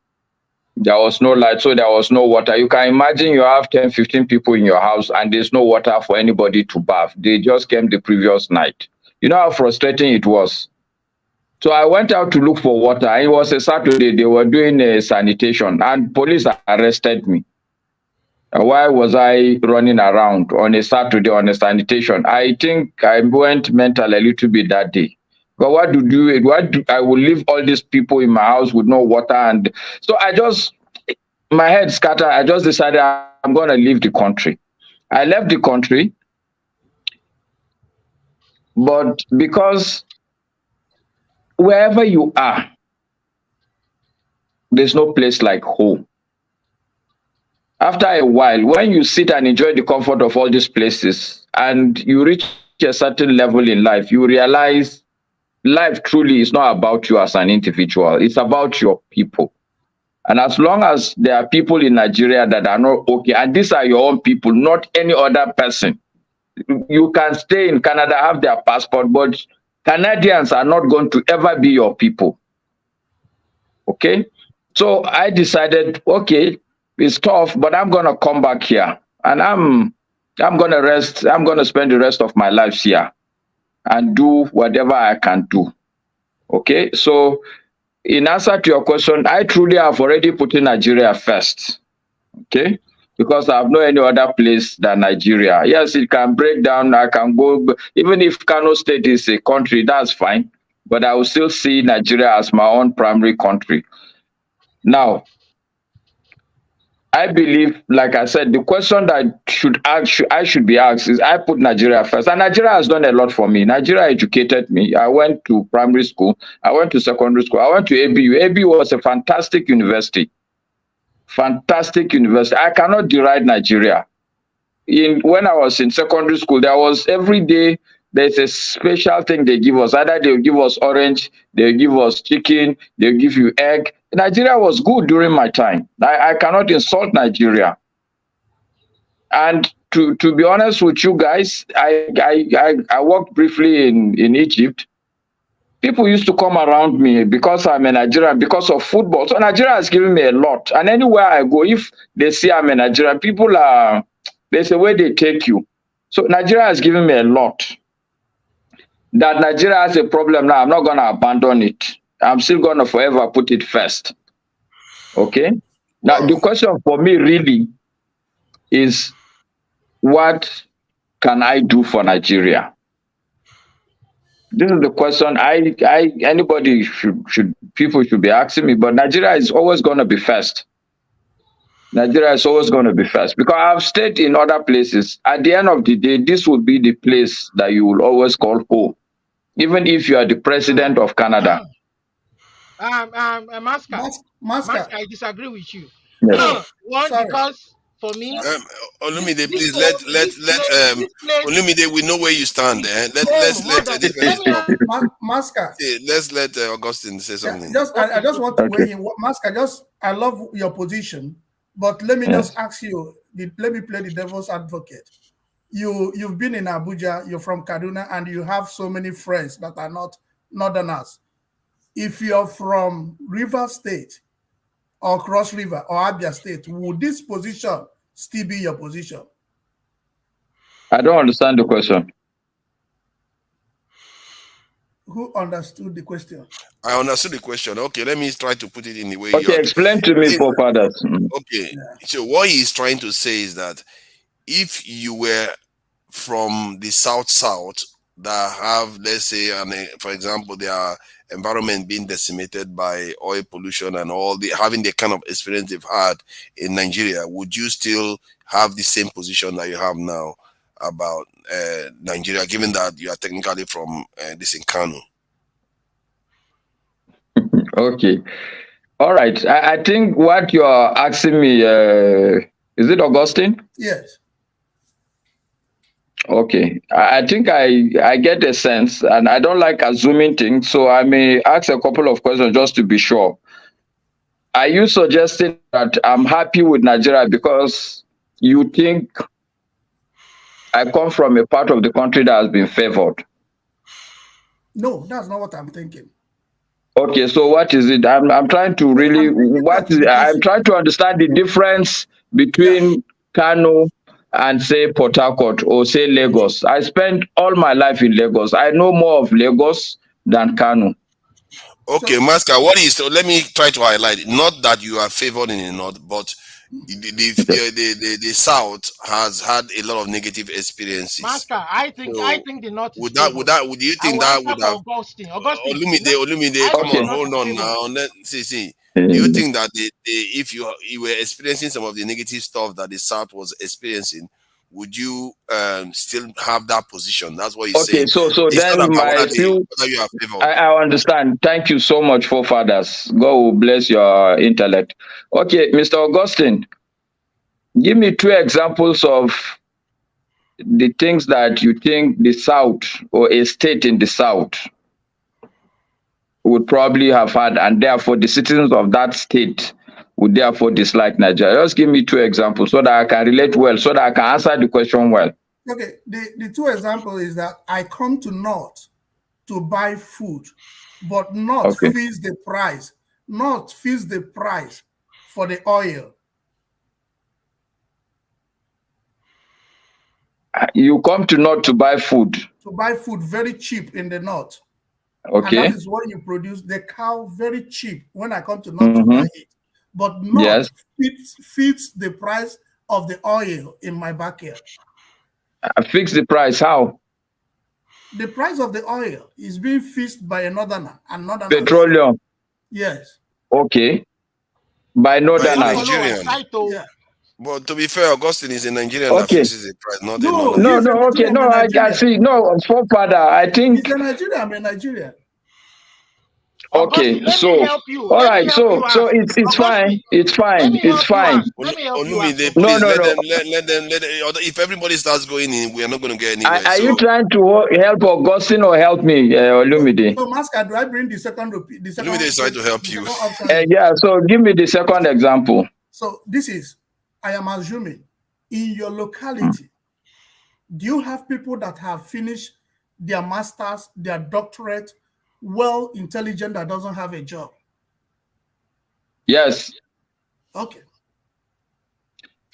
There was no light, so there was no water. You can imagine you have 10, 15 people in your house and there's no water for anybody to bath. They just came the previous night. You know how frustrating it was. So I went out to look for water. It was a Saturday. They were doing a sanitation and police arrested me. Why was I running around on a Saturday on a sanitation? I think I went mental a little bit that day. But I will leave all these people in my house with no water, and so my head scattered. I just decided I'm going to leave the country. I left the country, but because wherever you are, there's no place like home. After a while, when you sit and enjoy the comfort of all these places and you reach a certain level in life, you realize life truly is not about you as an individual, it's about your people. And as long as there are people in Nigeria that are not okay, and these are your own people, not any other person, you can stay in Canada, have their passport, but Canadians are not going to ever be your people. Okay? So I decided, okay, it's tough, but I'm gonna come back here. And I'm gonna rest, I'm gonna spend the rest of my life here and do whatever I can do. Okay, so in answer to your question, I truly have already put in Nigeria first. Okay, because I have no any other place than Nigeria. Yes, it can break down. I can go, even if Kano State is a country, that's fine. But I will still see Nigeria as my own primary country. Now, I believe, like I said, the question that I should be asked is, I put Nigeria first, and Nigeria has done a lot for me. Nigeria educated me. I went to primary school, I went to secondary school, I went to ABU. ABU was a fantastic university. Fantastic university. I cannot deride Nigeria. When I was in secondary school, there was every day there's a special thing they give us. Either they'll give us orange, they'll give us chicken, they'll give you egg. Nigeria was good during my time. I cannot insult Nigeria. And to be honest with you guys, I worked briefly in Egypt. people used to come around me because I'm a Nigerian, because of football. So Nigeria has given me a lot. And anywhere I go, if they see I'm a Nigerian, people are, there's a way they take you. So Nigeria has given me a lot. That Nigeria has a problem now, I'm not going to abandon it. I'm still going to forever put it first. Okay? Now, the question for me really is, what can I do for Nigeria? This is the question anybody people should be asking me, but Nigeria is always going to be first. Nigeria is always going to be first because I've stayed in other places. At the end of the day, this will be the place that you will always call home, even if you are the president of Canada. Masker, I disagree with you. Yes. One, because for me, Olumide, please let Olumide, we know where you stand there. Let's let Augustine say something. I just want to weigh in. Masker, I love your position, but let me just ask you. Let me play the devil's advocate. You've been in Abuja. You're from Kaduna, and you have so many friends that are not Northerners. If you're from River State or Cross River or Abia State, would this position still be your position? I don't understand the question. Who understood the question? I understood the question. Okay, let me try to put it in the way. Okay, explain to me, forefathers. Okay, so what he's trying to say is that if you were from the south that have, let's say, for example, their environment being decimated by oil pollution and all the having the kind of experience they've had in Nigeria, would you still have the same position that you have now about Nigeria, given that you are technically from this in Kano? Okay. All right. I think what you are asking me, is it Augustine? Yes. Okay. I think I get the sense, and I don't like assuming things, so I may ask a couple of questions just to be sure. Are you suggesting that I'm happy with Nigeria because you think I come from a part of the country that has been favored? No, that's not what I'm thinking. Okay, so what is it? I'm trying to really I'm trying to understand the difference between Kano and say Port Harcourt or say Lagos. I spent all my life in Lagos. I know more of Lagos than Kano. Okay, Masker, let me try to highlight it. Not that you are favored in the north, but the south has had a lot of negative experiences. Masker, I think the north is would you think that would have Augustine, Olumide, come on, hold on now. See. Do you think that if you were experiencing some of the negative stuff that the south was experiencing, would you still have that position? That's what he's saying. So it's then whether you are favored. I understand. Thank you so much, forefathers. God will bless your intellect. Okay, Mr. Augustine, give me 2 examples of the things that you think the South or a state in the South would probably have had, and therefore the citizens of that state would therefore dislike Nigeria. Just give me 2 examples so that I can relate well, so that I can answer the question well. Okay, the 2 examples is that I come to North to buy food, but not fix the price, for the oil. You come to North to buy food. To buy food very cheap in the North. Okay. And that is what you produce the cow very cheap when I come to North to buy it. But not fits the price of the oil in my backyard. Fix the price, how? The price of the oil is being fixed by a northerner and northerners. Petroleum. Yes. Okay. By northerners. Yeah. But to be fair, Augustine is a Nigerian that fixes the price, not I see. No, father, I think. He's a Nigerian, I'm a Nigerian. Okay, so all right, so it's fine. It's fine. It's fine. Let them. If everybody starts going in, we are not going to get anywhere. Are you trying to help Augustine or help me, Olumide? So, Masker, do I bring the second? Olumide is trying to help you. Yeah. So give me the second example. So this is, I am assuming, in your locality, do you have people that have finished their masters, their doctorate, well intelligent that doesn't have a job? Yes. Okay.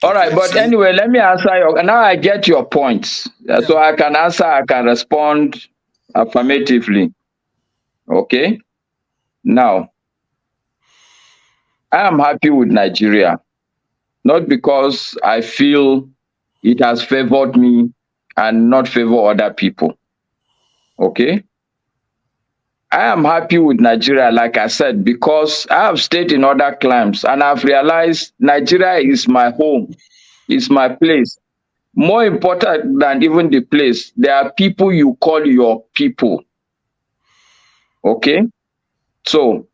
All right, Okay. but See, anyway, let me answer your. Now I get your points, Yeah. so I can answer. I can respond affirmatively. Okay. Now I am happy with Nigeria, not because I feel it has favored me and not favor other people. Okay. I am happy with Nigeria, like I said, because I have stayed in other climes and I've realized Nigeria is my home, is my place. More important than even the place, there are people you call your people. Okay. So,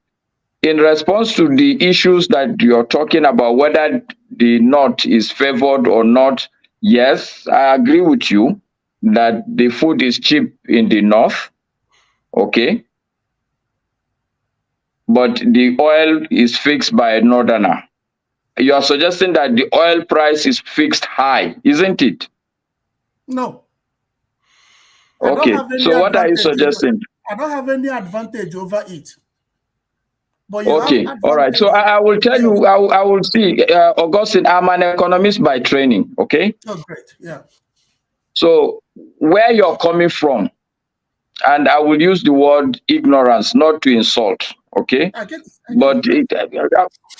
in response to the issues that you're talking about, whether the North is favored or not, yes, I agree with you that the food is cheap in the North. Okay. But the oil is fixed by a Northerner. You are suggesting that the oil price is fixed high, isn't it? No, I don't Okay. have any So, what are you advantage over. suggesting? I don't have any advantage over it. But you have Okay, all right. advantage So I will tell over you, it. I will see. Augustine, I'm an economist by training. Okay, Oh, great. Yeah. so where you're coming from, and I will use the word ignorance, not to insult. Okay, I get but it.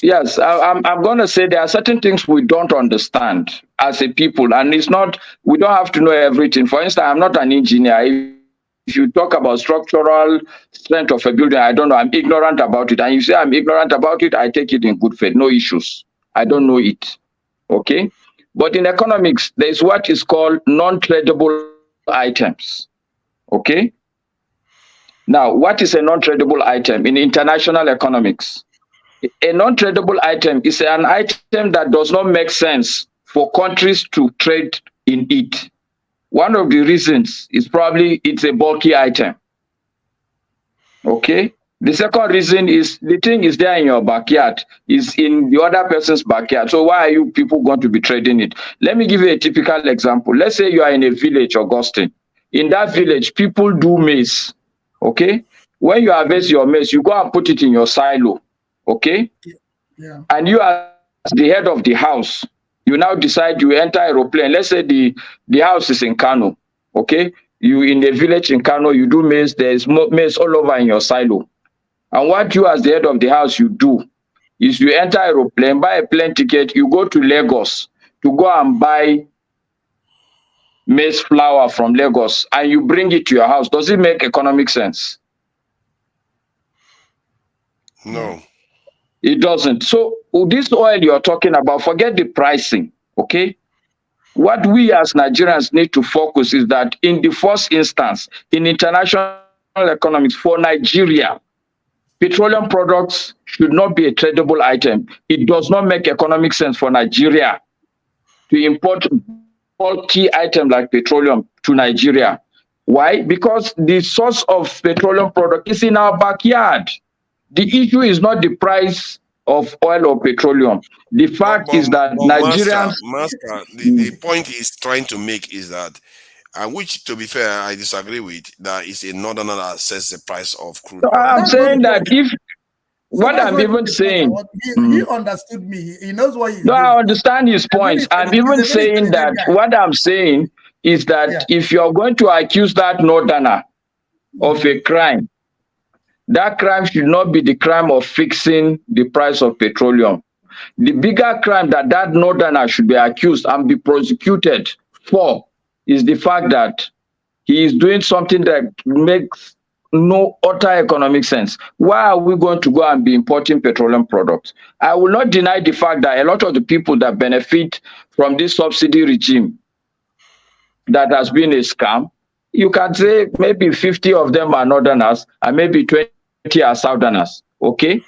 yes, I'm going to say there are certain things we don't understand as a people, and it's not. We don't have to know everything. For instance, I'm not an engineer. If you talk about structural strength of a building, I don't know. I'm ignorant about it. And you say I'm ignorant about it, I take it in good faith. No issues. I don't know it. Okay. But in economics, there is what is called non-tradable items. Okay. Now, what is a non-tradable item in international economics? A non-tradable item is an item that does not make sense for countries to trade in it. One of the reasons is probably it's a bulky item. Okay. The second reason is the thing is there in your backyard, is in the other person's backyard. So why are you people going to be trading it? Let me give you a typical example. Let's say you are in a village, Augustine. In that village, people do maize. Okay. When you harvest your maize, you go and put it in your silo. Okay. Yeah. And you, as the head of the house, you now decide you enter aeroplane. Let's say the house is in Kano. Okay. You in a village in Kano, you do maize, there's maize all over in your silo. And what you as the head of the house you do is you enter aeroplane, buy a plane ticket, you go to Lagos to go and buy maize flour from Lagos and you bring it to your house. Does it make economic sense? no. It doesn't. So this oil you're talking about, forget the pricing. Okay. What we as Nigerians need to focus is that in the first instance, in international economics for Nigeria, petroleum products should not be a tradable item. It does not make economic sense for Nigeria to import bulky items like petroleum to Nigeria. Why? Because the source of petroleum product is in our backyard. The issue is not the price of oil or petroleum. The But fact but is that but Nigerians. master, the Mm. point he's trying to make is that, which to be fair, I disagree with, that it's a northerner that sets the price of crude So oil. I'm That's not the saying that point. if So what that's I'm not even even the point. saying, He understood me. He knows what he's no, I doing. understand his points. I'm He's even a very saying intelligent that guy. what I'm saying is Yeah. that if you're going to accuse that northerner of a crime, that crime should not be the crime of fixing the price of petroleum. The bigger crime that that northerner should be accused and be prosecuted for is the fact that he is doing something that makes no utter economic sense. Why are we going to go and be importing petroleum products? I will not deny the fact that a lot of the people that benefit from this subsidy regime that has been a scam, you can say maybe 50 of them are northerners and maybe 20 are southerners. Okay.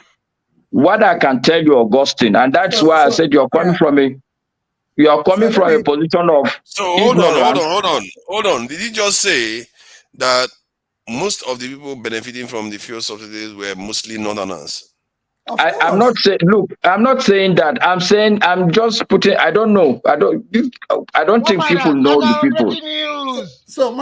What I can tell you, Augustine, and that's why I said Yeah. you are coming So from let a me. position of So ignorance. hold on. Did he just say that most of the people benefiting from the fuel subsidies were mostly northerners? Of I'm not course. saying. Look, I'm not saying that. I'm saying I'm just putting. I don't know. I don't think Oh my people God, I know the got people. breaking news. So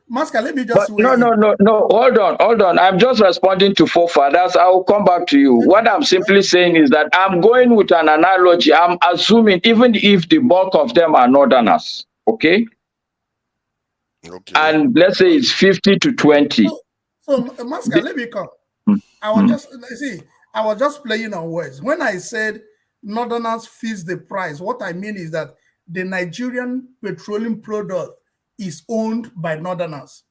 Masker, let me But just weigh in. no. Hold on. I'm just responding to forefathers. I will come back to you. What I'm simply saying is that I'm going with an analogy. I'm assuming even if the bulk of them are northerners, okay? Okay. And let's say it's 50 to 20. So Masker, let me come. I was just playing on words. When I said northerners fix the price, what I mean is that the Nigerian petroleum product is owned by northerners.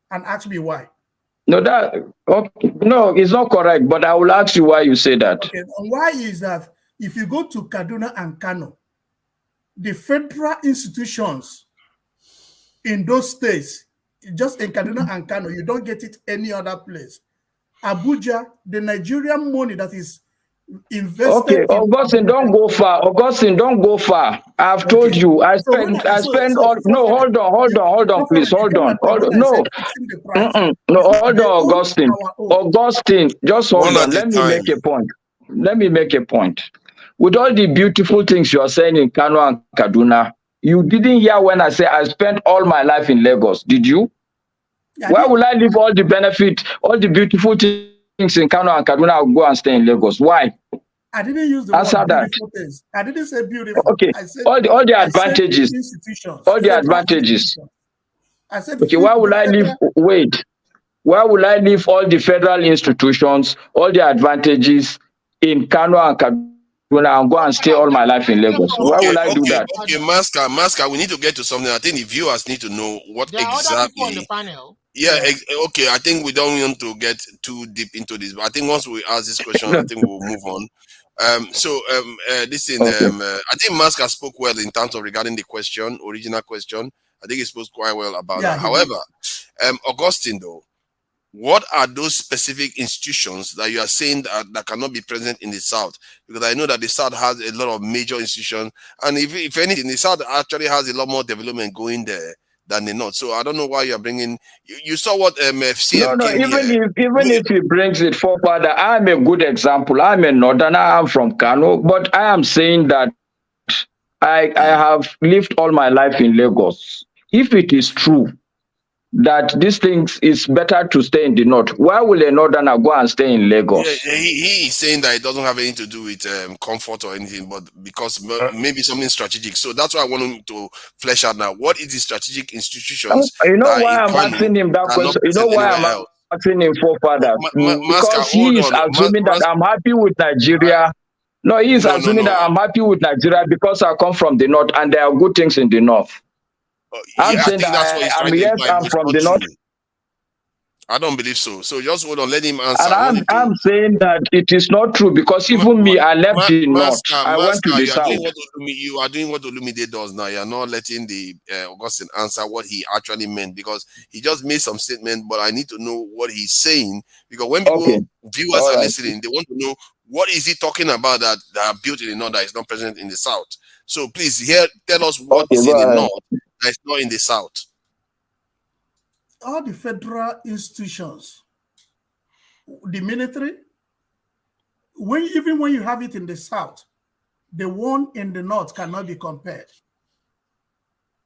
And ask me why. No, it's not correct, but I will ask you why you say that. Okay, and why is that if you go to Kaduna and Kano, the federal institutions in those states, just in Kaduna and Kano, you don't get it any other place. Abuja, the Nigerian money that is invested. Okay, Augustine, don't go far. Augustine, don't go far. I've told you. I spend all. No, hold on, please. Hold on. No, hold on, Augustine. Augustine, just hold on. Let me make a point. With all the beautiful things you are saying in Kano and Kaduna, you didn't hear when I say I spent all my life in Lagos. Did you? Why will I leave all the benefit, all the beautiful things in Kano and Kaduna? I'll go and stay in Lagos. Why? I didn't use the word beautiful things. I didn't say beautiful. Okay. I said all the advantages. All the advantages. I said. Okay. Why will I leave? Wait. Why will I leave all the federal institutions, all the advantages in Kano and Kaduna and go and stay all my life in Lagos? Why will I do that? Okay, Masker, we need to get to something. I think the viewers need to know what there exactly. Are other people on the panel. Yeah, okay. I think we don't want to get too deep into this, but I think once we ask this question, I think we'll move on. Listen, I think Masker spoke well in terms of regarding the original question. I think he spoke quite well about that. However, Augustine, though, what are those specific institutions that you are saying that cannot be present in the South? Because I know that the South has a lot of major institutions, and if anything, the South actually has a lot more development going there than the North. So I don't know why you're bringing. You saw what CM came here. Even if he brings it forward, I'm a good example. I'm a Northerner. I'm from Kano, but I am saying that I have lived all my life in Lagos. If it is true that these things is better to stay in the North, why will a Northerner go and stay in Lagos? Yeah, he is saying that it doesn't have anything to do with comfort or anything, but because maybe something strategic. So that's why I want him to flesh out now. What is the strategic institutions? You know why I'm asking him that question? You know why I'm asking him forefathers? Because he is assuming that I'm happy with Nigeria. No, he is assuming that I'm happy with Nigeria because I come from the North and there are good things in the North. I'm saying that I'm from the North. I don't believe so. So just hold on, let him answer. And I'm saying that it is not true because even me, I left the North. I went to the South. You are doing what Olumide does now. You're not letting the Augustine answer what he actually meant, because he just made some statement, but I need to know what he's saying, because when viewers are listening, they want to know what is he talking about that are built in the North that is not present in the South. So please tell us what is in the North that is not in the South. All the federal institutions, the military, even when you have it in the South, the one in the North cannot be compared.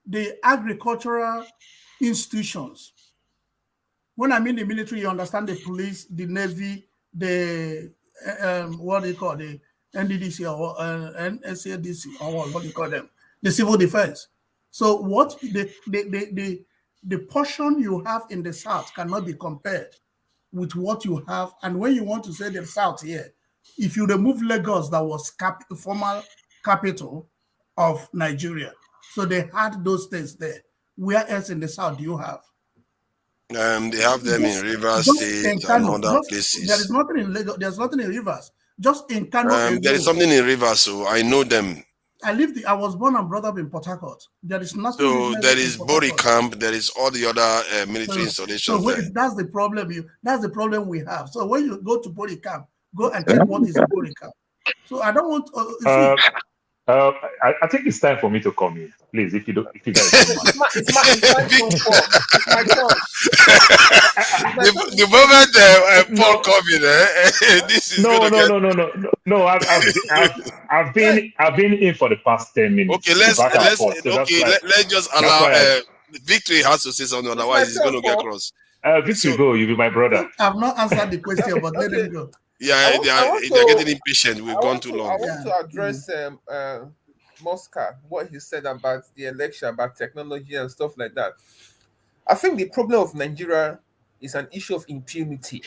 The agricultural institutions, when I mean the military, you understand the police, the Navy, the what do you call the NDDC or NSADC, or what do you call them? The civil defense. So what the portion you have in the South cannot be compared with what you have. And when you want to say the South here, if you remove Lagos, that was former capital of Nigeria, so they had those things there. Where else in the South do you have? They have them in Rivers State and other places. There is nothing in Lagos. There's nothing in Rivers. Just in Kano. There is something in Rivers, so I know them. I was born and brought up in Port Harcourt. There is nothing. So there is Bori Camp. There is all the other military installations. So that's the problem. That's the problem we have. So when you go to Bori Camp, go and check what is Bori Camp. So I don't want. I think it's time for me to come in, please. If you guys don't mind. It's my turn. The moment Paul comes in, this is no. I've been in for the past 10 minutes. Okay, let's just allow Victory has to say something, It's my otherwise he's going turn, to get Paul. cross. Victory, So go. You be my brother. I've not answered the question, but let Okay. him go. yeah, I want they are getting to impatient. We've gone too I long. want Yeah. to address Mosca, what he said about the election, about technology and stuff like that. I think the problem of Nigeria is an issue of impunity.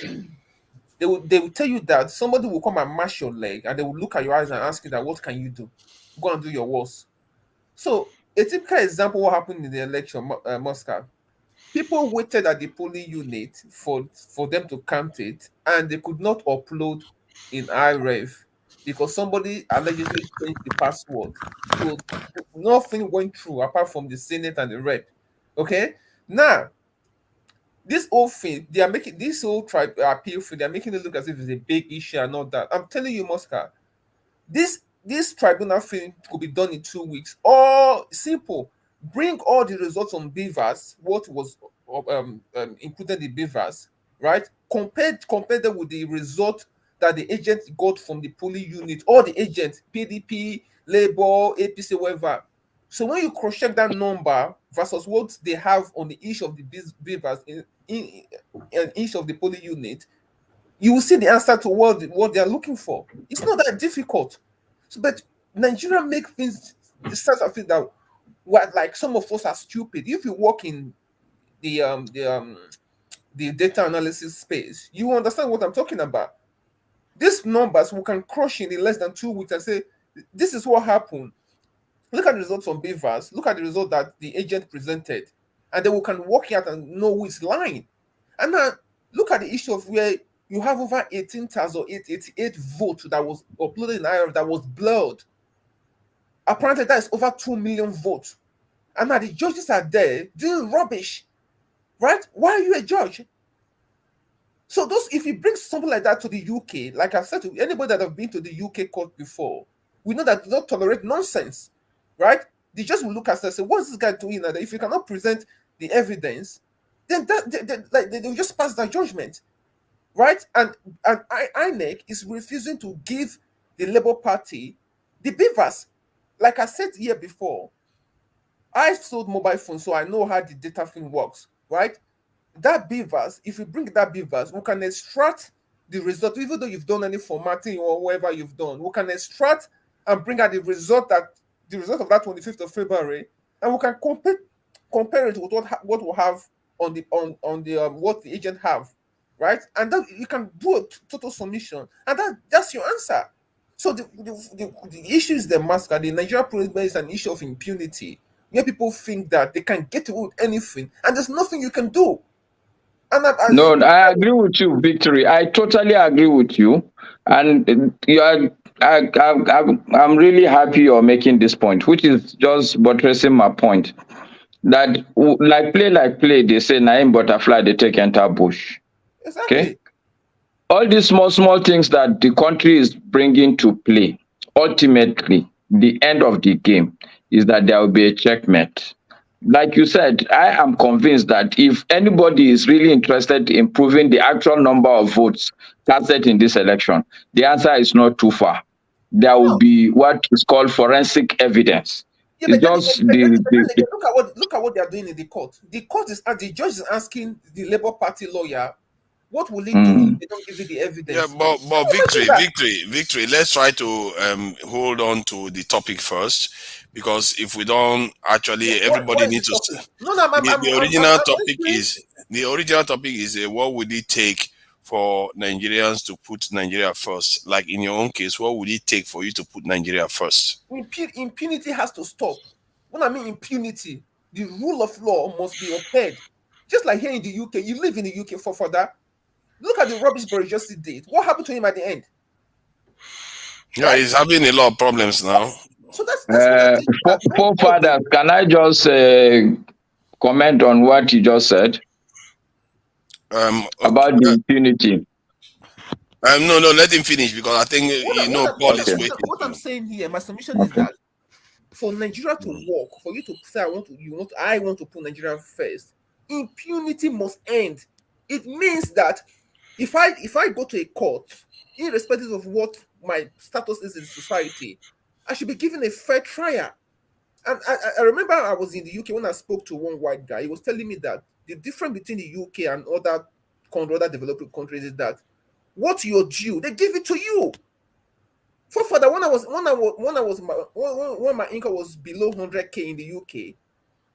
They will tell you that somebody will come and mash your leg and they will look at your eyes and ask you that what can you do? Go and do your worst. So a typical example what happened in the election, Moscow. People waited at the polling unit for them to count it, and they could not upload in iRev because somebody allegedly changed the password. So nothing went through apart from the Senate and the rep. Okay, now this whole thing they are making this whole appeal thing, they're making it look as if it's a big issue and all that. I'm telling you, Moscow, this tribunal thing could be done in 2 weeks. Or simple, bring all the results on Beavers, what was included in Beavers, right? Compare them with the result that the agent got from the polling unit, or the agent, PDP, Labour, APC, whatever. So when you cross-check that number versus what they have on the each of the Beavers in each of the polling unit, you will see the answer to what they are looking for. It's not that difficult. So, but Nigeria make things the sense of it that what like some of us are stupid. If you work in the the data analysis space, you understand what I'm talking about. These numbers we can crush in less than 2 weeks and say this is what happened. Look at the results from Beavers. Look at the result that the agent presented, and then we can work out and know who is lying. And now look at the issue of where you have over 18,888 votes that was uploaded in IRF that was blurred. Apparently, that is over 2 million votes. And now the judges are there doing rubbish, right? Why are you a judge? So those, if you bring something like that to the UK, like I've said to anybody that have been to the UK court before, we know that they don't tolerate nonsense, right? They just will look at us and say, "What's this guy doing?" And if you cannot present the evidence, then they will just pass their judgment, right? And INEC is refusing to give the Labour Party the beavers. Like I said here before, I sold mobile phones, so I know how the data thing works, right? That beavers, if you bring that beavers, we can extract the result, even though you've done any formatting or whatever you've done, we can extract and bring out the result of that 25th of February, and we can compare it with what we have on the what the agent have, right? And then you can do a total submission, and that's your answer. So the issue is the massacre. The Nigeria problem is an issue of impunity, where people think that they can get away with anything, and there's nothing you can do. And No, I agree with you, Victory. I totally agree with you. And you are, I'm really happy you're making this point, which is just buttressing my point. That like play, they say nine butterfly they take enter bush. Okay, exactly. all these small things that the country is bringing to play, ultimately the end of the game is that there will be a checkmate. Like you said, I am convinced that if anybody is really interested in proving the actual number of votes casted in this election, the answer is not too far. There will No. be what is called forensic evidence. Yeah, It's but then again, just the look at what they are doing in the court. The court is the judge is asking the Labour Party lawyer, what will he do if mm, they don't give you the Yeah, evidence? but Imagine victory, that. victory, victory. Let's try to hold on to the topic first, because if we don't actually, everybody What is the needs to. topic? No, no, The original I'm topic listening. is what would it take for Nigerians to put Nigeria first? Like in your own case, what would it take for you to put Nigeria first? Impunity has to stop. When I mean impunity, the rule of law must be upheld. Just like here in the UK, you live in the UK for that. Look at the rubbish Boris Johnson did. What happened to him at the end? Yeah, Right? he's having a lot of problems now. So that's what I'm saying. That nobody. forefathers. Can I just comment on what you just said Okay. about the impunity? No, no, let him finish, because I think Paul is Okay, waiting What I'm too. saying here, my submission is okay. that for Nigeria to work, for you to say I want to put Nigeria first, impunity must end. It means that if I go to a court, irrespective of what my status is in society, I should be given a fair trial. And I remember I was in the UK when I spoke to one white guy. He was telling me that the difference between the UK and other developing countries is that what you're due, they give it to you. For further, when my income was below 100k in the UK,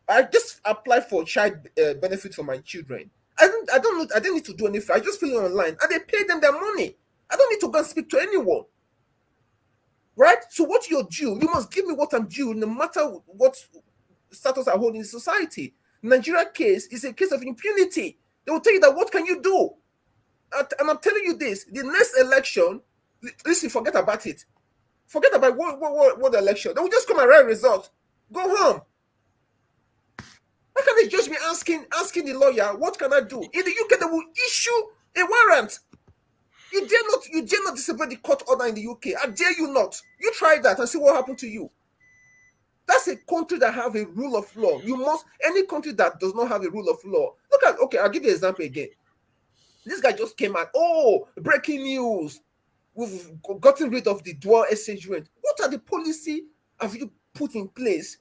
I just applied for child benefit for my children. I didn't need to do anything. I just fill it online, and they pay them their money. I don't need to go and speak to anyone. Right? So what you're due, you must give me what I'm due, no matter what status I hold in society. Nigeria case is a case of impunity. They will tell you that what can you do? And I'm telling you this: the next election, listen, forget about it. Forget about what election. They will just come and write results. Go home. Why can't they just be asking the lawyer, what can I do? In the UK, they will issue a warrant. You dare not disobey the court order in the UK. I dare you not. You try that and see what happened to you. That's a country that have a rule of law. Any country that does not have a rule of law. Okay, I'll give you an example again. This guy just came out. Oh, breaking news. We've gotten rid of the dual exchange rate. What are the policy have you put in place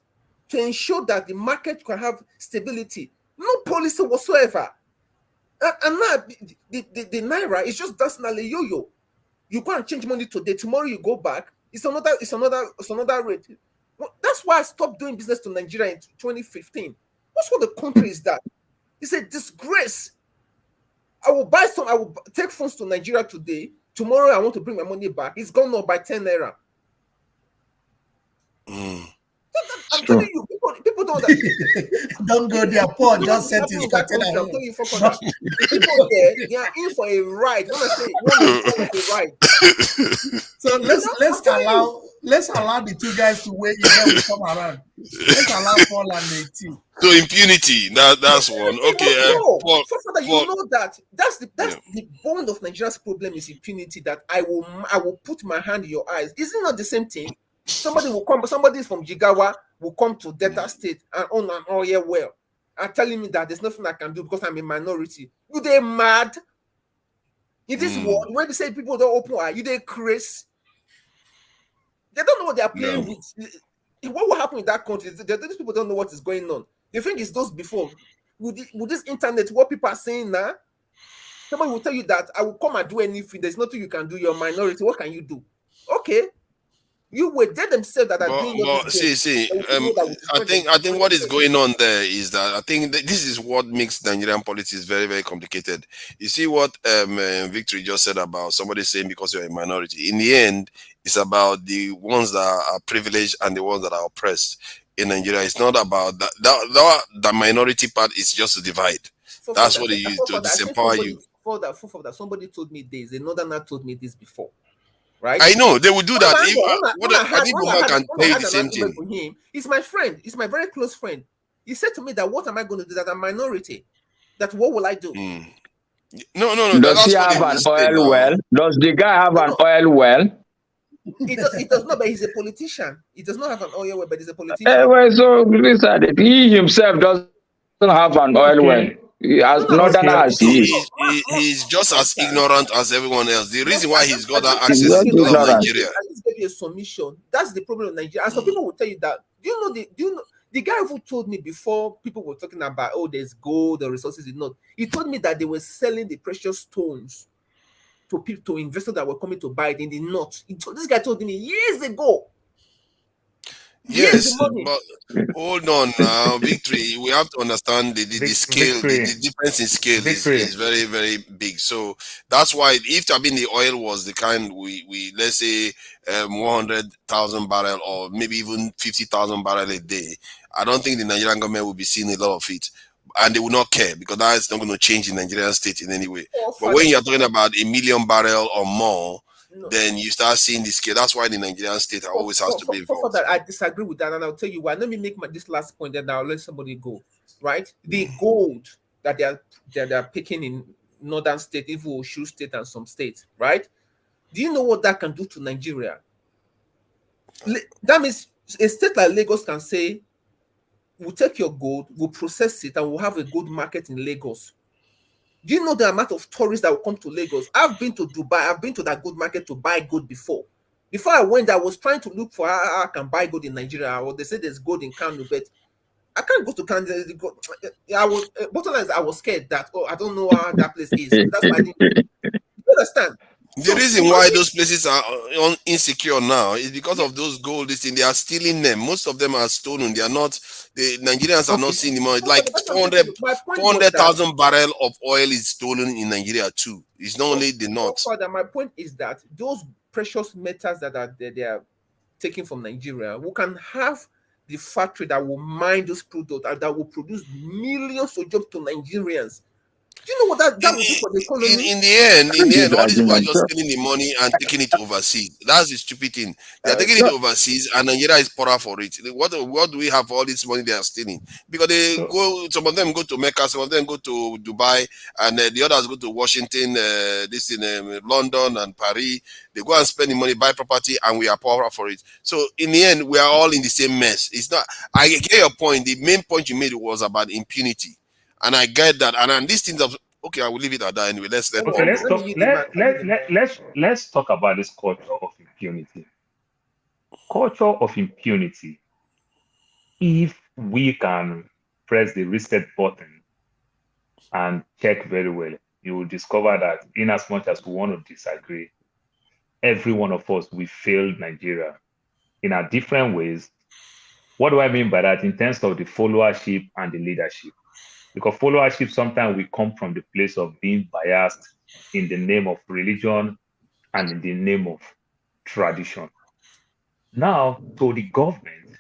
to ensure that the market can have stability? No policy whatsoever. And now the naira is just dancing like a yo-yo. You go and change money today, tomorrow you go back. It's another rate. That's why I stopped doing business to Nigeria in 2015. What sort of country is that? It's a disgrace. I will take funds to Nigeria today. Tomorrow I want to bring my money back. It's gone up by 10 naira. I'm telling you, people don't don't go there. Paul just said his container. I'm telling you, people there, they are in for a ride. When I say a ride. So let's allow the two guys to wait and then we come around. Let's allow Paul and the team. So impunity, that's one. Okay, Paul, you know that's the bond of Nigeria's problem is impunity. That I will put my hand in your eyes. Isn't it not the same thing? Somebody from Jigawa will come to Delta State and own an oil well and telling me that there's nothing I can do because I'm a minority. You they mad? In this world, when they say people don't open eye, you they crazy. They don't know what they are playing with. What will happen in that country? These people don't know what is going on. They think it's those before. With this internet, what people are saying now, somebody will tell you that I will come and do anything. There's nothing you can do. You're a minority. What can you do? Okay. You were they themselves that are doing what I think what is going on there is that I think this is what makes Nigerian politics very, very complicated. You see what Victory just said about somebody saying because you're a minority. In the end, it's about the ones that are privileged and the ones that are oppressed in Nigeria. It's not about that. The minority part is just to divide. That's what they use to disempower you. Somebody told me this. Another man told me this before. Right? I know they would do that. I think Boma can tell you the same thing. For him, he's my friend. He's my very close friend. He said to me that what am I going to do? That I'm a minority. That what will I do? No. Does he have an oil well? Does the guy have an oil well? It does not, but he's a politician. He does not have an oil well, but he's a politician. So listen, he himself doesn't have an oil well. He's just as ignorant as everyone else. The reason why he's got that access to Nigeria. I just gave you a submission. That's the problem of Nigeria. And some people will tell you that. Do you know the guy who told me before people were talking about there's gold, the resources is not. He told me that they were selling the precious stones to people, to investors that were coming to buy it in the north. This guy told me years ago. Yes, but hold on now, Victory. We have to understand the scale, the difference in scale is very, very big. So that's why if the oil was the kind we let's say 100,000 barrel or maybe even 50,000 barrel a day, I don't think the Nigerian government will be seeing a lot of it. And they will not care because that is not going to change the Nigerian state in any way. But when you're talking about 1 million barrel or more, then you start seeing the scale. That's why the Nigerian state always has to be involved. I disagree with that, and I'll tell you why. Let me make this last point, then I'll let somebody go. Right? The gold that they are picking in northern state, even Oshu state and some states, right? Do you know what that can do to Nigeria? That means a state like Lagos can say, we'll take your gold, we'll process it, and we'll have a gold market in Lagos. Do you know the amount of tourists that will come to Lagos? I've been to Dubai. I've been to that gold market to buy gold before. Before I went, I was trying to look for how I can buy gold in Nigeria. Or they say there's gold in Kano, but I can't go to Kano. I was bottom line is I was scared that I don't know how that place is. That's why I didn't. You understand? The reason why those places are insecure now is because of those gold. They are stealing them. Most of them are stolen. They are not. The Nigerians are not seeing the money. Like My point was that 400,000 barrel of oil is stolen in Nigeria too. It's not only the north. Father, my point is that those precious metals that they are taking from Nigeria, we can have the factory that will mine those products and that will produce millions of jobs to Nigerians. Do you know what that would do for the economy? In the end, all these people are just stealing the money and taking it overseas. That's the stupid thing. They are taking it overseas, and Nigeria is poorer for it. What do we have for all this money they are stealing? Because some of them go to Mecca, some of them go to Dubai, and the others go to Washington, London and Paris. They go and spend the money, buy property, and we are poorer for it. So in the end, we are all in the same mess. It's not. I get your point. The main point you made was about impunity. And I get that, and these things are okay. I will leave it at that anyway. Let's talk. Let's talk about this culture of impunity. Culture of impunity. If we can press the reset button and check very well, you will discover that in as much as we want to disagree, every one of us, we failed Nigeria in our different ways. What do I mean by that? In terms of the followership and the leadership. Because followership, sometimes we come from the place of being biased in the name of religion and in the name of tradition. Now, to the government,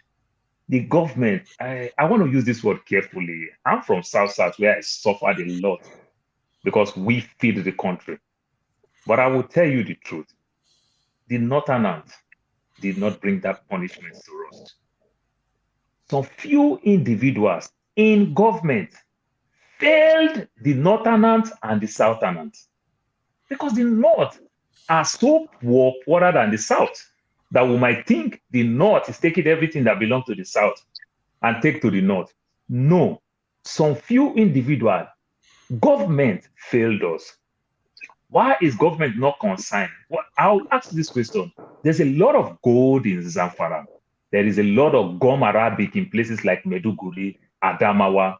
I want to use this word carefully. I'm from South where I suffered a lot because we feed the country. But I will tell you the truth. The Northerners did not bring that punishment to us. Some few individuals in government failed the Northerners and the Southerners because the North are so poorer than the South that we might think the North is taking everything that belongs to the South and take to the North. No, some few individuals, government failed us. Why is government not concerned? Well, I'll ask this question. There's a lot of gold in Zamfara. There is a lot of gum arabic in places like Meduguri, Adamawa.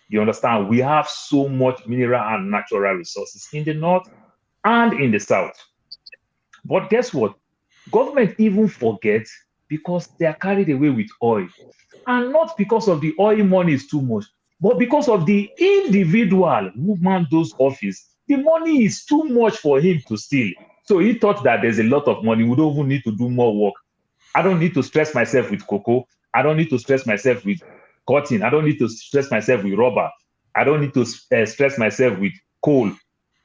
You understand? We have so much mineral and natural resources in the north and in the south. But guess what? Government even forgets because they are carried away with oil. And not because of the oil money is too much, but because of the individual who man those office. The money is too much for him to steal. So he thought that there's a lot of money. We don't even need to do more work. I don't need to stress myself with cocoa. I don't need to stress myself with cotton. I don't need to stress myself with rubber. I don't need to stress myself with coal.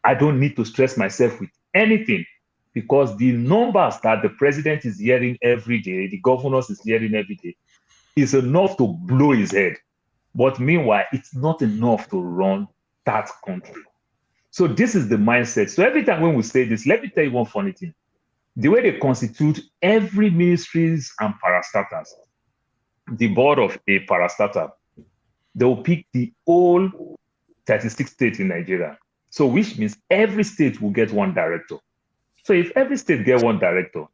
I don't need to stress myself with anything because the numbers that the president is hearing every day, the governors is hearing every day, is enough to blow his head. But meanwhile, it's not enough to run that country. So this is the mindset. So every time when we say this, let me tell you one funny thing. The way they constitute every ministries and parastatals, the board of a parastatal, they will pick the whole 36 states in Nigeria. So which means every state will get one director. So if every state get one director,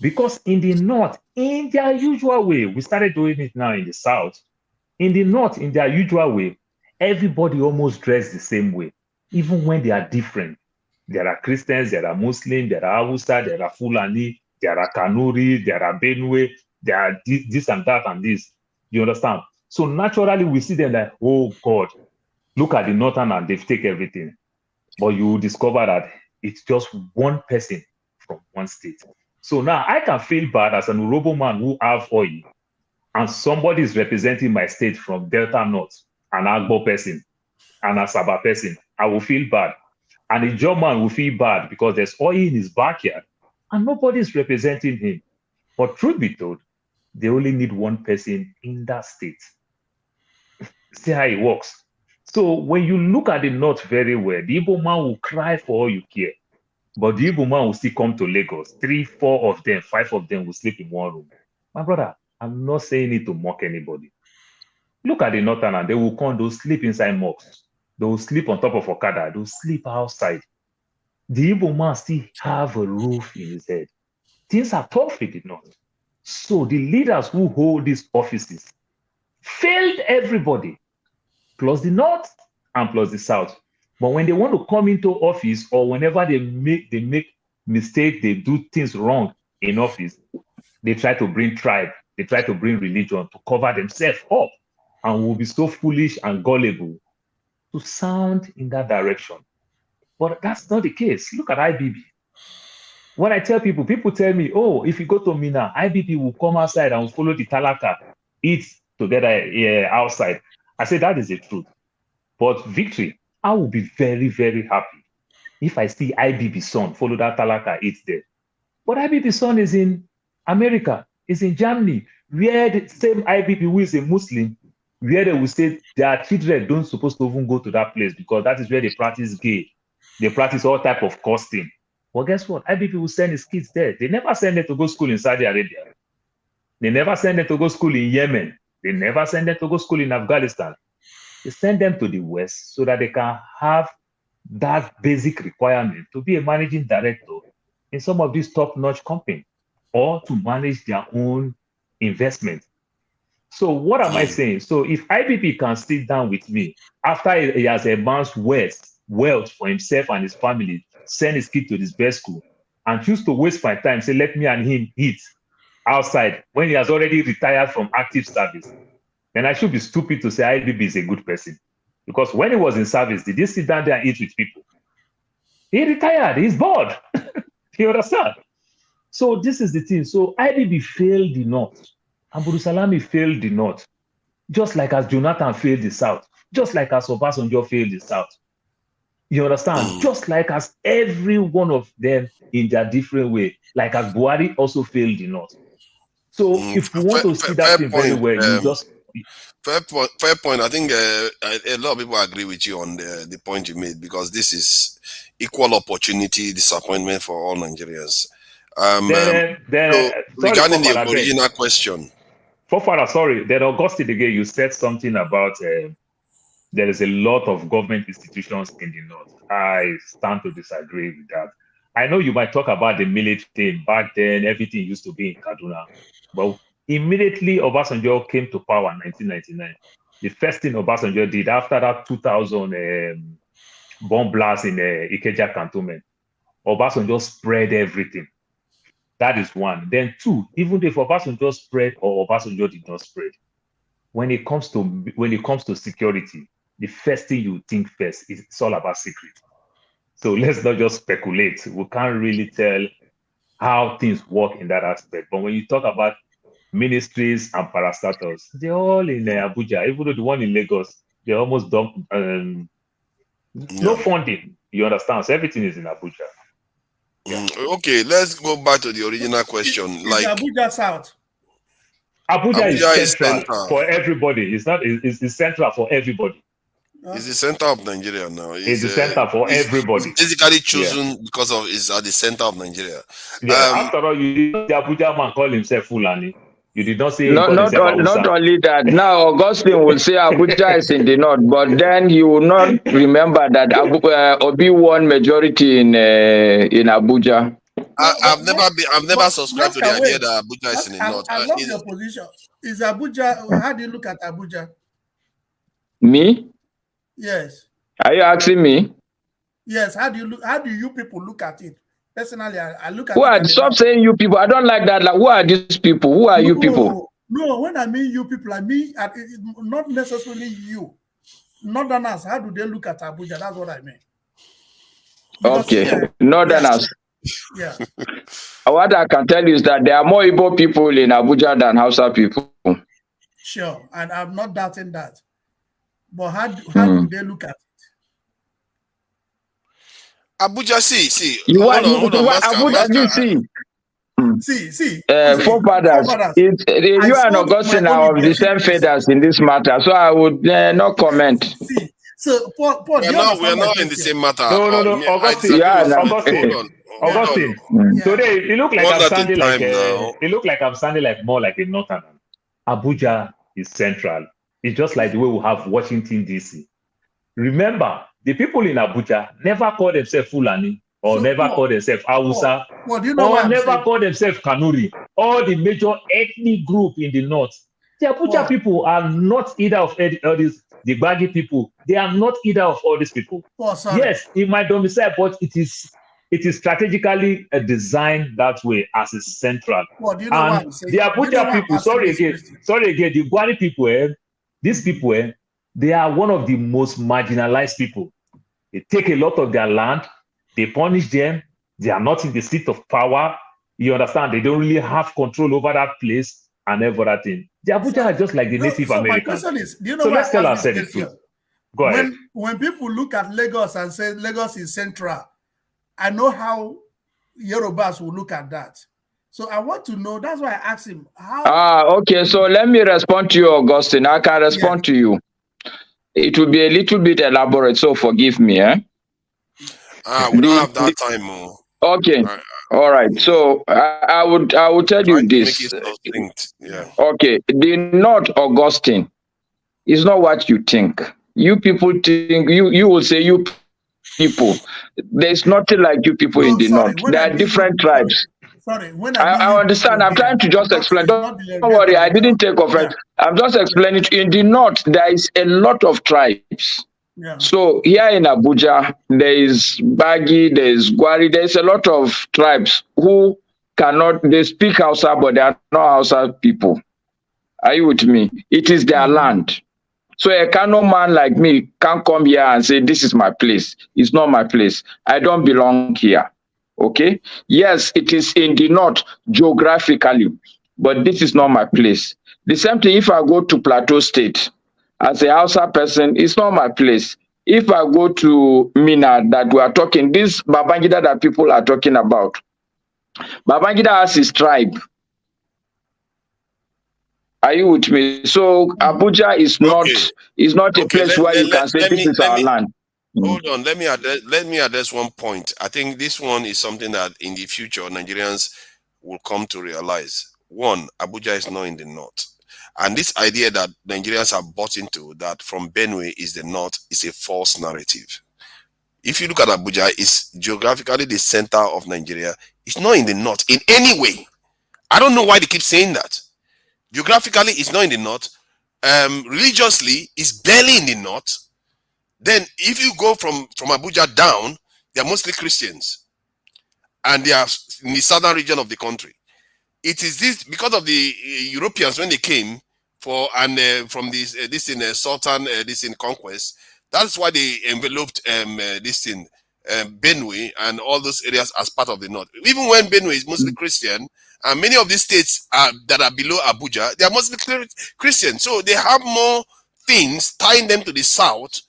because in the north, in their usual way, we started doing it now in the south, in the north, in their usual way, everybody almost dressed the same way, even when they are different. There are Christians, there are Muslims, there are Hausa, there are Fulani, there are Kanuri, there are Benue, there are this and that and this. You understand? So naturally, we see them like, oh God, look at the northern and they've taken everything. But you will discover that it's just one person from one state. So now I can feel bad as an Urobo man who have oil and somebody is representing my state from Delta North, an Agbo person, an Asaba person. I will feel bad. And a German will feel bad because there's oil in his backyard and nobody is representing him. But truth be told, they only need one person in that state. See how it works. So when you look at the north very well, the Igbo man will cry for all you care. But the Igbo man will still come to Lagos. 3, 4 of them, 5 of them will sleep in one room. My brother, I'm not saying it to mock anybody. Look at the northern, they will come, they'll sleep inside mosques. They will sleep on top of Okada. They will sleep outside. The Igbo man still have a roof in his head. things are tough in the north. So the leaders who hold these offices failed everybody, plus the north and plus the south. But when they want to come into office, or whenever they make mistakes, they do things wrong in office, they try to bring tribe, they try to bring religion to cover themselves up, and will be so foolish and gullible to sound in that direction. But that's not the case. Look at IBB. When I tell people, people tell me, oh, if you go to Mina, IBB will come outside and will follow the Talaka, eat together outside. I say that is the truth. But Victory, I will be very, very happy if I see IBB son follow that Talaka, eat there. But IBB son is in America, is in Germany, where the same IBB who is a Muslim, where they will say their children don't supposed to even go to that place because that is where they practice gay. They practice all type of costing. Well, guess what? IBB will send his kids there. They never send them to go school in Saudi Arabia. They never send them to go school in Yemen. They never send them to go school in Afghanistan. They send them to the West so that they can have that basic requirement to be a managing director in some of these top-notch companies or to manage their own investment. So what am I saying? So if IBB can sit down with me after he has amassed wealth for himself and his family, send his kid to this best school, and choose to waste my time, say, let me and him eat outside when he has already retired from active service, then I should be stupid to say IBB is a good person. Because when he was in service, did he sit down there and eat with people? He retired, he's bored. You understand? So this is the thing. So IBB failed the North, and Salami failed the North, just like as Jonathan failed the South, just like as Obasanjo failed the South. You understand? Just like as every one of them in their different way, like as Buhari also failed the North. So if you want to see that thing very well, you just... Fair point. I think a lot of people agree with you on the point you made, because this is equal opportunity disappointment for all Nigerians. So regarding the original question. Sorry, then Augustine again, you said something about there is a lot of government institutions in the North. I stand to disagree with that. I know you might talk about the military thing. Back then, everything used to be in Kaduna. But immediately Obasanjo came to power in 1999, the first thing Obasanjo did after that 2000 bomb blast in Ikeja cantonment, Obasanjo spread everything. That is one. Then two, even if Obasanjo spread or Obasanjo did not spread, when it comes to security, the first thing you think first is it's all about secret. So let's not just speculate. We can't really tell how things work in that aspect. But when you talk about ministries and parastatals, they're all in Abuja. Even though the one in Lagos, they almost don't no funding. You understand? So everything is in Abuja. Yeah. Okay, let's go back to the original question. Is Abuja South? Abuja is central for everybody. It's not. It's central for everybody. It's the center of Nigeria now. It's the center for everybody. It's basically chosen because of it's at the center of Nigeria. Yeah. After all, you did the Abuja man call himself Fulani. You did not say not only that. Now Augustine will say Abuja is in the north, but then he will not remember that Obi won majority in Abuja. I've never subscribed to the idea that Abuja is in the north. I love your position. Is Abuja? How do you look at Abuja? Me? Yes. Are you asking me? Yes. How do you people look at it? Personally, I look at it. Stop saying you people. I don't like that. Like, who are these people? Who are you people? No, when I mean you people, I mean not necessarily you. Northerners, how do they look at Abuja? That's what I mean. Because okay, Northerners. Yeah. What I can tell you is that there are more Igbo people in Abuja than Hausa people. Sure, and I'm not doubting that. But how do they look at it? Abuja, see. Hold on. Abuja, see. Forefathers. You and Augustine are of the same feathers in this matter, so I would not comment. See. So, Paul, we are not in the same matter. No. Augustine. Today, it look like I'm sounding like it look like I'm sounding like more like a northerner. Abuja is central. It's just like the way we have Washington, D.C. Remember, the people in Abuja never call themselves Fulani or never call themselves Hausa, do you know or what I'm never saying? call themselves Kanuri, all the major ethnic group in the north. The Abuja people are not either of all these, the Gbagi people, they are not either of all these people. Yes, in my domicile, but it is strategically designed that way as a central. Do you know what I'm saying? The Abuja people, sorry again, the Gwani people, these people, they are one of the most marginalized people. They take a lot of their land, they punish them, they are not in the seat of power. You understand? They don't really have control over that place and everything. The Abuja are just like the Native Americans. My question is, do you know so why let's tell I asked ourselves this the truth. question? Go ahead. When people look at Lagos and say Lagos is central, I know how Yorubas will look at that. So I want to know, that's why I asked him how. Okay, so let me respond to you, Augustine. I can respond to you. It will be a little bit elaborate, so forgive me. We don't have that time. Okay. All right. So I would tell you this. Yeah. Okay. The North Augustine is not what you think. You people think you will say you people. There's nothing like you people in the North. There are different tribes. I understand. I'm trying to just explain. Don't worry, I didn't take offense. I'm just explaining. In the North, there is a lot of tribes. Yeah. So here in Abuja, there is Bagi, there is Gwari, there is a lot of tribes who they speak Hausa, but they are not Hausa people. Are you with me? It is their land. So a Kano man like me can't come here and say, this is my place. It's not my place. I don't belong here. Okay? Yes, it is in the north geographically, but this is not my place. The same thing if I go to Plateau State. As a Hausa person, it's not my place. If I go to Mina that we are talking, this Babangida that people are talking about, Babangida has his tribe. Are you with me? So Abuja is not a place where you can say this is our land. Hold on, let me address one point. I think this one is something that in the future Nigerians will come to realize. One, Abuja is not in the north. And this idea that Nigerians have bought into that from Benue is the north is a false narrative. If you look at Abuja, it's geographically the center of Nigeria. It's not in the north in any way. I don't know why they keep saying that. Geographically, it's not in the north. Religiously, it's barely in the north. Then if you go from Abuja down, they're mostly Christians. And they are in the southern region of the country. It is this because of the Europeans when they came from this in Sultan this in conquest. That's why they enveloped this in Benue and all those areas as part of the north. Even when Benue is mostly Christian, and many of these states that are below Abuja, they are mostly Christian. So they have more things tying them to the south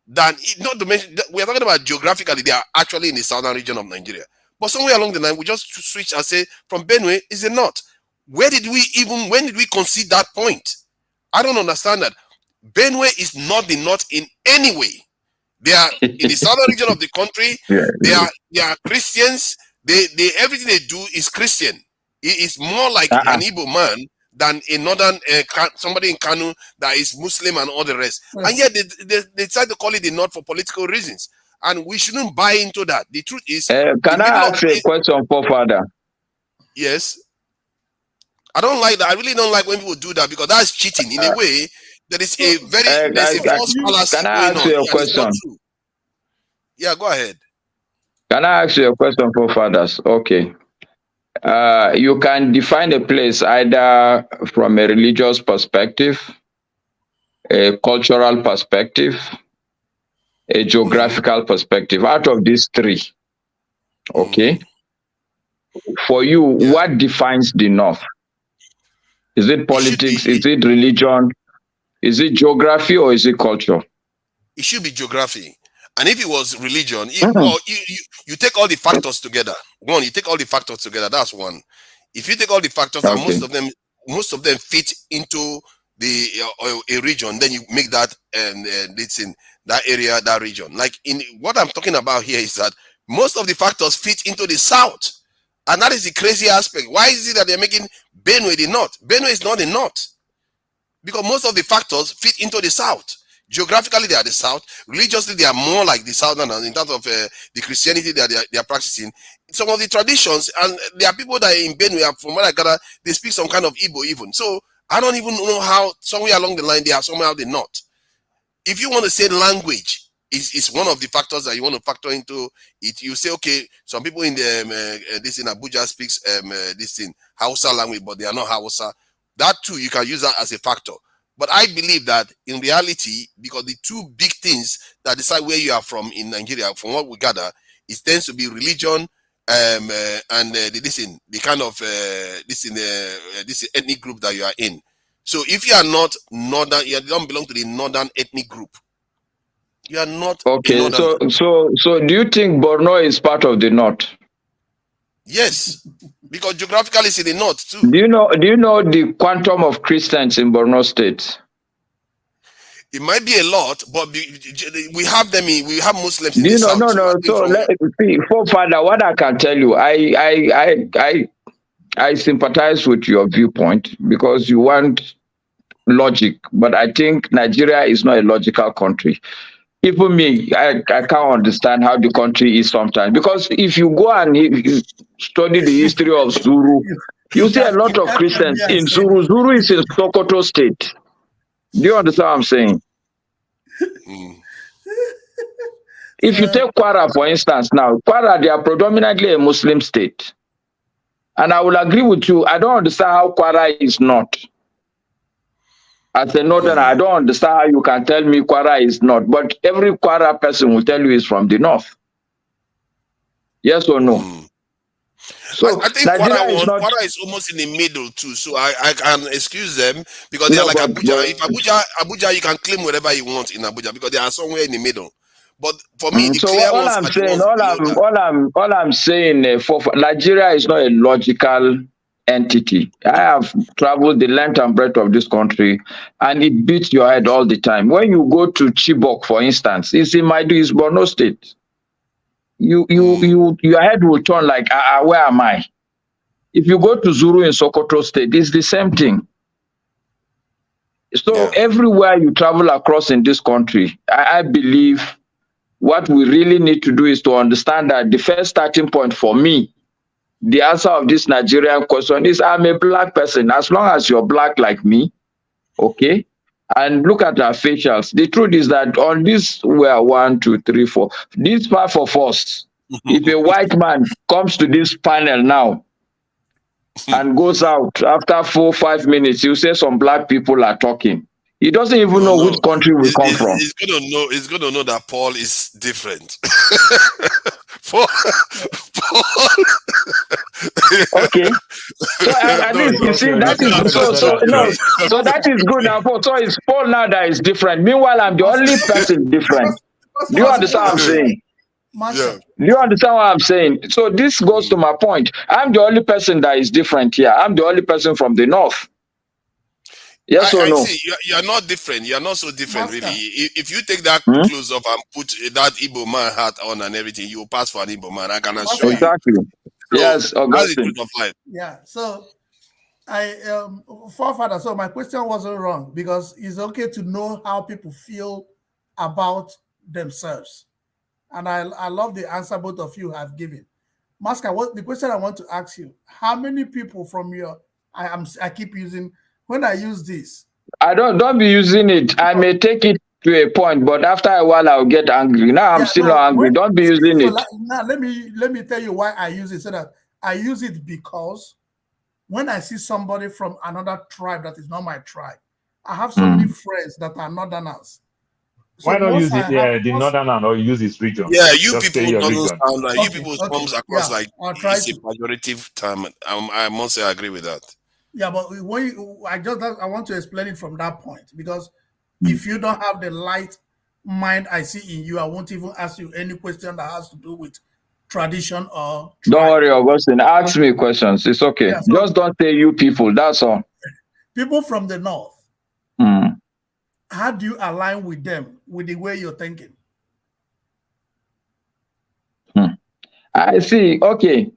than not to mention. We are talking about geographically, they are actually in the southern region of Nigeria. But somewhere along the line, we just switch and say from Benue is the north. When did we concede that point? I don't understand that. Benue is not the north in any way. They are in the southern region of the country. They are Christians. They everything they do is Christian. It is more like an Igbo man than a northern somebody in Kanu that is Muslim and all the rest. And yet they decide to call it the north for political reasons. And we shouldn't buy into that. The truth is, can I ask a question, Father? Yes. I don't like that. I really don't like when people do that because that's cheating. In a way, there is a false fallacy. Can I ask you a question? Yeah, go ahead. Can I ask you a question, fathers? Okay. You can define a place either from a religious perspective, a cultural perspective, a geographical perspective. Out of these three, okay, for you, what defines the North? Is it politics? Is it religion? Is it geography or is it culture? It should be geography. And if it was religion, you take all the factors together. One, you take all the factors together. That's one. If you take all the factors and most of them fit into a region, then you make that it's in that area, that region. Like in what I'm talking about here is that most of the factors fit into the south, and that is the crazy aspect. Why is it that they're making Benue the north? Benue is not the north because most of the factors fit into the south. Geographically, they are the south. Religiously, they are more like the southerners in terms of the Christianity that they are practicing. Some of the traditions, and there are people that are in Benue, from what I gather, they speak some kind of Igbo even. So I don't even know how somewhere along the line they are somehow they not. If you want to say language is one of the factors that you want to factor into it, you say, okay, some people in the this in Abuja speaks this in Hausa language, but they are not Hausa. That too, you can use that as a factor. But I believe that in reality, because the two big things that decide where you are from in Nigeria, from what we gather, it tends to be religion and the kind of this ethnic group that you are in. So if you are not northern, you don't belong to the northern ethnic group. You are not a Okay, northerner. so do you think Borno is part of the north? Yes, because geographically it's in the north too. Do you know the quantum of Christians in Borno State? It might be a lot, but we have them in, we have Muslims in Do the you know? south No, too. no. I think So from let see, forefather, what I can tell you, I sympathize with your viewpoint because you want logic, but I think Nigeria is not a logical country. Even me, I can't understand how the country is sometimes. Because if you go and you study the history of Zuru, you see a lot of Christians in Zuru. Zuru is in Sokoto State. Do you understand what I'm saying? If you take Kwara, for instance, now, Kwara, they are predominantly a Muslim state. And I will agree with you, I don't understand how Kwara is not. As a northerner, I don't understand how you can tell me Kwara is not. But every Kwara person will tell you is from the north. Yes or no? So I think Nigeria is not. Kwara is almost in the middle too, so I can excuse them because they No, are like but Abuja. If Abuja, you can claim whatever you want in Abuja because they are somewhere in the middle. But for me, the so clear all ones I'm are the saying, ones below that. all I'm saying, for Nigeria is not a logical entity. I have traveled the length and breadth of this country, and it beats your head all the time. When you go to Chibok, for instance, it's in it's Borno State. Your head will turn like, where am I? If you go to Zuru in Sokoto State, it's the same thing. So everywhere you travel across in this country, I believe what we really need to do is to understand that the first starting point for me, the answer of this Nigerian question is I'm a black person. As long as you're black like me, okay? And look at our facials. The truth is that on this, we are 1, 2, 3, 4. These 5 of us, if a white man comes to this panel now and goes out after 4, 5 minutes, you say some black people are talking. He doesn't even know which country we come from. He's gonna know that Paul is different. Paul. Okay. So at least you see that is so that is good now. So it's Paul now that is different. Meanwhile, I'm the only person different. Do you understand what I'm saying? Master. Do you understand what I'm saying? So this goes to my point. I'm the only person that is different here. I'm the only person from the north. Yes or I no? see. You are not different. You are not so different, Master. really. If you take that clothes off and put that Igbo man hat on and everything, you will pass for an Igbo man. I can assure you. Exactly. So Yes, that's the Augustine. truth of life. Yeah. So forefather. So my question wasn't wrong because it's okay to know how people feel about themselves, and I love the answer both of you have given. Masker, what the question I want to ask you: how many people from your I keep using when I use this? I don't be using it. I may take it to a point, but after a while I'll get angry. Now I'm still not angry. Don't be using it. Now let me tell you why I use it. So that I use it because when I see somebody from another tribe that is not my tribe, I have so many friends that are northerners. So why not use the northern land or use its region? Yeah, you Just people say your don't region. sound like you people comes across like it's a pejorative term. I must say I agree with that. Yeah, but I want to explain it from that point because if you don't have the light mind I see in you, I won't even ask you any question that has to do with tradition or tribe. Don't worry, Augustine. Ask me questions. It's okay. Yeah, so just don't say you people. That's all. People from the north. How do you align with them with the way you're thinking? I see. Okay.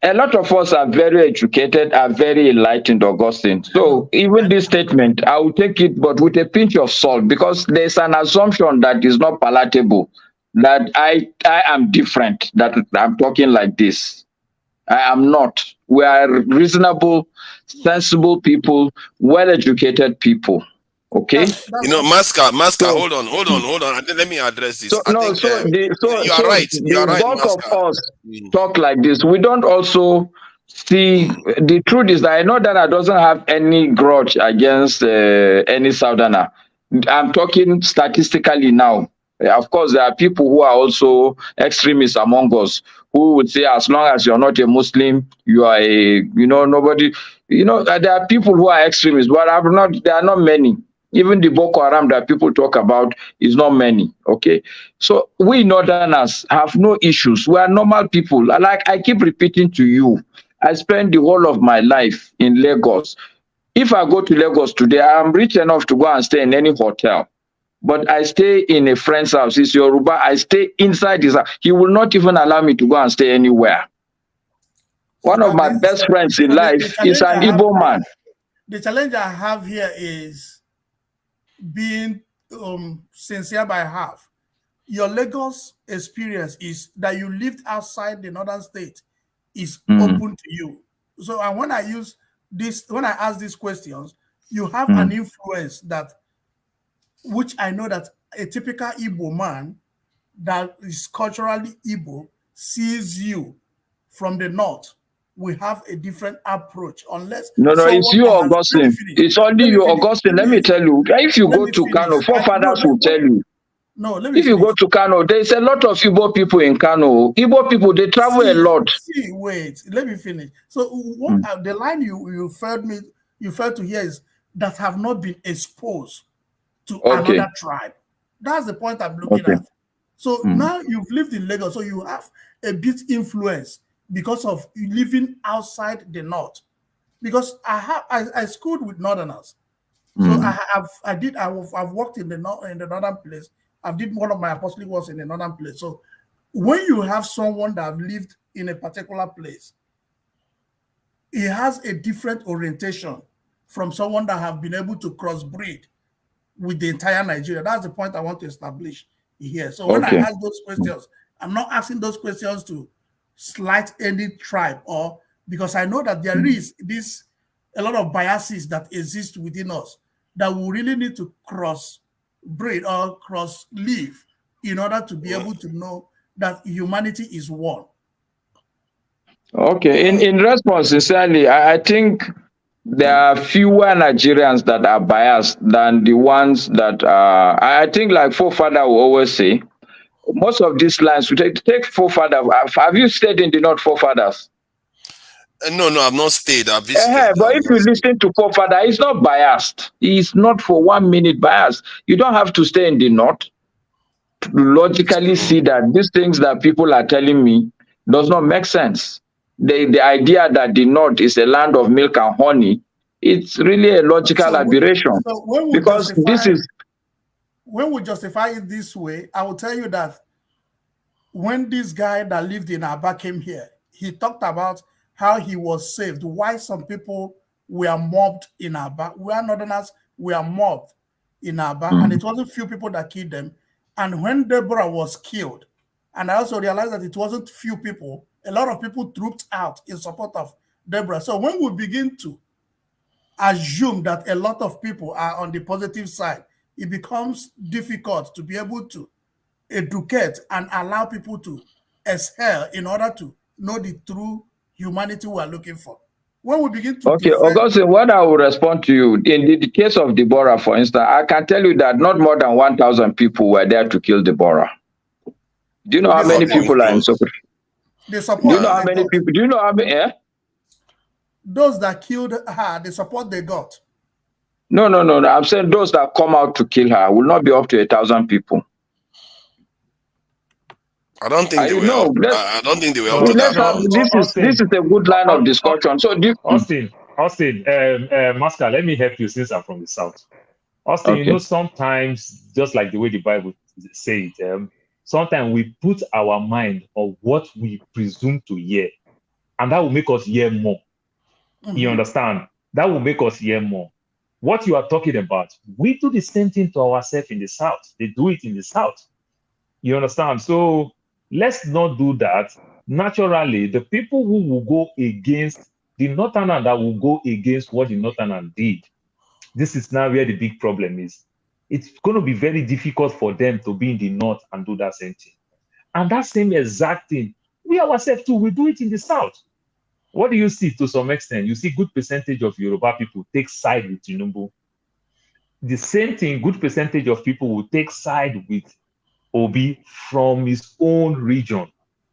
A lot of us are very educated, are very enlightened, Augustine. So even this statement, I will take it, but with a pinch of salt, because there's an assumption that is not palatable, that I am different, that I'm talking like this. I am not. We are reasonable, sensible people, well-educated people. Okay. You know, Masca, So, hold on. Let me address this. so I no, think so the you are right. You are the right, bulk of Masca. us talk like this. We don't also see, the truth is that I know that I doesn't have any grudge against any Southerner. I'm talking statistically now. Of course, there are people who are also extremists among us who would say, as long as you're not a Muslim, you are nobody. There are people who are extremists, but there are not many. Even the Boko Haram that people talk about is not many. Okay. So we Northerners have no issues. We are normal people. Like I keep repeating to you, I spent the whole of my life in Lagos. If I go to Lagos today, I am rich enough to go and stay in any hotel. But I stay in a friend's house. It's Yoruba. I stay inside his house. He will not even allow me to go and stay anywhere. One of my best friends in life is an Igbo man. The challenge I have here is being sincere by half. Your Lagos experience is that you lived outside the northern state is open to you. So and when I ask these questions, you have an influence that which I know that a typical Igbo man that is culturally Igbo sees you from the north. We have a different approach unless No, it's someone you, that has, let me Augustine. finish. It's only Let me you, finish. Augustine. Let me tell you. If you Let go me to finish. Kano, forefathers will tell you. No, let me If you finish. go to Kano, there's a lot of Igbo people in Kano. Igbo people, they travel a lot. Wait, let me finish. So what the line you failed to hear is that have not been exposed to another tribe. That's the point I'm looking at. So now you've lived in Lagos, so you have a bit influence because of living outside the north. Because I schooled with northerners. So I've worked in the northern place. I've did one of my apostolic works in the northern place. So when you have someone that lived in a particular place, he has a different orientation from someone that have been able to crossbreed with the entire Nigeria. That's the point I want to establish here. So when I ask those questions, I'm not asking those questions to slight any tribe or because I know that there is a lot of biases that exist within us that we really need to cross breed or cross live in order to be able to know that humanity is one. Okay. In response, sincerely, I think there are fewer Nigerians that are biased than the ones that are. I think, like forefather will always say, most of these lines, we take forefather. Have you stayed in the North, forefathers? No, I've not stayed. I've visited. But if you listen to forefather, he's not biased. He's not for 1 minute biased. You don't have to stay in the North to logically see that these things that people are telling me does not make sense. The idea that the North is a land of milk and honey, it's really a logical aberration. Because this is when we justify it this way, I will tell you that when this guy that lived in Aba came here, he talked about how he was saved, why some people were mobbed in Aba. We are northerners, we are mobbed in Aba, and it wasn't few people that killed them. And when Deborah was killed, and I also realized that it wasn't few people, a lot of people trooped out in support of Deborah. So when we begin to assume that a lot of people are on the positive side, it becomes difficult to be able to educate and allow people to excel in order to know the true humanity we are looking for. When we begin to Augustine, what I will respond to you, in the case of Deborah, for instance, I can tell you that not more than 1,000 people were there to kill Deborah. Do you know how many people are in Sokoto? They support. Do you know how many people? Do you know how many? Those that killed her, the support they got. No. I'm saying those that come out to kill her will not be up to 1,000 people. I don't think they were. I don't think they were up to that. This is a good line of discussion. So, Austin, Master, let me help you since I'm from the South. Austin, you know, sometimes, just like the way the Bible say it, sometimes we put our mind on what we presume to hear and that will make us hear more. You understand? That will make us hear more. What you are talking about, we do the same thing to ourselves in the South. They do it in the South. You understand? So let's not do that. Naturally, the people who will go against the Northerner that will go against what the Northerner did, this is now where the big problem is. It's going to be very difficult for them to be in the North and do that same thing. And that same exact thing, we ourselves too, we do it in the South. What do you see to some extent? You see good percentage of Yoruba people take side with Tinubu. The same thing, good percentage of people will take side with Obi from his own region.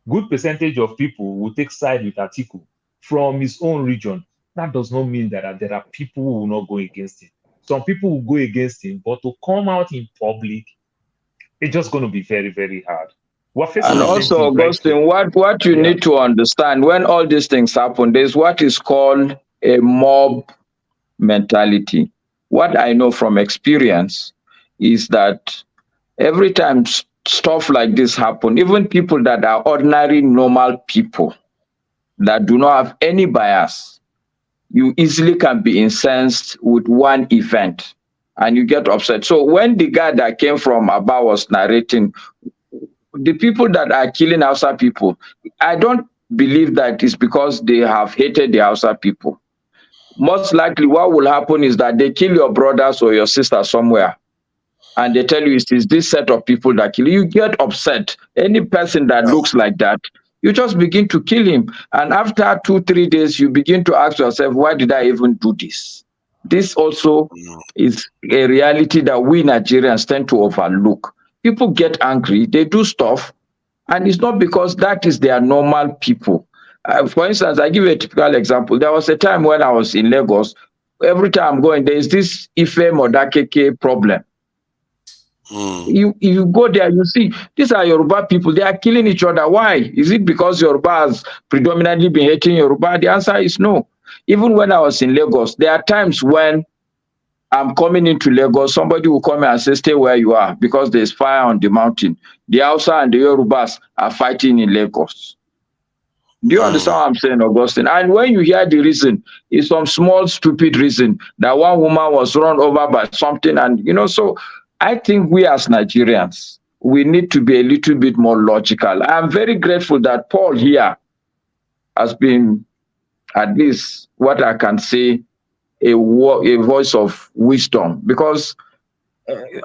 Good percentage of people will take side with Atiku from his own region. That does not mean that there are people who will not go against him. Some people will go against him, but to come out in public, it's just going to be very, very hard. We're facing And the same also, thing right here. Augustine, what you need to understand when all these things happen, there's what is called a mob mentality. What I know from experience is that every time stuff like this happen, even people that are ordinary, normal people that do not have any bias, you easily can be incensed with one event and you get upset. So when the guy that came from Aba was narrating, the people that are killing Hausa people, I don't believe that it's because they have hated the Hausa people. Most likely what will happen is that they kill your brothers or your sisters somewhere and they tell you it is this set of people that kill you. You get upset. Any person that looks like that, you just begin to kill him. And after 2-3 days, you begin to ask yourself, why did I even do this? This also is a reality that we Nigerians tend to overlook. People get angry, they do stuff, and it's not because that is their normal people. For instance, I give you a typical example. There was a time when I was in Lagos. Every time I'm going, there is this Ife Modakeke problem. You go there, you see, these are Yoruba people. They are killing each other. Why? Is it because Yoruba has predominantly been hating Yoruba? The answer is no. Even when I was in Lagos, there are times when I'm coming into Lagos, somebody will come and say, stay where you are because there's fire on the mountain. The Hausa and the Yorubas are fighting in Lagos. Do you understand what I'm saying, Augustine? And when you hear the reason, it's some small, stupid reason that one woman was run over by something. And, so I think we as Nigerians, we need to be a little bit more logical. I'm very grateful that Paul here has been, at least what I can say, a voice of wisdom, because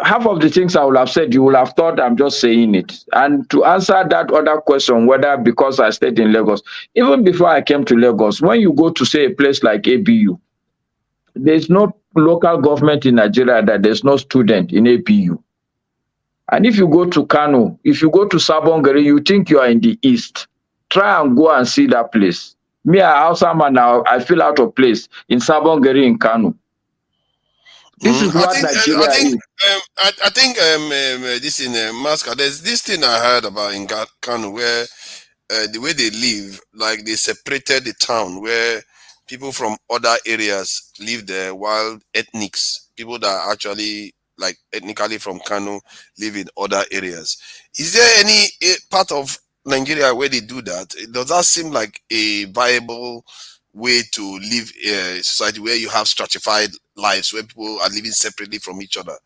half of the things I will have said, you will have thought I'm just saying it. And to answer that other question, whether because I stayed in Lagos, even before I came to Lagos, when you go to, say, a place like ABU, there's no local government in Nigeria that there's no student in ABU. And if you go to Kano, if you go to Sabongari, you think you are in the East. Try and go and see that place. Me, now, I feel out of place in Sabongari in Kano. This is what Nigeria is. I think this in Masca, there's this thing I heard about in Kano where the way they live, like they separated the town where people from other areas live there, while ethnics, people that are actually like ethnically from Kano, live in other areas. Is there any part of Nigeria where they do that? Does that seem like a viable way to live a society where you have stratified lives, where people are living separately from each other?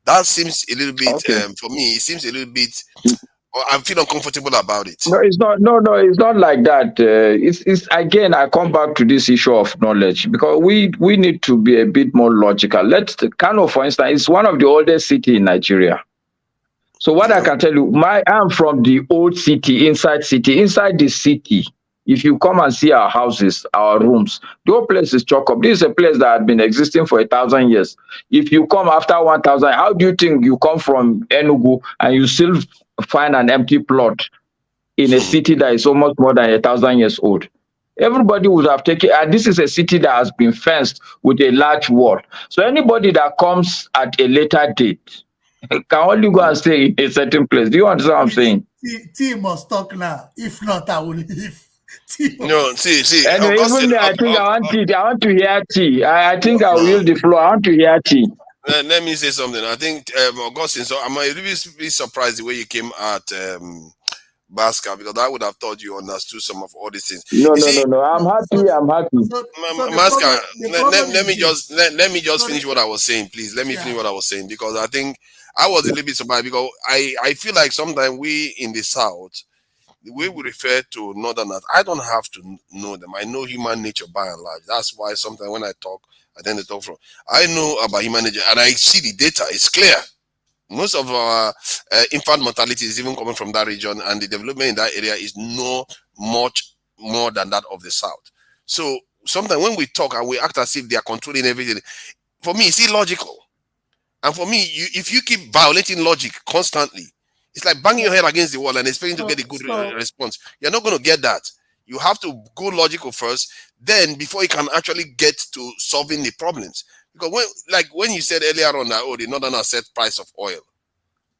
That seems a little bit, for me, it seems a little bit, I feel uncomfortable about it. No, it's not. No, it's not like that. It's again, I come back to this issue of knowledge, because we need to be a bit more logical. Kano, for instance, is one of the oldest cities in Nigeria. So what I can tell you, I'm from the old city, inside the city. If you come and see our houses, our rooms, the whole place is chalk up. This is a place that had been existing for 1,000 years. If you come after 1,000, how do you think you come from Enugu and you still find an empty plot in a city that is almost more than 1,000 years old? Everybody would have taken, and this is a city that has been fenced with a large wall. So anybody that comes at a later date can only go and stay in a certain place. Do you understand what I'm saying? T must talk now. If not, I will leave. No, see. Anyway, even I think I want to hear T. I think I will use the floor. I want to hear T. Let me say something. I think Augustine. So I'm a little bit surprised the way you came at Basca, because I would have thought you understood some of all these things. No, You see, I'm happy. I'm happy. So Masca, the problem let is me this. just So finish what I was saying, please. Let me finish yeah. what I was saying, because I think I was a little bit surprised, because I feel like sometimes we in the South, the way we refer to Northerners, I don't have to know them. I know human nature by and large. That's why sometimes when I talk, I tend to talk from. I know about human nature, and I see the data. It's clear. Most of our infant mortality is even coming from that region, and the development in that area is no much more than that of the South. So sometimes when we talk and we act as if they are controlling everything, for me it's illogical. And for me, if you keep violating logic constantly, it's like banging your head against the wall and expecting to get a good response. You're not going to get that. You have to go logical first, then before you can actually get to solving the problems. Because when you said earlier on that, oh, the Northerners set price of oil,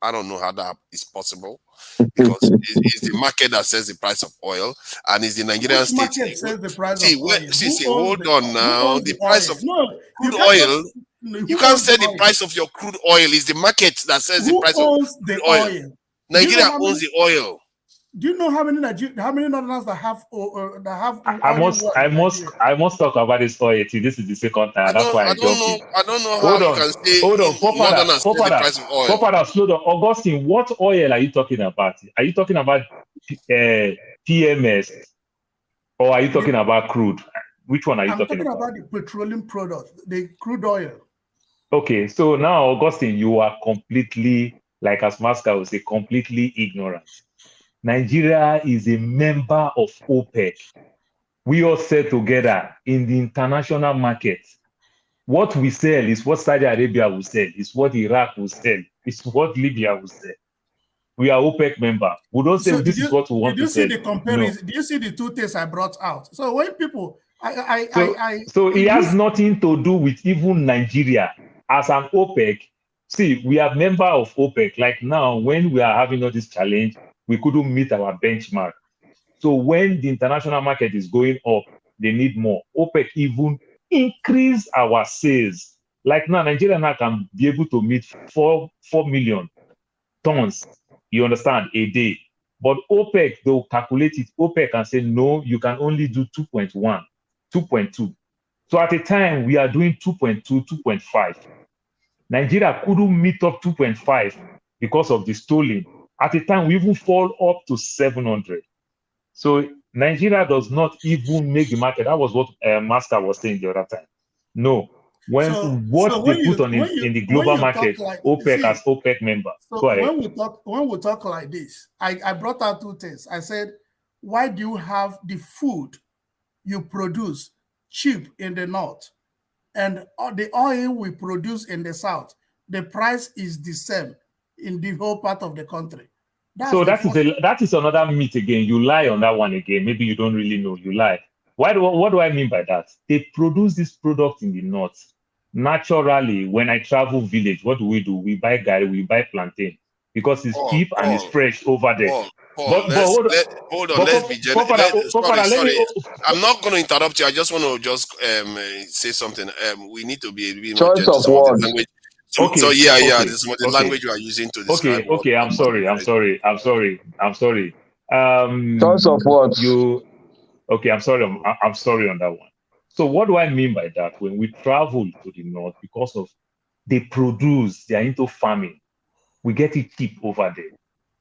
I don't know how that is possible, because it's the market that sets the price of oil, and it's the Nigerian which state. market says the price See, of oil? hold on Who now. owns The the price oil? of No, you crude can't oil, just you who can't owns the set the oil? price of your crude oil. It's the market that sets the Who price of owns crude the oil. oil? Nigeria owns the oil. Do you know how many Northerners that have oil in Nigeria? I must talk about this oil. This is the second time. That's why I jumped in. I don't know how Hold you on, can say hold on, Northerners set the price of oil. slow down. Augustine, what oil are you talking about? Are you talking about PMS, or are you talking about crude? Which one are you I'm talking talking about? about the petroleum product, the crude oil. Okay, so now, Augustine, you are completely, like as Masca would say, completely ignorant. Nigeria is a member of OPEC. We all sell together in the international market. What we sell is what Saudi Arabia will sell, is what Iraq will sell, is what Libya will sell. We are OPEC member. We don't say this is what we want to sell. Did you see the comparison? No. Did you see the two things I brought out? So when people, so it has nothing to do with even Nigeria as an OPEC. See, we are member of OPEC. Like now, when we are having all this challenge, we couldn't meet our benchmark. So when the international market is going up, they need more. OPEC even increase our sales. Like now, Nigeria now can be able to meet 4 million tons, you understand, a day. But OPEC, they'll calculate it. OPEC can say, no, you can only do 2.1, 2.2. So at a time, we are doing 2.2, 2.5. Nigeria couldn't meet up 2.5 because of the tolling. At a time, we even fall up to 700. So Nigeria does not even make the market. That was what Master was saying the other time. No. When they put on in the global market, like, OPEC as OPEC member. So Go ahead. when we talk like this, I brought out two things. I said, why do you have the food you produce cheap in the north and the oil we produce in the south, the price is the same in the whole part of the country? That is another myth again. You lie on that one again. Maybe you don't really know. You lie. What do I mean by that? They produce this product in the north. Naturally, when I travel village, what do? We buy garri, we buy plantain because it's cheap and it's fresh over there. Hold on. Let's be generous. Sorry. I'm not going to interrupt you. I just want to say something. We need to be a bit more gentle. Some of the language. So this is the language you are using to describe. Okay. I'm sorry. Choice of words. Okay, I'm sorry. I'm sorry on that one. So what do I mean by that? When we travel to the north, because of they are into farming, we get it cheap over there.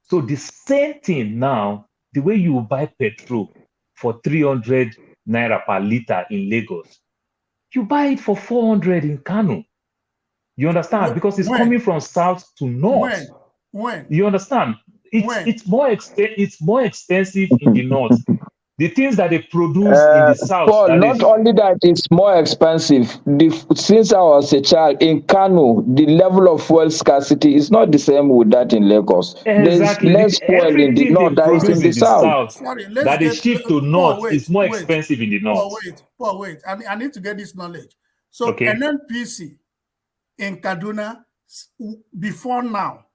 So the same thing now, the way you buy petrol for 300 naira per liter in Lagos, you buy it for 400 in Kano. You understand? Because it's coming from south to north. When? You understand? It's more expensive in the north. The things that they produce in the south. Paul, not only that, it's more expensive. Since I was a child in Kano, the level of fuel scarcity is not the same with that in Lagos. Exactly. There's less fuel in the north that is in the south. Sorry, that is shipped to north is more expensive in the north. Wait. I need to get this knowledge. So NNPC in Kaduna before now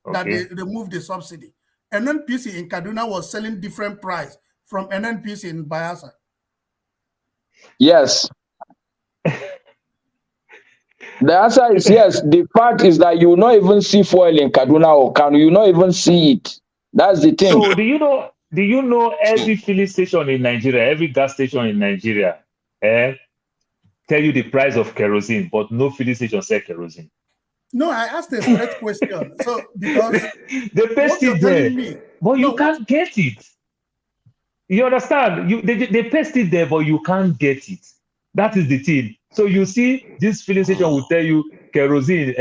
that they removed the subsidy, NNPC in Kaduna was selling different price from NNPC in Bayelsa. Yes. The answer is yes. The fact is that you will not even see fuel in Kaduna or Kano. You will not even see it. That's the thing. So do you know every filling station in Nigeria, every gas station in Nigeria, tell you the price of kerosene, but no filling station sell kerosene. No, I asked a straight question. So because They what paste you're it there, telling me, but no, you what can't get it. You understand? They paste it there, but you can't get it. That is the thing. So you see, this filling station will tell you kerosene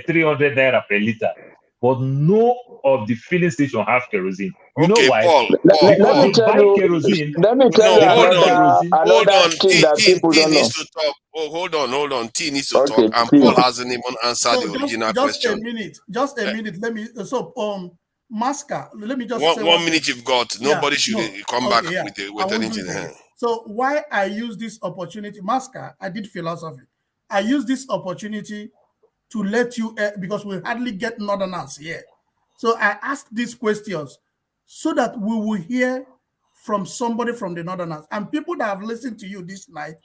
300 naira per liter, but no of the filling station have kerosene. You know Okay, why? Paul, Let, Because let they me tell buy you. kerosene, Let me tell no, you they buy kerosene. hold another on. thing that people T don't know. needs to talk. Oh, hold on. T needs to talk, Okay, and Paul please. hasn't even answered the so original just a question. minute, just a Uh, minute. Let me so Masca, let me just say one one thing. minute you've got. Yeah, Nobody should no, come back okay, yeah. I with won't do anything. it again. So why I use this opportunity, Masca, I did philosophy. I use this opportunity to let you because we hardly get northerners here. So I asked these questions so that we will hear from somebody from the northerners. And people that have listened to you this night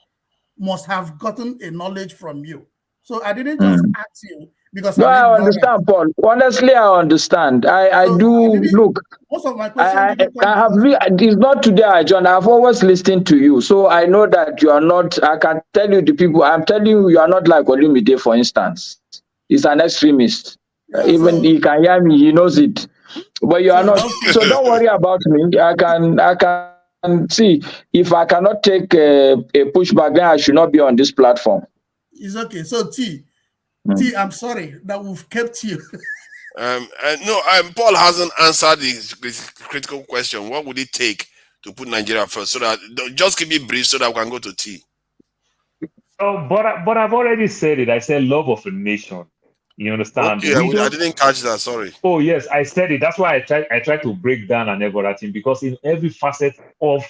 must have gotten a knowledge from you. So I didn't just Mm. ask you because No, I'm I ignorant. understand, Paul. Honestly, I understand. I So I do didn't, look. most of my questions I, didn't come I have because it's not today, John. I've always listened to you, so I know that you are not. I can tell you the people. I'm telling you, you are not like Olumide, for instance. He's an extremist. yeah, Even he can hear me. He knows it, but you are so not. just So don't worry about me. I can see if I cannot take a pushback, then I should not be on this platform. it's okay. So Mm. I'm sorry that we've kept you. No, Paul hasn't answered the critical question. What would it take to put Nigeria first? So that just keep it brief, so that we can go to T. Oh, but I've already said it. I said love of a nation. You understand? Okay, We I don't. didn't catch that. Sorry. Oh yes, I said it. That's why I try to break down and everything because in every facet of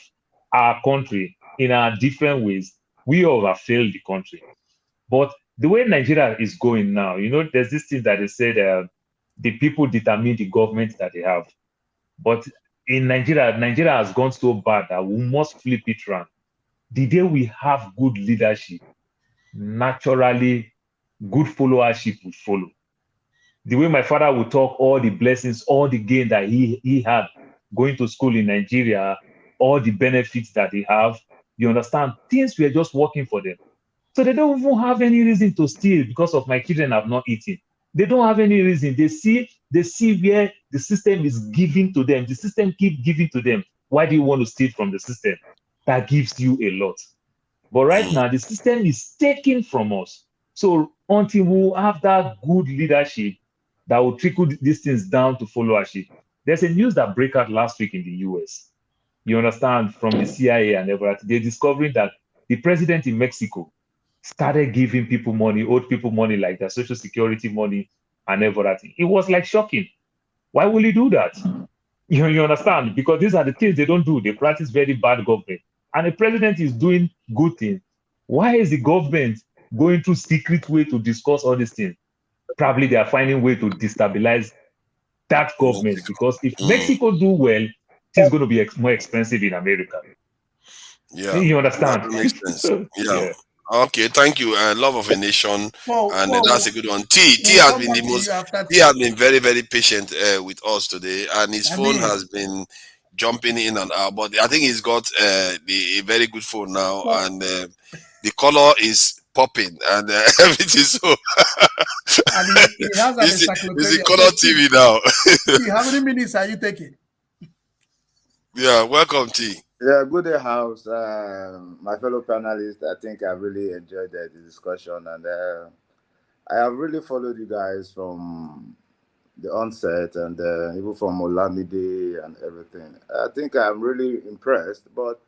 our country, in our different ways, we all have failed the country. But the way Nigeria is going now, there's this thing that they said the people determine the government that they have. But in Nigeria has gone so bad that we must flip it around. The day we have good leadership, naturally good followership will follow. The way my father would talk, all the blessings, all the gain that he had going to school in Nigeria, all the benefits that they have, you understand, things were just working for them. So they don't even have any reason to steal because of my children have not eaten. They don't have any reason. They see where the system is giving to them. The system keep giving to them. Why do you want to steal from the system? That gives you a lot. But right now, the system is taking from us. So until we have that good leadership that will trickle these things down to followership. There's a news that broke out last week in the US. You understand, from the CIA and everything. They're discovering that the president in Mexico started giving people money, old people money, like their social security money and everything. It was like shocking. Why will he do that? You understand? Because these are the things they don't do. They practice very bad government. And the president is doing good things. Why is the government going through secret way to discuss all these things? Probably they are finding way to destabilize that government because if Mexico do well, it is going to be more expensive in America. Yeah, You that understand? makes sense. So, Yeah. yeah. Okay, thank you. Love of a nation, and that's a Paul, good one. T we'll has come been the back to most. you after T has tea. been very very patient with us today, and his I phone mean, has been jumping in and out. But I think he's got a very good phone now, Paul, and the color is popping, and everything. So and he has an it's a encyclopedia. color So TV now. How many minutes are you taking? Yeah, welcome T. Yeah, good day, house. My fellow panelists, I think I really enjoyed the discussion, and I have really followed you guys from the onset, and even from Olamide and everything. I think I'm really impressed. But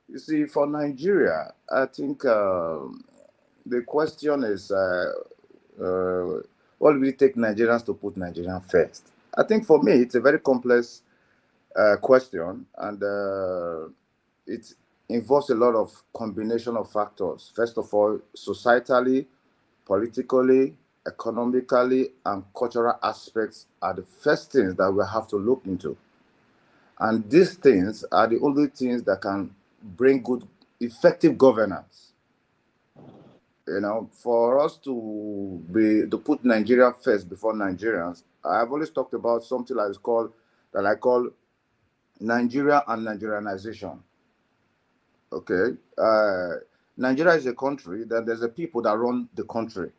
you see, for Nigeria, I think the question is, what will it take Nigerians to put Nigerian first? I think for me, it's a very complex question, and it involves a lot of combination of factors. First of all, societally, politically, economically, and cultural aspects are the first things that we have to look into. And these things are the only things that can bring good, effective governance. For us to put Nigeria first before Nigerians, I've always talked about something that is called that I call Nigeria and Nigerianization. Okay, Nigeria is a country. Then there's a people that run the country.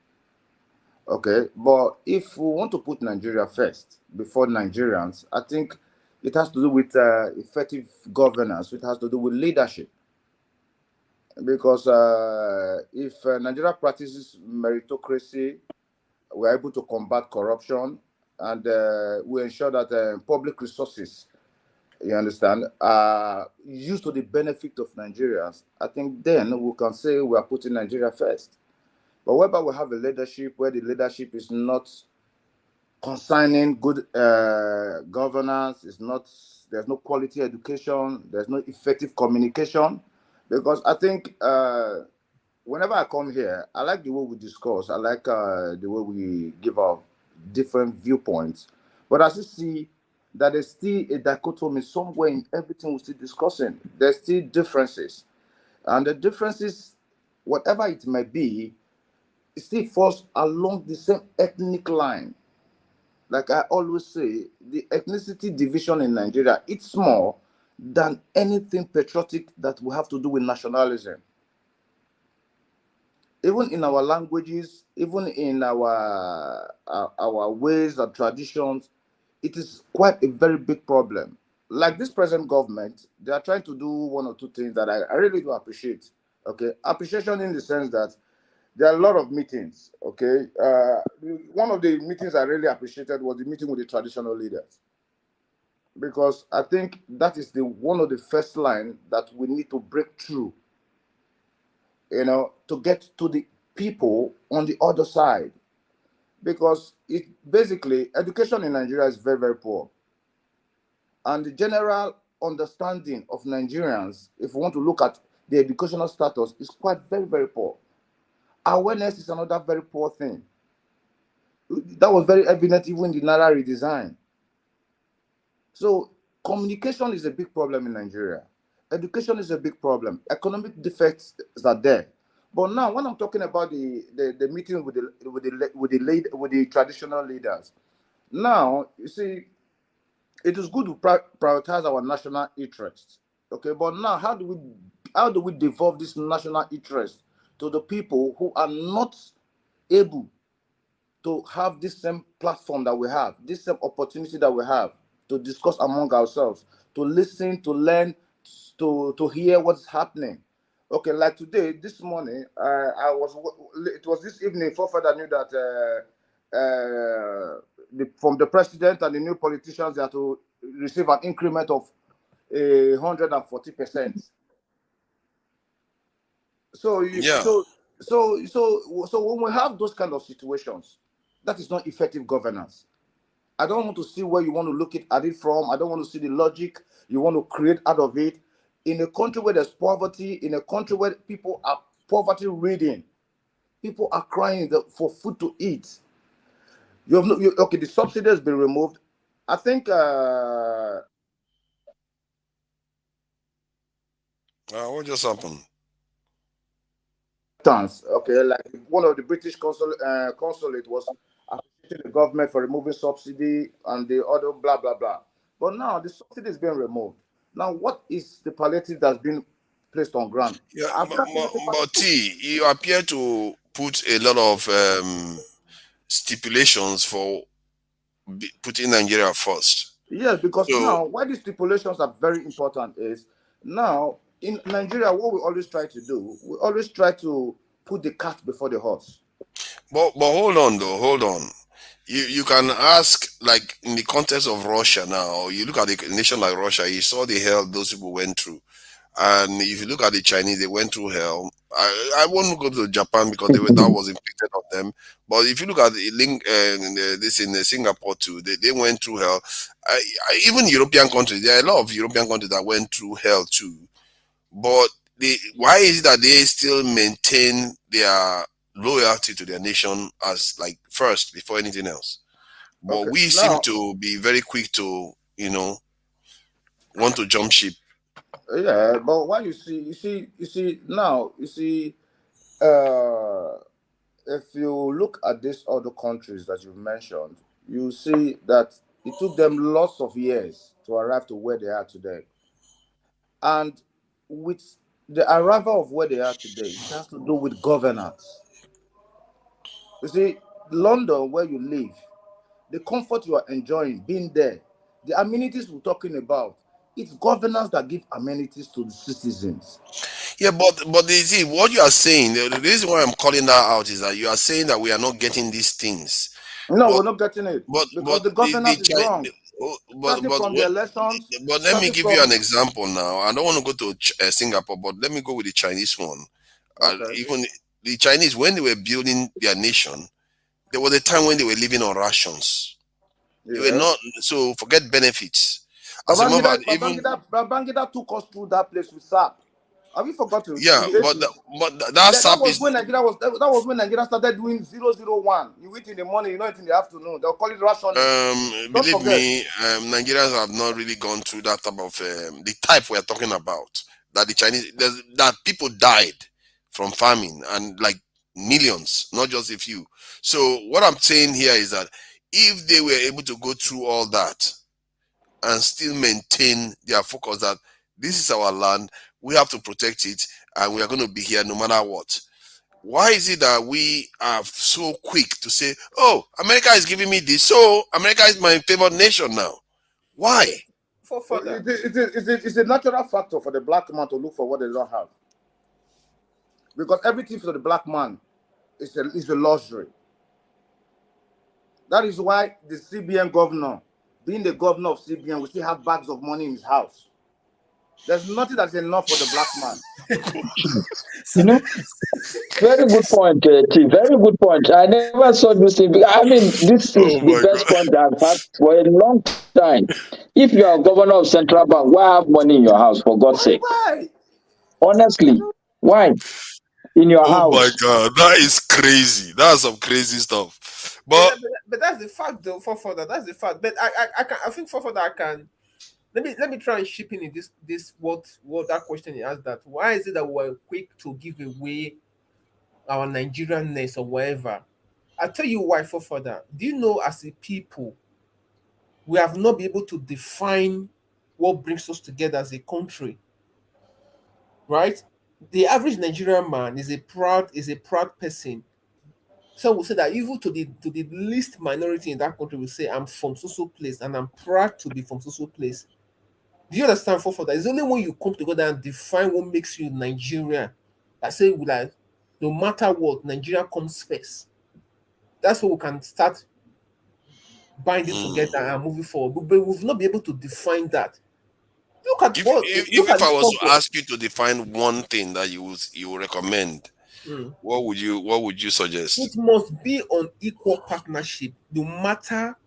Okay, but if we want to put Nigeria first before Nigerians, I think it has to do with effective governance. It has to do with leadership. Because if Nigeria practices meritocracy, we're able to combat corruption, and we ensure that public resources, you understand, are used to the benefit of Nigerians. I think then we can say we are putting Nigeria first. But whereby we have a leadership where the leadership is not consigning good governance, is not, there's no quality education, there's no effective communication. Because I think whenever I come here, I like the way we discuss. I like the way we give our different viewpoints. But as you see, that there's still a dichotomy somewhere in everything we're still discussing. There's still differences. And the differences, whatever it may be, it still falls along the same ethnic line. Like I always say, the ethnicity division in Nigeria, it's more than anything patriotic that we have to do with nationalism. Even in our languages, even in our ways and traditions, it is quite a very big problem. Like this present government, they are trying to do one or two things that I really do appreciate. Okay, appreciation in the sense that there are a lot of meetings. Okay, one of the meetings I really appreciated was the meeting with the traditional leaders, because I think that is the one of the first line that we need to break through, to get to the people on the other side. Because it basically, education in Nigeria is very, very poor. And the general understanding of Nigerians, if we want to look at the educational status, is quite very, very poor. Awareness is another very poor thing. That was very evident even in the Naira redesign. So communication is a big problem in Nigeria. Education is a big problem. Economic defects are there. But now, when I'm talking about the meeting with the traditional leaders, now you see, it is good to prioritize our national interests. Okay, but now how do we devolve this national interest to the people who are not able to have this same platform that we have, this same opportunity that we have to discuss among ourselves, to listen, to learn, to hear what's happening. Okay, like today, this morning, it was this evening, for further knew that from the president and the new politicians, they are to receive an increment of 140%. So, Yeah. so when we have those kind of situations, that is not effective governance. I don't want to see where you want to look at it from. I don't want to see the logic you want to create out of it. In a country where there's poverty, in a country where people are poverty ridden, people are crying for food to eat. Okay, the subsidy has been removed. I think What just happened? okay, like one of the British consulate was appreciating the government for removing subsidy and the other blah blah blah. But now the subsidy is being removed. Now, what is the palliative that's been placed on ground? Yeah, I've but, not seen but, anything but palliative. T, you appear to put a lot of stipulations for putting Nigeria first. Yes, because So, now why these stipulations are very important is now in Nigeria, what we always try to do, we always try to put the cart before the horse. but hold on though, hold on. You can ask, like, in the context of Russia now. You look at a nation like Russia. You saw the hell those people went through. And if you look at the Chinese, they went through hell. I won't go to Japan because that was inflicted on them. But if you look at the link, this in Singapore too, they went through hell. Even European countries, there are a lot of European countries that went through hell too. But why is it that they still maintain their loyalty to their nation as like first before anything else? But Okay, we seem now, to be very quick to, want to jump ship. yeah, but why you see now, uh, if you look at these other countries that you've mentioned, you see that It took them lots of years to arrive to where they are today. And with the arrival of where they are today, it has to do with governance. You see, London, where you live, the comfort you are enjoying, being there, the amenities we're talking about, it's governance that give amenities to the citizens. Yeah, but you see what you are saying. The reason why I'm calling that out is that you are saying that we are not getting these things. No, But we're not getting it but because the governance is wrong. Starting from the elections, but let me starting give you an from example now. I don't want to go to Singapore, but let me go with the Chinese one. okay, Even the Chinese, when they were building their nation, there was a time when they were living on rations. They were yes. not, so forget benefits. As a matter of fact, even Babangida took us through that place with SAP. Have you forgotten? In yeah, the but 80s. that That SAP was is when Nigeria was that was when Nigeria started doing 001. You eat in the morning, you know it in the afternoon. They'll call it rationing. Don't believe forget. me, Nigerians have not really gone through that type of the type we're talking about. That the Chinese that people died from famine and like millions, not just a few. So what I'm saying here is that if they were able to go through all that and still maintain their focus that this is our land, we have to protect it, and we are going to be here no matter what. Why is it that we are so quick to say, "Oh, America is giving me this, so America is my favorite nation now"? Why? For further, It's a natural factor for the black man to look for what they don't have. Because everything for the black man is a luxury. That is why the CBN governor, being the governor of CBN, will still have bags of money in his house. There's nothing that's enough for the black man. You know, very good point, Chief. Very good point. I never saw this thing. I mean, this is Oh the my best God! point I've had for a long time. If you are governor of central bank, why have money in your house, for God's sake? Why? Honestly, why in your Oh my house? God! That is crazy. That's some crazy stuff. but, But but that's the fact, though. For further, that's the fact. But I can, I think for further, I can. Let me try and ship in this what that question you asked, that why is it that we're quick to give away our Nigerianness or whatever? I'll tell you why for further. Do you know, as a people, we have not been able to define what brings us together as a country, right? The average Nigerian man is a proud person. So we'll say that even to the least minority in that country will say, I'm from so place and I'm proud to be from so place. Do you understand for that? It's only when you come together and define what makes you Nigerian. I say, like, no matter what, Nigeria comes first. That's what we can start binding together and moving forward. But we've not been able to define that. Look at what look if at the I was to struggle. ask you to define one thing that you would recommend, Mm. what would you It suggest? must be on equal partnership, no matter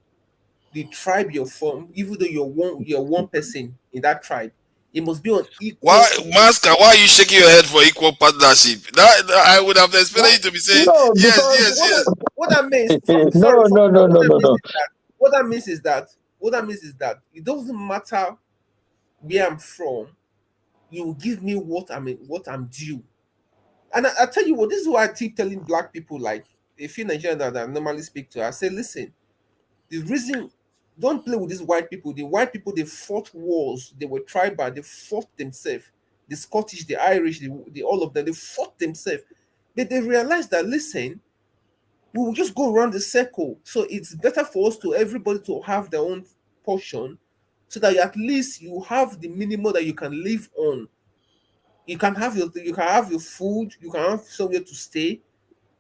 the tribe you're from, even though you're one person in that tribe. It must be on Why, equal. Master? Why are you shaking your head for equal partnership? That I would have expected What you to be saying No, yes, because yes, what yes. that what that means? Sorry, no, no, no, what no, that no, means no. is that what that means is that it doesn't matter where I'm from. You give me what I'm due. And I tell you what, this is why I keep telling black people, like a few Nigerians that I normally speak to. I say, listen, the reason, don't play with these white people. The white people, they fought wars, they were tribal, they fought themselves. The Scottish, the Irish, the all of them, they fought themselves. But they realized that, listen, we will just go around the circle. So it's better for us to everybody to have their own portion, so that at least you have the minimum that you can live on. You can have your food, you can have somewhere to stay,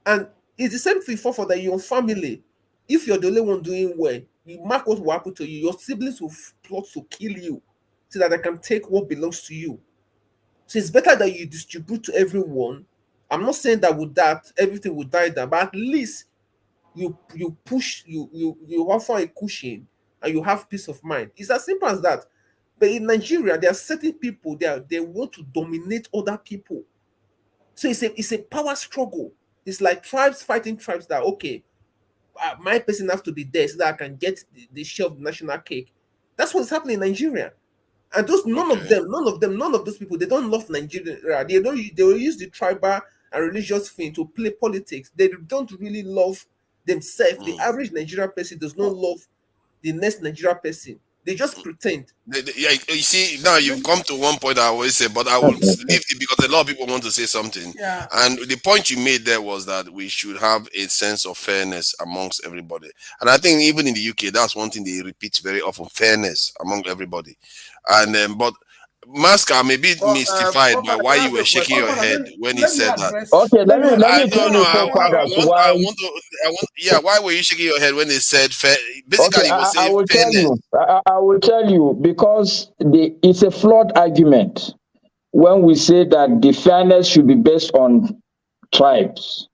and it's the same thing for that your family. If you're the only one doing well, you mark what will happen to you. Your siblings will plot to kill you, so that they can take what belongs to you. So it's better that you distribute to everyone. I'm not saying that with that everything will die down, but at least you push you offer a cushion, and you have peace of mind. It's as simple as that. But in Nigeria, there are certain people they want to dominate other people. So it's a power struggle. It's like tribes fighting tribes, that okay, my person has to be there so that I can get the share of the national cake. That's what's happening in Nigeria. And those Okay. none of those people, they don't love Nigeria. They will use the tribal and religious thing to play politics. They don't really love themselves. The Mm. average Nigerian person does not love the next Nigeria person. They just pretend. Yeah, you see, now you've come to one point I always say, but I will leave it because a lot of people want to say something. Yeah. And the point you made there was that we should have a sense of fairness amongst everybody. And I think even in the UK, that's one thing they repeat very often: fairness among everybody. And but Masca may be mystified by why you were shaking your head when he said that. Okay, let me tell you, yeah, why were you shaking your head when they said fair? Basically, okay, he was saying I will fairness. tell you. I will tell you because it's a flawed argument when we say that the fairness should be based on tribes.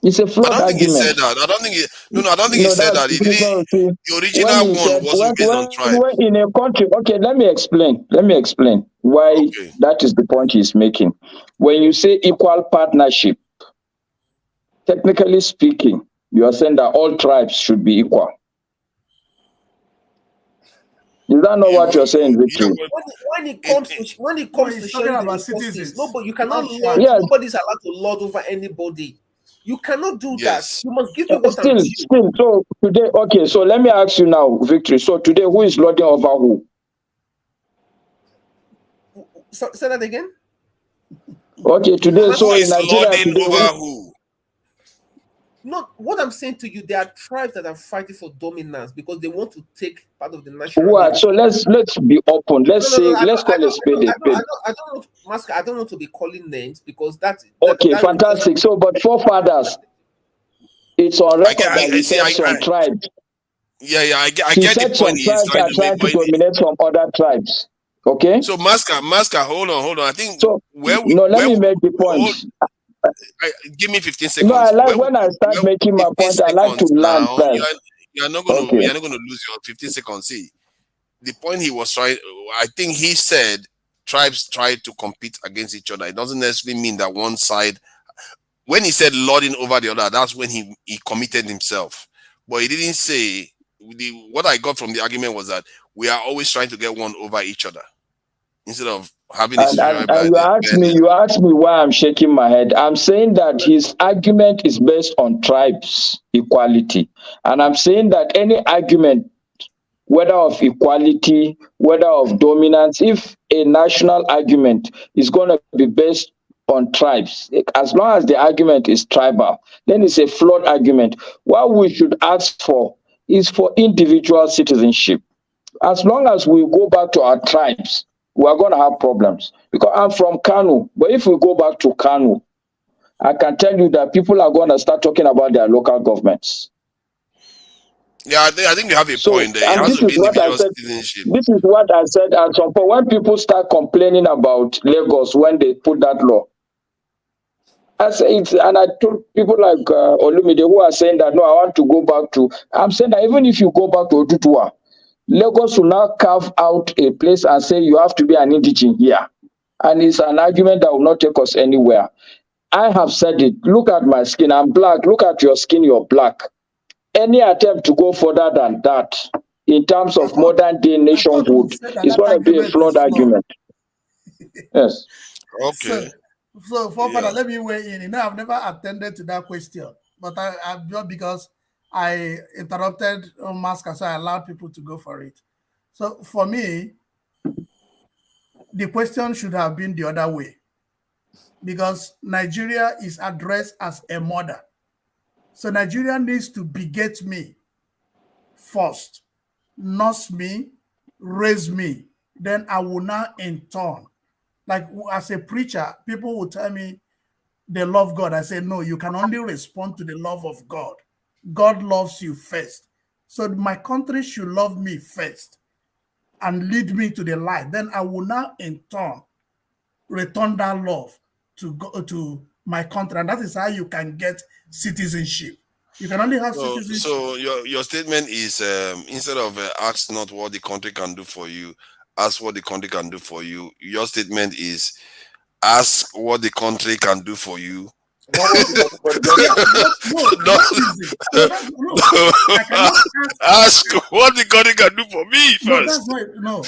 It's a flawed argument. I don't think he said that. I don't think he. No, I don't think he said that. The original one wasn't based on tribes. When in a country, okay, let me explain why that is the point he's making. When you say equal partnership, technically speaking, you are saying that all tribes should be equal. Is that not what you're saying, Victory? When it comes to sharing the resources, nobody, you cannot lord. Yes. Nobody's allowed to lord over anybody. You cannot do that. You must give me what still, I'm due. Still, so today, okay, so let me ask you now, Victory. So today, who is lording over who? Say that again. Okay, today, so in Nigeria, today, over who? No, what I'm saying to you, there are tribes that are fighting for dominance because they want to take part of the national. What? So let's be open. Let's call a spade a spade. I don't want to be calling names because that. Okay, fantastic. So, but forefathers, it's on record that he said some tribes. Yeah, I get the point he's trying to dominate from other tribes. Okay. So, Masca, hold on. I think so. Let me make the point. Give me 15 seconds. No, I like when I start making my point. I like to learn first. You're not going to lose your 15 seconds. See, the point he was trying. I think he said tribes try to compete against each other. It doesn't necessarily mean that one side. When he said lording over the other, that's when he committed himself. But he didn't say. What I got from the argument was that we are always trying to get one over each other instead of having this. You asked me why I'm shaking my head. I'm saying that his argument is based on tribes equality, and I'm saying that any argument, whether of equality, whether of dominance, if a national argument is going to be based on tribes, as long as the argument is tribal, then it's a flawed argument. What we should ask for is for individual citizenship. As long as we go back to our tribes, we are going to have problems. Because I'm from Kanu, but if we go back to Kanu, I can tell you that people are going to start talking about their local governments. Yeah, I think you have a point there. And this is what I said at some point. When people start complaining about Lagos when they put that law, and I told people like Olumide who are saying that, no, I want to go back to, I'm saying that even if you go back to Oduduwa, Lagos will now carve out a place and say you have to be an indigene here. And it's an argument that will not take us anywhere. I have said it. Look at my skin. I'm black. Look at your skin. You're black. Any attempt to go further than that in terms of modern day nationhood is going to be a flawed argument. Yes. Okay. So Forefather, let me weigh in. I've never attended to that question, but I've just because I interrupted Masca, so I allowed people to go for it. So for me, the question should have been the other way, because Nigeria is addressed as a mother. So Nigeria needs to beget me first, nurse me, raise me. Then I will now in turn, like as a preacher, people will tell me they love God. I say, no, you can only respond to the love of God. God loves you first. So my country should love me first and lead me to the light. Then I will now in turn return that love to go to my country. And that is how you can get citizenship. You can only have citizenship. So your statement is instead of ask not what the country can do for you, ask what the country can do for you. Your statement is ask what the country can do for you. Ask what the country can do for me first. No,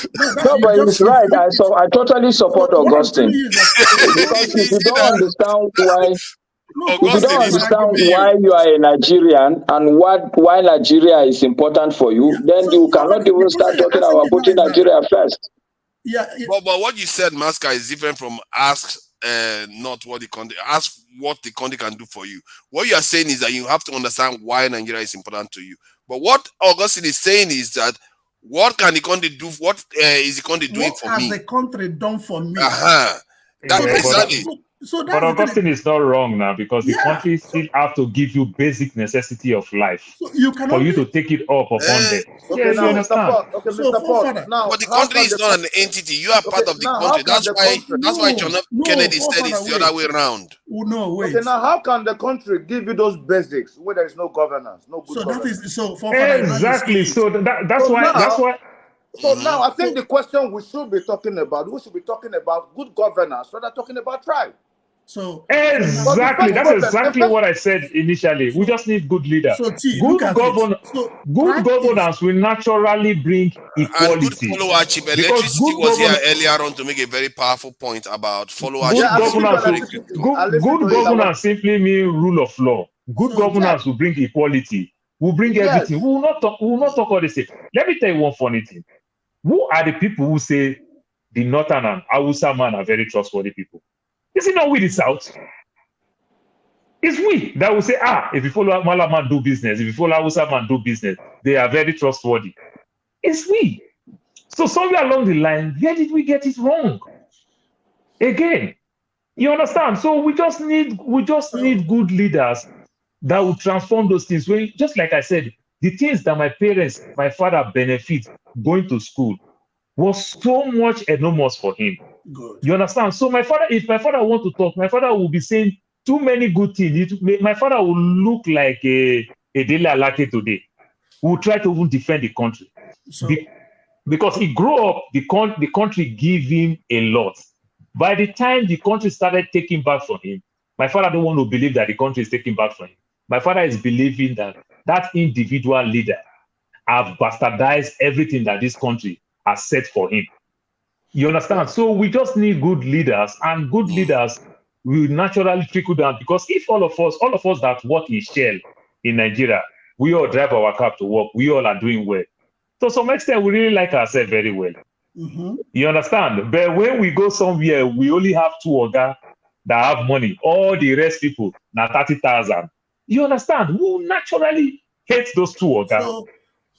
but it's right. I totally support Augustine. Because if you don't understand why No, If you Augustine don't is understand asking you. why you are a Nigerian and why Nigeria is important for you, then so you for cannot the even question start you're talking asking about me now putting is that Nigeria first. But what you said, Masca, is different from ask not what the country, ask what the country can do for you. What you are saying is that you have to understand why Nigeria is important to you. But what Augustine is saying is that what can the country do? What is the country doing what for has me? the country done for me? That So Yeah, that's exactly. so but that's the Augustine thing. is not wrong now because the Yeah. country still have to give you basic necessity of life So you for cannot you be to take it up upon them. Okay, Yeah, you now, so Mr. understand? Paul. Okay, so Mr. Paul. forefather. Now, But the how country can is the not an entity. You are okay? part of the Now, how country. can the country? That's why John F. No, Kennedy said forefather, it's the other way around. No, Okay, wait. now how can the country give you those basics where there is no governance, no good So that governance? is so forefather. Now you Exactly. see it. So that's So why now, Mhm. I think the question we should be talking about good governance rather than talking about tribe. So But the exactly first that's problem, the exactly first what I said initially. We so just need good leader. so T, look Good at it. govern So good tribe is governance will naturally bring And good equality followership. because Electricity was here earlier on to make a very powerful point about yeah, followership I is listened to very, governance very will critical. electricity. I listened to good it. I was governance simply mean rule of law. Good so governance yes, will bring equality. Will bring everything. yes. We will not talk all this. Let me tell you one funny thing. Who are the people who say the northern and Hausa man are very trustworthy people? Is it not we the south? It's we that will say, if you follow Mala man do business, if you follow Hausa man do business, they are very trustworthy. It's we. So somewhere along the line, where did we get it wrong? Again, you understand? So we just need good leaders that will transform those things. When, just like I said, the things that my father benefit going to school was so much enormous for him. good. You understand? So if my father want to talk, my father will be saying too many good things. My father will look like a Dele Alake today. Who will try to even defend the country. So Because he grew up, the country gave him a lot. By the time the country started taking back from him, my father don't want to believe that the country is taking back from him. My father is believing that that individual leader have bastardized everything that this country has set for him. You understand? So we just need good leaders, and good leaders will naturally trickle down. Because if all of us that work in Shell in Nigeria, we all drive our car to work, we all are doing well. To some extent, we really like ourselves very well. You understand? But when we go somewhere, we only have two oga that have money. All the rest people, now 30,000. You understand? We will naturally hate those two oga. so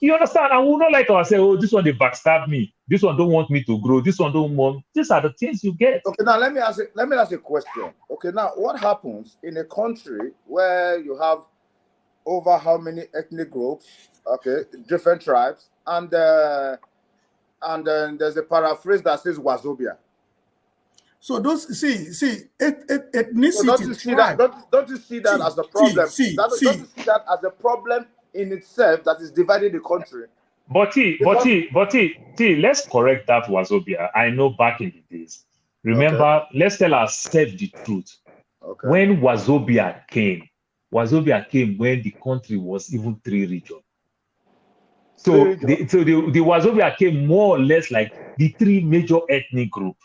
You understand? And we will not like ourselves, this one they backstab me. This one don't want me to grow. This one don't want. These are the things you get. Okay, now let me ask you a question. Okay, now what happens in a country where you have over how many ethnic groups? Okay, different tribes, and then there's a paraphrase that says Wazobia. so those So don't you ethnicity see that? tribe. Don't you see that as a problem? Don't you see that as a problem in itself that is dividing the country? But Because let's correct that Wazobia. I know back in the days. okay, Remember, let's tell ourselves the truth. okay, When Wazobia came when the country was even 3 regions. three So regions. the Wazobia came more or less like the 3 major ethnic groups.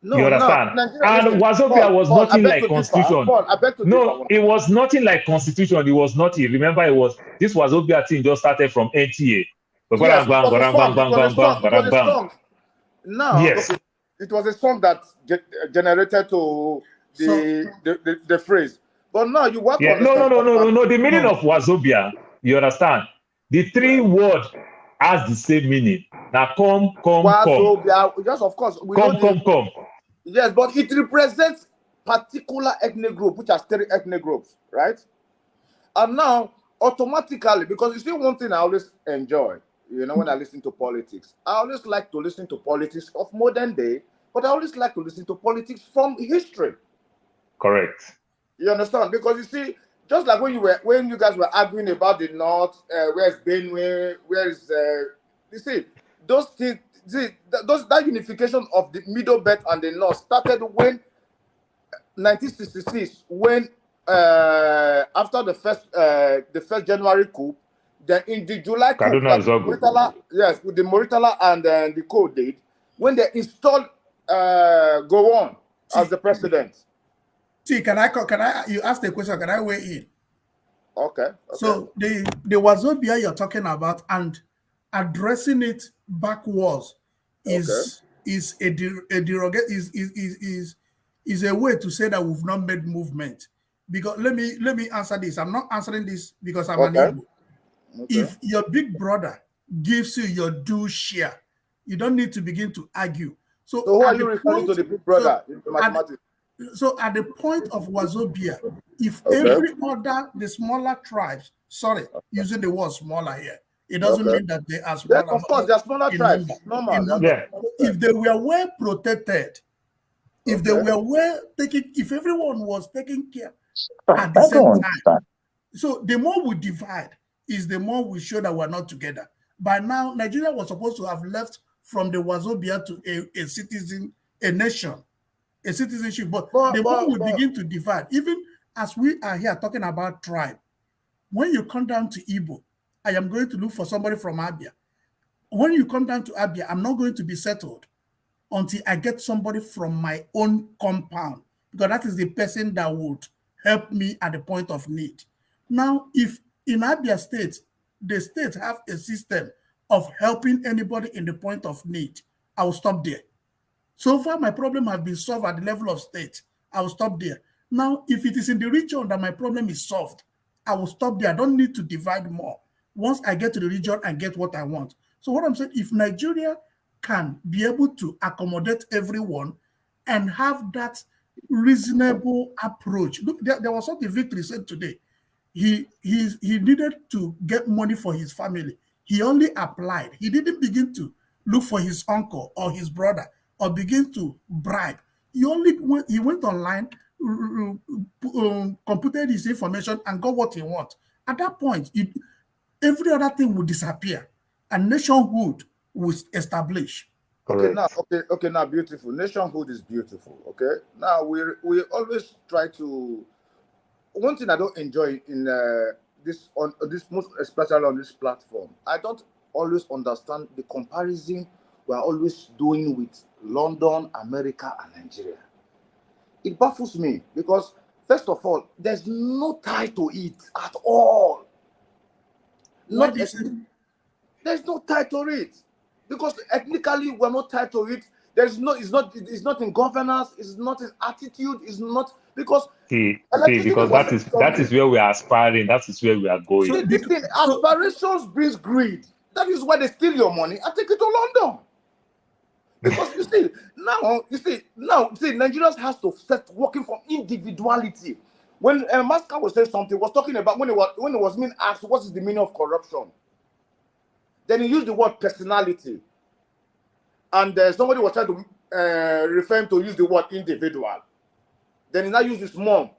You No, no, understand? Nigeria. And Listen, Wazobia Paul, was Paul, I nothing beg like to differ. constitution. Paul, I beg to differ. No, it was nothing like constitution. It was nothing. Remember, this Wazobia thing just started from NTA. Yes, it was a song. It was a song. It was a song. Now, Yes. okay, it was a song that generated to So the phrase. But now you want to Yeah. No. understand what happened. The meaning no. of Wazobia, you understand? The 3 words has the same meaning. Now come. Yes, of course, we know Come. yes, but it represents particular ethnic group, which are 3 ethnic groups, right? And now, automatically, because you see one thing I always enjoy, when I listen to politics, I always like to listen to politics of modern day, but I always like to listen to politics from history. Correct. You understand? Because you see, just like when you guys were arguing about the north, where's Benue, where is you see, those things, that unification of the middle belt and the north started when 1966, when after the first January coup, then in the July coup Kaduna that is all good. with the Moritala and the code did, when they installed Gowon as the president. T, you asked a question, can I weigh in? Okay. So the Wazobia you're talking about and addressing it backwards is is a way to say that we've not made movement. Because let me answer this. I'm not answering this because I'm an Igbo. If your big brother gives you your due share, you don't need to begin to argue. So who are you referring to, the big brother in mathematics? So at the point of Wazobia, if every other, the smaller tribes, using the word smaller here, it doesn't mean that they are smaller. Yes, of course, they are smaller tribes. Normal. If they were well protected, if they were well taken, if everyone was taken care at the same time, so the more we divide, is the more we show that we're not together. By now, Nigeria was supposed to have left from the Wazobia to a citizen, a nation, a citizenship. But the more we begin to divide, even as we are here talking about tribe, when you come down to Igbo, I am going to look for somebody from Abia. When you come down to Abia, I'm not going to be settled until I get somebody from my own compound, because that is the person that would help me at the point of need. Now, if in Abia State, the state have a system of helping anybody in the point of need, I will stop there. So far, my problem has been solved at the level of state. I will stop there. Now, if it is in the region that my problem is solved, I will stop there. I don't need to divide more. Once I get to the region, I get what I want. So what I'm saying, if Nigeria can be able to accommodate everyone and have that reasonable approach. Look, there was something Victory said today. He needed to get money for his family. He only applied. He didn't begin to look for his uncle or his brother or begin to bribe. He went online, computed his information and got what he wants. At that point, every other thing would disappear and nationhood will establish. Okay, now beautiful. Nationhood is beautiful. Okay. Now we always try to. One thing I don't enjoy in this most especially on this platform, I don't always understand the comparison we're always doing with London, America, and Nigeria. It baffles me because first of all, there's no tie to it at all. There's no tie to it. Because ethnically we're not tied to it. It's not in governance, it's not in attitude, it's not because because that is where we are aspiring, that is where we are going. So aspirations brings greed. That is why they steal your money and take it to London. Because now Nigerians has to start working from individuality. When Masca was saying something, was talking about when it was being asked what is the meaning of corruption. Then he used the word personality. And somebody was trying to refer him to use the word individual. Then he now used his mom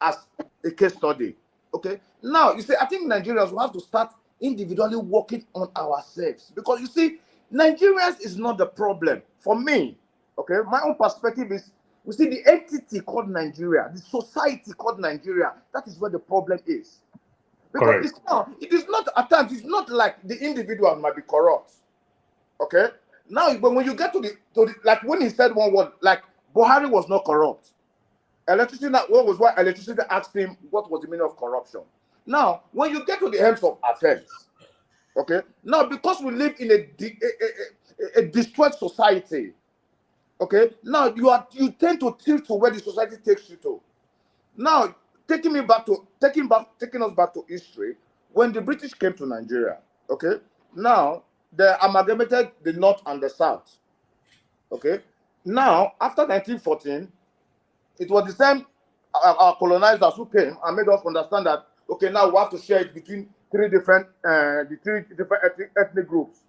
as a case study. Okay. Now, you see, I think Nigerians will have to start individually working on ourselves. Because you see, Nigerians is not the problem. For me, okay, my own perspective is, you see, the entity called Nigeria, the society called Nigeria, that is where the problem is. Because it is not, at times, it's not like the individual might be corrupt. Okay? Now, but when you get to the like when he said one word, like Buhari was not corrupt. Electricity, what was why electricity asked him what was the meaning of corruption. Now, when you get to the hands of affairs, okay? Now, because we live in a destroyed society, okay? Now you tend to tilt to where the society takes you to. Now, taking us back to history, when the British came to Nigeria, okay? Now, they amalgamated the North and the South, okay? Now, after 1914, it was the same our colonizers who came and made us understand that, okay, now we have to share it between three different ethnic groups,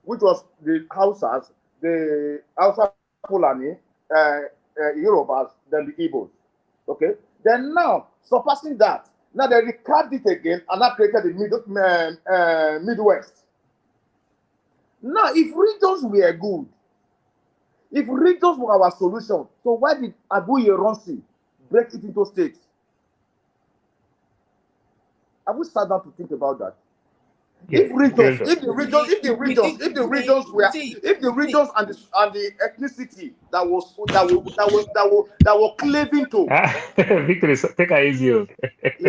which was the Hausas, the Hausa Fulani, Yorubas, then the Igbos. Okay. Then now, surpassing that, now they recarved it again and now created the Midwest. Now, if regions were good, if regions were our solution, so why did Abu Yeronsi break it into states? I would start down to think about that. Yeah, If regions, fair enough. if the regions and the ethnicity that were claving to, Victory, take it easy. you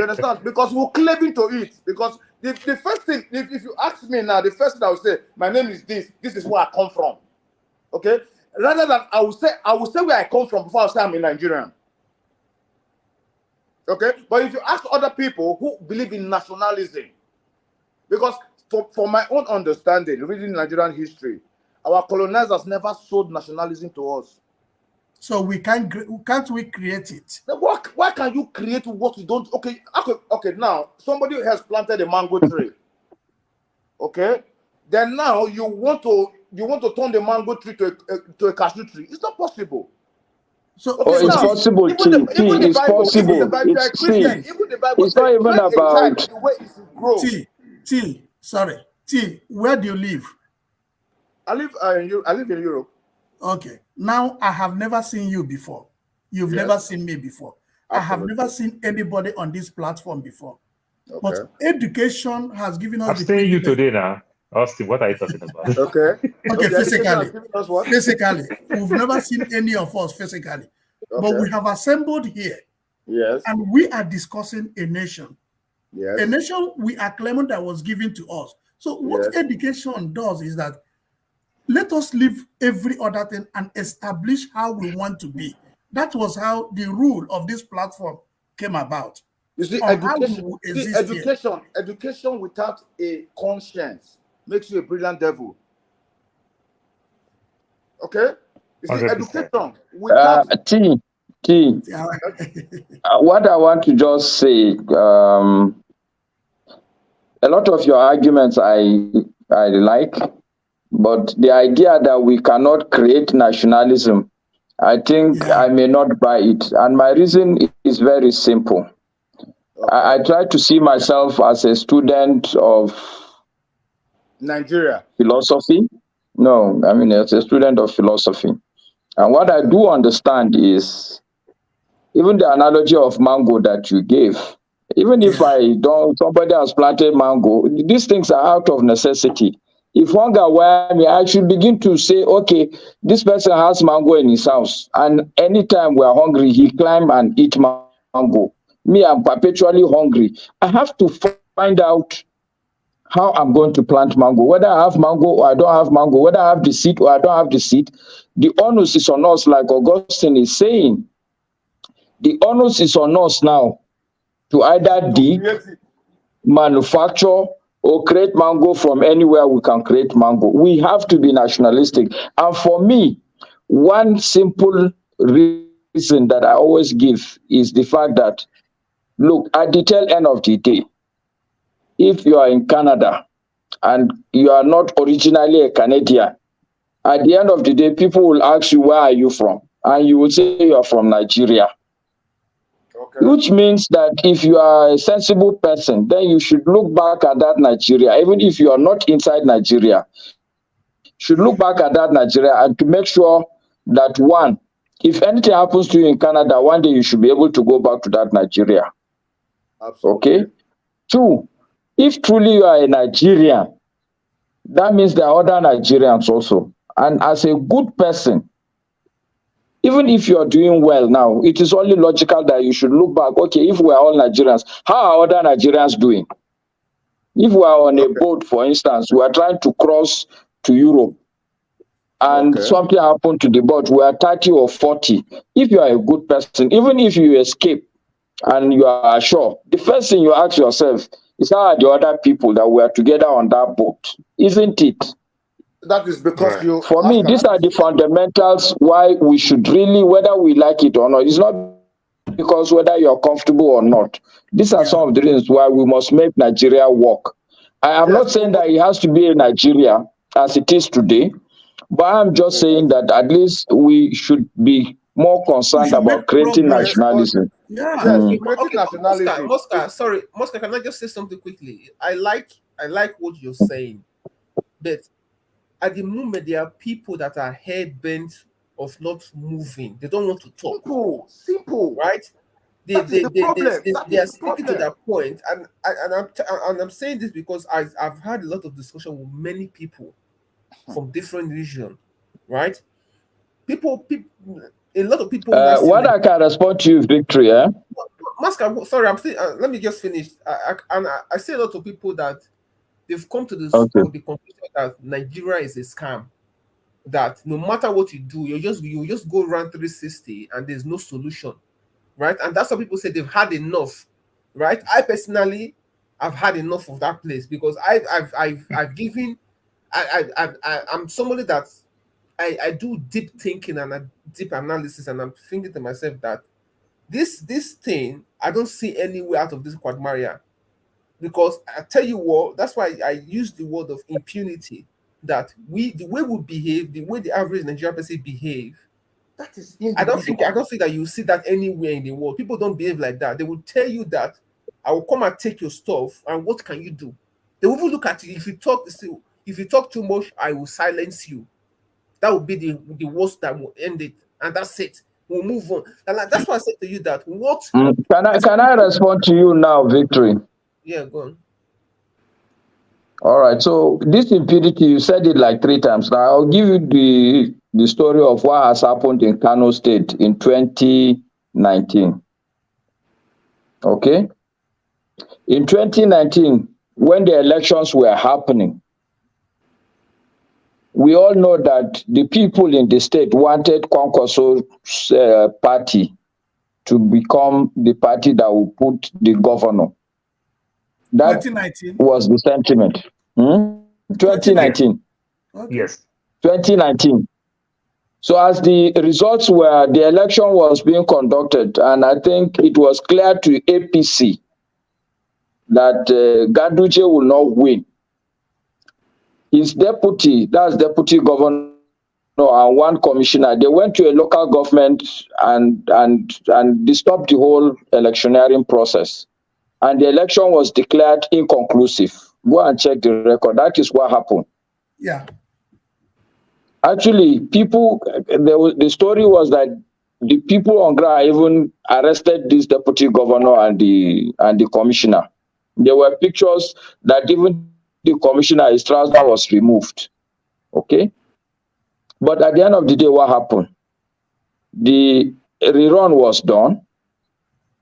understand? Because we're claving to it. Because the first thing, if you ask me now, the first thing I will say, my name is this is where I come from. Okay? Rather than I will say where I come from before I say I'm a Nigerian. Okay? But if you ask other people who believe in nationalism, because for my own understanding, reading Nigerian history, our colonizers never sold nationalism to us. So can't we create it? Now, why can you create what you don't? Okay. Now somebody has planted a mango tree. Okay, then now you want to turn the mango tree to a cashew tree. It's not possible. So, Oh, Okay, it's now possible, even the it's Bible, even the possible. Bible, if you are a Christian, even the Bible It's not says even train a child about in the way it should grow. T, where do you live? I live in Europe. Okay. Now I have never seen you before. You've Yes. never seen me before. Absolutely. I have never seen anybody on this platform before. Okay. But education has given us I'm the seeing you privilege. today now. Austin, what are you talking about? Okay. Okay, Education has physically. given us what? Physically. We've never seen any of us physically. But Okay. we have assembled here Yes. and we are discussing a nation. Yes. A nation we are claiming that was given to us. So what Yes. education does is that let us leave every other thing and establish how we want to be. That was how the rule of this platform came about. You see, On how we will exist here. education without a conscience makes you a brilliant devil. Okay? You see, 100%. education without T. Yeah. What I want to just say, a lot of your arguments I like, but the idea that we cannot create nationalism, I think Yeah. I may not buy it. And my reason is very simple. I try to see myself as a student of Nigeria. philosophy. No, I mean, as a student of philosophy. And what I do understand is even the analogy of mango that you gave, even if somebody has planted mango, these things are out of necessity. If hunger were me, I should begin to say, okay, this person has mango in his house, and anytime we are hungry, he climb and eat mango. Me, I'm perpetually hungry. I have to find out how I'm going to plant mango, whether I have mango or I don't have mango, whether I have the seed or I don't have the seed. The onus is on us, like Augustine is saying. The onus is on us now to either dig, manufacture, or create mango from anywhere we can create mango. We have to be nationalistic. And for me, one simple reason that I always give is the fact that, look, at the tail end of the day, if you are in Canada and you are not originally a Canadian, at the end of the day, people will ask you, where are you from? And you will say you are from Nigeria. Okay. Which means that if you are a sensible person, then you should look back at that Nigeria, even if you are not inside Nigeria, should look back at that Nigeria and to make sure that, one, if anything happens to you in Canada, one day you should be able to go back to that Nigeria. Absolutely. Okay? Two, if truly you are a Nigerian, that means there are other Nigerians also. And as a good person, even if you are doing well now, it is only logical that you should look back. Okay, if we are all Nigerians, how are other Nigerians doing? If we are on a boat, for instance, we are trying to cross to Europe, and something happened to the boat, we are 30 or 40. If you are a good person, even if you escape and you are ashore, the first thing you ask yourself is, how are the other people that were together on that boat? Isn't it? That is because you. For me, these are the fundamentals why we should really, whether we like it or not, it's not because whether you're comfortable or not. These are some of the reasons why we must make Nigeria work. I am not saying that it has to be a Nigeria as it is today, but I'm just saying that at least we should be more concerned about creating nationalism. Yeah. Creating nationalism. Mosca, can I just say something quickly? I like what you're saying, but at the moment there are people that are head bent of not moving. They don't want to talk. Simple. Right? That is the problem. they are sticking to that point, and I'm saying this because I've had a lot of discussion with many people from different regions, right? People, a lot of people now say What I can respond to you, Victory, eh? Masca, sorry, I'm still. Let me just finish. I see a lot of people that they've come to Okay. the conclusion that Nigeria is a scam. That no matter what you do, you just go around 360 and there's no solution, right? And that's what people say they've had enough, right? I personally, I've had enough of that place because I've given, I'm somebody that I do deep thinking and a deep analysis, and I'm thinking to myself that this thing, I don't see any way out of this quagmire. Because I tell you what, that's why I use the word of impunity. That the way we behave, the way the average Nigerian person behave, That is I don't think that you see that anywhere in the world. People don't behave like that. They will tell you that I will come and take your stuff, and what can you do? They will even look at you. If you talk too much, I will silence you. That would be the worst that will end it, and that's it. We'll move on. And that's why I said to you that what Can I respond to you now, Victory? yeah, go on. All right. So this impunity, you said it like 3 times. Now I'll give you the story of what has happened in Kano State in 2019. Okay. In 2019, when the elections were happening, we all know that the people in the state wanted Kwankwaso's party to become the party that will put the governor. That 2019 was the sentiment. 2019. Okay. Yes. 2019. So as the results were, the election was being conducted, and I think it was clear to APC that Ganduje will not win. His deputy, that's deputy governor and 1 commissioner, they went to a local government and disturbed the whole electioneering process. And the election was declared inconclusive. Go and check the record. That is what happened. Yeah. Actually, the story was that the people on ground even arrested this deputy governor and the commissioner. There were pictures that even the commissioner, his trouser was removed. Okay? But at the end of the day, what happened? The rerun was done.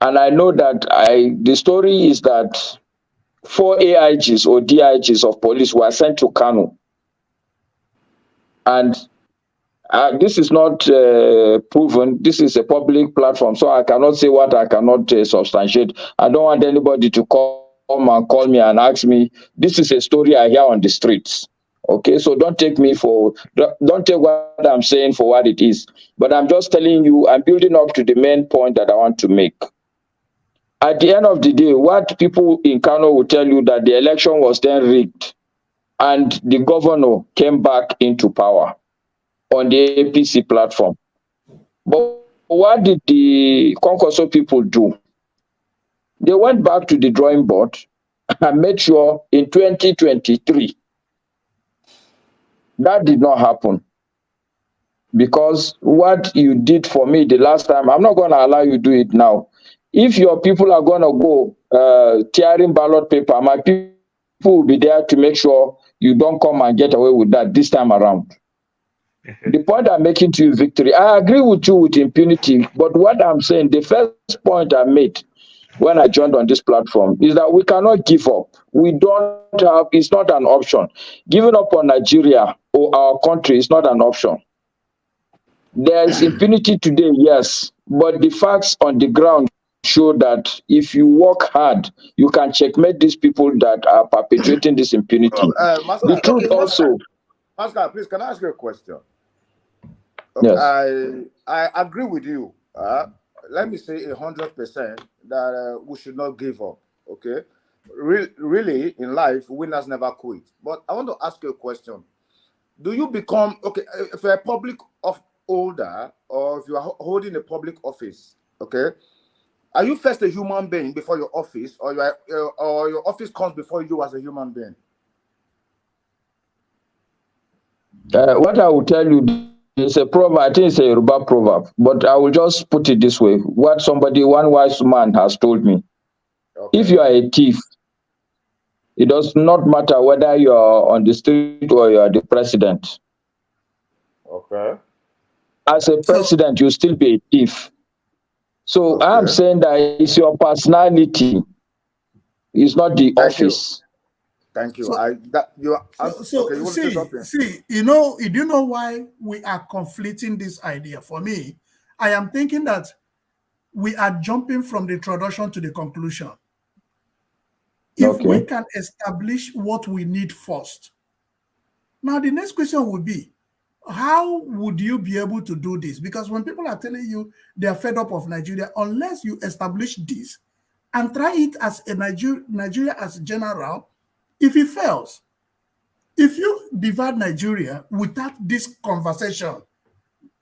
And I know that the story is that 4 AIGs or DIGs of police were sent to Kano. And this is not proven. This is a public platform, so I cannot say what I cannot substantiate. I don't want anybody to come and call me and ask me. This is a story I hear on the streets. Okay, so don't take what I'm saying for what it is. But I'm just telling you, I'm building up to the main point that I want to make. At the end of the day, what people in Kano will tell you that the election was then rigged, and the governor came back into power on the APC platform. But what did the Kwankwaso people do? They went back to the drawing board and made sure in 2023 that did not happen. Because what you did for me the last time, I'm not going to allow you to do it now. If your people are going to go tearing ballot paper, my people will be there to make sure you don't come and get away with that this time around. The point I'm making to you, Victory, I agree with you with impunity, but what I'm saying, the first point I made when I joined on this platform is that we cannot give up. We don't have, it's not an option. Giving up on Nigeria or our country is not an option. There is impunity today, yes, but the facts on the ground show that if you work hard, you can checkmate these people that are perpetrating this impunity. The truth also. Pascal, please, can I ask you a question? Okay, yes. I agree with you. Let me say 100% that we should not give up. Okay, really, in life, winners never quit. But I want to ask you a question. Do you become if you're a public holder or if you are holding a public office? Okay, are you first a human being before your office, or your office comes before you as a human being? What I will tell you It's a proverb. I think it's a Yoruba proverb, but I will just put it this way: what one wise man has told me. If you are a thief, it does not matter whether you are on the street or you are the president. Okay. As a president, you still be a thief. So I'm Okay. saying that it's your personality, it's not the Thank you. office. Thank you. So- Okay, you want to say something? Do you know why we are conflicting this idea? For me, I am thinking that we are jumping from the introduction to the conclusion. If we can establish what we need first, now the next question would be, how would you be able to do this? Because when people are telling you they are fed up of Nigeria, unless you establish this and try it as a Nigeria as general, if it fails, if you divide Nigeria without this conversation,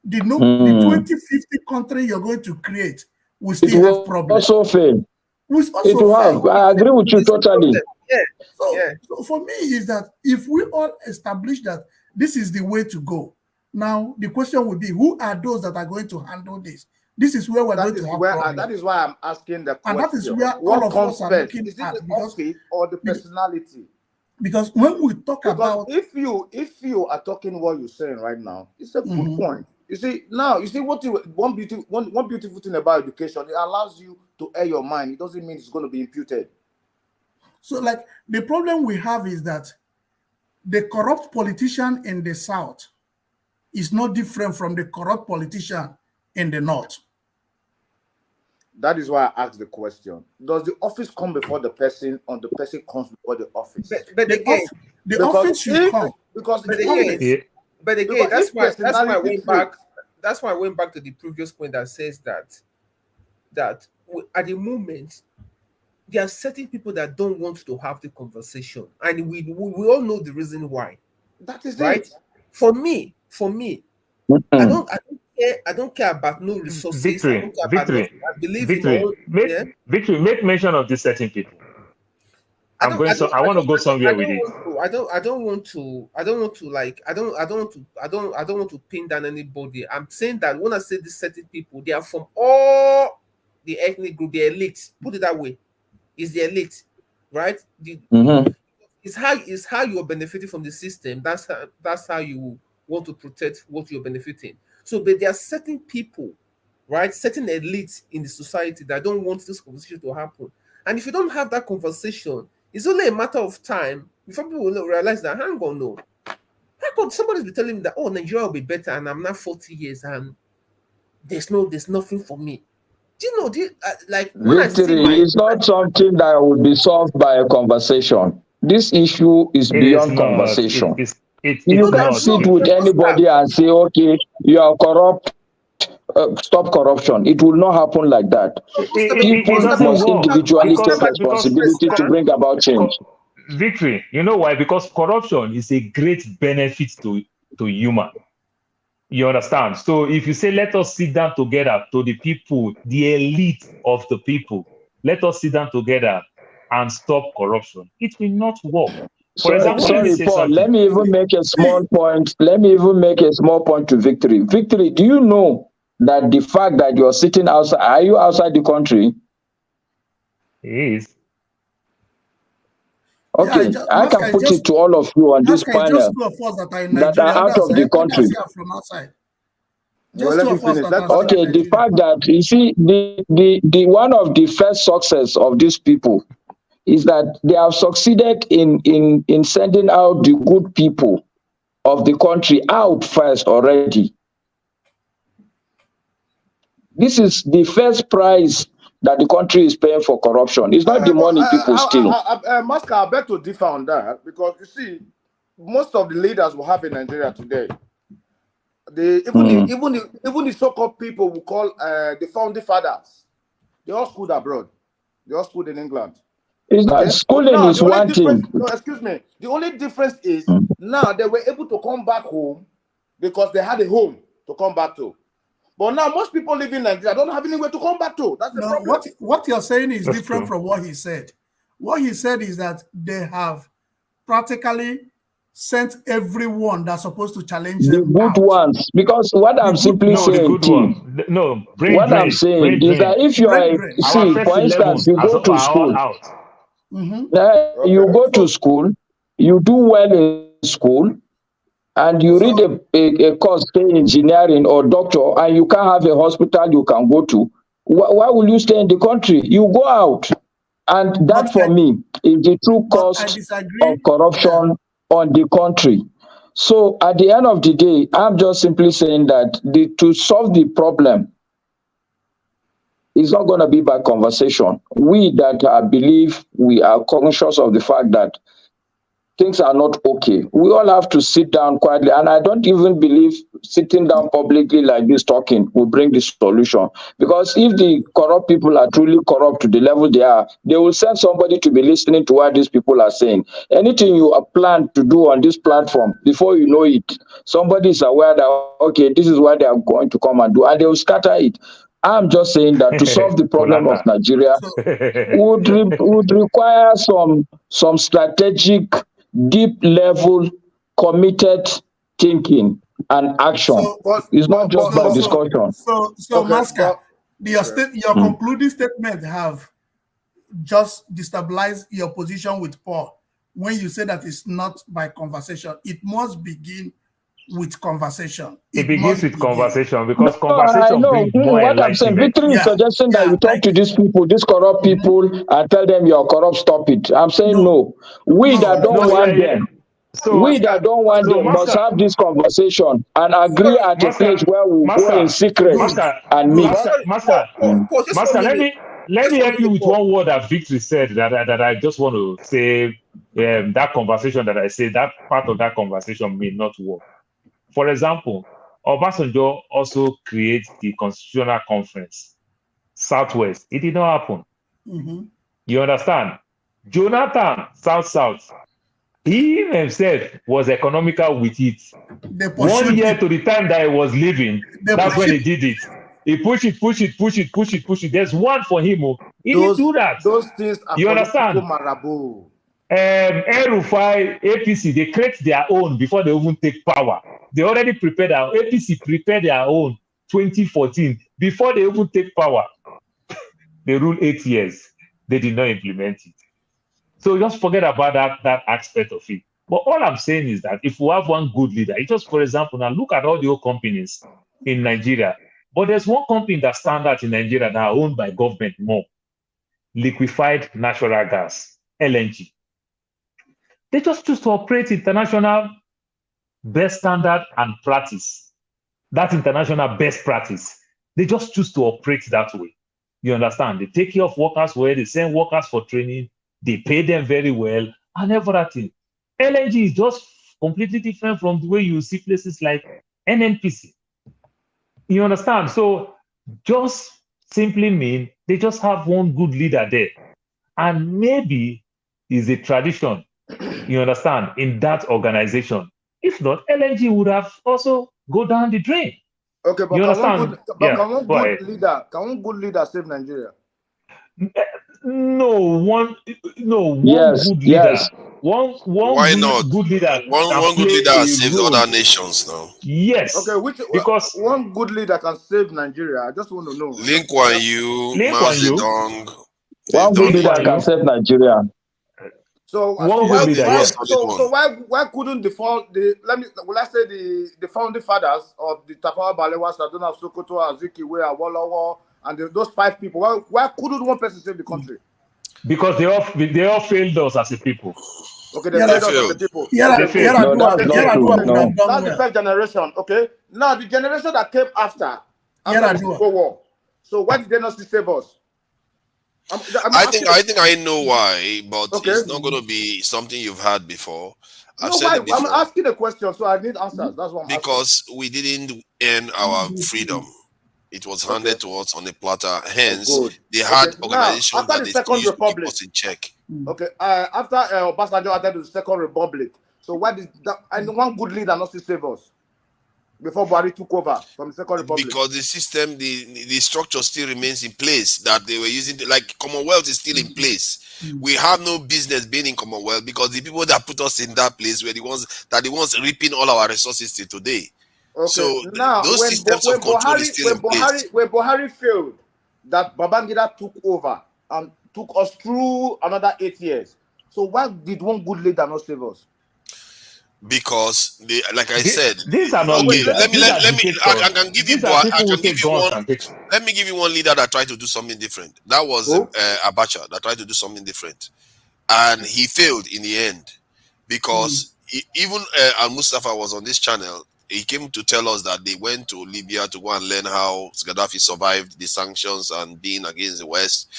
the 2050 country you're going to create will still have problems. Also fail. It will have. I agree with you totally. So for me is that if we all establish that this is the way to go, now the question would be, who are those that are going to handle this? This is where we're going to have problems. That is why I'm asking the question. And that is where what all of comes us are first? looking Is it at. the office or the personality? Because when we talk about, if you are talking what you're saying right now, it's a good point. You see one beautiful thing about education, it allows you to air your mind. It doesn't mean it's going to be imputed. So like the problem we have is that the corrupt politician in the South is not different from the corrupt politician in the North. That is why I asked the question. Does the office come before the person, or the person comes before the office? But again, the office should come. But again, that's why I went back. That's why I went back to the previous point that says that at the moment there are certain people that don't want to have the conversation, and we all know the reason why. That is right. It. For me, I don't care about no resources. Victory. I believe in all. Victory. Make mention of these certain people. I want to go somewhere with it. I don't want to pin down anybody. I'm saying that when I say these certain people, they are from all the ethnic group, the elite. Put it that way. It's the elite, right? It's how you are benefiting from the system. That's how you want to protect what you're benefiting. So, but there are certain people, right? Certain elites in the society that don't want this conversation to happen. And if you don't have that conversation, it's only a matter of time before people will realize that, hang on, no. How could somebody be telling me that, oh, Nigeria will be better and I'm not 40 years and there's nothing for me? Do you know, when Victory is not something that will be solved by a conversation. This issue is beyond conversation. You can't sit with anybody and say, okay, you are corrupt, stop corruption. It will not happen like that. People must individually take responsibility to bring about change. Victory, you know why? Because corruption is a great benefit to human. You understand? So if you say, let us sit down together, to the people, the elite of the people, let us sit down together and stop corruption, it will not work. For example, Paul, let me even make a small point. Let me even make a small point to Victory. Victory, do you know that the fact that you're sitting outside, are you outside the country? Yes. Okay, I can put it to all of you on this panel that are out of the country. Okay, the fact that you see the one of the first success of these people is that they have succeeded in sending out the good people of the country out first already. This is the first price that the country is paying for corruption. It's not the money people steal. Masca, I beg to differ on that, because you see, most of the leaders we have in Nigeria today, even the so-called people we call the founding fathers, they all schooled abroad. They all schooled in England. It's not schooling is one thing. No, excuse me. The only difference is now they were able to come back home because they had a home to come back to. But now most people living in Nigeria don't have anywhere to come back to. That's the problem. What you're saying is different from what he said. What he said is that they have practically sent everyone that's supposed to challenge The them good out. ones, because what The I'm good simply No, ones. the saying, good Tim, one. No, brain what I'm drain. saying Brain is drain. that if you Brain are, drain. Our see, first for instance, 11 you go to are all school, out. you Okay. go to So, school, you do well in school, and you read so a course, say engineering or doctor, and you can't have a hospital you can go to. Why will you stay in the country? You go out. And but that for me is the true I cost of disagree. Yeah. corruption on the country. So at the end of the day, I'm just simply saying that to solve the problem is not going to be by conversation. We that believe, we are conscious of the fact that things are not okay. We all have to sit down quietly. And I don't even believe sitting down publicly like this talking will bring the solution. Because if the corrupt people are truly corrupt to the level they are, they will send somebody to be listening to what these people are saying. Anything you plan to do on this platform, before you know it, somebody is aware that, okay, this is what they are going to come and do, and they will scatter it. I'm just saying that to solve the problem of Polata. Nigeria So would require some strategic, deep level, committed thinking and action. so But It's not but just but by but discussion. okay, Masca, but your okay. state, your Mm. concluding statement have just destabilized your position with Paul when you say that it's not by conversation. It must begin with conversation. It It begins must with begin. conversation No, because I conversation know. brings more What I'm saying, enlightenment. Victory is Yeah, suggesting that yeah. you talk Thank to you. these people, these corrupt people, and tell them you're corrupt, stop it. I'm saying No, no. We no, that don't No, because yeah, want yeah. them, we So, Masca, that don't want so them must Master, have this conversation and agree sorry, at a Master, place where we go in Master, secret good, Master, and meet. good. Master, Sorry, Master, Mm. Just one Master. minute. Let Just me one help you minute, with Paul. one word that Victory said that I just want to say. That conversation that I said, that part of that conversation may not work. For example, Obasanjo also creates the Constitutional Conference, Southwest. It did not happen. Mm-hmm. You understand? Jonathan, South. He himself was economical with it. They 1 pursued year it. to the time that he was leaving, They that's when pursued he did it. He push it. There's one for him. He didn't do that. Those things are You political understand? marabout. El-Rufai, APC, they create their own before they even take power. They already prepared APC prepared their own 2014 before they even take power. They ruled 8 years. They did not implement it. So just forget about that aspect of it. But all I'm saying is that if we have one good leader, just for example, now look at all the old companies in Nigeria. But there's one company that stands out in Nigeria that are owned by government more. Liquefied natural gas, LNG. They just choose to operate international best standard and practice. That international best practice. They just choose to operate that way. You understand? They take care of workers where they send workers for training, they pay them very well, and everything. LNG is just completely different from the way you see places like NNPC. You understand? So just simply mean they just have one good leader there. And maybe is a tradition, you understand, in that organization. If not, LNG would have also go down the drain. Okay, You understand? Yeah, go ahead. can one good leader save Nigeria? No, one Yes, good leader. yes. One Why not? good leader can One good play leader has a saved role. other nations now. Okay, Yes, because one good leader can save Nigeria? I just want to know. Lin Kuan Yew, Lee Mao Kuan Yew, Zedong, they've One good done Lee it. leader Kuan can Yew, save Nigeria. So one good why They leader, do a why yeah. solid one. so why couldn't the founding fathers of the Tafawa Balewa, Saduna Sokoto, Azikiwe, Awolowo, and those 5 people, why couldn't one person save the country? Because they all failed us as a people. Okay, they Yeah, They failed us as a failed. people. They Okay, good. failed. No, that's Okay, not good. true. Okay, Yaradua would No. have done that's the well. first generation. Okay, now the generation that came after the Yaradua. Civil War. So why did they not still save us? I'm I asking. think I know why, but Okay. it's not going to be something you've had before. I've No, said why? it I'm before asking a question, so I need answers. That's what I'm asking. because we didn't earn our freedom. It was Okay. handed to us on a platter. Oh, Hence, good. they Okay. had Now, organizations after that the they still Second used to keep Republic, us in check. okay, after Obasanjo added to the Second Republic, so why did that? And one good leader not to save us before Buhari took over from the Second Republic? Because the system, the structure still remains in place that they were using. Like Commonwealth is still in place. we have no business being in Commonwealth because the people that put us in that place were the ones reaping all our resources till today. Okay. So Now, those systems of control is still in place. When Buhari failed, that Babangida took over and took us through another 8 years. So why did one good leader not save us? Because they, like I said, these are not okay, leaders. let me I can give you These are people who take guns one. and take. Let me give you one leader that tried to do something different. That was Abacha, that tried to do something different, and he failed in the end because even Al Mustafa was on this channel. He came to tell us that they went to Libya to go and learn how Gaddafi survived the sanctions and being against the West.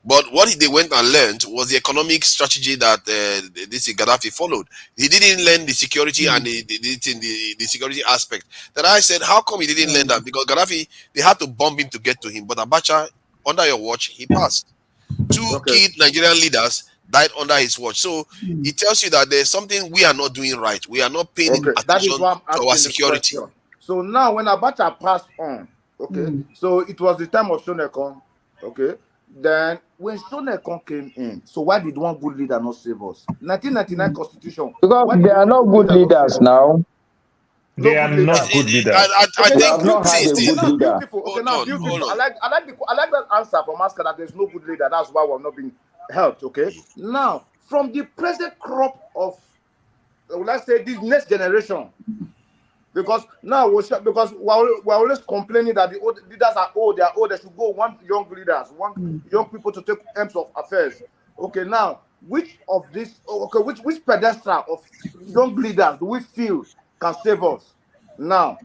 But what they went and learned was the economic strategy that this Gaddafi followed. He didn't learn the security and the security aspect. That I said, how come he didn't learn that? Because Gaddafi, they had to bomb him to get to him. But Abacha, under your watch, he passed. Two key Nigerian leaders died under his watch. So it tells you that there's something we are not doing right. We are not paying attention to our security. So now when Abacha passed on, so it was the time of Shonekon, then when Shonekon came in, so why did one good leader not save us? 1999 Constitution. Because they are not good leaders now. They are not good leaders. I They think have not had a good leader. Beautiful. Okay, now beautiful. I like that answer from Asker that there's no good leader. That's why we're not being helped. Okay. Now, from the present crop of, let's say, this next generation, because now we're always complaining that the old leaders are old. They are old. They should go one young leaders, one young people to take aims of affairs. Okay. Now, which of this? Okay, which pedestal of young leaders do we feel can save us? Now,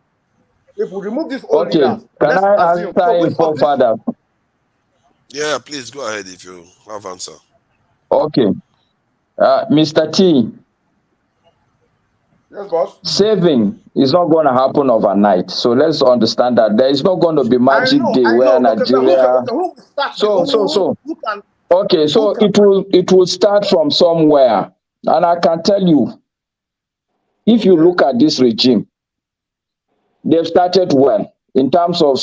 if we remove this old leaders, can I answer it for further? Yeah, please go ahead if you have answer. Okay. Mr. T. Yes, boss. Saving is not going to happen overnight. So let's understand that there is not going to be magic day where Nigeria. Okay, so it will start from somewhere. And I can tell you, if you look at this regime, they've started well in terms of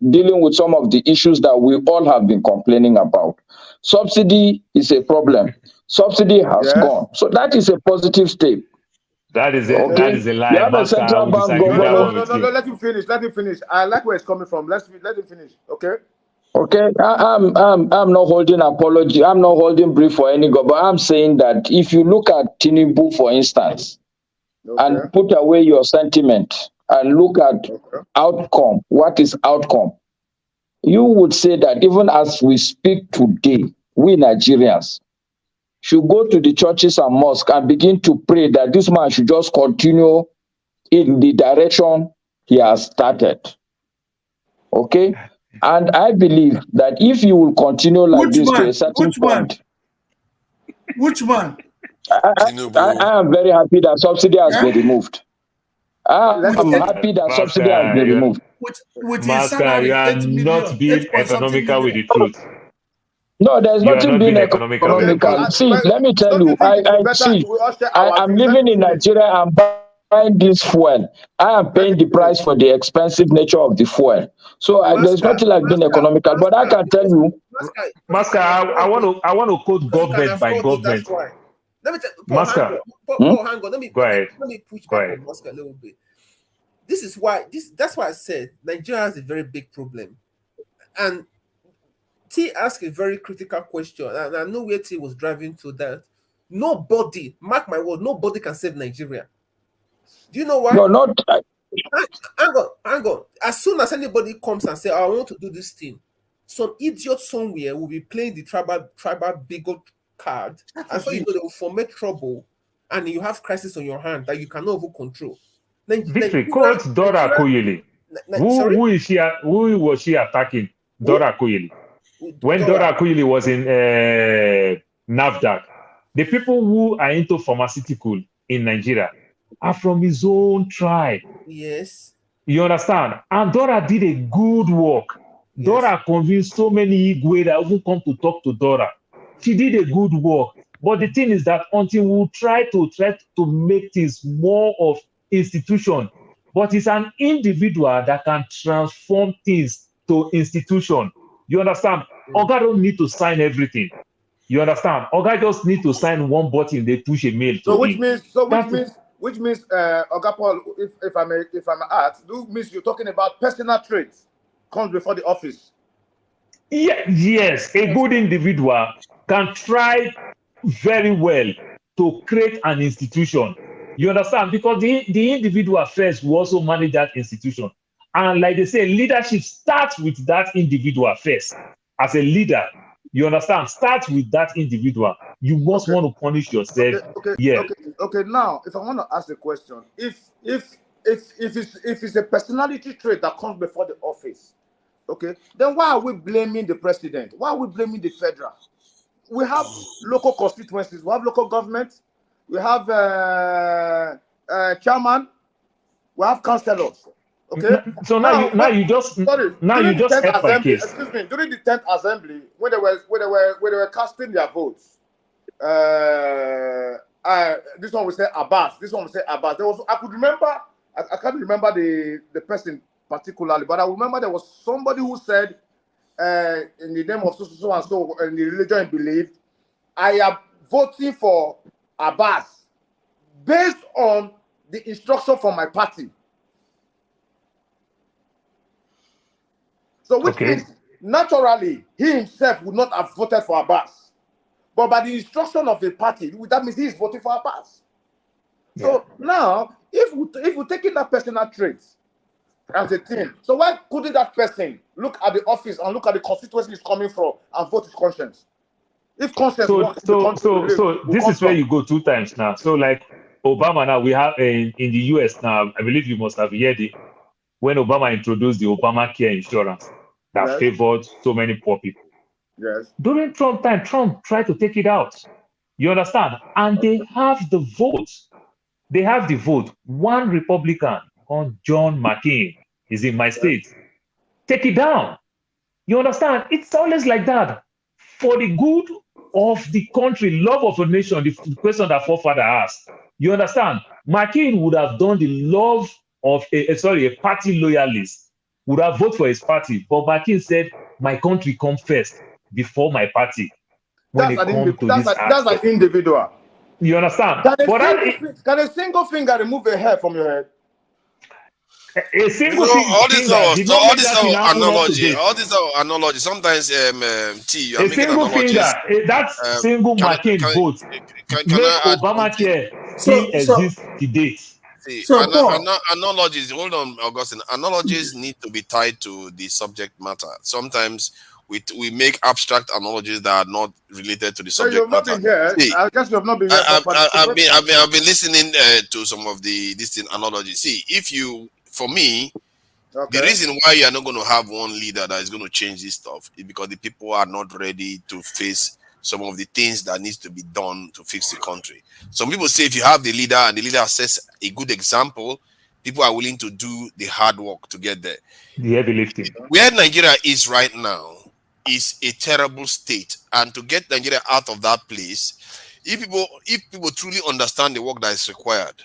dealing with some of the issues that we all have been complaining about. Subsidy is a problem. Subsidy has gone. So that is a positive step. That is a lie. You have a central bank governor. No, let him finish. I like where it's coming from. Let him finish. Okay. Okay, I'm not holding apology. I'm not holding brief for any government. I'm saying that if you look at Tinubu, for instance, and put away your sentiment and look at outcome, what is outcome? You would say that even as we speak today, we Nigerians should go to the churches and mosques and begin to pray that this man should just continue in the direction he has started. Okay? And I believe that if you will continue like this to a certain point. Which one? I am very happy that subsidy has been removed. I'm happy that subsidy has been removed. With Master, you are not being economical with the truth. No, there's nothing being economical. See, let me tell you, I'm living in Nigeria. I'm buying this fuel. I am paying the price for the expensive nature of the fuel. So there's nothing like being economical. But I can tell you, Master, I want to quote government by government. Let me tell Master, Paul, hang on. Let me push back on Oscar a little bit. That's why I said Nigeria has a very big problem. And T asked a very critical question, and I know where T was driving to that. Nobody, mark my word, nobody can save Nigeria. Do you know why? No, not. Hang on. As soon as anybody comes and say, I want to do this thing, some idiot somewhere will be playing the tribal bigot card, and so you know they will format trouble, and you have crisis on your hand that you cannot even control. Victory, quote Dora Koyele. Who was she attacking? Dora Koyele. When Dora Koyele was in NAFDAC, the people who are into pharmaceutical in Nigeria are from his own tribe. Yes. You understand? And Dora did a good work. Yes. Dora convinced so many Igwe that even come to talk to Dora. She did a good work. But the thing is that until we try to make things more of institution, but it's an individual that can transform things to institution. You understand? Oga don't need to sign everything. You understand? Oga just need to sign one button, they push a mail So to him. which means Oga Paul, if I may ask, means you're talking about personal traits comes before the office. Yeah, yes, a good individual can try very well to create an institution. You understand? Because the individual first will also manage that institution. And like they say, leadership starts with that individual first. As a leader, you understand? Start with that individual. You must want to punish yourself. Yeah. Okay. Now, if I want to ask a question, if it's a personality trait that comes before the office, okay, then why are we blaming the president? Why are we blaming the federal? We have local constituencies, we have local government, we have chairman, we have councillors. Okay. So now you just help my case. Excuse me. During the 10th assembly, when they were casting their votes, this one will say Abbas. This one will say Abbas. I could remember. I can't remember the person particularly, but I remember there was somebody who said, in the name of so and so, in the religion and belief, I am voting for Abbas based on the instruction from my party. So which means naturally he himself would not have voted for Abbas. But by the instruction of the party, that means he is voting for Abbas. Yeah. So now, if we take in that personal trait as a team, so why couldn't that person look at the office and look at the constituency he's coming from and vote his conscience? If conscience works, so this is where you go two times now. So like Obama now, we have in the US now, I believe you must have heard it, when Obama introduced the Obamacare insurance that favored so many poor people. Yes. During Trump time, Trump tried to take it out. You understand? And they have the vote. They have the vote. One Republican on John McCain is in my state. Take it down. You understand? It's always like that. For the good of the country, love of a nation, the question that forefather asked. You understand? McCain would have done the love of a party loyalist, would have voted for his party. But McCain said, my country comes first before my party. When that's an individual. You understand? Can a single finger remove a hair from your head? A single all this analogy. Sometimes T, you are making analogies. That's single McCain vote. Make Obamacare still exist today. Analogies. Hold on, Augustine. Analogies need to be tied to the subject matter. Sometimes we make abstract analogies that are not related to the subject matter. I guess you have not been here. I've been listening to some of this analogy. See, for me, the reason why you are not going to have one leader that is going to change this stuff is because the people are not ready to face some of the things that needs to be done to fix the country. Some people say if you have the leader and the leader sets a good example, people are willing to do the hard work to get there. The heavy lifting. Where Nigeria is right now is a terrible state, and to get Nigeria out of that place, if people truly understand the work that is required,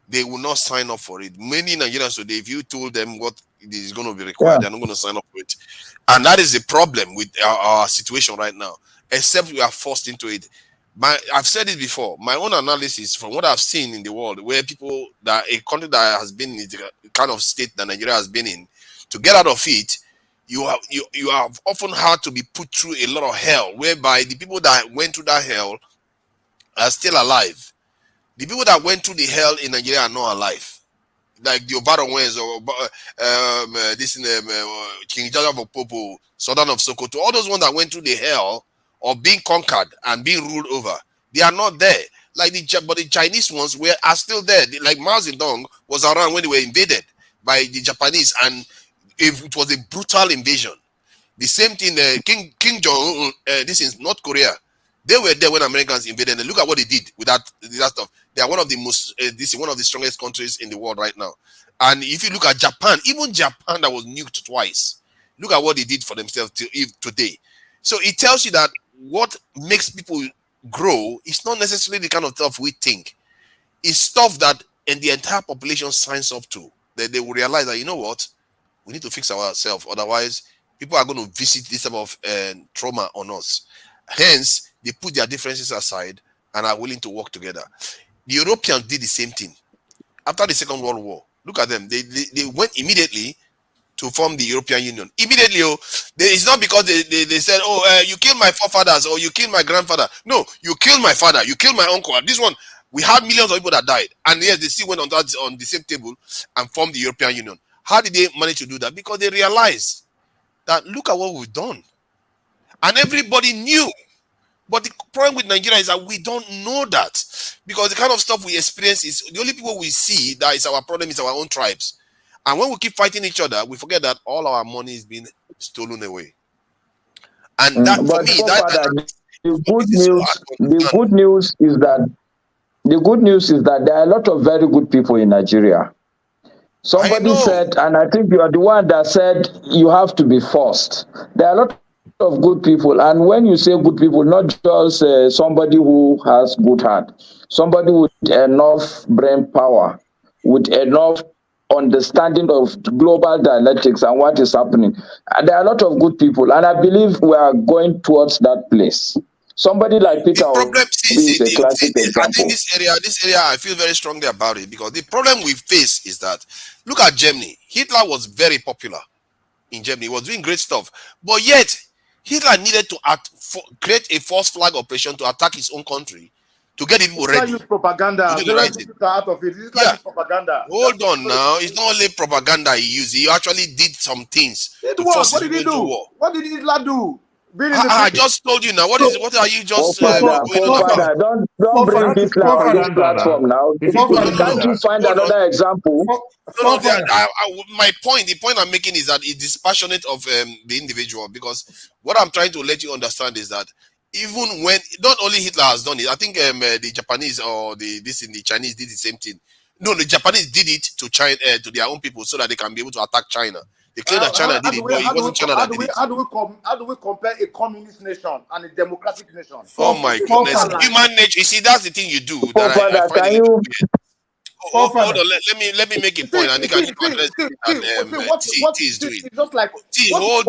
they will not sign up for it. Many Nigerians today, if you told them what is going to be required, they're not going to sign up for it. And that is the problem with our situation right now, except we are forced into it. I've said it before, my own analysis from what I've seen in the world, where people, that a country that has been in the kind of state that Nigeria has been in, to get out of it, you have often had to be put through a lot of hell, whereby the people that went through that hell are still alive. The people that went through the hell in Nigeria are not alive. Like the Obaronwens or King Jaja of Opopo, Southern of Sokoto, all those ones that went through the hell of being conquered and being ruled over, they are not there. But the Chinese ones are still there. Like Mao Zedong was around when they were invaded by the Japanese, and it was a brutal invasion. The same thing, King Jong-un, this is North Korea. They were there when Americans invaded, and look at what they did with that stuff. They are one of the one of the strongest countries in the world right now. And if you look at Japan, even Japan that was nuked twice, look at what they did for themselves today. So it tells you that what makes people grow is not necessarily the kind of stuff we think. It's stuff that the entire population signs up to. That they will realize that, you know what, we need to fix ourselves. Otherwise, people are going to visit this type of trauma on us. Hence, they put their differences aside and are willing to work together. The Europeans did the same thing after the Second World War. Look at them. They went immediately to form the European Union. Immediately, it's not because they said, you killed my forefathers or you killed my grandfather. No, you killed my father, you killed my uncle. This one, we had millions of people that died. And yes, they still went on the same table and formed the European Union. How did they manage to do that? Because they realized that look at what we've done. And everybody knew. But the problem with Nigeria is that we don't know that. Because the kind of stuff we experience is the only people we see that is our problem is our own tribes. And when we keep fighting each other, we forget that all our money is being stolen away. And that for me, the good news is that there are a lot of very good people in Nigeria. Somebody said, and I think you are the one that said you have to be forced. There are a lot of good people, and when you say good people, not just somebody who has good heart, somebody with enough brain power, with enough understanding of global dialectics and what is happening. And there are a lot of good people, and I believe we are going towards that place. Somebody like Peter is a classic example. I think this area, I feel very strongly about it because the problem we face is that, look at Germany. Hitler was very popular in Germany. He was doing great stuff. But yet, Hitler needed to create a false flag operation to attack his own country to get people ready. Use propaganda. Out of it. It's propaganda. Hold on now. It's not only propaganda he used. He actually did some things. What did he do? What did Hitler do? I just told you now. What are you just don't bring this on this platform now. Can't you find another example? The point I'm making is that it's dispassionate of the individual, because what I'm trying to let you understand is that even when not only Hitler has done it, I think the Japanese or the Chinese did the same thing. No, the Japanese did it to China, to their own people, so that they can be able to attack China. They claim that China did it, but it wasn't China that did it. How do we compare a communist nation and a democratic nation? Oh my goodness. Human nature. You see, that's the thing you do. That I find it hold on, let me make a point. And can you address what T is doing? Hold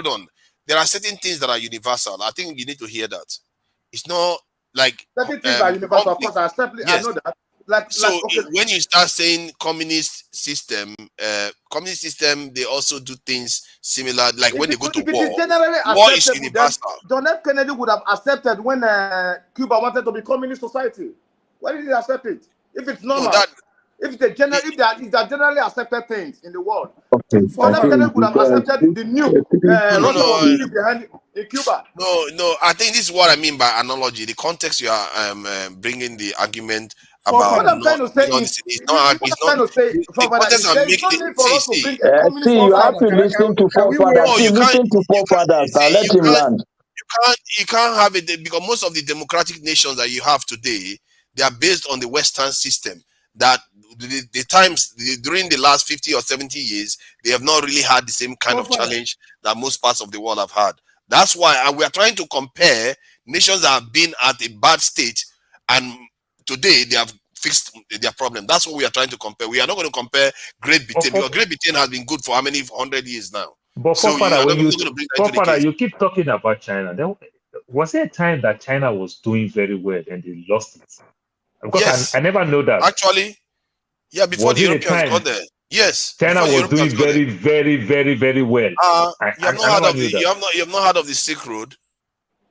on. There are certain things that are universal. I think you need to hear that. It's not like certain things are universal. Of course, I know that. When you start saying communist system, they also do things similar. Like when they go to war, war is universal. John F. Kennedy would have accepted when Cuba wanted to be communist society. Why did he accept it? If it's normal, if they're generally accepted things in the world, John F. Kennedy would have accepted the nuke behind in Cuba. No. I think this is what I mean by analogy. The context you are bringing the argument. What I'm trying to say you have to listen to forefathers. Let him land. You can't have it because most of the democratic nations that you have today, they are based on the Western system. That during the last 50 or 70 years, they have not really had the same kind of challenge that most parts of the world have had. That's why we are trying to compare nations that have been at a bad state and today they have fixed their problem. That's what we are trying to compare. We are not going to compare Great Britain because Great Britain has been good for how many 100 years now. But you keep talking about China. Was there a time that China was doing very well and they lost it? Because yes. I never know that. Actually, yeah, before the Europeans got there. Yes. China was doing very, very, very, very well. You have not heard of the Silk Road?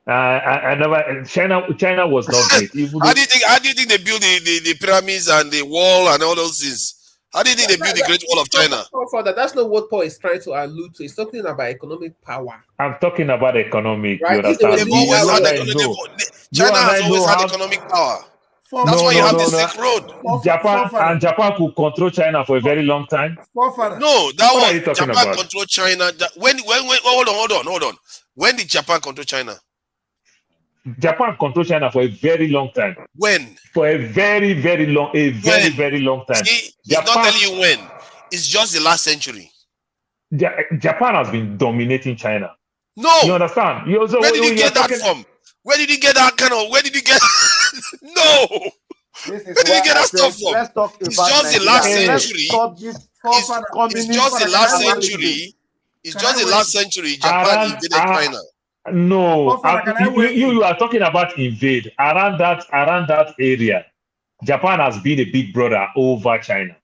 I never. China was not great. How do you think they built the pyramids and the wall and all those things? How do you think they built the Great Wall of China? That's not what Paul is trying to allude to. He's talking about economic power. I'm talking about economic. Right? China has always had economic power. That's why you have the Silk Road. Japan could control China for a very long time. No, Japan controlled China. Hold on. When did Japan control China? Japan controlled China for a very long time. When? For a very, very long time. See, Japan, it's not telling you when. It's just the last century. Japan has been dominating China. No. You understand? Where did you get that from? Where did you get that kind of? Where did you get? No. Where did you get that stuff from? It's just the last century. It's just the last century. It's just the last century. Japan invaded China. No, Godfather, can I weigh in? you are talking about invade around that area. Japan has been a big brother over China.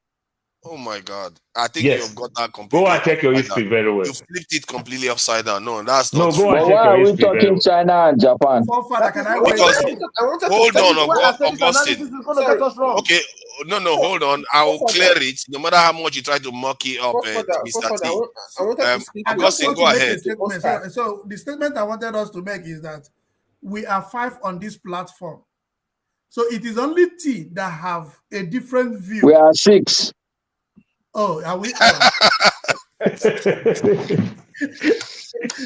Oh my God! I think you have Yes. got that Go completely and check your upside down. history very well. You flipped it completely upside down. No, that's not No, go true. and But check why your are we history very talking well. China and Japan? Godfather, That can is I what weigh I'm Because in? saying. I wanted to hold That tell on, is you. why I said this Augustine. analysis is going to get Sorry, us wrong. Okay, no, hold on. I will clear Godfather, it. No matter how much you try to muck it up, Mr. Godfather, T. I wanted to speak I to just Augustine, want go to make a ahead. statement. Oscar. So the statement I wanted us to make is that we are 5 on this platform. So it is only T that have a different view. We are 6. Oh, are we? Oh.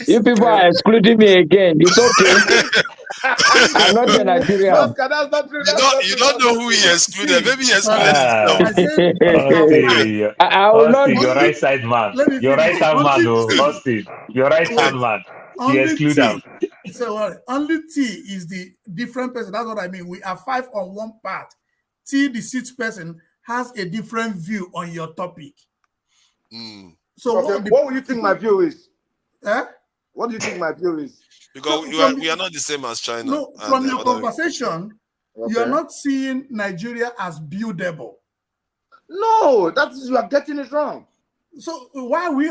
You people are excluding me again. It's okay. I'm not a Nigerian. Oscar, that's not true. That's not You true. don't know who he excluded. Maybe he excluded himself. I said we are 5. I will not. Austin, your right side man. Let me Your right finish. hand man, oh, Austin. Your right hand Wait. man. You Only exclude them. T. So what? Only T is the different person. That's what I mean. We are 5 on one part. T, the 6th person, has a different view on your topic. So Okay, what do you think my view is? Eh? What do you think my view is? Because we are not the same as China. No, from your conversation, you are not seeing Nigeria as buildable. No, that is, you are getting it wrong. So why have we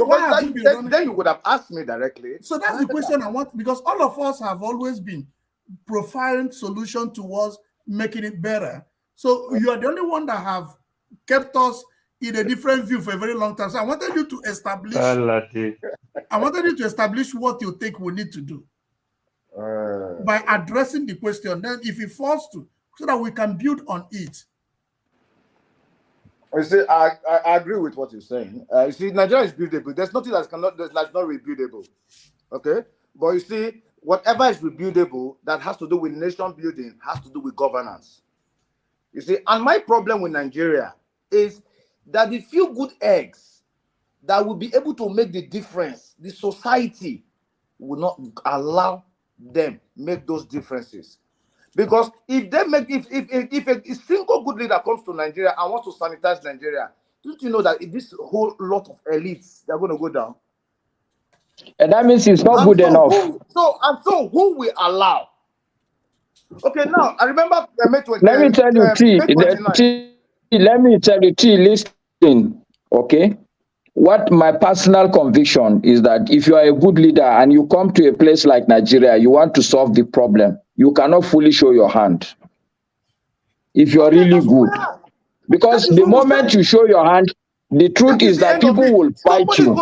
been then you would have asked me directly. So that's the question I want, because all of us have always been profiling solution towards making it better. So you are the only one that have kept us in a different view for a very long time. So I wanted you to establish. I wanted you to establish what you think we need to do by addressing the question. Then, if it falls to, so that we can build on it. You see, I agree with what you're saying. You see, Nigeria is buildable. There's nothing that's not rebuildable. Okay, but you see, whatever is rebuildable that has to do with nation building has to do with governance. You see, and my problem with Nigeria is that the few good eggs that will be able to make the difference, the society will not allow them make those differences. Because if they make, if a single good leader comes to Nigeria and wants to sanitize Nigeria, don't you know that this whole lot of elites, they're going to go down? And that means it's not good enough. So who will allow? Okay, now I remember May 20, let me tell you, let me tell you, listen, okay? What my personal conviction is that if you are a good leader and you come to a place like Nigeria, you want to solve the problem, you cannot fully show your hand. If you are really good. Because the moment you show your hand, the truth is that people will fight you.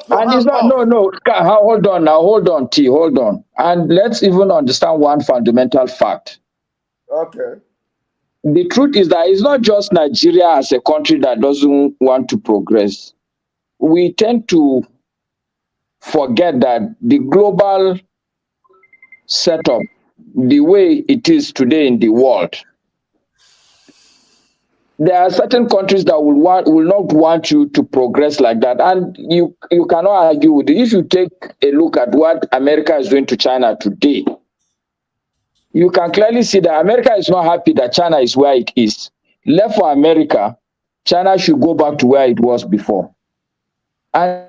And it's not, no, hold on, T, hold on. And let's even understand one fundamental fact. Okay. The truth is that it's not just Nigeria as a country that doesn't want to progress. We tend to forget that the global setup, the way it is today in the world, there are certain countries that will not want you to progress like that, and you cannot argue with it. If you take a look at what America is doing to China today, you can clearly see that America is not happy that China is where it is. Left for America, China should go back to where it was before. And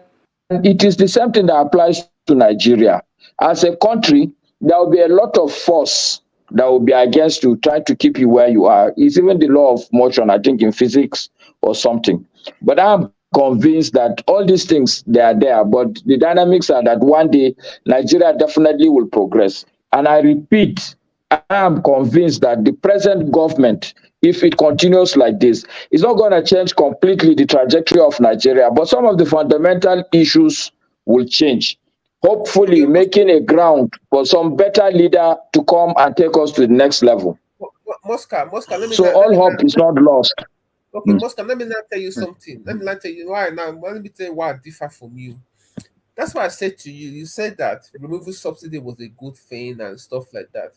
it is the same thing that applies to Nigeria. As a country, there will be a lot of force that will be against you, trying to keep you where you are. It's even the law of motion, I think, in physics or something. But I'm convinced that all these things, they are there. But the dynamics are that one day, Nigeria definitely will progress. And I repeat, I am convinced that the present government, if it continues like this, it's not going to change completely the trajectory of Nigeria, but some of the fundamental issues will change. Hopefully, making a ground for some better leader to come and take us to the next level. Mosca, let me. So all hope is not lost. Okay, Mosca, let me now tell you something. Let me tell you why. Now, let me tell you why I differ from you. That's why I said to you. You said that removing subsidy was a good thing and stuff like that.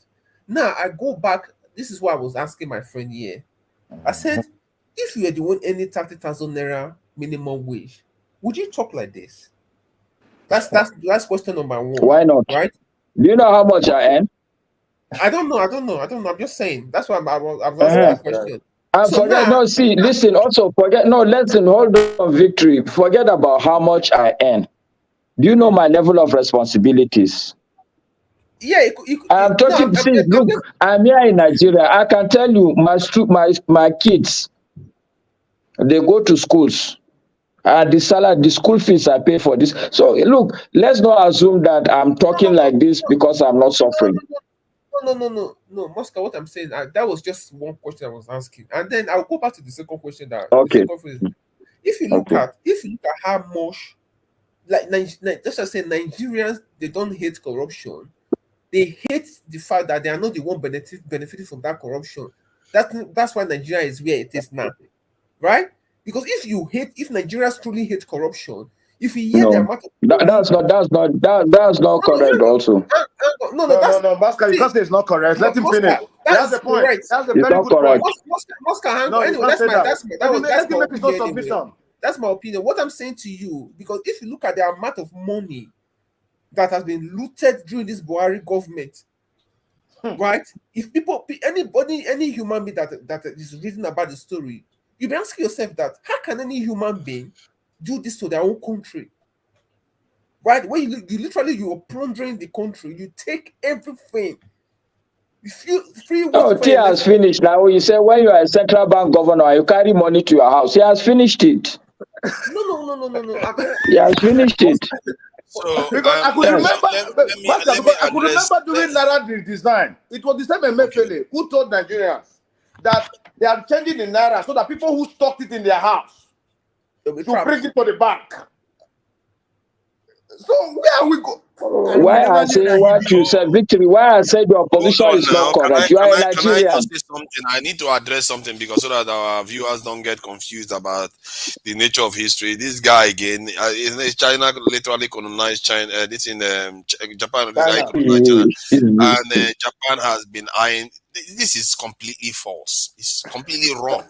Now I go back. This is what I was asking my friend here. I said, if you had the one any 30,000 naira minimum wage, would you talk like this? That's question number one. Why not? Right? Do you know how much I earn? I don't know. I'm just saying. That's why I was asking that question. Listen, also forget, hold on, Victory. Forget about how much I earn. Do you know my level of responsibilities? Yeah, I'm talking. See, look, I'm here in Nigeria. I can tell you, my kids, they go to schools. The salary, the school fees I pay for this. So look, let's not assume that I'm talking like this because I'm not suffering. No, Moscow. What I'm saying, that was just one question I was asking, and then I'll go back to the second question. That the Okay. second question is, if you look at how much, like just as I say, Nigerians, they don't hate corruption. They hate the fact that they are not the one benefiting from that corruption. That's why Nigeria is where it is now, right? Because if Nigerians truly hate corruption, if you hear the No, amount of money, that's not correct. Also, No, Pascal, you can't say it's not correct. Let him finish. He that has is a point. correct. He has a it's very not good point. correct. Moscow, hang No, on. you Anyway, can't say that. that's Let him my make his own opinion anyway. submission. That's my opinion. What I'm saying to you, because if you look at the amount of money that has been looted during this Buhari government, right? If any human being that is reading about the story, you be asking yourself that how can any human being do this to their own country? Right? When you are plundering the country, you take everything. You feel free. Oh, T has finished now. You say when you are a central bank governor, you carry money to your house. He has finished it. No. He has finished it. So Because I could let remember, me I could address. remember during Naira design, it was the same Emefiele who told Nigerians that they are changing the Naira so that people who stocked it in their house should bring it to the bank. So where we go? Why I say what you said, Victory? Why I said your position Hold on is not now. correct? You are a Can I Nigerian. just say something? I need to address something because so that our viewers don't get confused about the nature of history. This guy again, China literally colonized China. This in Japan, this guy colonized China, and Japan has been eyeing. This is completely false. It's completely wrong.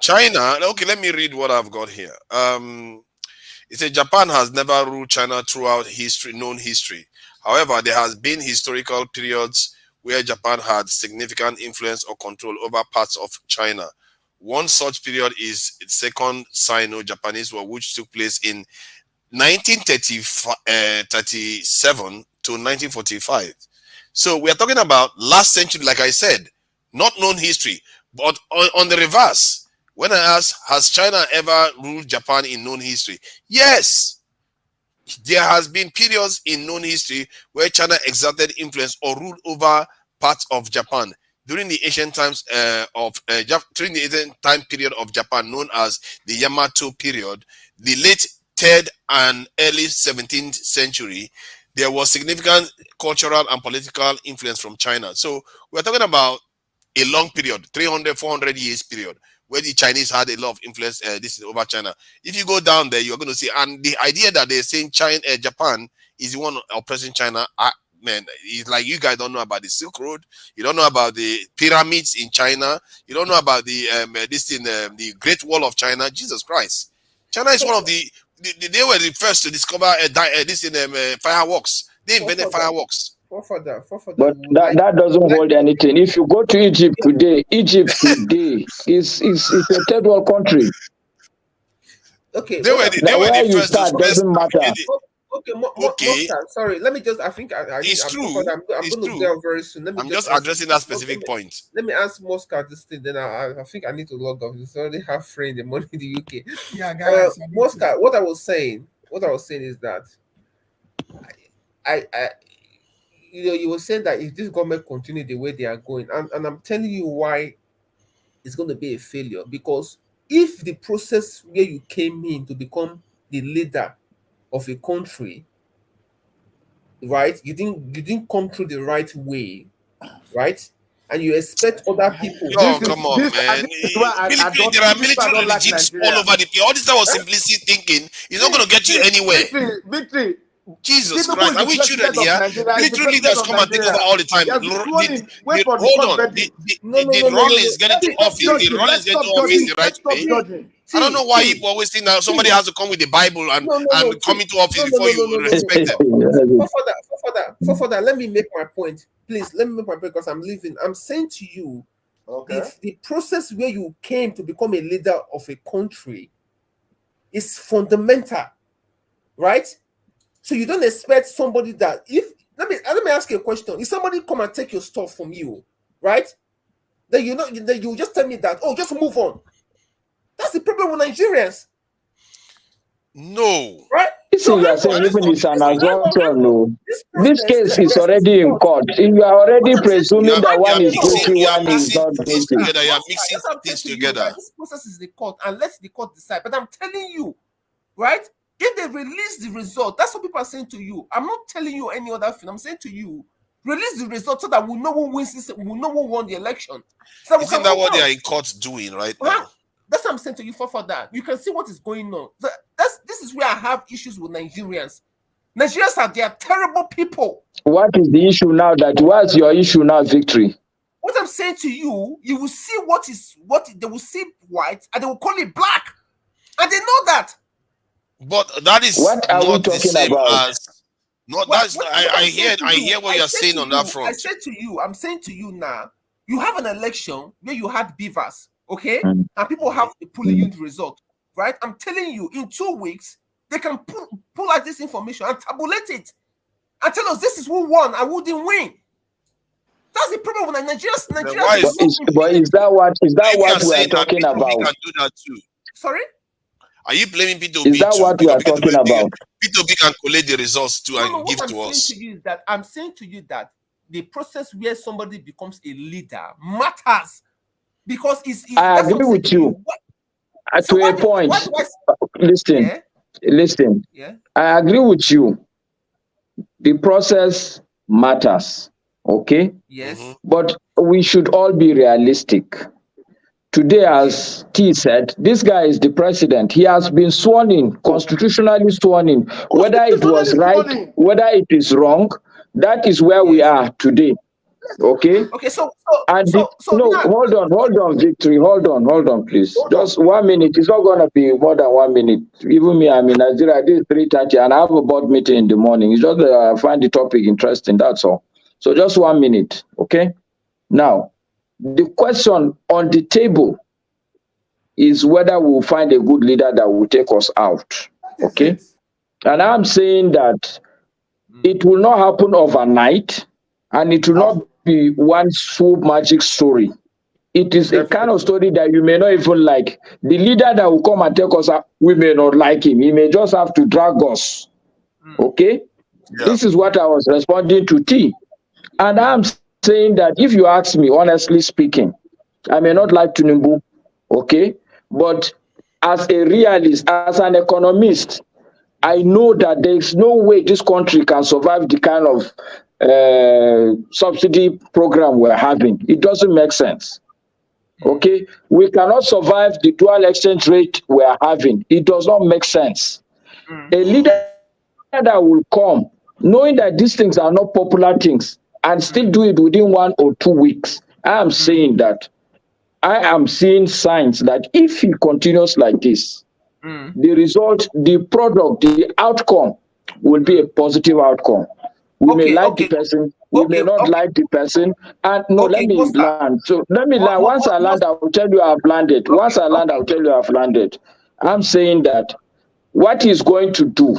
China. Okay, let me read what I've got here. It says Japan has never ruled China throughout known history. However, there has been historical periods where Japan had significant influence or control over parts of China. One such period is the Second Sino-Japanese War, which took place in 1937 to 1945. So we are talking about last century, like I said, not known history. But on the reverse, when I ask, has China ever ruled Japan in known history? Yes. There has been periods in known history where China exerted influence or ruled over parts of Japan. During the ancient times during the ancient time period of Japan, known as the Yamato period, the late 3rd and early 17th century, there was significant cultural and political influence from China. So we're talking about a long period, 300, 400 years period, where the Chinese had a lot of influence this is over China. If you go down there, you're going to see, and the idea that they're saying Japan is the one oppressing China, man, it's like you guys don't know about the Silk Road, you don't know about the pyramids in China, you don't know about the the Great Wall of China. Jesus Christ, China is one of they were the first to discover fireworks. They invented fireworks. But that doesn't hold anything. If you go to Egypt today is a third world country. Okay, they were the first start doesn't matter. Okay. Sorry, let me just. I think it's true. I'm going to go very soon. Let me I'm just addressing that specific point. Let me ask Moscow this thing. Then I think I need to log off. It's already half free in the morning in the UK. Yeah, guys. Moscow. What I was saying is that I you were saying that if this government continue the way they are going, and I'm telling you why it's going to be a failure, because if the process where you came in to become the leader of a country, right, you didn't come through the right way, right, and you expect other people. Oh, come on, man. There are military regimes all over the place. All this type of simplicity thinking is not going to get you anywhere. Victory. Jesus Christ, are we children here? Military leaders come and take over all the time. Hold on. Did Rollins get into office? Did Rollins get into office the right way? I don't know why people always think that somebody has to come with the Bible and come into office before you respect them. For that, let me make my point. Please, let me make my point because I'm leaving. I'm saying to you, if the process where you came to become a leader of a country is fundamental, right? So you don't expect somebody that let me ask you a question. If somebody come and take your stuff from you, right? Then you just tell me that, oh, just move on. That's the problem with Nigerians. No. Right? So you are saying even it's an assumption, no. This case is process already in court. You are already presuming that one is guilty, you are one is mixing not things guilty. together. You are mixing That's what I'm things saying to you, together. right? This process is the court, and let the court decide. But I'm telling you, right? If they release the result, that's what people are saying to you. I'm not telling you any other thing. I'm saying to you, release the result so that we know who wins this, we know who won the election. So we Isn't can that move what they on. are in court doing right now? That's what I'm saying to you for that. You can see what is going on. This is where I have issues with Nigerians. Nigerians they are terrible people. What is the issue now? What's your issue now, Victory? What I'm saying to you, you will see what they will see white and they will call it black. And they know that. But that is what are we not the talking same about? as I hear what you are saying on that front. I said to you, I'm saying to you now, you have an election where you had beavers, okay? And people have to pull you the result, right? I'm telling you, in 2 weeks, they can pull out this information and tabulate it and tell us this is who won and who didn't win. That's the problem with Nigerians. But is that what we are talking about? Can do that too. Sorry? Are you blaming P2P? Is that what we are talking about? P2P can collect the results too and give to us. I'm saying to you that the process where somebody becomes a leader matters because I agree with you. To a point. Listen. Yeah. I agree with you. The process matters. Okay? Yes. But we should all be realistic. Today, as T said, this guy is the president. He has been sworn in, constitutionally sworn in. Whether it was right, whether it is wrong, that is where we are today. Okay? Okay, hold on, Victory. Hold on, please. Just 1 minute. It's not gonna be more than 1 minute. Even me, I'm in Nigeria. This is 3:30 and I have a board meeting in the morning. It's just that I find the topic interesting, that's all. So just 1 minute, okay? Now, the question on the table is whether we'll find a good leader that will take us out. Okay? And I'm saying that it will not happen overnight and it will not be one swoop magic story. It is a kind of story that you may not even like. The leader that will come and take us out, we may not like him. He may just have to drag us. Okay? Yeah. This is what I was responding to T. And I'm saying that if you ask me, honestly speaking, I may not like Tinubu, okay? But as a realist, as an economist, I know that there is no way this country can survive the kind of subsidy program we're having. It doesn't make sense, okay? We cannot survive the dual exchange rate we're having. It does not make sense. A leader that will come, knowing that these things are not popular things, and still do it within 1 or 2 weeks. I am saying that I am seeing signs that if he continues like this, the result, the product, the outcome will be a positive outcome. We may like the person, we may not like the person. And no, let me land. So let me land. Once I land, I will tell you I've landed. Once I land, I'll tell you I've landed. I'm saying that what he's going to do,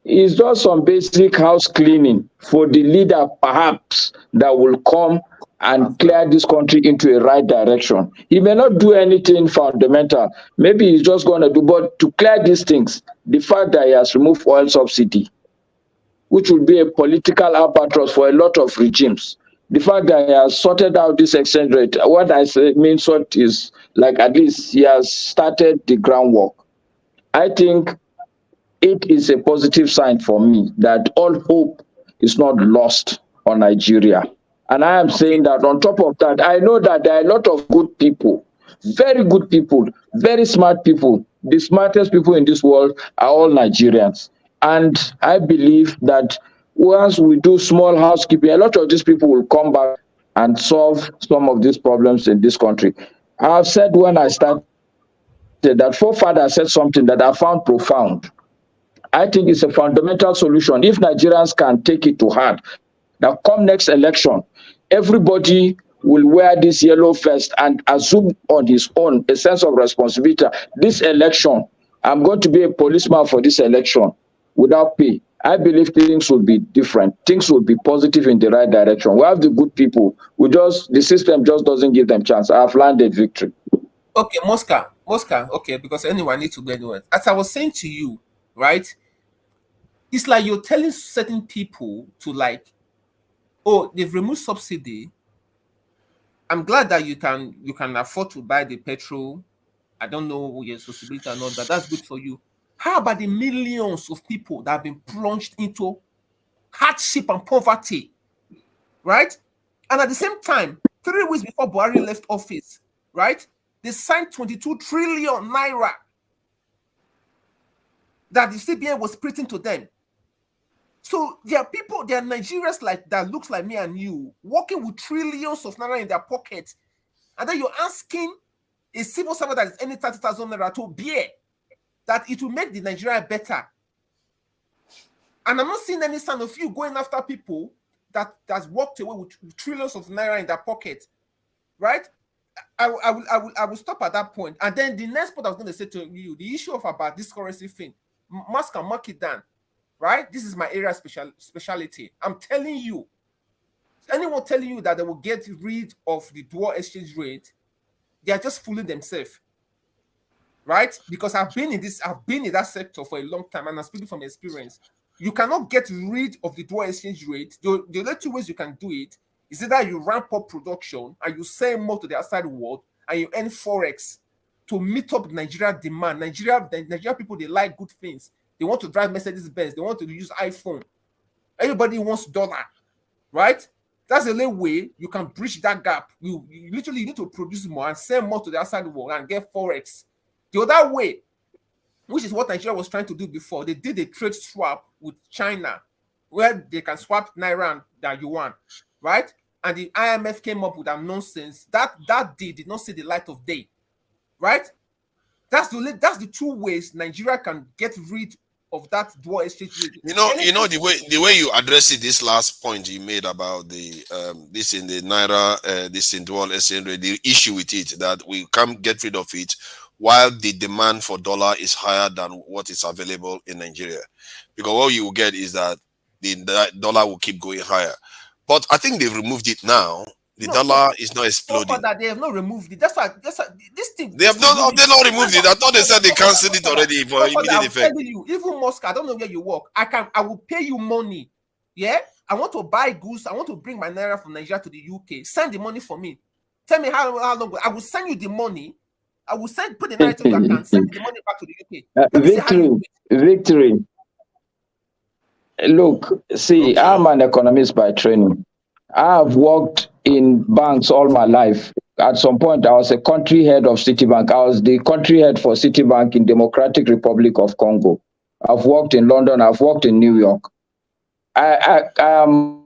it's just some basic house cleaning for the leader, perhaps, that will come and clear this country into a right direction. He may not do anything fundamental. Maybe he's just going to do, but to clear these things, the fact that he has removed oil subsidy, which will be a political albatross for a lot of regimes. The fact that he has sorted out this exchange rate, what I say means sort is like at least he has started the groundwork. I think it is a positive sign for me that all hope is not lost on Nigeria. And I am saying that on top of that, I know that there are a lot of good people, very good people, very smart people. The smartest people in this world are all Nigerians. And I believe that once we do small housekeeping, a lot of these people will come back and solve some of these problems in this country. I've said when I started that forefather said something that I found profound. I think it's a fundamental solution. If Nigerians can take it to heart, that come next election, everybody will wear this yellow vest and assume on his own a sense of responsibility. This election, I'm going to be a policeman for this election without pay. I believe things will be different. Things will be positive in the right direction. We have the good people. The system just doesn't give them chance. I have landed victory. Okay, Mosca. Okay, because anyone need to go anywhere. As I was saying to you, right? It's like you're telling certain people to like, oh, they've removed subsidy. I'm glad that you can afford to buy the petrol. I don't know your responsibility and all that. That's good for you. How about the millions of people that have been plunged into hardship and poverty, right? And at the same time, 3 weeks before Buhari left office, right, they signed 22 trillion naira that the CBN was printing to them. So there are people, there are Nigerians like that looks like me and you, working with trillions of naira in their pockets, and then you're asking a civil servant that is earning 30,000 naira to bear that it will make the Nigeria better. And I'm not seeing any sign of you going after people that's walked away with trillions of naira in their pocket, right? I will stop at that point. And then the next point I was going to say to you, the issue of about this currency thing, Musk can mark it down, right? This is my area specialty. I'm telling you, anyone telling you that they will get rid of the dual exchange rate, they are just fooling themselves, right? Because I've been in that sector for a long time, and I'm speaking from experience. You cannot get rid of the dual exchange rate. The only two ways you can do it is either you ramp up production and you sell more to the outside world and you earn forex to meet up Nigeria demand. Nigeria people, they like good things. They want to drive Mercedes Benz. They want to use iPhone. Everybody wants dollar, right? That's the only way you can bridge that gap. You literally need to produce more and sell more to the outside world and get forex. The other way, which is what Nigeria was trying to do before, they did a trade swap with China where they can swap naira and yuan, right? And the IMF came up with that nonsense. That deal did not see the light of day, right? That's the two ways Nigeria can get rid of that dual exchange rate. The way you address it, this last point you made about the this in the naira, this in dual exchange rate, the issue with it that we can't get rid of it while the demand for dollar is higher than what is available in Nigeria, because what you will get is that the dollar will keep going higher. But I think they've removed it now. The dollar is not exploding. That they have not removed it. That's why this thing. They have not. They not removed it. I thought they said they cancelled it already for immediate effect. I'm telling you, even Moscow, I don't know where you work. I will pay you money. Yeah, I want to buy goods. I want to bring my naira from Nigeria to the UK. Send the money for me. Tell me how long. I will send you the money. I will put the naira to your account. Send the money back to the UK. Victory. Look, see, okay. I'm an economist by training. I have worked in banks all my life. At some point, I was a country head of Citibank. I was the country head for Citibank in Democratic Republic of Congo. I've worked in London. I've worked in New York. I am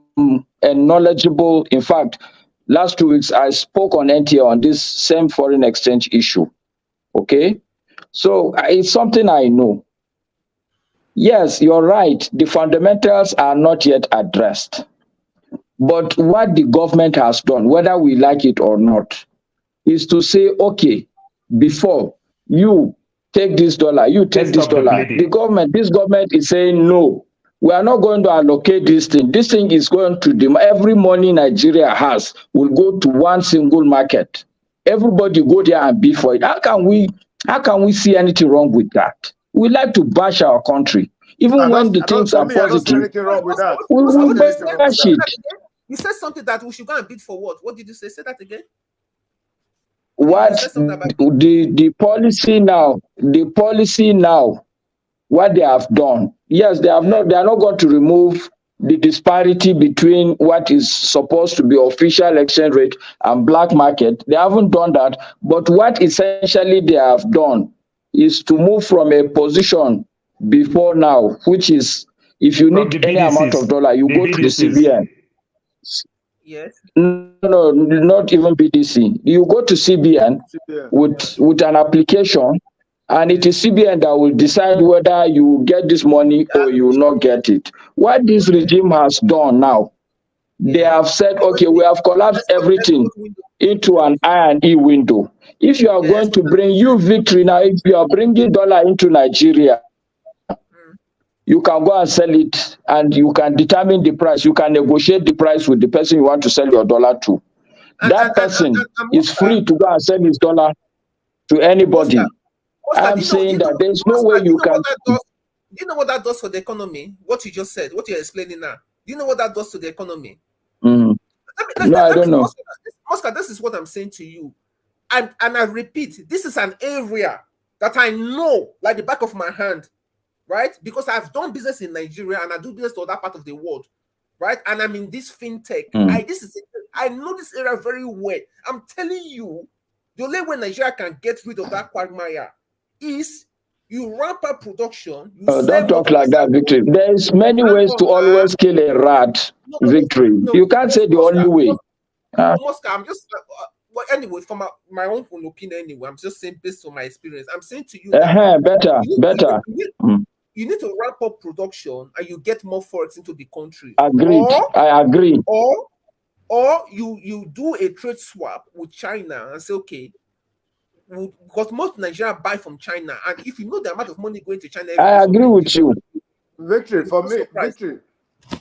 a knowledgeable. In fact, last 2 weeks, I spoke on NTA on this same foreign exchange issue. Okay? So it's something I know. Yes, you're right. The fundamentals are not yet addressed. But what the government has done, whether we like it or not, is to say, okay, before you take this dollar, you take this dollar. This government is saying, no, we are not going to allocate this thing. This thing is going to, every money Nigeria has will go to one single market. Everybody go there and bid for it. How can we see anything wrong with that? We like to bash our country. Even when the things are positive, we will bash it. You said something that we should go and bid for what? What did you say? Say that again. What the policy now, what they have done. Yes, they are not going to remove the disparity between what is supposed to be official exchange rate and black market. They haven't done that. But what essentially they have done is to move from a position before now, which is if you need any amount of dollar, you go to the CBN. Yes. No, not even BDC. You go to CBN with an application, and it is CBN that will decide whether you get this money or you will not get it. What this regime has done now, they have said, okay, we have collapsed everything into an I&E window. If you are going to bring victory now, if you are bringing dollar into Nigeria, you can go and sell it, and you can determine the price. You can negotiate the price with the person you want to sell your dollar to. That person is free to go and sell his dollar to anybody. I'm saying that there's no way you can. Do you know what that does for the economy? What you just said, what you're explaining now. Do you know what that does to the economy? No, I don't know. Oscar, this is what I'm saying to you. And I repeat, this is an area that I know like the back of my hand, right? Because I've done business in Nigeria and I do business to other part of the world, right? And I'm in this fintech. I know this area very well. I'm telling you, the only way Nigeria can get rid of that quagmire is you ramp up production. Don't talk like that, Victory. There's many ways to always kill a rat, Victory. You can't say the only way. Moscow, I'm just well, anyway, from my own opinion, anyway, I'm just saying based on my experience. I'm saying to you, better. You need to ramp up production and you get more forex into the country. Agreed. I agree. Or you do a trade swap with China and say, okay, because most Nigerians buy from China, and if you know the amount of money going to China, I agree with you. Victory for me.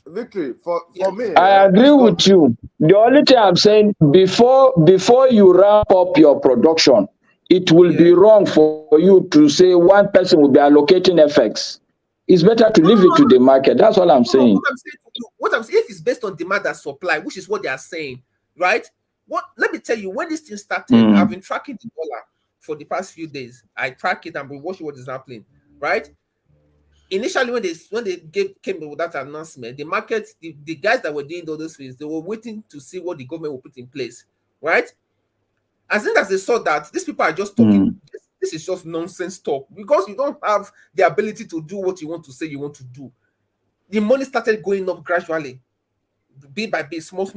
Victory for me. I agree with you. The only thing I'm saying, before you ramp up your production, it will be wrong for you to say one person will be allocating FX. It's better to leave it to the market. That's all I'm saying. What I'm saying is based on demand and supply, which is what they are saying, right? Let me tell you, when this thing started, I've been tracking the dollar for the past few days. I track it and been watching what is happening, right? Initially, when they came with that announcement, the market, the guys that were doing all those things, they were waiting to see what the government will put in place, right? As soon as they saw that, these people are just talking. This is just nonsense talk because you don't have the ability to do what you want to say you want to do. The money started going up gradually, bit by bit, small.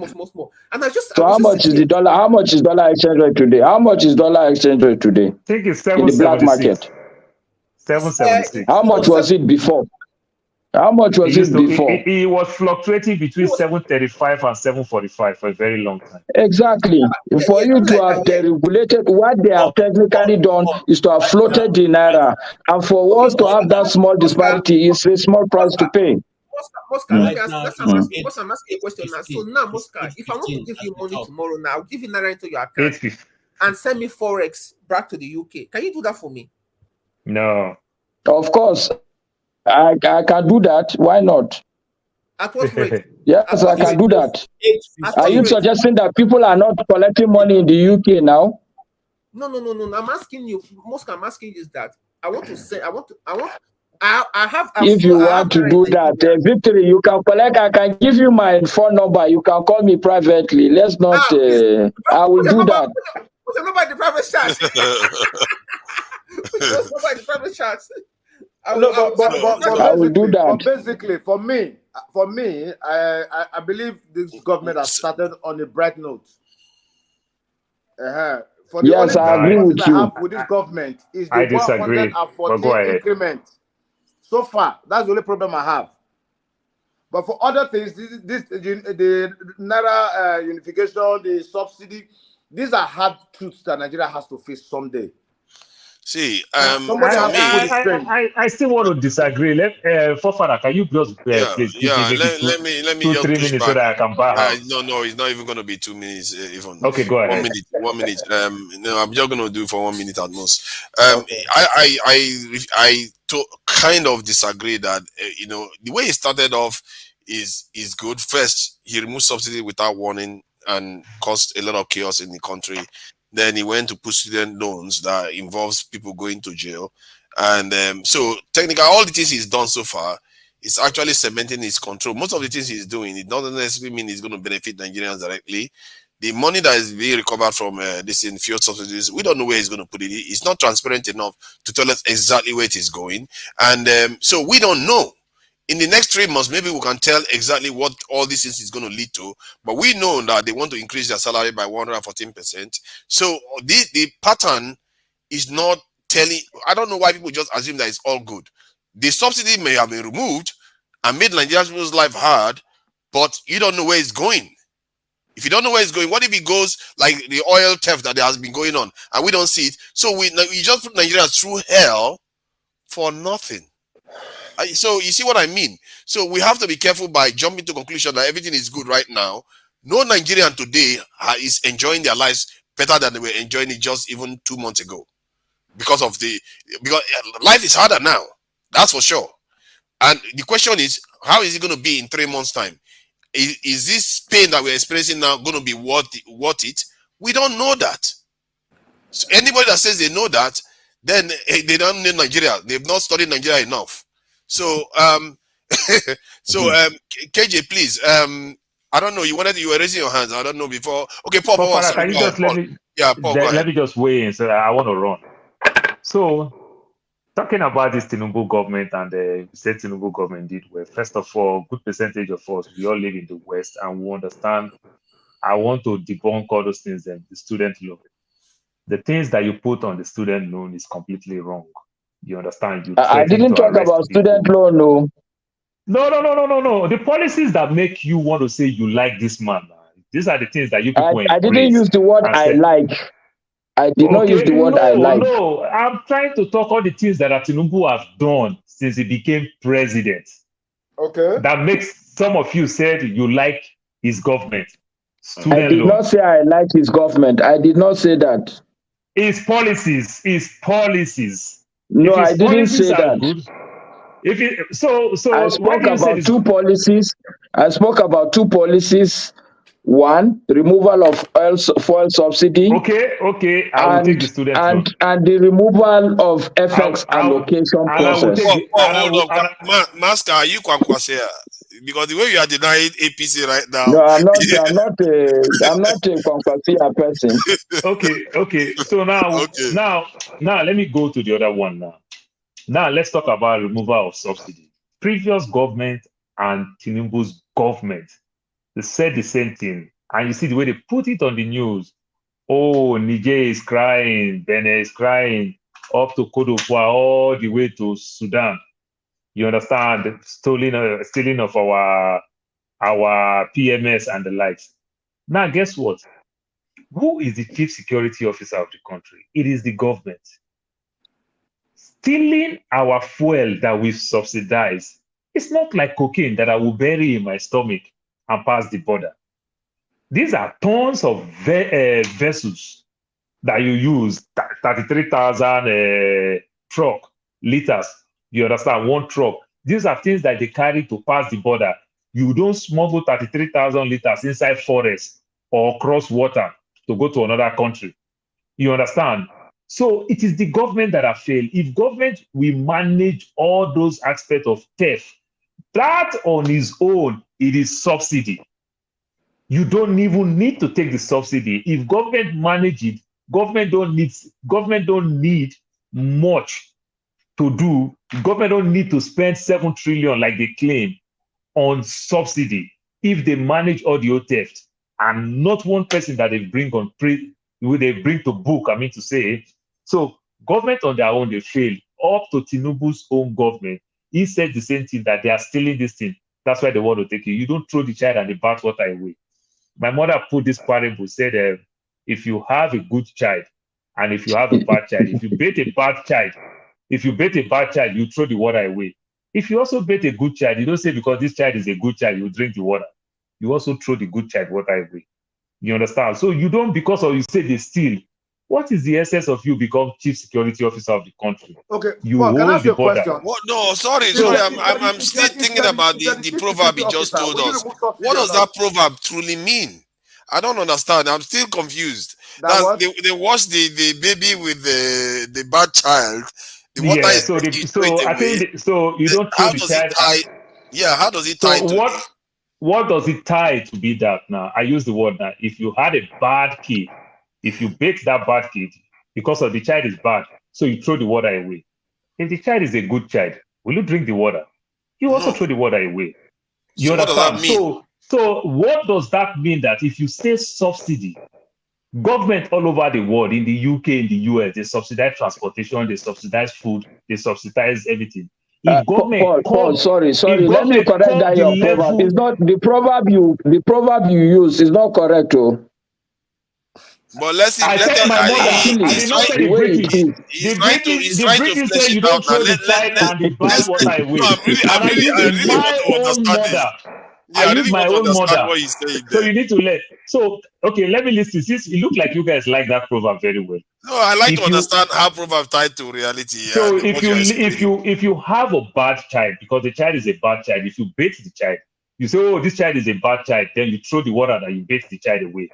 And So how much is the dollar? How much is dollar exchange rate today? How much is dollar exchange rate today? I think it's in the black market. 776. How much was it before? How much was it before? It was fluctuating between 735 and 745 for a very long time. Exactly. For you to have deregulated, what they have technically done is to have floated the naira, and for us to have that small disparity is a small price to pay. Moscow, I'm asking a question now. So now, Moscow, if I want to give you money tomorrow now, I'll give you naira into your account and send me forex back to the UK. Can you do that for me? No. Of course. I can do that. Why not? At what rate? Yes, I can do that. Are you suggesting that people are not collecting money in the UK now? No. I'm asking you, Moscow, I'm asking you is that I have. If you want to do that, Victory, you can collect. I can give you my phone number. You can call me privately. Let's not. I will do that. Put your number in the private chat. Put your number in the private chat. I will do that. But basically, for me, I believe this government has started on a bright note. For the yes, I agree with you. I have with this government is the 114 increment. So far, that's the only problem I have. But for other things, the Naira unification, the subsidy, these are hard truths that Nigeria has to face someday. See, I still want to disagree. Forefather, can you just please let me 2-3 minutes so that I can buy no, it's not even going to be 2 minutes. Even okay, go ahead. 1 minute. No, I'm just going to do for 1 minute at most. I kind of disagree that the way he started off is good. First, he removed subsidy without warning and caused a lot of chaos in the country. Then he went to put student loans that involves people going to jail. And so technically, all the things he's done so far is actually cementing his control. Most of the things he's doing, it doesn't necessarily mean he's going to benefit Nigerians directly. The money that is being recovered from this in fuel subsidies, we don't know where he's going to put it. It's not transparent enough to tell us exactly where it is going. And so we don't know. In the next 3 months, maybe we can tell exactly what all this is going to lead to. But we know that they want to increase their salary by 114%. So the pattern is not telling. I don't know why people just assume that it's all good. The subsidy may have been removed and made Nigerian people's life hard, but you don't know where it's going. If you don't know where it's going, what if it goes like the oil theft that has been going on and we don't see it? So we just put Nigeria through hell for nothing. So you see what I mean? So we have to be careful by jumping to conclusion that everything is good right now. No Nigerian today is enjoying their lives better than they were enjoying it just even 2 months ago, because life is harder now. That's for sure. And the question is, how is it going to be in 3 months' time? Is this pain that we're experiencing now going to be worth it? We don't know that. So anybody that says they know that, then they don't know Nigeria. They've not studied Nigeria enough. So KJ, please. I don't know. You were raising your hands. I don't know before. Okay, Paul. But Father, Sorry, can you go ahead, just Paul. Yeah, Paul, go let ahead. me just weigh in, so I want to run. So, talking about this Tinubu government and the said Tinubu government did well. First of all, good percentage of us, we all live in the West and we understand. I want to debunk all those things, and the student loan. The things that you put on the student loan is completely wrong. You understand? You I threaten didn't to talk arrest about student people. loan, no. No. The policies that make you want to say you like this man, these are the things that you people I didn't embrace use the word and I say, like. I did not use okay, the word I like. no. I'm trying to talk all the things that Tinubu has done since he became president. Okay. That makes some of you said you like his government. I Student did loan. not say I like his government. I did not say that. His policies. No, If his I didn't policies say are that. good, if it, so I why spoke do you say about this? two policies. I spoke about two policies. One, removal of fuel subsidy. Okay, I will take the student loan. And the removal of FX allocation I will process. take the, Paul, and I hold will, and on. Master, are you Kwankwasea? Because the way you are denying APC right now. No, I'm not a Kwankwasia person. okay. So Okay. now let me go to the other one now. Now let's talk about removal of subsidy. Previous government and Tinubu's government, they said the same thing. And you see the way they put it on the news. Oh, Niger is crying, Benin is crying, up to Cote d'Ivoire, all the way to Sudan. You understand? Stealing of our PMS and the likes. Now, guess what? Who is the chief security officer of the country? It is the government. Stealing our fuel that we've subsidized. It's not like cocaine that I will bury in my stomach and pass the border. These are tons of vessels that you use, 33,000 truck liters. You understand? One truck. These are things that they carry to pass the border. You don't smuggle 33,000 liters inside forest or cross water to go to another country. You understand? So it is the government that have failed. If government will manage all those aspects of theft, that on its own, it is subsidy. You don't even need to take the subsidy. If government manage it, government don't need much to do. Government don't need to spend 7 trillion like they claim on subsidy if they manage all the theft, and not one person that they bring to book. I mean to say, so government on their own they fail. Up to Tinubu's own government, he said the same thing, that they are stealing this thing. That's why they want to take it. You don't throw the child and the bathwater away. My mother put this parable, said, if you have a good child and if you have a bad child, if you bait a bad child, you throw the water away. If you also bait a good child, you don't say because this child is a good child, you drink the water. You also throw the good child water away. You understand? So you don't, because of you say they steal. What is the essence of you become chief security officer of the country? Okay, You Paul, can I hold ask you the a border. question? What? No, sorry. I'm still thinking about the proverb he just told us. What does that proverb truly mean? I don't understand. I'm still confused. They wash the baby with the bad child. The water is you throw it I away. think so. You don't throw How the does it child. tie? Yeah, how does it tie So to the? what does it tie to be that now? I use the word now. If you had a bad kid, if you bait that bad kid because of the child is bad, so you throw the water away. If the child is a good child, will you drink the water? You also No. throw the water away. You So what does understand? that mean? So what does that mean? That if you say subsidy, government all over the world, in the UK, in the US, they subsidize transportation, they subsidize food, they subsidize everything. If government Paul, sorry. if Let me government correct come that the your proverb. level, It's not the proverb you use is not correct, oh. But let's see. I said my mother. I did not say The the way it British. is. He's The trying to British flesh say it you out don't now. throw the child and the bath water No, away. And I I use really I use want my to own understand mother. what he's saying So there. you need to let. So okay, let me listen. Since it look like you guys like that proverb very well. No, I like to If you understand how proverb tied to reality so and what you're explaining. if you have a bad child, because the child is a bad child, if you bait the child, you say, oh, this child is a bad child, then you throw the water that you bait the child away.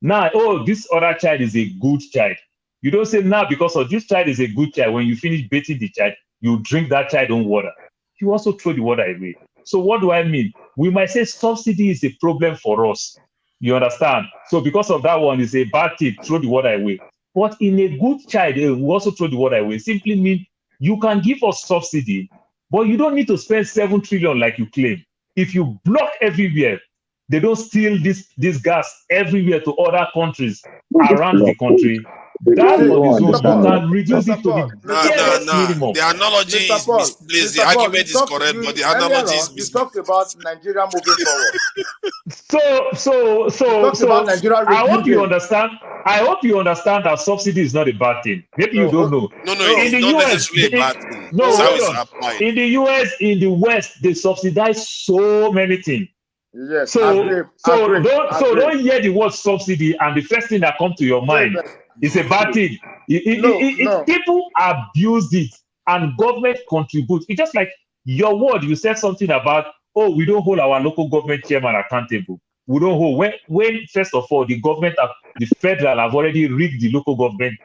Now, oh, this other child is a good child. You don't say now because of this child is a good child. When you finish baiting the child, you drink that child own water. You also throw the water away. So what do I mean? We might say subsidy is a problem for us. You understand? So because of that one, it's a bad thing, throw the water away. But in a good child, we also throw the water away. Simply mean you can give us subsidy, but you don't need to spend 7 trillion like you claim. If you block everywhere, they don't steal this gas everywhere to other countries around the country. That You on don't its own, Mr. you Paul, understand. can reduce Mr. it to the Paul, Mr. Paul, barest minimum. The analogy Mr. is Paul, misplaced. The Mr. Paul, argument is correct, but the earlier analogy is on you talked misplaced. about Nigeria moving forward. You talked about So Nigeria I hope you rebuilding. understand. I hope you understand that subsidy is not a bad thing. Maybe you don't No, know. No, In it's the not US, necessarily a bad thing. no, It's how hold it's on. applied. In the US, in the West, they subsidize so many things. yes, So agree. don't hear the word subsidy and the first thing that comes to your mind is a bad thing. No. People abuse it and government contributes. It's just like your word. You said something about, oh, we don't hold our local government chairman accountable. We don't hold when first of all the federal have already rigged the local government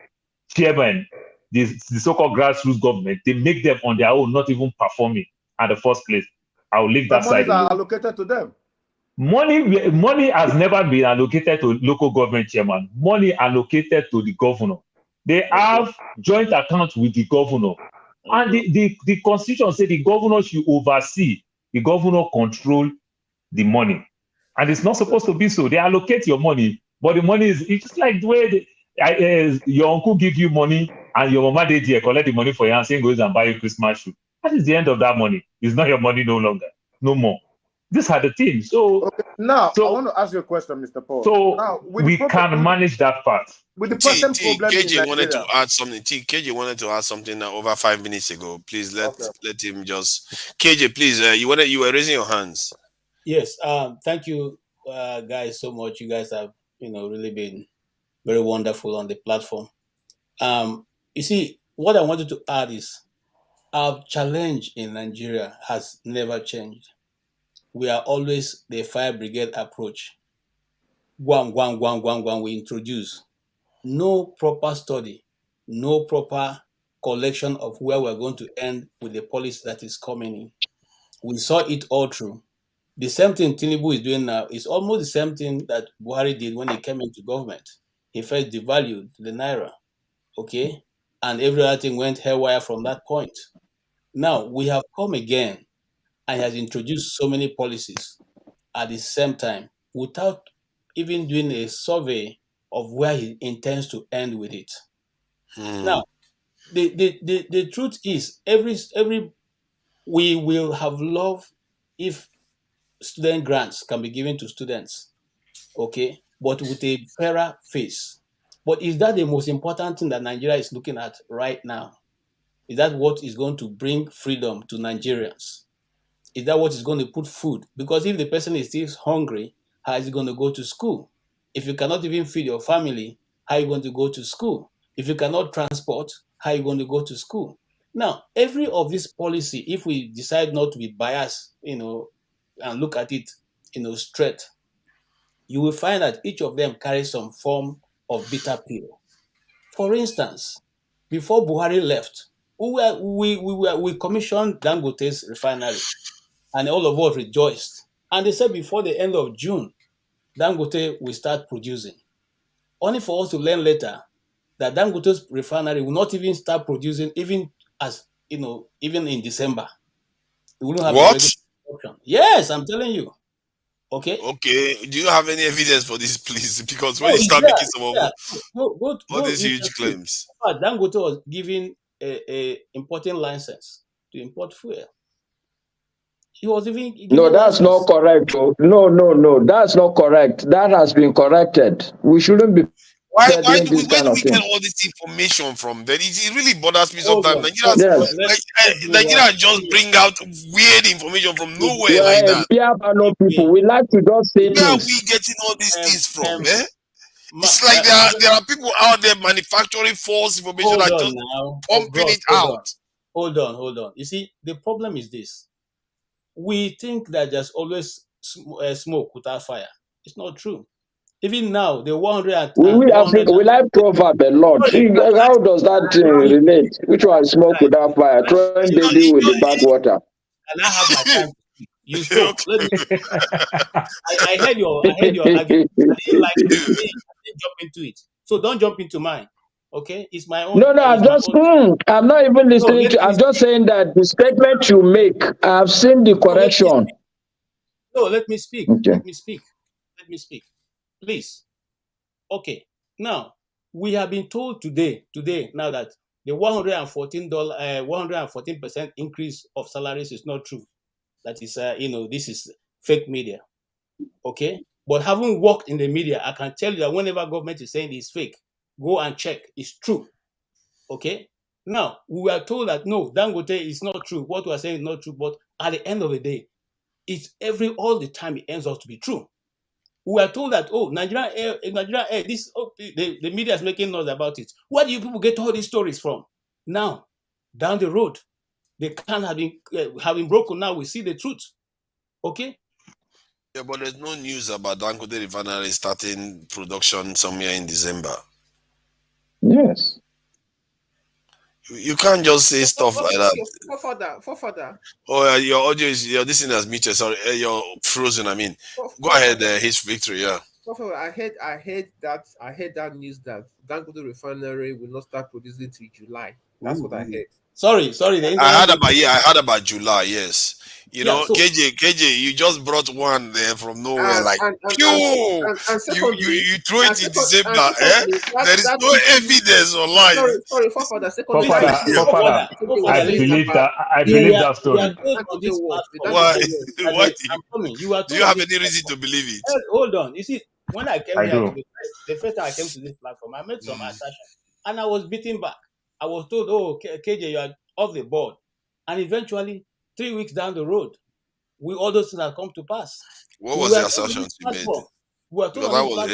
chairman, the so-called grassroots government. They make them on their own not even performing at the first place. I'll leave The that side monies are alone. allocated to them. Money has never been allocated to local government chairman. Money allocated to the governor. They have joint accounts with the governor. And the constitution says the governor should oversee, the governor control the money. And it's not supposed to be so. They allocate your money, but the money it's just like the way your uncle give you money and your mama did here, collect the money for you and say goes and buy you Christmas shoe. That is the end of that money. It's not your money no longer, no more. These are the things. So now I want to ask you a question, Mr. Paul. So now, we can manage that part. With the present problem in KJ wanted Nigeria. to add something. KJ wanted to add something over 5 minutes ago. Please let him just. KJ, please. You were raising your hands. Yes. Thank you, guys, so much. You guys have really been very wonderful on the platform. You see, what I wanted to add is our challenge in Nigeria has never changed. We are always the fire brigade approach. Guam, guam, guam, guam, guam, we introduce. No proper study, no proper collection of where we're going to end with the policy that is coming in. We saw it all through. The same thing Tinubu is doing now is almost the same thing that Buhari did when he came into government. He first devalued the Naira, okay? And every other thing went haywire from that point. Now, we have come again and he has introduced so many policies at the same time without even doing a survey of where he intends to end with it. Now, the truth is, we will have love if student grants can be given to students, okay, but with a fairer face. But is that the most important thing that Nigeria is looking at right now? Is that what is going to bring freedom to Nigerians? Is that what is going to put food? Because if the person is still hungry, how is he going to go to school? If you cannot even feed your family, how are you going to go to school? If you cannot transport, how are you going to go to school? Now, every of this policy, if we decide not to be biased, and look at it, straight, you will find that each of them carries some form of bitter pill. For instance, before Buhari left, we commissioned Dangote's refinery, and all of us rejoiced. And they said before the end of June, Dangote will start producing. Only for us to learn later that Dangote's refinery will not even start producing, even in December. It wouldn't have a regular production. Yes, I'm telling you. Okay. Do you have any evidence for this, please? Because when you start making some of all these huge claims, Dangote was given a importing license to import fuel. He was even no, that's not correct. No, that's not correct. That has been corrected. We shouldn't be. why doing do we this where kind do of we get thing. all this information from? Then it really bothers me Hold sometimes. on. Nigerians Yes. Nigerians just bring out weird information from nowhere like Well, that. no people, we like to just say Where are we things. getting all these things from? um, Eh? It's like there are people out there manufacturing false information hold and on just now. Oh, pumping bros, it hold out. on. Hold on. You see, the problem is this. We think that there's always smoke without fire. It's not true. Even now, the 100 We Africa, we like proverb a lot. How does that relate? Which one smoke without fire? Throwing baby with the bathwater. And I have my time to speak. You spoke. Let me. I heard your argument. I didn't like it. I didn't jump into it. So don't jump into mine. Okay, it's my own. No, I'm just, I'm not even listening to, I'm just saying that the statement you make, I've seen the correction. Let me speak. Okay. Let me speak. Please. Okay. Now, we have been told today, now that the $114, 114% increase of salaries is not true. That is, this is fake media. Okay. But having worked in the media, I can tell you that whenever government is saying it's fake, go and check. It's true. Okay. Now, we were told that no, Dangote is not true. What we are saying is not true. But at the end of the day, it's all the time it ends up to be true. We are told that, Nigerian Air, the media is making noise about it. Where do you people get all these stories from? Now, down the road, they can't have been broken. Now we see the truth. Okay. Yeah, but there's no news about Dangote Refinery starting production somewhere in December. Yes. You can't just say stuff like that. For further. Oh, your audio is this thing has muted. Sorry, you're frozen. I mean, go ahead. His victory. Yeah. I heard that news that Dangote Refinery will not start producing till July. That's what I heard. Sorry. I heard about July. Yes. You know, KJ, you just brought one there from nowhere. You throw it in December. There is no evidence online. Sorry, for secondly, I believe that story. Why? Do you have any reason to believe it? Hold on. You see, when I came here, the first time I came to this platform, I made some assertion, and I was beaten back. I was told, KJ, you are off the board. And eventually, 3 weeks down the road, all those things have come to pass. What was the assertions you made? We were told on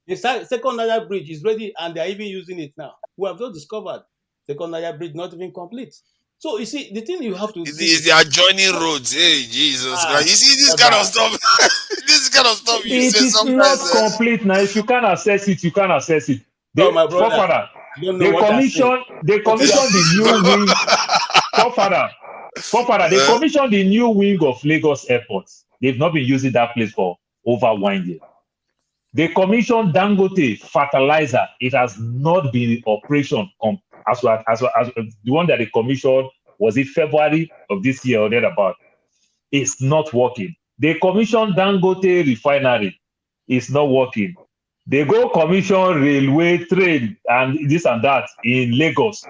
this platform that the second Niger bridge is ready and they are even using it now. We have just discovered the second Niger bridge not even complete. So you see, the thing you have to see is the adjoining roads. Hey, Jesus Christ! You see this kind of stuff. This kind of stuff you say sometimes. It is not complete now. If you can't access it, you can't access it. My brother, they commissioned the new wing. They commissioned the new wing of Lagos Airport. They've not been using that place for over 1 year. They commissioned Dangote fertilizer. It has not been in operation as the one that they commissioned, was it February of this year or thereabout? It's not working. They commissioned Dangote refinery. It's not working. They go commission railway train and this and that in Lagos.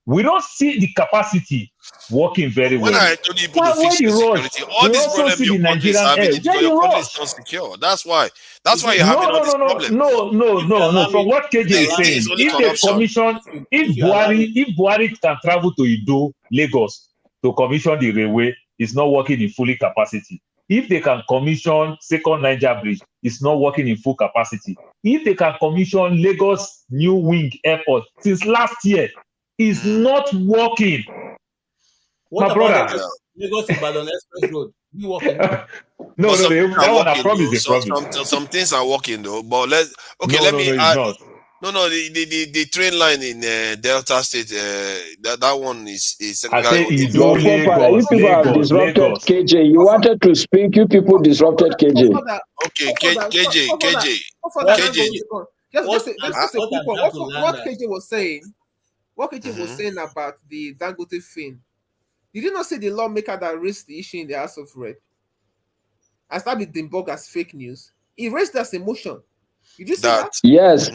We don't see the capacity working very well. When I told you people to fix the security, all this problem your country is having is because your country is not secure. That's why you're having all this problem. No. From what KJ is saying, if Buhari can travel to Ido, Lagos, to commission the railway, it's not working in fully capacity. If they can commission second Niger bridge, it's not working in full capacity. If they can commission Lagos New Wing Airport since last year, it's not working. What my brother? Lagos Ibadan Express Road, you working? No, that one I promise is a promise. Some things are working though, but the train line in Delta State, that one is. I say Ido, Lagos. You people have disrupted KJ. You wanted to speak. You people disrupted KJ. Okay, KJ. Just what KJ was saying. What KJ was saying about the Dangote thing. Did you not see the lawmaker that raised the issue in the House of Rep? I started debunked as fake news. He raised that emotion. Did you see that? Yes,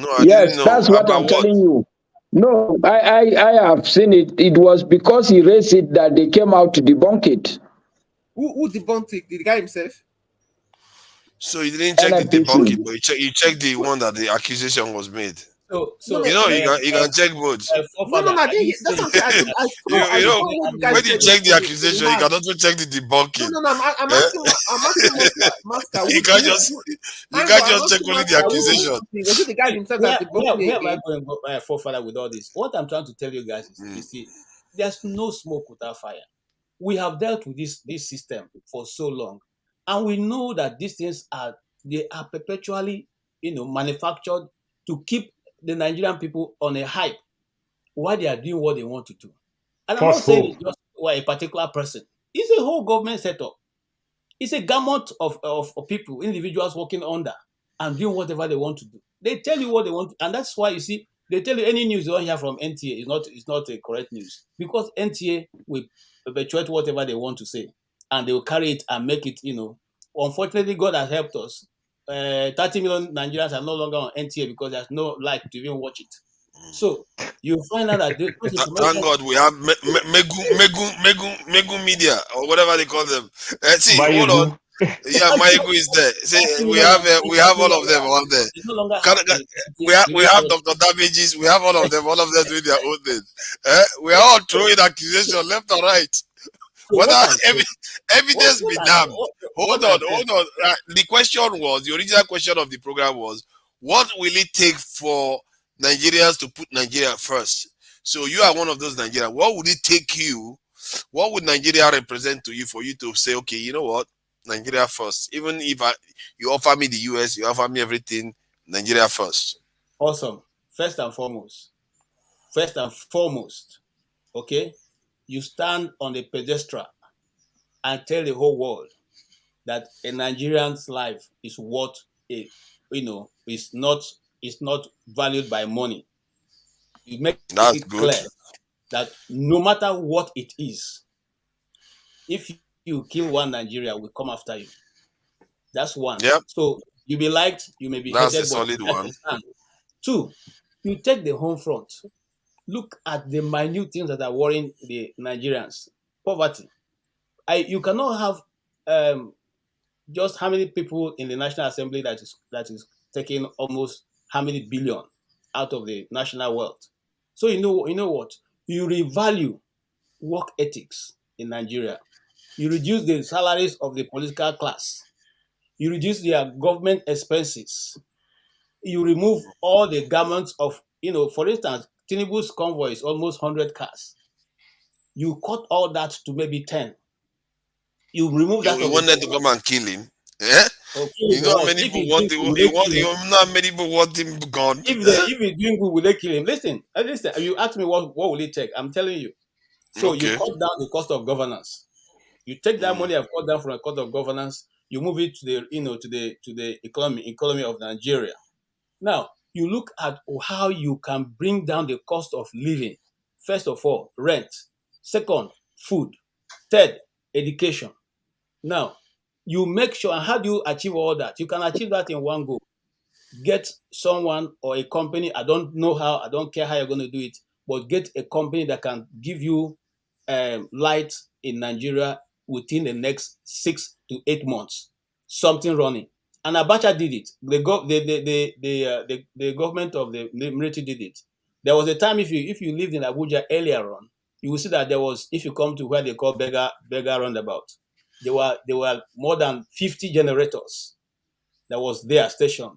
that's what I'm telling you. No, I have seen it. It was because he raised it that they came out to debunk it. Who debunked it? The guy himself? So you didn't check the debunking, but you checked the one that the accusation was made. So You know, you can check both. forefather, I I didn't didn't hear. That's say what I'm saying. I You, saw, you know, what you guys when you said check the in accusation, you hand. can also check the debunking. I'm Eh? asking, Master, You can't just you Tango, can't I'm just check asking only the Master, accusation. was it the guy himself that debunked me where am I again? going, forefather, with all this? What I'm trying to tell you guys is, you see, there's no smoke without fire. We have dealt with this system for so long, and we know that these things are perpetually, manufactured to keep the Nigerian people on a hype while they are doing what they want to do. And I'm not First saying hope. it's just a particular person. It's a whole government setup. It's a gamut of people, individuals working under and doing whatever they want to do. They tell you what they want, and that's why you see they tell you any news you don't hear from NTA is not a correct news, because NTA will perpetuate whatever they want to say, and they will carry it and make it. Unfortunately, God has helped us. 30 million Nigerians are no longer on NTA because there's no light to even watch it. So you find out that those Thank information. God we have Megu Media or whatever they call them. See, hold on. Bayegu. Yeah, Mayegu is there. See, 30 we million have Nigerians we have no all of them longer, on there. they no longer Can, have can, the we radio have channel. Dr. Damages, we have all of them doing their own thing. We are all throwing accusation left and right. So Whether what I'm saying, evidence be damned. what Hold I on, said, hold on. The original question of the program was, what will it take for Nigerians to put Nigeria first? So you are one of those Nigerians. What would it take you? What would Nigeria represent to you for you to say, okay, you know what, Nigeria first? Even if you offer me the US, you offer me everything, Nigeria first. awesome. First and foremost, okay, you stand on the pedestal and tell the whole world that a Nigerian's life is what is not valued by money. You make That's it good. clear that no matter what it is, if you kill one Nigeria, we come after you. That's one. Yep, So you be liked, you may be that's a hated, but solid that's one. a stand. Two, you take the home front. Look at the minute things that are worrying the Nigerians. Poverty. You cannot have just how many people in the National Assembly that is taking almost how many billion out of the national wealth. So you know what? You revalue work ethics in Nigeria. You reduce the salaries of the political class. You reduce their government expenses. You remove all the garments of, for instance, Tinubu's convoy is almost 100 cars. You cut all that to maybe 10. You remove that You of the want them to convoy. come and kill him? Yeah? Okay, You know for how what? many If people he's want doing him? good, will You they want kill you him? know how many people want him gone? If he's doing good, will they kill him? Listen, you ask me what will it take? I'm telling you. So you Okay. cut down the cost of governance. You take that money I've cut down from the cost of governance, you move it to the economy of Nigeria. Now, you look at how you can bring down the cost of living. First of all, rent. Second, food. Third, education. Now, you make sure, and how do you achieve all that? You can achieve that in one go. Get someone or a company, I don't know how, I don't care how you're going to do it, but get a company that can give you light in Nigeria within the next 6 to 8 months. Something running. And Abacha did it. The government of the military did it. There was a time if you lived in Abuja earlier on, you will see that there was, if you come to where they call beggar roundabout, there were more than 50 generators that was there stationed,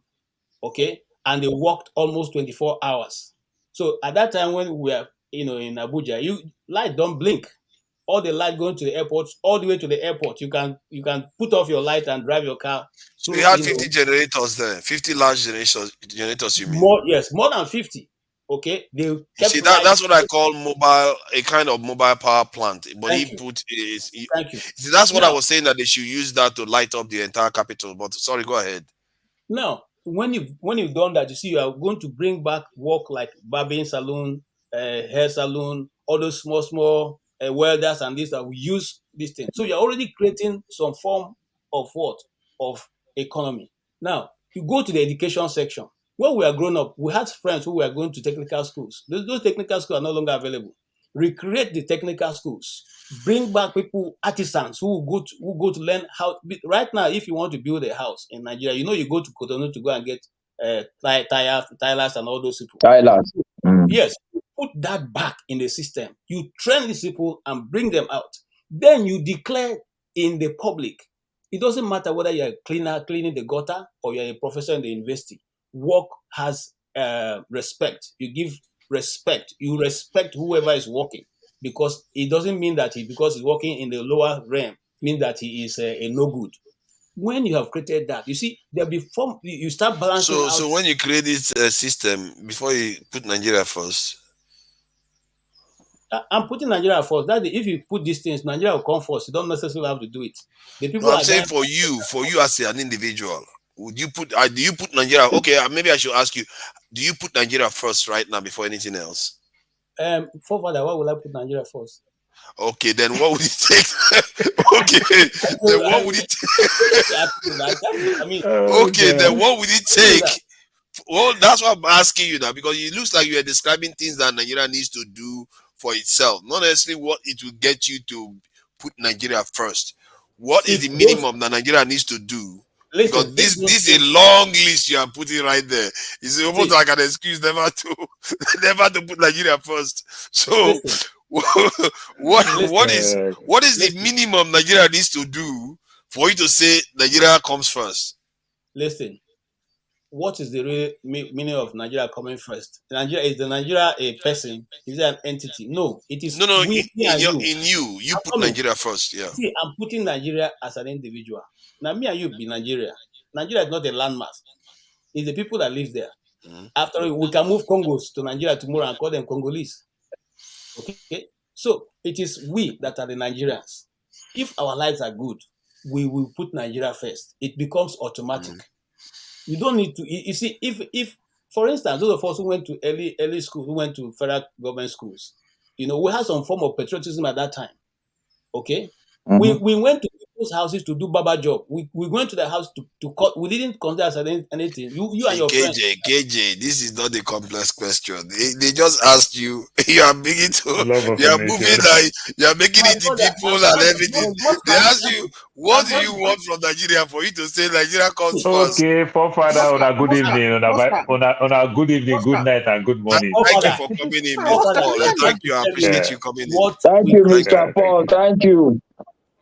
okay, and they worked almost 24 hours. So at that time when we were in Abuja, you light don't blink. All the light going to the airport, all the way to the airport, you can put off your light and drive your car So you through, had 50 generators there, 50 large generators, you mean? more than 50. Okay, they You see, kept light. that's what I call a kind of mobile power plant. But Thank you, thank you. see, that's what I Now, was saying, that they should use that to light up the entire capital. But sorry, go ahead. Now, when you've done that, you see, you are going to bring back work like barbering salon, hair salon, all those small welders and this that we use this thing. So you're already creating some form of what of economy. Now you go to the education section. When we are growing up, we had friends who were going to technical schools. Those technical schools are no longer available. Recreate the technical schools. Bring back people, artisans who go to learn how. Right now, if you want to build a house in Nigeria, you go to Cotonou to go and get Tylers and all those people. Thailand. Mm. Yes, you put that back in the system. You train these people and bring them out. Then you declare in the public. It doesn't matter whether you're a cleaner cleaning the gutter or you're a professor in the university. Work has respect. You give respect. You respect whoever is working, because it doesn't mean that because he's working in the lower realm, mean that he is a no good. When you have created that, you see, there'll be you start balancing So, out. so when you create this system, before you put Nigeria first, I'm putting Nigeria first. That if you put these things, Nigeria will come first. You don't necessarily have to do it. The no, people I'm are saying dying. for you as an individual, would you put? Do you put Nigeria? Okay, maybe I should ask you: do you put Nigeria first right now before anything else? Forefather, why will I put Nigeria first? Okay, then what would it take? Okay, then what would it? I mean, Oh Okay, then God. what would it take? Well, that's what I'm asking you now, because it looks like you are describing things that Nigeria needs to do for itself, not necessarily what it will get you to put Nigeria first. What is see, the minimum that Nigeria needs to do? Because listen, this is a long list you are putting right there. It's almost see, like an excuse never to never to put Nigeria first. So listen, what listen, is Uh, what is the listen, minimum Nigeria needs to do for you to say Nigeria comes first? listen. What is the real meaning of Nigeria coming first? Nigeria is the Nigeria a person? Is it an entity? No, it is No, no, we, me and you. you I'm put coming. Nigeria first, yeah. See, I'm putting Nigeria as an individual. Now, me and you be Nigeria. Nigeria is not a landmass. It's the people that live there. Mhm. After all, we can move Congos to Nigeria tomorrow and call them Congolese. Okay? So it is we that are the Nigerians. If our lives are good, we will put Nigeria first. It becomes automatic. Mhm. You don't need to. You see, if for instance, those of us who went to early school, who went to federal government schools, we had some form of patriotism at that time. Okay, we Mm-hmm. we went to people's houses to do baba job. We went to the house to cut. We didn't consider as anything. You and See, your friends. KJ, this is not a complex question. They just asked you. You are beginning to, love of you a are nation. moving like you are making My it the brother, people and everything. They Mosca, asked you, what I'm do going you want from Nigeria for you to say Nigeria comes see, first? Okay, forefather, on Mosca, a good Mosca, evening, Mosca, on a good evening, good Mosca. night, and good morning. Thank you forefather, for coming in, Mr. Mosca, forefather. can Paul. you hear I'm me? trying Thank to you. I tell you appreciate Yeah, you coming in. what Thank we you, create. Thank you. Mr. Paul. Thank you.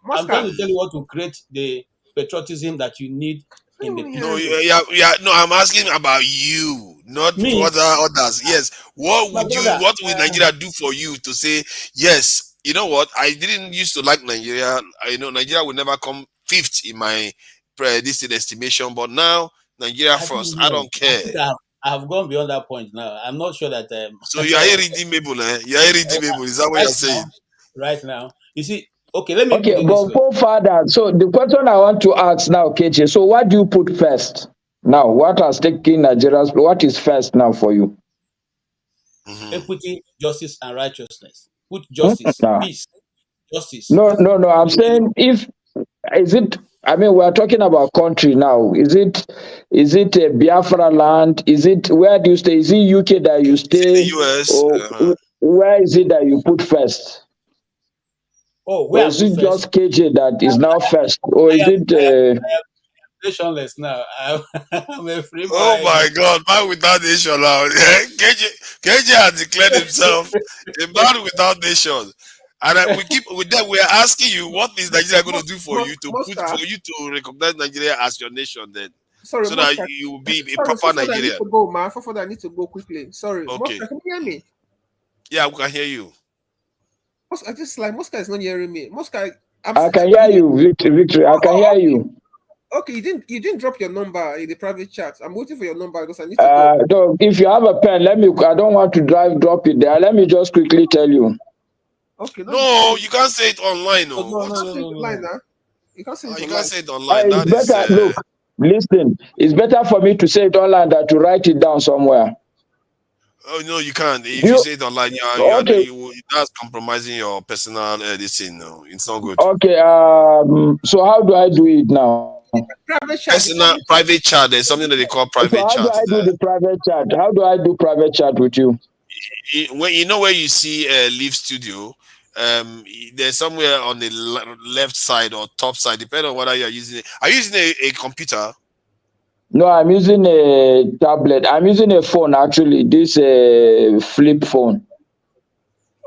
I'm trying Mosca, to tell you what to create the patriotism that you need are in you the even No, hearing people. me? yeah. No, I'm asking about you, not Me, what others. Yes, what my would you? brother. What will Nigeria do for you to say yes? You know what? I didn't used to like Nigeria. I know Nigeria will never come fifth in my this estimation, but now Nigeria I think first. I no. don't I care. think I have gone beyond that point now. I'm not sure that So you are irredeemable, eh? You are irredeemable. Is that what right you're saying? now, right now. You see, okay, let me Okay, put it this but way. forefather, so the question I want to ask now, KJ, so what do you put first? Now, what has taken Nigeria's, what is first now for you? Mhm. Equity, justice, and righteousness. Put Hmm? justice, No, peace, justice. no. I'm saying if is it? I mean, we are talking about country now. Is it a Biafra land? Is it where do you stay? Is it UK that you Is it the stay, US? or where is it that you put first? Oh, Or where I is put it first? just KJ that is now first? Or is it? I am nationless now. I'm a free Oh man. my God, man without nation now. KJ has declared himself a man without nation. And we keep with that. We are asking you, what is Nigeria going to do for you to put Mosca, for you to recognize Nigeria as your nation, then, sorry, so that Mosca. you will be a Sorry, proper for that I need Nigerian. to go, man. For that I need to go quickly. Sorry, Okay, Mosca, can you hear me? yeah, we can hear you. Mosca, just like Mosca is not hearing me. Mosca, I'm I still. can hear you, Victory. I can hear Okay. you. Okay, you didn't drop your number in the private chat. I'm waiting for your number because I need to go. No, if you have a pen, let me. I don't want to drop it there. Let me just quickly tell you. Okay, no, No, you can't say it online. No, No, no, what? you no, can't no, say it no, no, online no. now. You can't say it You can't online. say it online. It's That is. better. Look, listen. It's better for me to say it online than to write it down somewhere. Oh no, you can't. Do If you you? say it online, Okay, that's compromising your personal this thing. No, it's not good. okay. So how do I do it now? Private chat, the Personal private chat. private chat. There's something that they call So private how do chat I do there. the private chat? How do I do private chat with you? When you know where you see Live Studio, there's somewhere on the left side or top side, depending on whether you're using it. Are you using a computer? No, I'm using a tablet. I'm using a phone actually. This flip phone.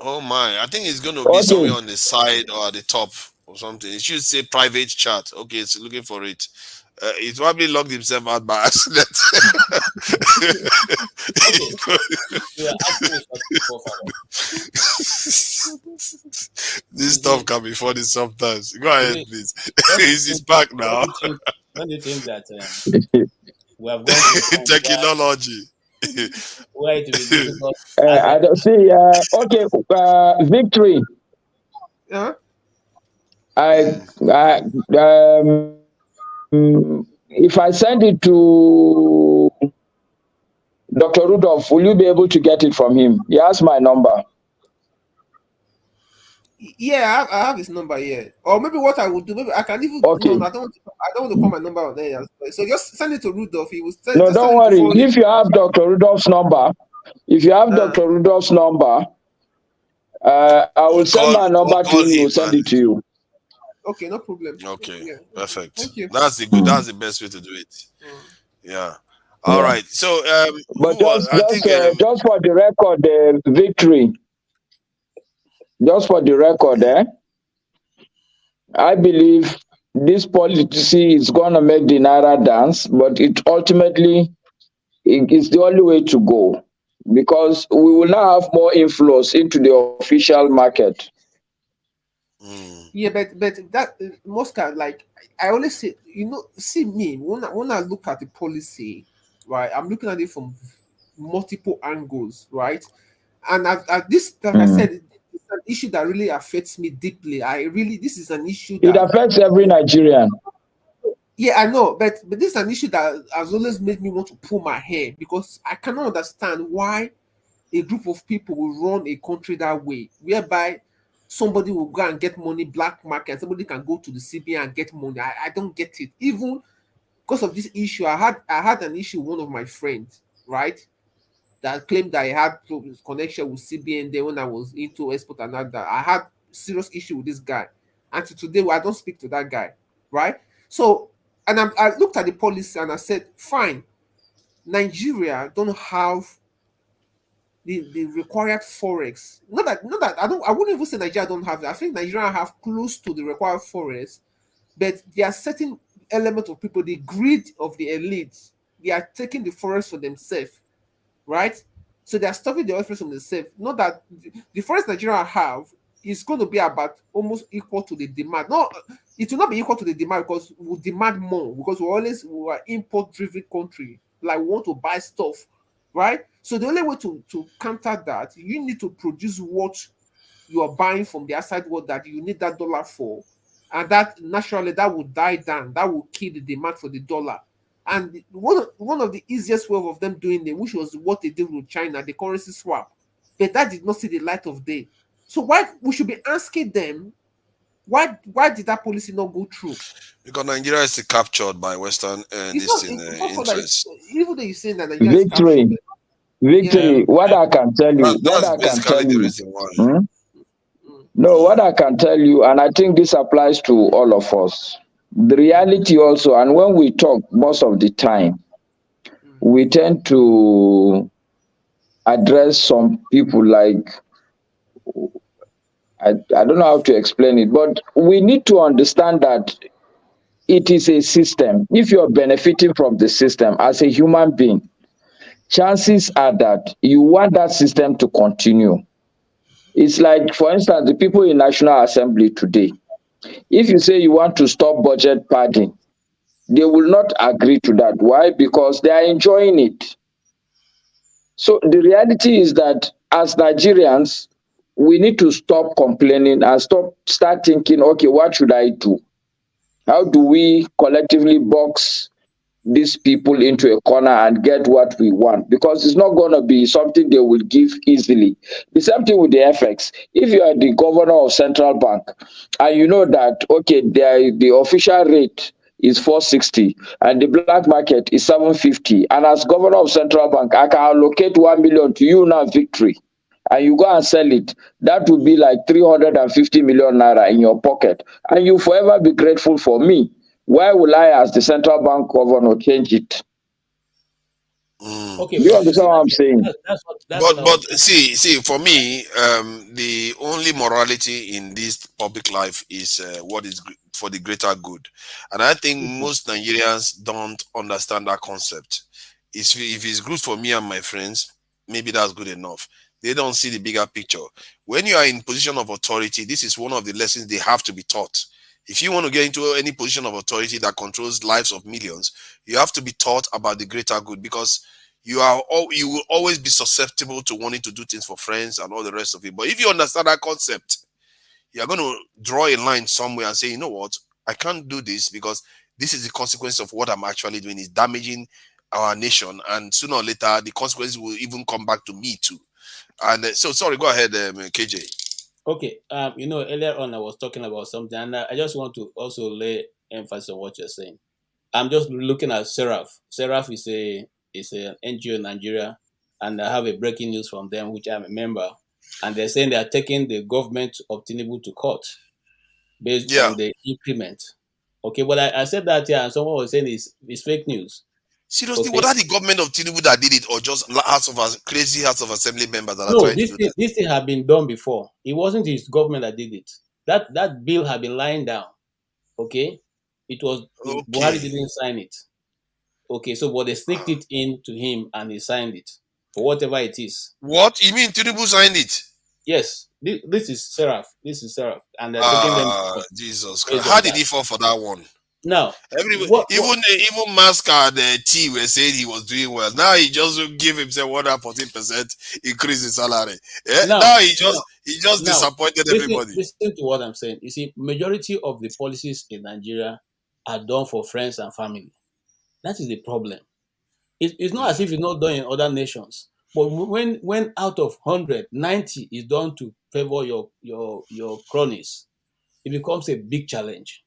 Oh my! I think it's going to be Okay. somewhere on the side or at the top or something. It should say private chat. Okay, it's looking for it. He's probably logged himself out by accident. Okay, so we are asking a short profile. This Is stuff it? can be funny sometimes. Go Is ahead, it? please. When do you He's think? back When now. do you think? When do you think that we have gone to a point Technology. where it will be difficult to ask I them? don't see. Okay. Victory. Yeah. I if I send it to Dr. Rudolph, will you be able to get it from him? He has my number. Yeah, I have his number here. Or maybe what I would do, maybe I can even no, Okay. no, I don't want to call my number on there. So just send it to Rudolph. He will No, just tell don't him to worry. forward it. If you have Dr. Rudolph's number, if you have Uh, Dr. Rudolph's number, I will send my Or number to call him. He will him send it and to you. okay, no problem. okay, Yeah, perfect. thank you. That's the good. Hmm. That's the best way to do it. Mm. Yeah. All Yeah. right. So But who was? I think just for the record, Victory. Just for the record, I believe this policy is going to make the naira dance, but it ultimately is the only way to go because we will now have more inflows into the official market. Yeah, but that Moscow, like I always say, see me when I look at the policy, right? I'm looking at it from multiple angles, right? And this, like I said, it's an issue that really affects me deeply. This is an issue It that, affects every Nigerian. yeah, I know, but this is an issue that has always made me want to pull my hair because I cannot understand why a group of people will run a country that way, whereby somebody will go and get money black market, somebody can go to the CBN and get money. I don't get it. Even because of this issue, I had an issue with one of my friends, right? That claimed that I had connection with CBN there when I was into export and all that. I had serious issue with this guy. And to today, I don't speak to that guy, right? So, and I looked at the policy and I said, fine, Nigeria don't have the required forex. Not that I wouldn't even say Nigeria don't have it. I think Nigeria have close to the required forex, but there are certain element of people, the greed of the elites, they are taking the forex for themselves, right? So they are stopping the oil from themselves. Not that the forex Nigeria have is going to be about almost equal to the demand. No, it will not be equal to the demand because we demand more because we are import driven country. Like we want to buy stuff, right? So the only way to counter that, you need to produce what you are buying from the outside world that you need that dollar for, and that naturally that will die down. That will kill the demand for the dollar. And one of the easiest way of them doing it, which was what they did with China, the currency swap, but that did not see the light of day. So why we should be asking them why did that policy not go through? because Nigeria is captured by Western this thing It's not called that. interest. Even though you're saying that Nigeria is captured, Victory. but yeah. Victory. What I can tell you, That's basically the reason why. hmm? No, what I can tell you, and I think this applies to all of us. The reality also, and when we talk most of the time, we tend to address some people like I don't know how to explain it, but we need to understand that it is a system. If you're benefiting from the system as a human being, chances are that you want that system to continue. It's like, for instance, the people in National Assembly today. If you say you want to stop budget padding, they will not agree to that. Why? Because they are enjoying it. So the reality is that as Nigerians, we need to stop complaining and start thinking, okay, what should I do? How do we collectively box these people into a corner and get what we want? Because it's not going to be something they will give easily. The same thing with the FX. If you are the governor of central bank and you know that, okay, the official rate is 460 and the black market is 750, and as governor of central bank I can allocate 1 million to you now, Victory, and you go and sell it, that would be like 350 million naira in your pocket, and you forever be grateful for me. Why will I, as the central bank governor, change it? Okay, Do you but you understand see, what I'm saying? that's what I But was saying. see, for me, the only morality in this public life is what is for the greater good, and I think Mhm. most Nigerians don't understand that concept. If it's good for me and my friends, maybe that's good enough. They don't see the bigger picture. When you are in position of authority, this is one of the lessons they have to be taught. If you want to get into any position of authority that controls lives of millions, you have to be taught about the greater good, because you will always be susceptible to wanting to do things for friends and all the rest of it. But if you understand that concept, you're going to draw a line somewhere and say, you know what, I can't do this because this is the consequence of what I'm actually doing is damaging our nation, and sooner or later the consequences will even come back to me too. And so sorry, go ahead, KJ. Okay, earlier on I was talking about something, and I just want to also lay emphasis on what you're saying. I'm just looking at Seraph. Seraph is an NGO in Nigeria, and I have a breaking news from them, which I'm a member, and they're saying they are taking the government of Tinubu to court based Yeah, on the increment. Okay, but I said that here, and someone was saying it's fake news. seriously, was Okay, that the government of Tinubu that did it, or just crazy House of Assembly members that are no, trying to do that? this thing had been done before. It wasn't his government that did it. That bill had been lying down. Okay, Buhari Okay. didn't sign it. Okay, so but they sneaked it in to him and he signed it for whatever it is. What you mean Tinubu signed it? Yes, this is Seraph. This is Seraph, and they're taking them to court Jesus Christ. based How on did that. he fall for that one? Now, Even Mask and T were saying he was doing well. Now he just give himself 114% increase in salary. now Now now he just now disappointed listen everybody. listen to what I'm saying. You see, majority of the policies in Nigeria are done for friends and family. That is the problem. It's not as if it's not done in other nations. But when out of 100, 90 is done to favor your cronies, it becomes a big challenge.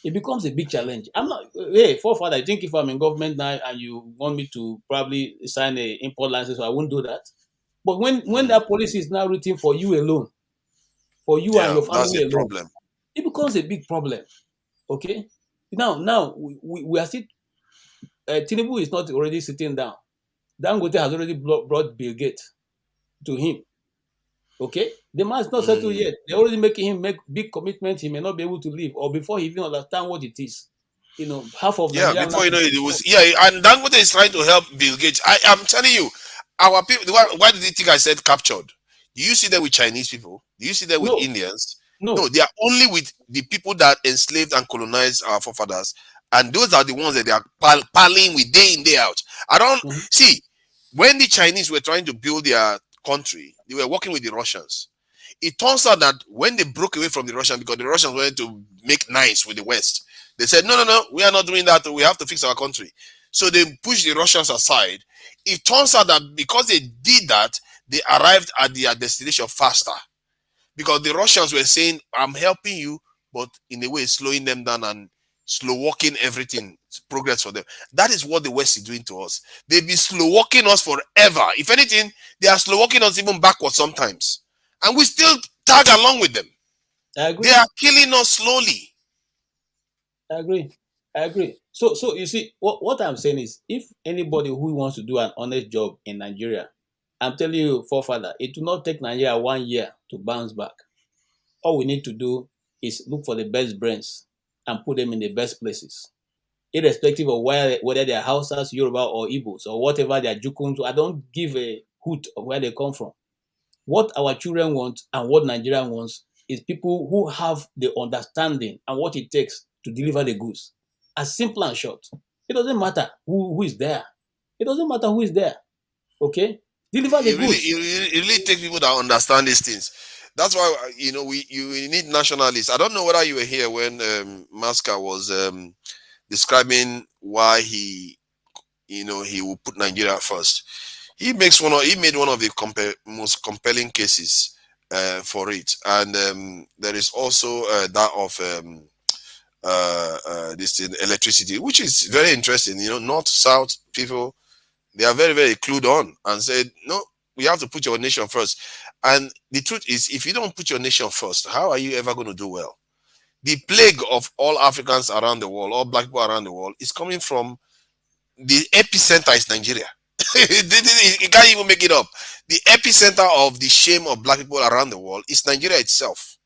It becomes a big challenge. I'm not, hey, forefather, I think if I'm in government now and you want me to probably sign a import license, so I won't do that. But when that policy is now written for you alone, for you and Yeah, your that's a family alone, problem. it becomes a big problem. Okay? Now we are still, Tinubu is not already sitting down. Dangote has already brought Bill Gates to him. Okay, the man is not settled Mm. yet. They're already making him make big commitments. He may not be able to leave, or before he even understand what it is. Half of Yeah, Nigeria now before you is know it, in it debt. was yeah, and Dangote is trying to help Bill Gates. I am telling you, our people. Why did you think I said captured? Do you see them with Chinese people? Do you see them with No, Indians? No, no. they are only with the people that enslaved and colonized our forefathers, and those are the ones that they are palling with day in day out. I don't Mhm. see when the Chinese were trying to build their country, they were working with the Russians. It turns out that when they broke away from the Russians, because the Russians wanted to make nice with the West, they said, no, no, no, we are not doing that. We have to fix our country. So they pushed the Russians aside. It turns out that because they did that, they arrived at their destination faster. Because the Russians were saying, I'm helping you, but in a way, slowing them down and slow walking everything, progress for them. That is what the West is doing to us. They've been slow walking us forever. If anything, they are slow walking us even backwards sometimes. And we still tag along with them. I They agree. are killing us slowly. I agree. I agree. So you see, what I'm saying is, if anybody who wants to do an honest job in Nigeria, I'm telling you, forefather, it will not take Nigeria 1 year to bounce back. All we need to do is look for the best brains and put them in the best places, irrespective of whether they are Hausas, Yoruba, or Igbos, or whatever they are Jukuntu. I don't give a hoot of where they come from. What our children want and what Nigeria wants is people who have the understanding and what it takes to deliver the goods. As simple and short. It doesn't matter who is there. It doesn't matter who is there. Okay? Deliver the goods. It really takes people that understand these things. That's why we need nationalists. I don't know whether you were here when Masca was describing why he will put Nigeria first. He made one of the most compelling cases for it, and there is also that of this thing, electricity, which is very interesting. North South people, they are very very clued on and said no, we have to put your nation first. And the truth is, if you don't put your nation first, how are you ever going to do well? The plague of all Africans around the world, all black people around the world, is coming from the epicenter is Nigeria. You can't even make it up. The epicenter of the shame of black people around the world is Nigeria itself.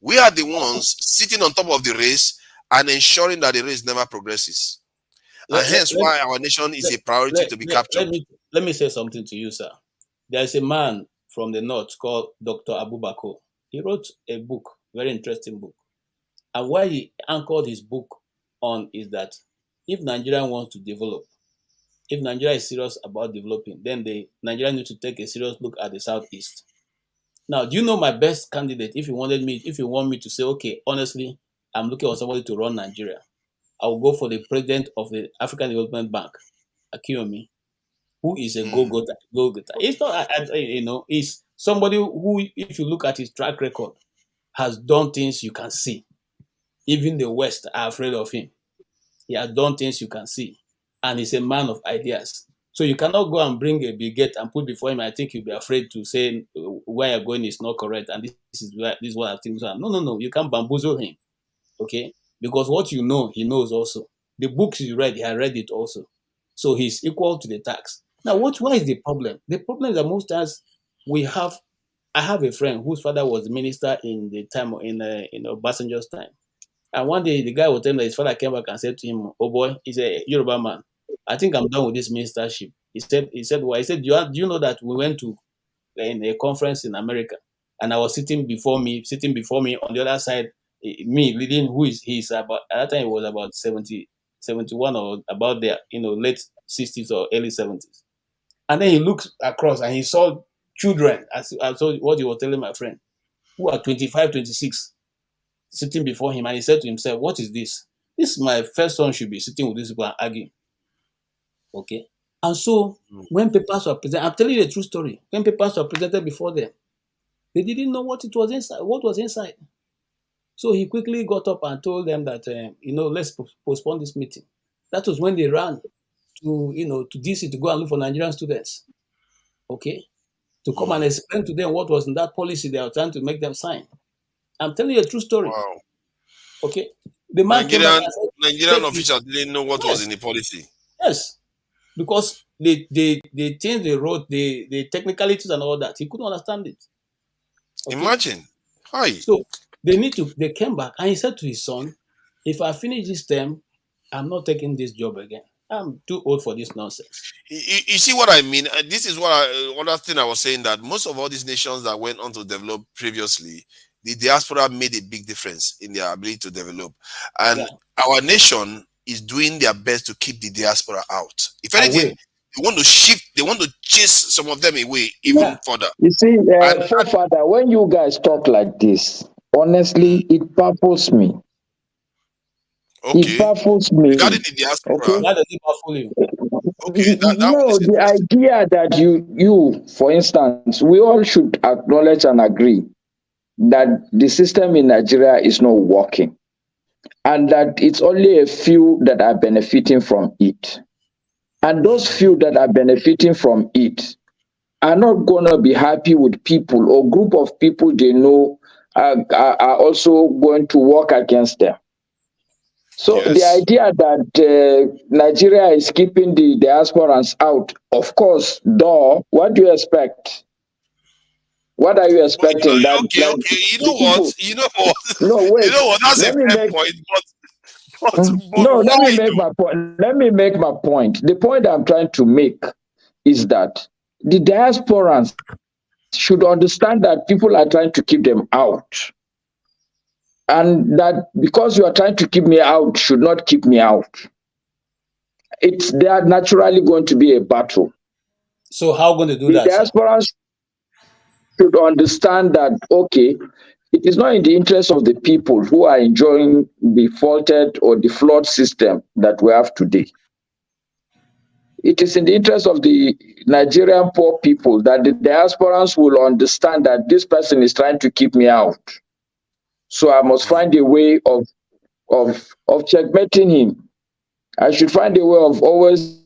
We are the ones sitting on top of the race and ensuring that the race never progresses. And let, let, hence let, why our nation is let, a priority let, to be let, captured. let me let me say something to you, sir. There's a man from the north called Dr. Abubakar. He wrote a book, very interesting book. And why he anchored his book on is that if Nigeria wants to develop, if Nigeria is serious about developing, then the Nigeria need to take a serious look at the southeast. Now, do you know my best candidate? If you want me to say, okay, honestly, I'm looking for somebody to run Nigeria, I will go for the president of the African Development Bank, Akiyomi, who is a go-getter. It's not, he's somebody who, if you look at his track record, has done things you can see. Even the West are afraid of him. He has done things you can see, and he's a man of ideas. So you cannot go and bring a bigot and put before him. I think you'll be afraid to say where you're going is not correct, and this is what I think. No, no, no. You can't bamboozle him, okay? Because what you know, he knows also. The books you read, he had read it also. So he's equal to the tax. Now, why is the problem? The problem is that most times I have a friend whose father was the minister in the time in Obasanjo's time. And one day the guy was telling me that his father came back and said to him, "Oh boy, he's a Yoruba man. I think I'm done with this ministership." He said, "Why?" He said, do you know that we went to in a conference in America, and I was sitting before me on the other side, me leading he's about at that time he was about 70, 71 or about there, late 60s or early 70s. And then he looked across and he saw children, as I saw what he was telling my friend, who are 25, 26 sitting before him, and he said to himself, "What is this? This my first son should be sitting with these people and arguing." Okay. And so when papers were presented, I'm telling you a true story. When papers were presented before them, they didn't know what it was inside, what was inside. So he quickly got up and told them that let's postpone this meeting. That was when they ran to DC to go and look for Nigerian students. Okay. To come and explain to them what was in that policy they were trying to make them sign. I'm telling you a true story. Wow. Okay. The man came back Nigerian and Nigerian said, officials didn't know what was in the policy. yes, because they changed the road, the technicalities and all that. He couldn't understand it. Okay. Imagine. Hi. So they came back and he said to his son, "If I finish this term, I'm not taking this job again. I'm too old for this nonsense." You see what I mean? This is what other thing I was saying, that most of all these nations that went on to develop previously, the diaspora made a big difference in their ability to develop. And Yeah. our nation is doing their best to keep the diaspora out. If I anything, will. they want to shift, they want to chase some of them away even further. You see, And forefather, when you guys talk like this, honestly, it baffles me. It okay, baffles me. regarding the diaspora, Okay. Why does it baffle you? okay, that one No, is the interesting. idea that for instance, we all should acknowledge and agree that the system in Nigeria is not working and that it's only a few that are benefiting from it. And those few that are benefiting from it are not going to be happy with people or group of people they know are also going to work against them. So the Yes. idea that Nigeria is keeping the diasporans out, of course, what do you expect? What are you But expecting? That like okay. You know the what? people? You know what? No, You wait. know what? That's a Let me fair make point. But no. Let me why make though? my point. Let me make my point. The point I'm trying to make is that the diasporans should understand that people are trying to keep them out, and that because you are trying to keep me out should not keep me out. It's there naturally going to be a battle. So how going to do The that, sir? diasporans should understand that, okay, it is not in the interest of the people who are enjoying the faulted or the flawed system that we have today. It is in the interest of the Nigerian poor people that the diasporans will understand that this person is trying to keep me out. So I must find a way of checkmating him. I should find a way of always.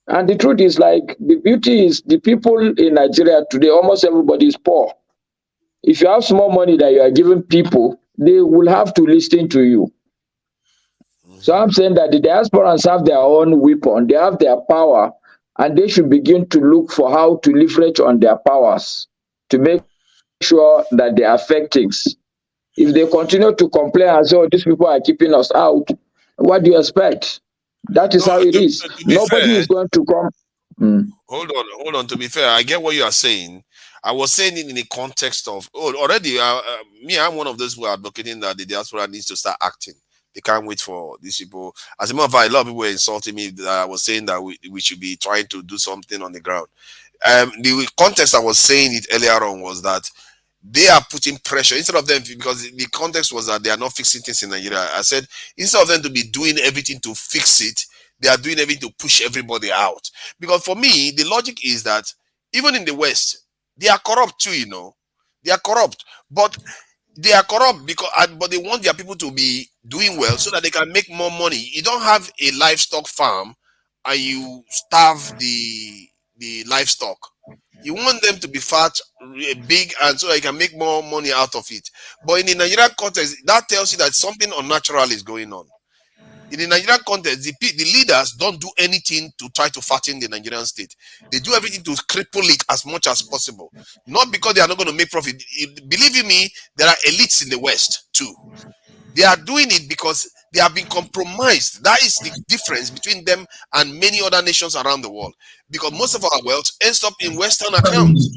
And the truth is, like, the beauty is the people in Nigeria today, almost everybody is poor. If you have small money that you are giving people, they will have to listen to you. So I'm saying that the diasporans have their own weapon, they have their power and they should begin to look for how to leverage on their powers to make sure that they affect things. If they continue to complain and say, oh, these people are keeping us out, what do you expect? That is No, how it is. to be Nobody fair, is going to come. hold on. To be fair, I get what you are saying. I was saying it in the context of already. Me, I'm one of those who are advocating that the diaspora needs to start acting. They can't wait for these people. As a matter of fact, a lot of people were insulting me that I was saying that we should be trying to do something on the ground. The context I was saying it earlier on was that they are putting pressure instead of them, because the context was that they are not fixing things in Nigeria. I said instead of them to be doing everything to fix it, they are doing everything to push everybody out. Because for me, the logic is that even in the West, they are corrupt too. They are corrupt, but they are corrupt because but they want their people to be doing well so that they can make more money. You don't have a livestock farm and you starve the livestock. You want them to be fat, big, and so that you can make more money out of it. But in the Nigerian context, that tells you that something unnatural is going on. In the Nigerian context, the leaders don't do anything to try to fatten the Nigerian state. They do everything to cripple it as much as possible. Not because they are not going to make profit. Believe you me, there are elites in the West too. They are doing it because they have been compromised. That is the difference between them and many other nations around the world. Because most of our wealth ends up in Western accounts.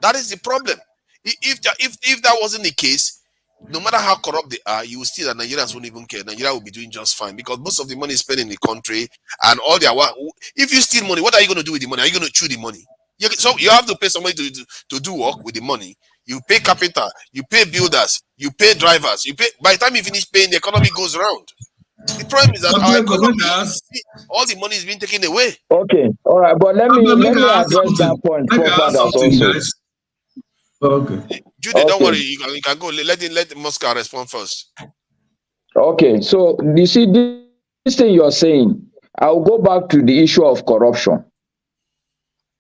That is the problem. If that wasn't the case, no matter how corrupt they are, you will see that Nigerians won't even care. Nigeria will be doing just fine because most of the money is spent in the country and all their work. If you steal money, what are you going to do with the money? Are you going to chew the money? So you have to pay somebody to do work with the money. You pay carpenter, you pay builders, you pay drivers, you pay. By the time you finish paying, the economy goes around. The problem is that our economy, all the money is being taken away. Okay, all right, but let me address that point for fathers also. Guys. Okay. Jude, don't worry, you can go. Let Moscow respond first. Okay, so you see this thing you're saying, I'll go back to the issue of corruption.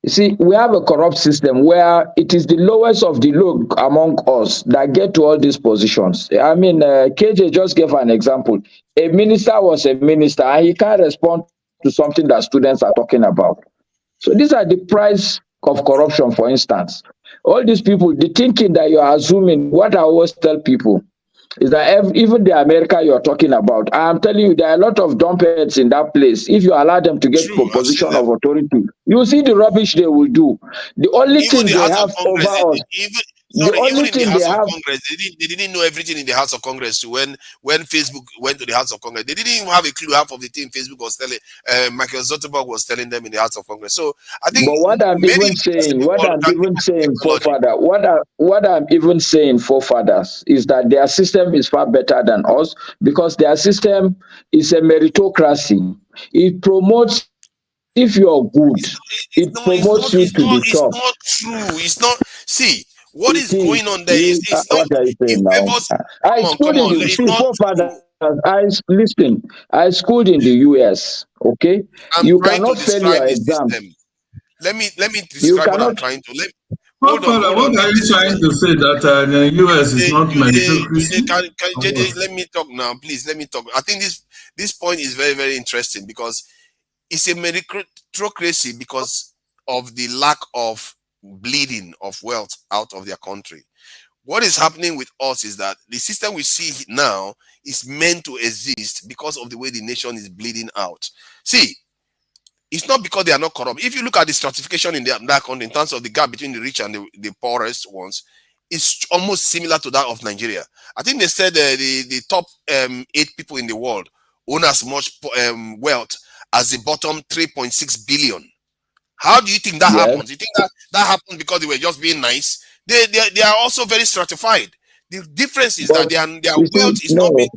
You see, we have a corrupt system where it is the lowest of the low among us that get to all these positions. I mean, KJ just gave an example. A minister was a minister and he can't respond to something that students are talking about. So these are the price of corruption, for instance. All these people, the thinking that you are assuming, what I always tell people is that even the America you're talking about, I'm telling you, there are a lot of dumbheads in that place. If you allow them to get to a position of authority, you see the rubbish they will do. The only thing they have over us, even in the House of Congress, they didn't know everything in the House of Congress. When Facebook went to the House of Congress, they didn't even have a clue half of the thing Facebook was telling. Michael Zuckerberg was telling them in the House of Congress. So I think. But what I'm even saying, forefather, what I'm even saying, forefathers, is that their system is far better than us because their system is a meritocracy. It promotes. If you're good, it promotes you to the top. It's not true. It's not. See, what is going on there is it's not. What are you saying now? I schooled in the US. Okay, you cannot fail your exam. Let me describe what I'm trying to. What are you trying to say that the US is not meritocracy? JJ, let me talk now, please. Let me talk. I think this point is very, very interesting because it's a meritocracy because of the lack of bleeding of wealth out of their country. What is happening with us is that the system we see now is meant to exist because of the way the nation is bleeding out. See, it's not because they are not corrupt. If you look at the stratification in that country in terms of the gap between the rich and the poorest ones, it's almost similar to that of Nigeria. I think they said the top 8 people in the world own as much wealth as the bottom 3.6 billion. How do you think that happens? You think that happens because they were just being nice? They are also very stratified. The difference is that their wealth is not being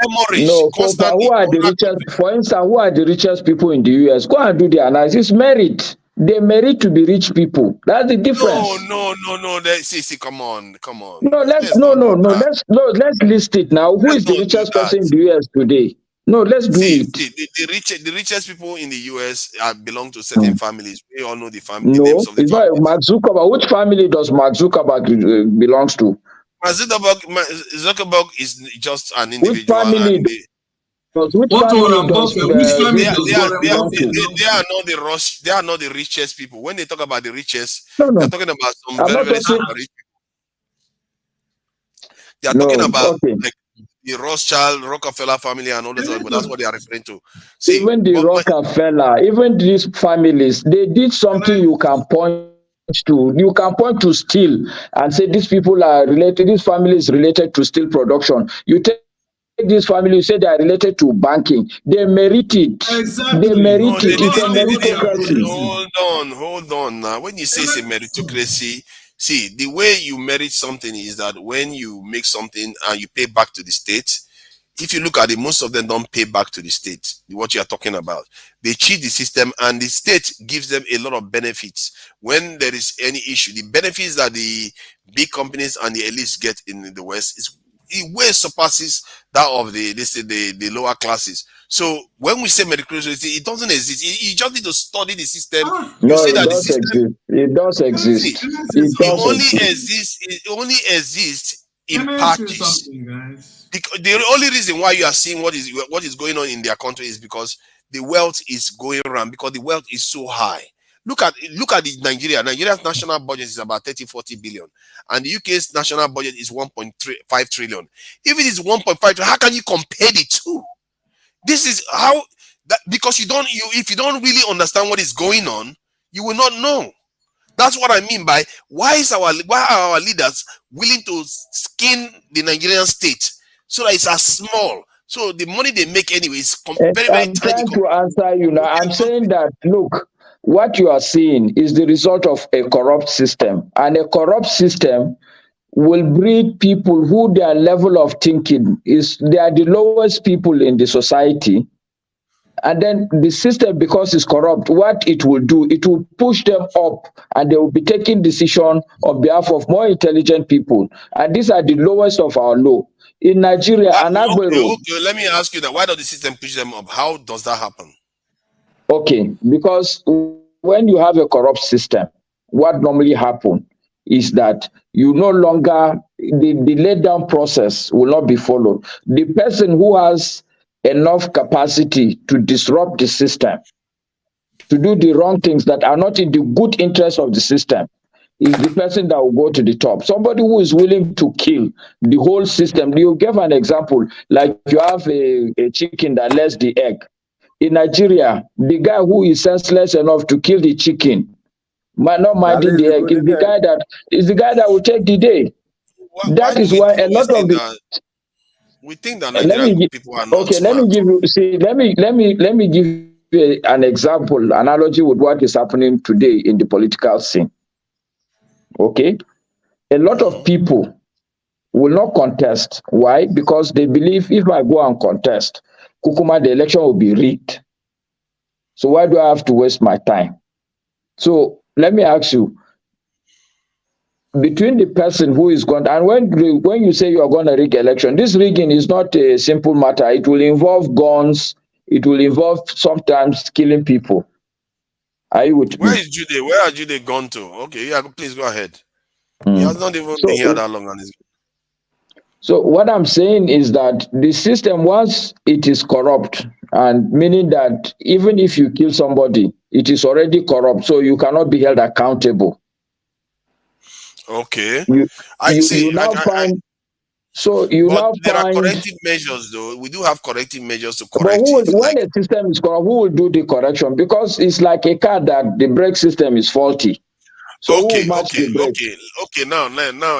hemorrhaged. No, who are the richest? For instance, who are the richest people in the US? Go and do the analysis. Merit. They merit to be rich people. That's the difference. No. See, come on. No, let's list it now. Who is the richest person in the US today? No, let's do it. The richest people in the US belong to certain families. We all know the family names of the families. No, Mark Zuckerberg. Which family does Mark Zuckerberg belongs to? Zuckerberg is just an individual. Which family What Which Warren family Buffett? does Which family They does are, they are, Warren they are, belong Buffett they, to? they, belong they to? are not the rush. They are not the richest people. When they talk about the richest, No, they are no. talking about some I'm very, not very talking. super rich. They are talking No, about okay. like the Rothschild, Rockefeller family, and all this. But that's Senator, what they are referring to. See, Even the but Rockefeller, even these families, they did can something I? you can point to. You can point to steel and say these people are related, this family is related to steel production. You take this family, you say they are related to banking. They merit it. They merit Exactly. it. no, It's they a Because didn't. of They what they didn't. are meritocracy. producing. Hold on. Now, when you say it's a Senator, meritocracy, see the way you merit something is that when you make something and you pay back to the state. If you look at it, most of them don't pay back to the state. What you are talking about, they cheat the system, and the state gives them a lot of benefits when there is any issue. The benefits that the big companies and the elites get in the West is it way surpasses that of the lower classes. So when we say meritocracy, it doesn't exist. You just need to study the system. ah, You No, see it that the does system, exist. It does see, exist. can I say It it does something? only exist. exists. It only exists Can in I say patches. something, guys? The only reason why you are seeing what is going on in their country is because the wealth is going around, because the wealth is so high. Look at the Nigeria. Nigeria's national budget is about 30-40 billion, and the UK's national budget is 1.35 trillion. If it is 1.5 trillion, how can you compare the two? This is how that, because if you don't really understand what is going on, you will not know. That's what I mean by why are our leaders willing to skin the Nigerian state so that it's as small. So the money they make anyway is very, very I'm tiny trying to compared to answer you now. I'm European saying countries. that, look, what you are seeing is the result of a corrupt system. And a corrupt system will breed people who their level of thinking is, they are the lowest people in the society. And then the system, because it's corrupt, what it will do, it will push them up, and they will be taking decision on behalf of more intelligent people. And these are the lowest of our low. In Nigeria, Why, an okay, Agbero, okay. Let me ask you that. Why does the system push them up? How does that happen? okay, because when you have a corrupt system, what normally happen is that you no longer, the laid down process will not be followed. The person who has enough capacity to disrupt the system, to do the wrong things that are not in the good interest of the system, is the person that will go to the top. Somebody who is willing to kill the whole system. You give an example, like you have a chicken that lays the egg. In Nigeria, the guy who is senseless enough to kill the chicken, not That minding lays the the egg, golden egg. is the guy that will take the day. Why That do is we why a always lot of think the, that let me Nigerian give, people are not okay, let me smart? give you, see, let me give you an example, analogy with what is happening today in the political scene. Okay, a lot of Mhm. people will not contest. Why? Because they believe if I go and contest, Kukuma, the election will be rigged. So why do I have to waste my time? So let me ask you, between the person who is going, and when you say you are going to rig election, this rigging is not a simple matter. It will involve guns. It will involve sometimes killing people. Are you with Where me? is Jude? Where are Jude gone to? Okay, yeah, please go ahead. He has Mm. not even been So, here that long, and he's so what I'm saying is that the system, once it is corrupt, and meaning that even if you kill somebody, it is already corrupt, so you cannot be held accountable. okay. You I you see. you now find, so you But now there are find, corrective measures, though. We do have corrective measures to but correct it. when Like, a system is corrupt, who will do the correction? Because it's like a car that the brake system is faulty. So who will okay, match okay, the brakes? okay, okay. Now,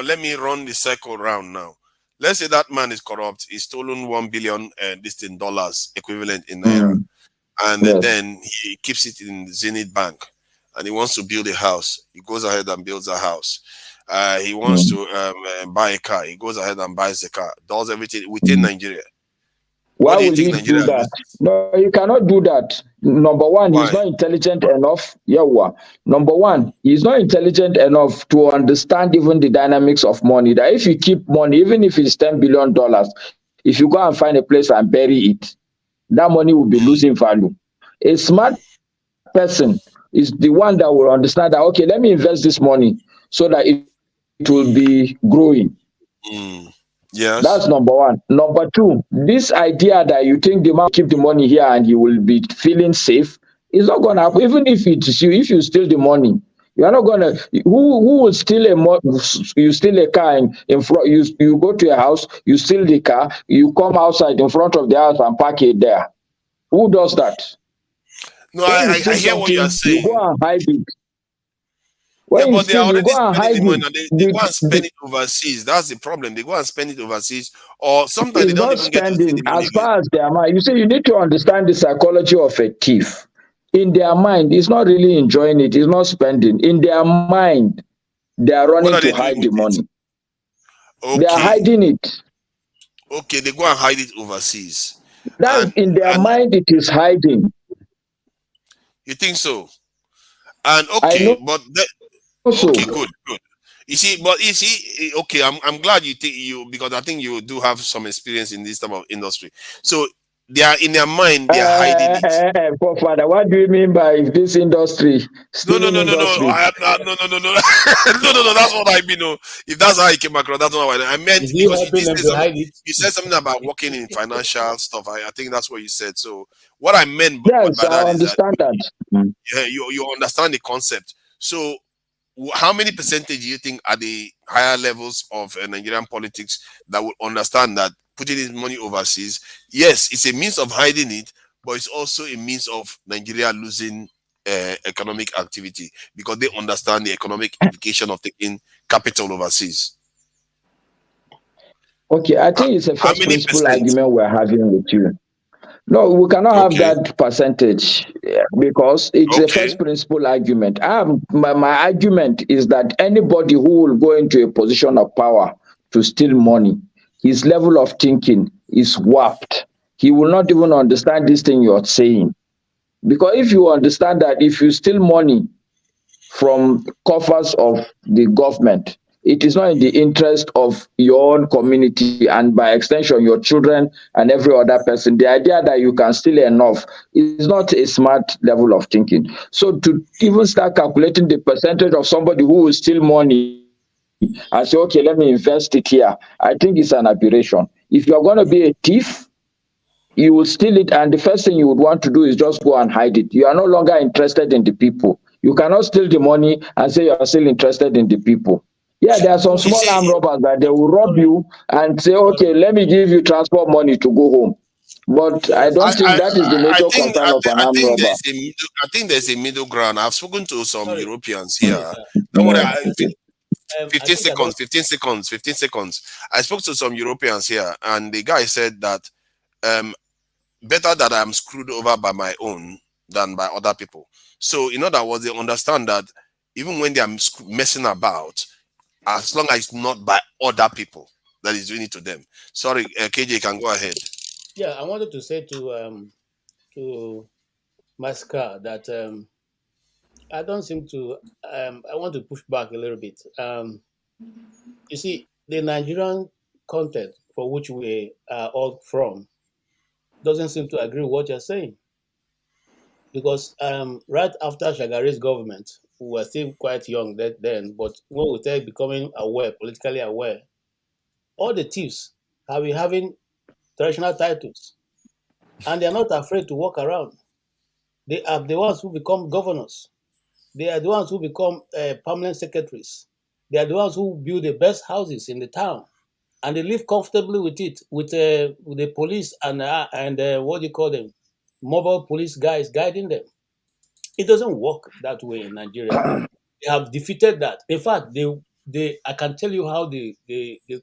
let me run the circle round. Now, let's say that man is corrupt. He's stolen 1 billion, this thing dollars equivalent in naira, Mm, and yes. then he keeps it in Zenith Bank, and he wants to build a house. He goes ahead and builds a house. He wants Mm, to buy a car. He goes ahead and buys the car. Does everything within mm. Nigeria. What Why do you will think he do Nigeria that? loses? No, he cannot do that. Number one, he's Why? not intelligent enough. Yawa. Number one, he's not intelligent enough to understand even the dynamics of money. That if you keep money, even if it's $10 billion, if you go and find a place and bury it, that money will be losing value. A smart person is the one that will understand that, okay, let me invest this money so that it will be growing. Mm. Yes. That's number one. Number two, this idea that you think the man will keep the money here and he will be feeling safe is not going to happen. Even if it's you, if you steal the money, you are not going to. Who will steal you steal a car in front? You go to a house, you steal the car, you come outside in front of the house and park it there. Who does that? No, When you I steal hear what you are something, you go saying. and hide it. Yeah, When you but they steal, are you already go and spending hide the money it. and they go and spend it overseas. That's the problem. They go and spend it overseas, or sometimes they It's don't not even get to see spending the money as again. far as their mind. You see, you need to understand the psychology of a thief. In their mind, it's not really enjoying it, it's not spending. In their mind, they are What running are to they doing hide the with it? money. They are Okay. hiding it. Okay, they go and hide it overseas. That's And in their and mind, it is hiding. you think so? And I okay, know but so. okay, good, good. You see, but you see, okay, I'm glad you think you, because I think you do have some experience in this type of industry. So they are in their mind, they are hiding it. Poor father, what do you mean by this industry, No, no, stealing no, no, no. industry? No, no, no, no, no, no, no. That's what I mean. No, if that's how I came across, that's not what I meant. Is he Because you helping did them say to something. hide it? You said something about working in financial stuff. I think that's what you said. So what I meant Yes, by I that is that understand that. Mm. yeah, you understand the concept. So how many percentage do you think are the higher levels of Nigerian politics that would understand that putting his money overseas, yes, it's a means of hiding it, but it's also a means of Nigeria losing economic activity because they understand the economic implication of taking capital overseas. Okay, I How, think it's a how first many principle percent? argument we're having with you. No, we cannot have Okay, that percentage because it's a okay. first principle argument. My argument is that anybody who will go into a position of power to steal money, his level of thinking is warped. He will not even understand this thing you're saying. Because if you understand that if you steal money from coffers of the government, it is not in the interest of your own community and by extension your children and every other person. The idea that you can steal enough is not a smart level of thinking. So to even start calculating the percentage of somebody who will steal money and say, okay, let me invest it here, I think it's an aberration. If you're going to be a thief, you will steal it, and the first thing you would want to do is just go and hide it. You are no longer interested in the people. You cannot steal the money and say you are still interested in the people. Yeah, there are some You small arm see, robbers that they will rob Sorry, you and say, okay, sorry. let me give you transport money to go home. But I Yes, don't think that is the major concern of an arm robber. I think there's a middle ground. I've spoken to some sorry, Europeans sorry, here. sir. Don't worry, I think 15 I don't. seconds, 15 seconds, 15 seconds. I spoke to some Europeans here, and the guy said that um, better that I'm screwed over by my own than by other people. So, in other words, they understand that even when they are messing about, as long as it's not by other people that is doing it to them. Sorry, KJ, you can go ahead. Yeah, I wanted to say to Masca that I don't seem to. I want to push back a little bit. You see, the Nigerian content for which we are all from doesn't seem to agree with what you're saying because right after Shagari's government, we were still quite young then, but when we started becoming aware, politically aware, all the thieves have been having traditional titles and they're not afraid to walk around. They are the ones who become governors. They are the ones who become permanent secretaries. They are the ones who build the best houses in the town, and they live comfortably with it, with the police and what do you call them, mobile police guys guiding them. It doesn't work that way in Nigeria. They have defeated that. In fact, they I can tell you how the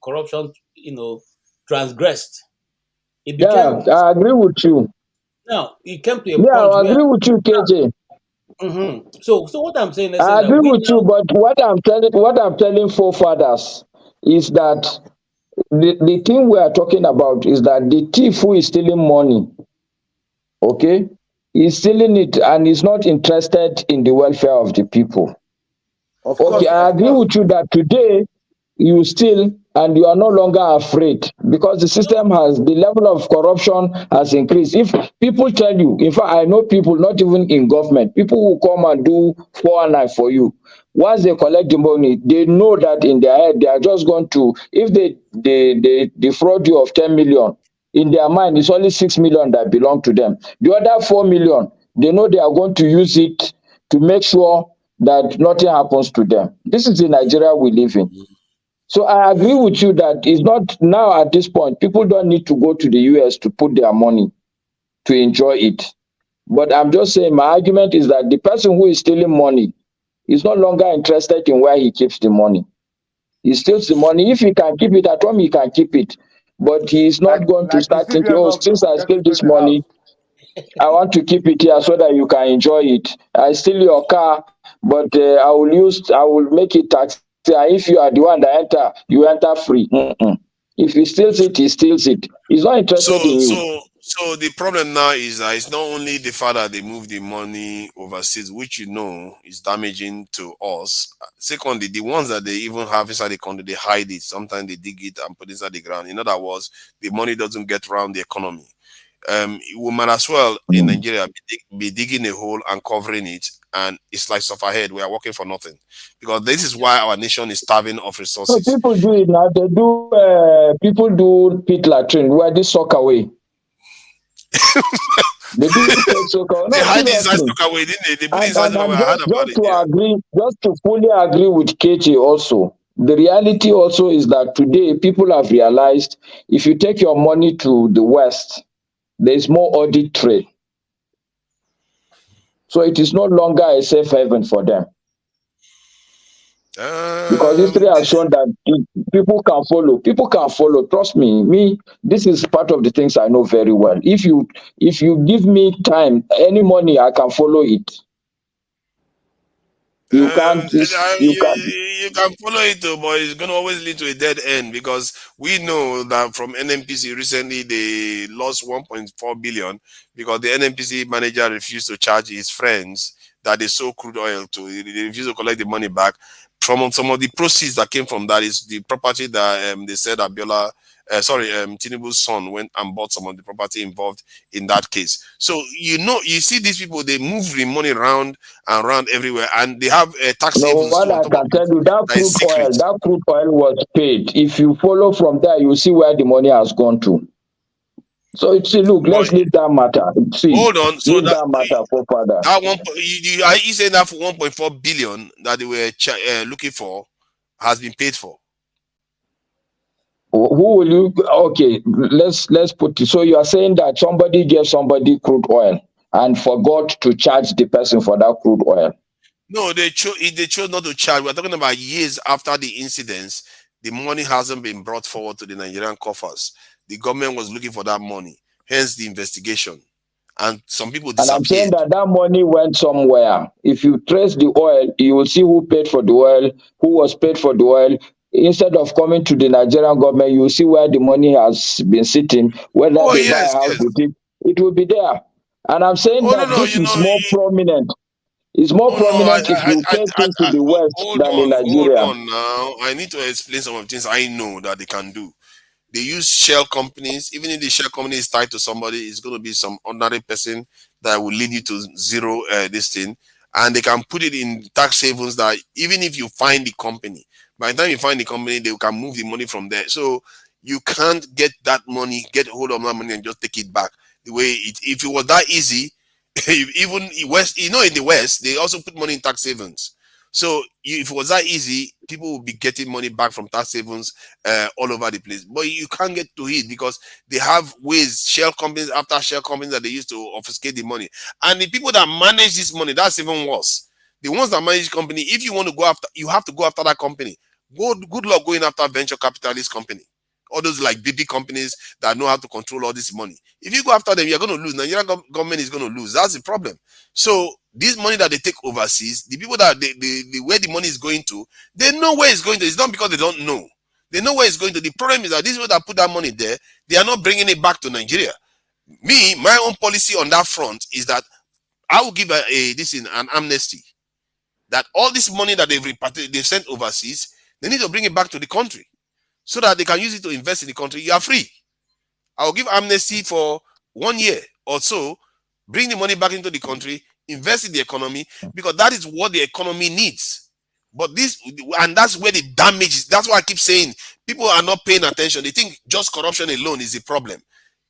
corruption transgressed. It Yeah, became I agree with you. now it came to a Yeah, point I where agree with you, KJ. so what I'm saying is I that agree we with you, now but what I'm telling forefathers is that the thing we are talking about is that the thief who is stealing money, okay, is stealing it and is not interested in the welfare of the people. Of Okay, course, I of agree course. with you that today you steal and you are no longer afraid because the system has the level of corruption has increased. If people tell you, in fact, I know people not even in government, people who come and do 419 for you. Once they collect the money, they know that in their head they are just going to, if they defraud you of 10 million, in their mind it's only 6 million that belong to them. The other 4 million, they know they are going to use it to make sure that nothing happens to them. This is the Nigeria we live in. So I agree with you that it's not now at this point, people don't need to go to the US to put their money to enjoy it. But I'm just saying my argument is that the person who is stealing money is no longer interested in where he keeps the money. He steals the money. If he can keep it at home, he can keep it. But he is not going to Like the start thinking, CBN oh, governor, since I get steal it for this the house. money, I want to keep it here so that you can enjoy it. I steal your car, but I will make it taxi. And if you are the one that enter, you enter free. Mm-mm. If he steals it, he steals it. He's not interested in you. So the problem now is that it's not only the fact that they move the money overseas, which is damaging to us. Secondly, the ones that they even have inside the country, they hide it. Sometimes they dig it and put it inside the ground. In other words, the money doesn't get around the economy. We might as well in Mm. Nigeria be digging a hole and covering it, and it's like stuff ahead. We are working for nothing because this is why our nation is starving of So resources. people do it now. They do. People do pit latrine where they sock away. They do take soak away. They No, hide it inside seriously. stock away, didn't they? They put it inside And stock away. I heard about just it. to Yeah. agree, just to fully agree with Katie also, the reality also is that today people have realized if you take your money to the West, there is more audit trail. So it is no longer a safe haven for them. Because Um, history has shown that people can follow. People can follow. Trust me. This is part of the things I know very well. If you give me time, any money, I can follow it. You can't. You can't. you can follow it, too, but it's going to always lead to a dead end because we know that from NNPC recently they lost 1.4 billion because the NNPC manager refused to charge his friends that they sold crude oil to. They refused to collect the money back. From some of the proceeds that came from that is the property that they said Tinubu's son went and bought some of the property involved in that case. So you see these people, they move the money around and around everywhere, and they have tax You know havens what too on I top of can it. tell you? That is secret. That crude oil was paid. If you follow from there, you see where the money has gone to. So look, But let's leave that matter. See, hold on, so leave that matter for further. that are you saying that for 1.4 billion that they were looking for has been paid for? Who will you? Okay, let's put it. So you are saying that somebody gave somebody crude oil and forgot to charge the person for that crude oil. No, they chose not to charge. We're talking about years after the incidents. The money hasn't been brought forward to the Nigerian coffers. The government was looking for that money, hence the investigation. And some people And I'm saying disappeared. that that money went somewhere. If you trace the oil, you will see who paid for the oil, who was paid for the oil. Instead of coming to the Nigerian government, you will see where the money has been sitting, whether Oh they buy a yes, house yes. with it, it will be there. And I'm saying Oh no, that no, this is more prominent. It's more oh no, prominent if you take things to the West than in hold Nigeria. on now. I need to explain some of the things I know that they can do. They use shell companies. Even if the shell company is tied to somebody, it's going to be some ordinary person that will lead you to zero this thing. And they can put it in tax havens that even if you find the company, by the time you find the company, they can move the money from there. So you can't get that money, get hold of that money and just take it back. The way if it was that easy, even in West, in the West, they also put money in tax havens. So if it was that easy, people would be getting money back from tax havens all over the place. But you can't get to it because they have ways, shell companies after shell companies that they use to obfuscate the money. And the people that manage this money, that's even worse. The ones that manage the company, if you want to go after, you have to go after that company. Good luck going after venture capitalist company. All those like big companies that know how to control all this money. If you go after them, you're going to lose. Nigerian government is going to lose. That's the problem. So this money that they take overseas, the people that where the money is going to, they know where it's going to. It's not because they don't know. They know where it's going to. The problem is that these people that put that money there, they are not bringing it back to Nigeria. Me, my own policy on that front is that I will give an amnesty. That all this money that they've sent overseas, they need to bring it back to the country so that they can use it to invest in the country. You are free. I'll give amnesty for 1 year or so, bring the money back into the country, invest in the economy, because that is what the economy needs. But this, and that's where the damage is. That's why I keep saying people are not paying attention. They think just corruption alone is the problem.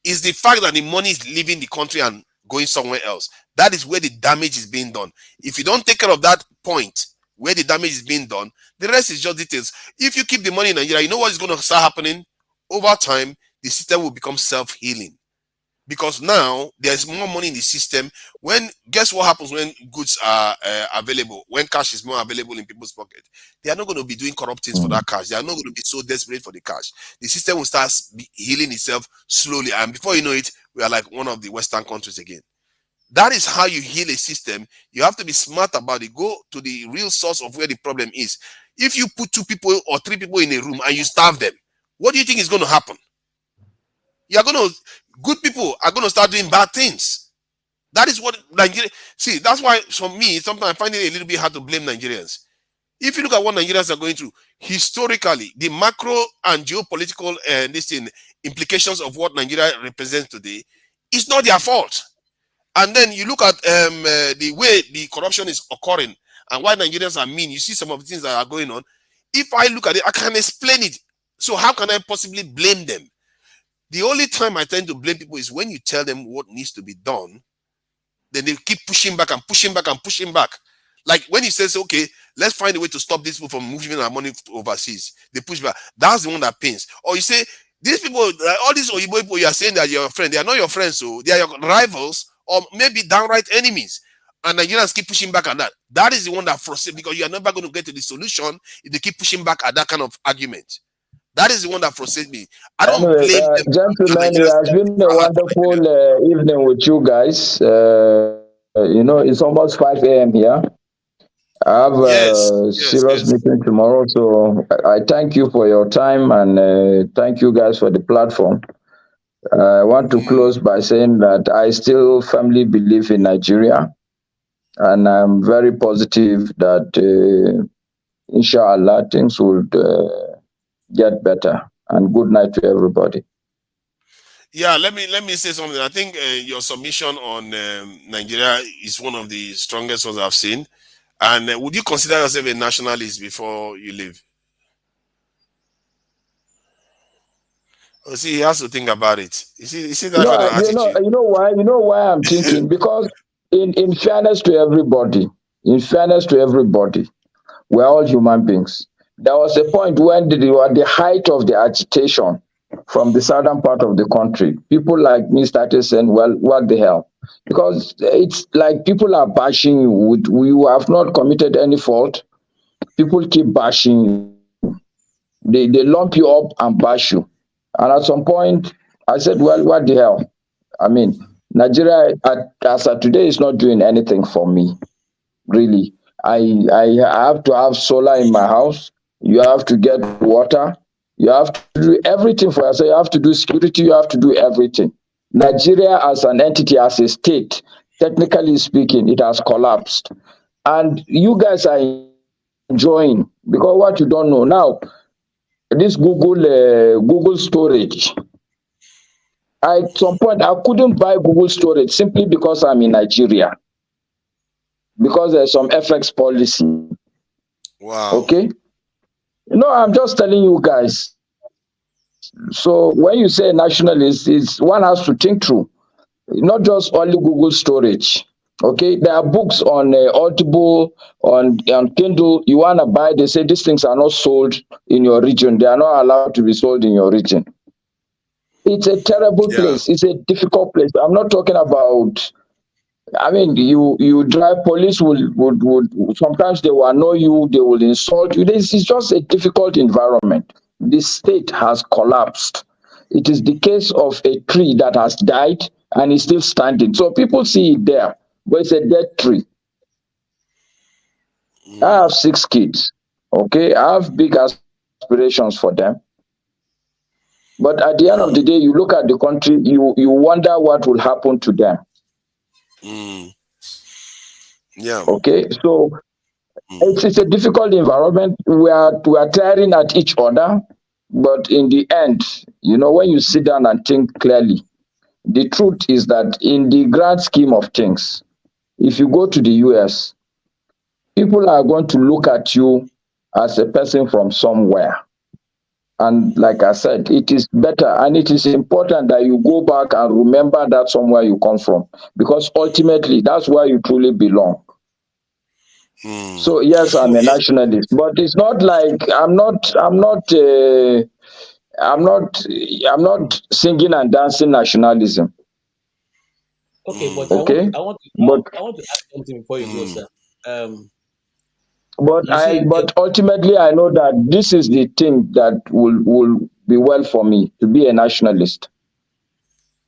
It's the fact that the money is leaving the country and going somewhere else. That is where the damage is being done. If you don't take care of that point where the damage is being done, the rest is just details. If you keep the money in Nigeria, you know what is going to start happening? Over time, the system will become self-healing. Because now there's more money in the system. When guess what happens when goods are available, when cash is more available in people's pocket, they are not going to be doing corrupt things for that cash. They are not going to be so desperate for the cash. The system will start healing itself slowly, and before you know it, we are like one of the Western countries again. That is how you heal a system. You have to be smart about it. Go to the real source of where the problem is. If you put 2 people or 3 people in a room and you starve them, what do you think is going to happen? You're going to, good people are going to start doing bad things. That is what Nigeria, see, that's why for me, sometimes I find it a little bit hard to blame Nigerians. If you look at what Nigerians are going through, historically, the macro and geopolitical implications of what Nigeria represents today, it's not their fault. And then you look at the way the corruption is occurring and why Nigerians are mean. You see some of the things that are going on. If I look at it, I can explain it. So how can I possibly blame them? The only time I tend to blame people is when you tell them what needs to be done, then they keep pushing back and pushing back and pushing back. Like when he says, okay, let's find a way to stop these people from moving our money overseas, they push back. That's the one that pains. Or you say, these people, all these Oyibo people, you are saying that you're your friend. They are not your friends, so they are your rivals or maybe downright enemies. And Nigerians keep pushing back on that. That is the one that frustrates, because you are never going to get to the solution if they keep pushing back at that kind of argument. That is the one that frustrates me. I don't Anyway, blame them. gentlemen, it has been a wonderful evening with you guys. It's almost 5 a.m. here. I have a serious meeting tomorrow, so I thank you for your time, and thank you guys for the platform. I want to close by saying that I still firmly believe in Nigeria, and I'm very positive that, inshallah, things will get better. And good night to everybody. Yeah, let me say something. I think your submission on Nigeria is one of the strongest ones I've seen. And would you consider yourself a nationalist before you leave? Oh, see, he has to think about it. You see that kind of attitude. You know why I'm thinking, because in fairness to everybody, we're all human beings. There was a point when they were at the height of the agitation from the southern part of the country. People like me started saying, well, what the hell? Because it's like people are bashing you. You have not committed any fault. People keep bashing you. They lump you up and bash you. And at some point, I said, well, what the hell? I mean, Nigeria, as of today, is not doing anything for me, really. I have to have solar in my house. You have to get water. You have to do everything for yourself. You have to do security. You have to do everything. Nigeria as an entity, as a state, technically speaking, it has collapsed. And you guys are enjoying, because what you don't know now, this Google storage. At some point, I couldn't buy Google storage simply because I'm in Nigeria, because there's some FX policy. Wow. Okay. No, I'm just telling you guys. So when you say nationalist, one has to think through, not just only Google storage. Okay, there are books on Audible, on Kindle. You want to buy, they say these things are not sold in your region. They are not allowed to be sold in your region. It's a terrible place. It's a difficult place. I'm not talking about, I mean, you drive, police would sometimes they will annoy you, they will insult you. This is just a difficult environment. The state has collapsed. It is the case of a tree that has died and is still standing. So people see it there, but it's a dead tree. I have 6 kids. Okay, I have big aspirations for them. But at the end of the day, you look at the country, you wonder what will happen to them. Yeah. Okay, so it's a difficult environment. We are tearing at each other, but in the end, when you sit down and think clearly, the truth is that in the grand scheme of things, if you go to the US, people are going to look at you as a person from somewhere. And like I said, it is better and it is important that you go back and remember that somewhere you come from, because ultimately that's where you truly belong. So yes, I'm a nationalist, but it's not like I'm not singing and dancing nationalism. Okay, but Okay, but I want to ask something before you go, sir. Um, but you see, ultimately I know that this is the thing that will be well for me to be a nationalist.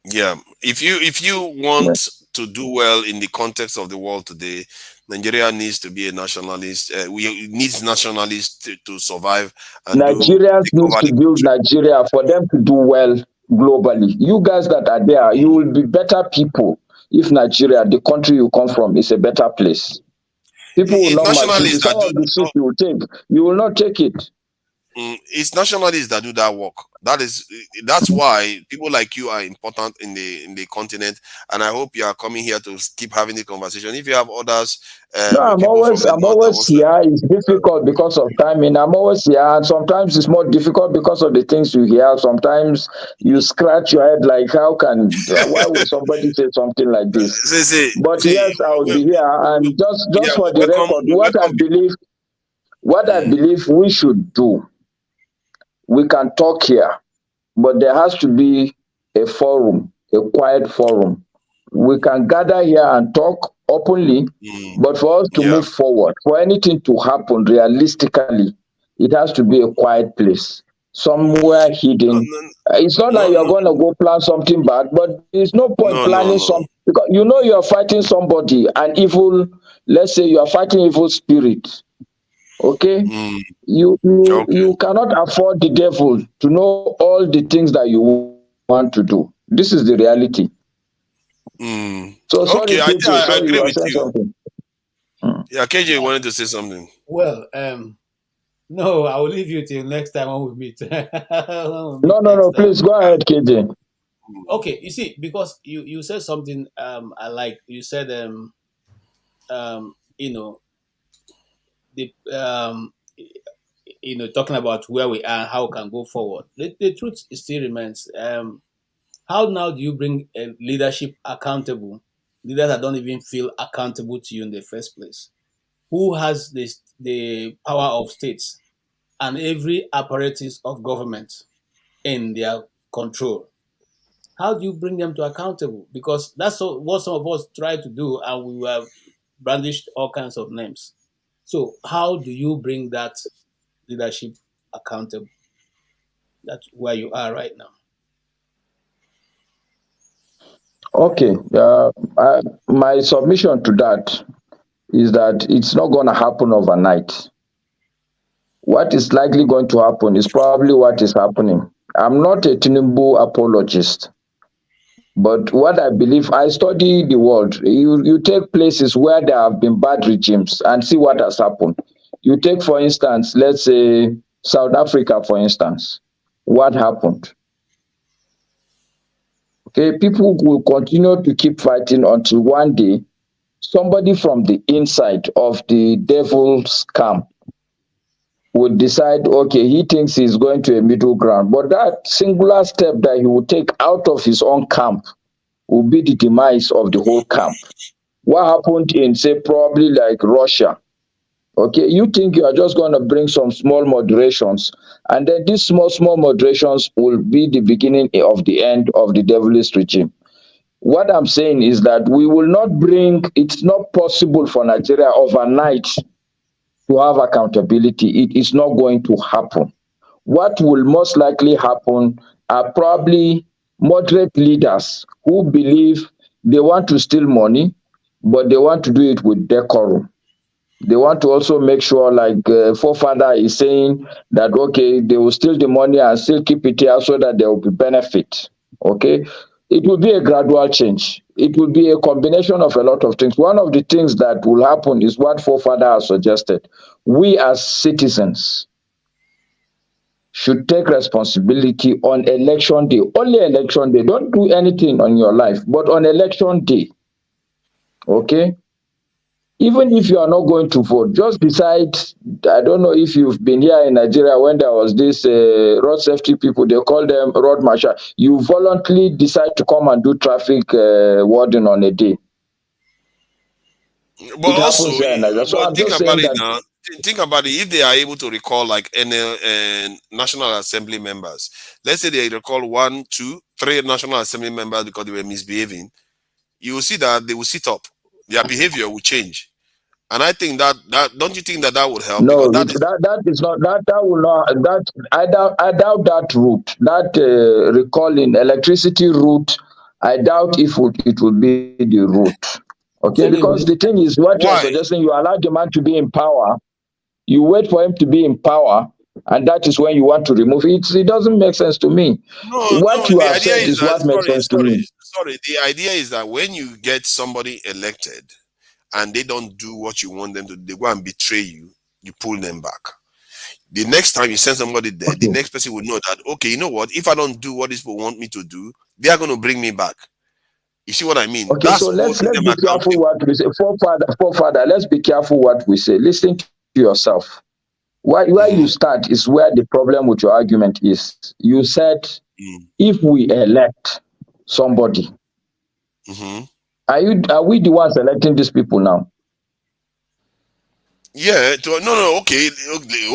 Yeah, if you Yeah. want to do well in the context of the world today, Nigeria needs to be a nationalist. We needs nationalists to survive and do Nigerians take needs over to the build country. Nigeria for them to do well globally. You guys that are there, you will be better people if Nigeria, the country you come from, is a better place. People will It's not match you. nationalists Some that do of the shit you will take, you will not take it. it's nationalists that do that work. That's why people like you are important in the continent, and I hope you are coming here to keep having the conversation. If you have others, No, I'm people from always the I'm north that always wants to, here. It's difficult because of timing. I'm always here, and sometimes it's more difficult because of the things you hear. Sometimes you scratch your head like, how can why would somebody say something like this? But see, yes, I will be here. And yeah, just for the record, we welcome you. what I believe we should do, we can talk here, but there has to be a forum, a quiet forum. We can gather here and talk openly, but for us to Yeah, move forward, for anything to happen realistically, it has to be a quiet place, somewhere hidden. It's not no, like you're going to go plan something bad, but there's no point no, no, planning no. something because you know you're fighting somebody, an evil, let's say you are fighting evil spirit. Okay, you Okay. cannot afford the devil to know all the things that you want to do. This is the reality. So sorry, Okay, KJ, sorry, I you were agree saying with you. something. Yeah, KJ wanted to say something. well, no, I will leave you till next time when we meet. When we No, meet no, no, next time. please go ahead, KJ. Okay, you see, because you said something I like. You said you know the talking about where we are, how we can go forward. The truth still remains. How now do you bring a leadership accountable? Leaders that don't even feel accountable to you in the first place. Who has the power of states and every apparatus of government in their control? How do you bring them to accountable? Because that's what some of us try to do, and we have brandished all kinds of names. So, how do you bring that leadership accountable? That's where you are right now. Okay, my submission to that is that it's not going to happen overnight. What is likely going to happen is probably what is happening. I'm not a Tinubu apologist, but what I believe, I study the world. You take places where there have been bad regimes and see what has happened. You take, for instance, let's say South Africa, for instance. What happened? Okay, people will continue to keep fighting until one day somebody from the inside of the devil's camp would decide, okay, he thinks he's going to a middle ground. But that singular step that he will take out of his own camp will be the demise of the whole camp. What happened in, say, probably like Russia? Okay, you think you are just going to bring some small moderations, and then these small moderations will be the beginning of the end of the devilish regime. What I'm saying is that we will not bring, it's not possible for Nigeria overnight to have accountability. It is not going to happen. What will most likely happen are probably moderate leaders who believe they want to steal money, but they want to do it with decorum. They want to also make sure, like forefather is saying, that okay, they will steal the money and still keep it here so that there will be benefit. Okay, it will be a gradual change. It will be a combination of a lot of things. One of the things that will happen is what forefather has suggested. We as citizens should take responsibility on election day. Only election day. Don't do anything on your life, but on election day. Okay, even if you are not going to vote, just decide. I don't know if you've been here in Nigeria when there was this road safety people, they call them road marshal. You voluntarily decide to come and do traffic warding on a day. But It also, happens here in Nigeria. So but I'm think just about saying it that now. Think about it. If they are able to recall like any National Assembly members, let's say they recall 1, 2, 3 National Assembly members because they were misbehaving, you will see that they will sit up. Their behavior will change. And I think that don't you think that would help? no, Because that is that is not that will not that I doubt that route, that recalling electricity route. I doubt if it would be the route. Okay, Same because in the this thing is, what you're why. suggesting, you allow the man to be in power, you wait for him to be in power, and that is when you want to remove it. It doesn't make sense to me. No, What no. you The have idea said is is that what makes sense to me. sorry. The idea is that when you get somebody elected and they don't do what you want them to, they go and betray you. You pull them back. The next time you send somebody there, the Okay. next person will know that, okay, you know what? If I don't do what these people want me to do, they are going to bring me back. You see what I mean? Okay, so That's let's holding let's them be careful accountable. what we say. Forefather, let's be careful what we say. Listen to yourself. Where you Mm-hmm. start is where the problem with your argument is. You said if we elect somebody, Mm-hmm. are we the ones electing these people now? Yeah. No, no. Okay.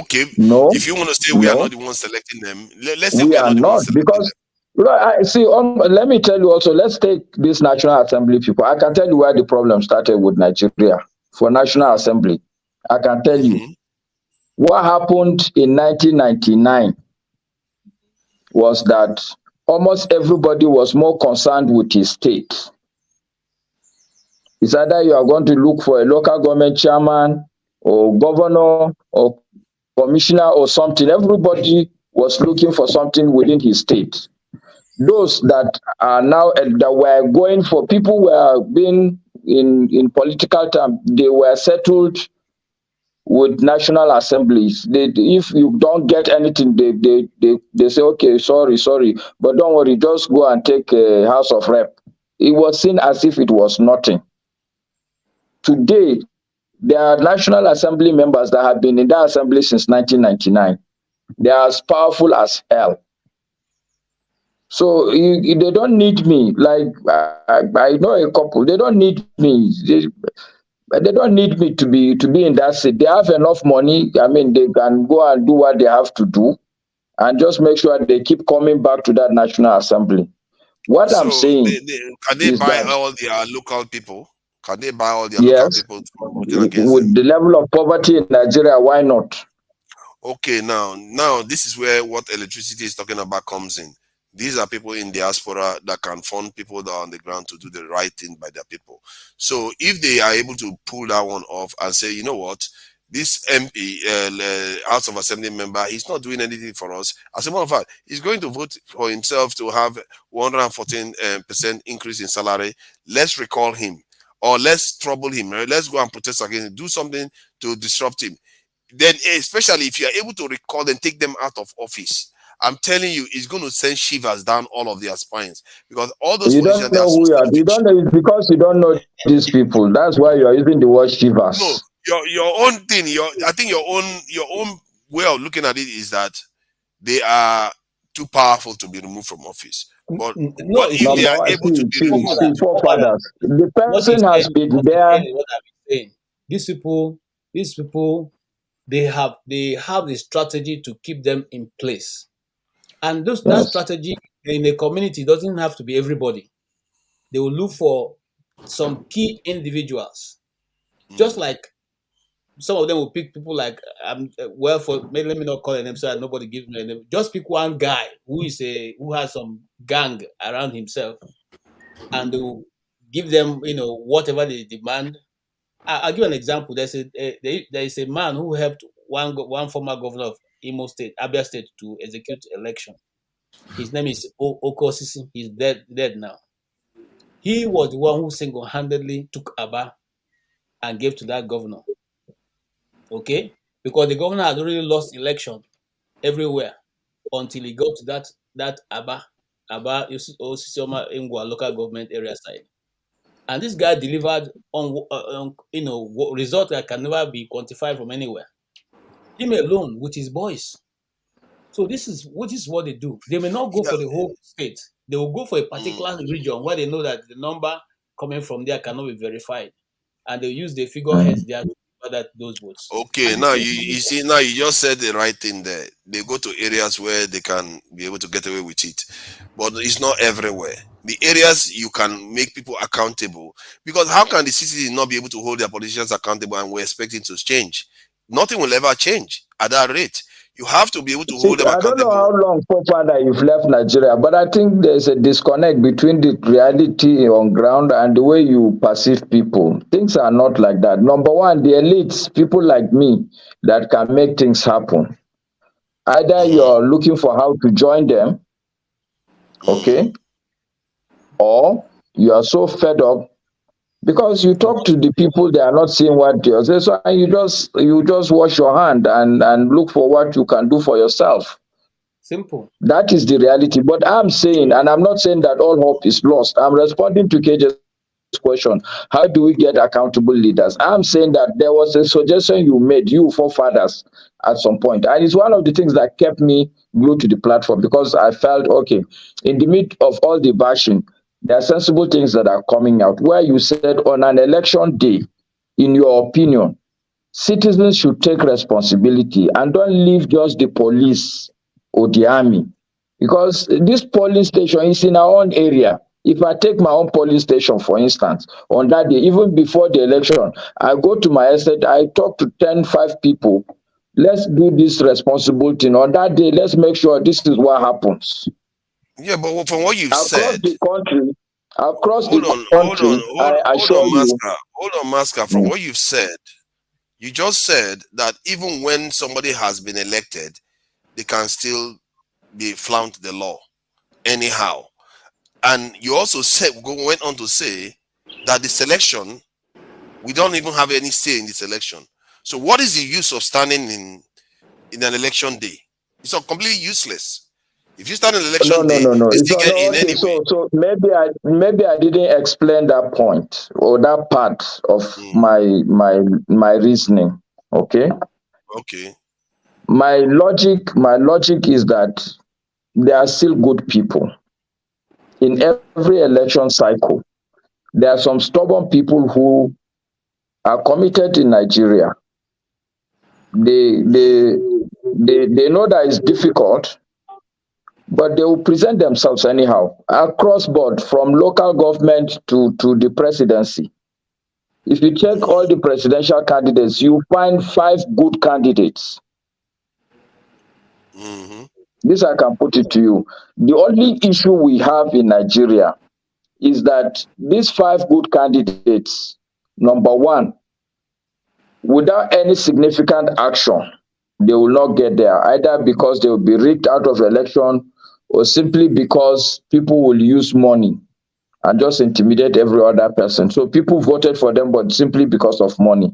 Okay. No, If you want to say we are not no, the ones selecting them, let's say we we are are not the ones not, selecting because I see. Let me tell you also. Let's take this National Assembly people. I can tell you where the problem started with Nigeria for National Assembly. I can tell them. you Mm-hmm. what happened in 1999 was that almost everybody was more concerned with his state. It's either you are going to look for a local government chairman or governor or commissioner or something. Everybody was looking for something within his state. Those that are now that were going for, people were being in political terms, they were settled with national assemblies. If you don't get anything, they say, okay, sorry, but don't worry, just go and take a House of Rep. It was seen as if it was nothing. Today, there are National Assembly members that have been in that assembly since 1999. They are as powerful as hell. So they don't need me. Like I know a couple. They don't need me. They don't need me to be in that seat. They have enough money. I mean, they can go and do what they have to do, and just make sure they keep coming back to that National Assembly. What I'm So saying can they is buy that all their local people? Can they buy all their local yes, people from voting against them? with the level of poverty in Nigeria, why not? Okay, now this is where what electricity is talking about comes in. These are people in diaspora that can fund people that are on the ground to do the right thing by their people. So if they are able to pull that one off and say, you know what, this MP, House of Assembly member, he's not doing anything for us. As a matter of fact, he's going to vote for himself to have 114% increase in salary. Let's recall him, or let's trouble him. Right? Let's go and protest against him. Do something to disrupt him. Then, especially if you are able to recall and take them out of office, I'm telling you, it's going to send shivers down all of their spines, because all those You don't politicians, they are know so who you are. You selfish. don't know, it's because you don't know these people. That's why you are using the word No, shivers. your own thing, I think your own way of looking at it is that they are too powerful to be removed from office. But No, what you if see, they Number are one, able to be removed? forefathers. The what he's person has saying, been what he's there. saying is what I've been saying. These people, they have the strategy to keep them in place, and that Yes. strategy in a community doesn't have to be everybody. They will look for some key individuals, just Mm. like some of them will pick people like well, for maybe, let me not call a name so that nobody gives me a name. Just pick one guy who has some gang around himself, and they will give them whatever they demand. I'll give an example. There is a man who helped one former governor of Imo State, Abia State, to execute election. His name is Okosisi. He's dead now. He was the one who single-handedly took Aba and gave to that governor. Okay, because the governor had already lost election everywhere until he got to that Aba Osisioma Ingwa local government area side. and this guy delivered on result that can never be quantified from anywhere. Him alone with his boys. So this is what they do. They may not go Yeah. for the whole state. They will go for a Mm. particular region where they know that the number coming from there cannot be verified, and they use the figureheads there to gather those votes. Okay, And the now same you see, now you just said the right thing there. They go to areas where they can be able to get away with it, but it's not everywhere. The areas you can make people accountable, because how can the citizens not be able to hold their politicians accountable and we're expecting to change? Nothing will ever change at that rate. You have to be able to See, hold them I don't know how accountable. long so far that you've left Nigeria, but I think there's a disconnect between the reality on ground and the way you perceive people. Things are not like that. Number one, the elites, people like me, that can make things happen. Either Mm-hmm. you're looking for how to join them, Mm-hmm. okay, or you are so fed up because you talk to the people, they are not seeing what you're saying, so you just wash your hand and look for what you can do for yourself. simple. That is the reality. But I'm saying, and I'm not saying that all hope is lost. I'm responding to KJ's question. How do we get accountable leaders? I'm saying that there was a suggestion you made, you forefathers, at some point. And it's one of the things that kept me glued to the platform because I felt, okay, in the midst of all the bashing, there are sensible things that are coming out. Where you said on an election day, in your opinion, citizens should take responsibility and don't leave just the police or the army, because this polling station is in our own area. If I take my own polling station for instance, on that day, even before the election, I go to my estate, I talk to 5 people. Let's do this responsible thing on that day. Let's make sure this is what happens Yeah, but from what you've across said, the country. Across the hold on, hold country, on, I hold assure on, you. Masker. Hold on, Masker. From what you've said, you just said that even when somebody has been elected, they can still be flaunt the law anyhow. And you also went on to say that the selection, we don't even have any say in this election. So what is the use of standing in an election day? It's completely useless. If you stand in an No, election no, day, no, no. they It's still not, get no, in okay. anyway. So maybe I didn't explain that point or that part of my reasoning. Okay. Okay. My logic is that there are still good people in every election cycle. There are some stubborn people who are committed in Nigeria. They know that it's difficult, but they will present themselves anyhow across board from local government to the presidency. If you check all the presidential candidates, you find 5 good candidates. Mm-hmm. This I can put it to you. The only issue we have in Nigeria is that these 5 good candidates, number one, without any significant action, they will not get there, either because they will be rigged out of election or simply because people will use money and just intimidate every other person. So people voted for them, but simply because of money.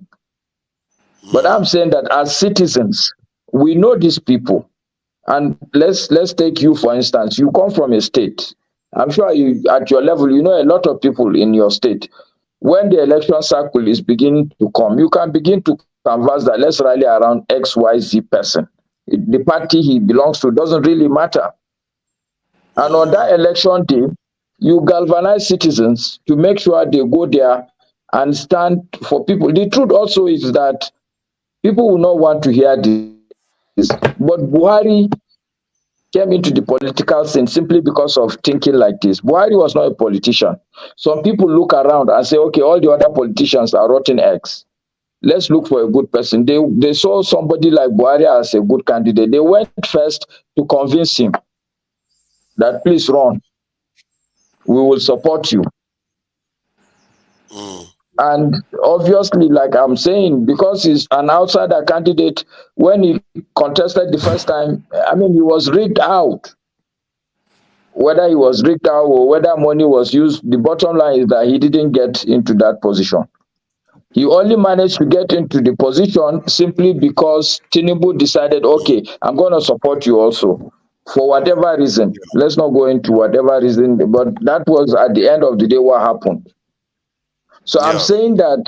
But I'm saying that as citizens, we know these people. And let's take you for instance. You come from a state. I'm sure you at your level, you know a lot of people in your state. When the election cycle is beginning to come, you can begin to canvass that let's rally around XYZ person. The party he belongs to doesn't really matter. And on that election day, you galvanize citizens to make sure they go there and stand for people. The truth also is that people will not want to hear this. But Buhari came into the political scene simply because of thinking like this. Buhari was not a politician. Some people look around and say, okay, all the other politicians are rotten eggs. Let's look for a good person. They saw somebody like Buhari as a good candidate. They went first to convince him that please run, we will support you. And obviously, like I'm saying, because he's an outsider candidate, when he contested the first time, I mean, he was rigged out. Whether he was rigged out or whether money was used, the bottom line is that he didn't get into that position. He only managed to get into the position simply because Tinubu decided, okay, I'm going to support you also. For whatever reason, let's not go into whatever reason, but that was at the end of the day what happened. So I'm saying that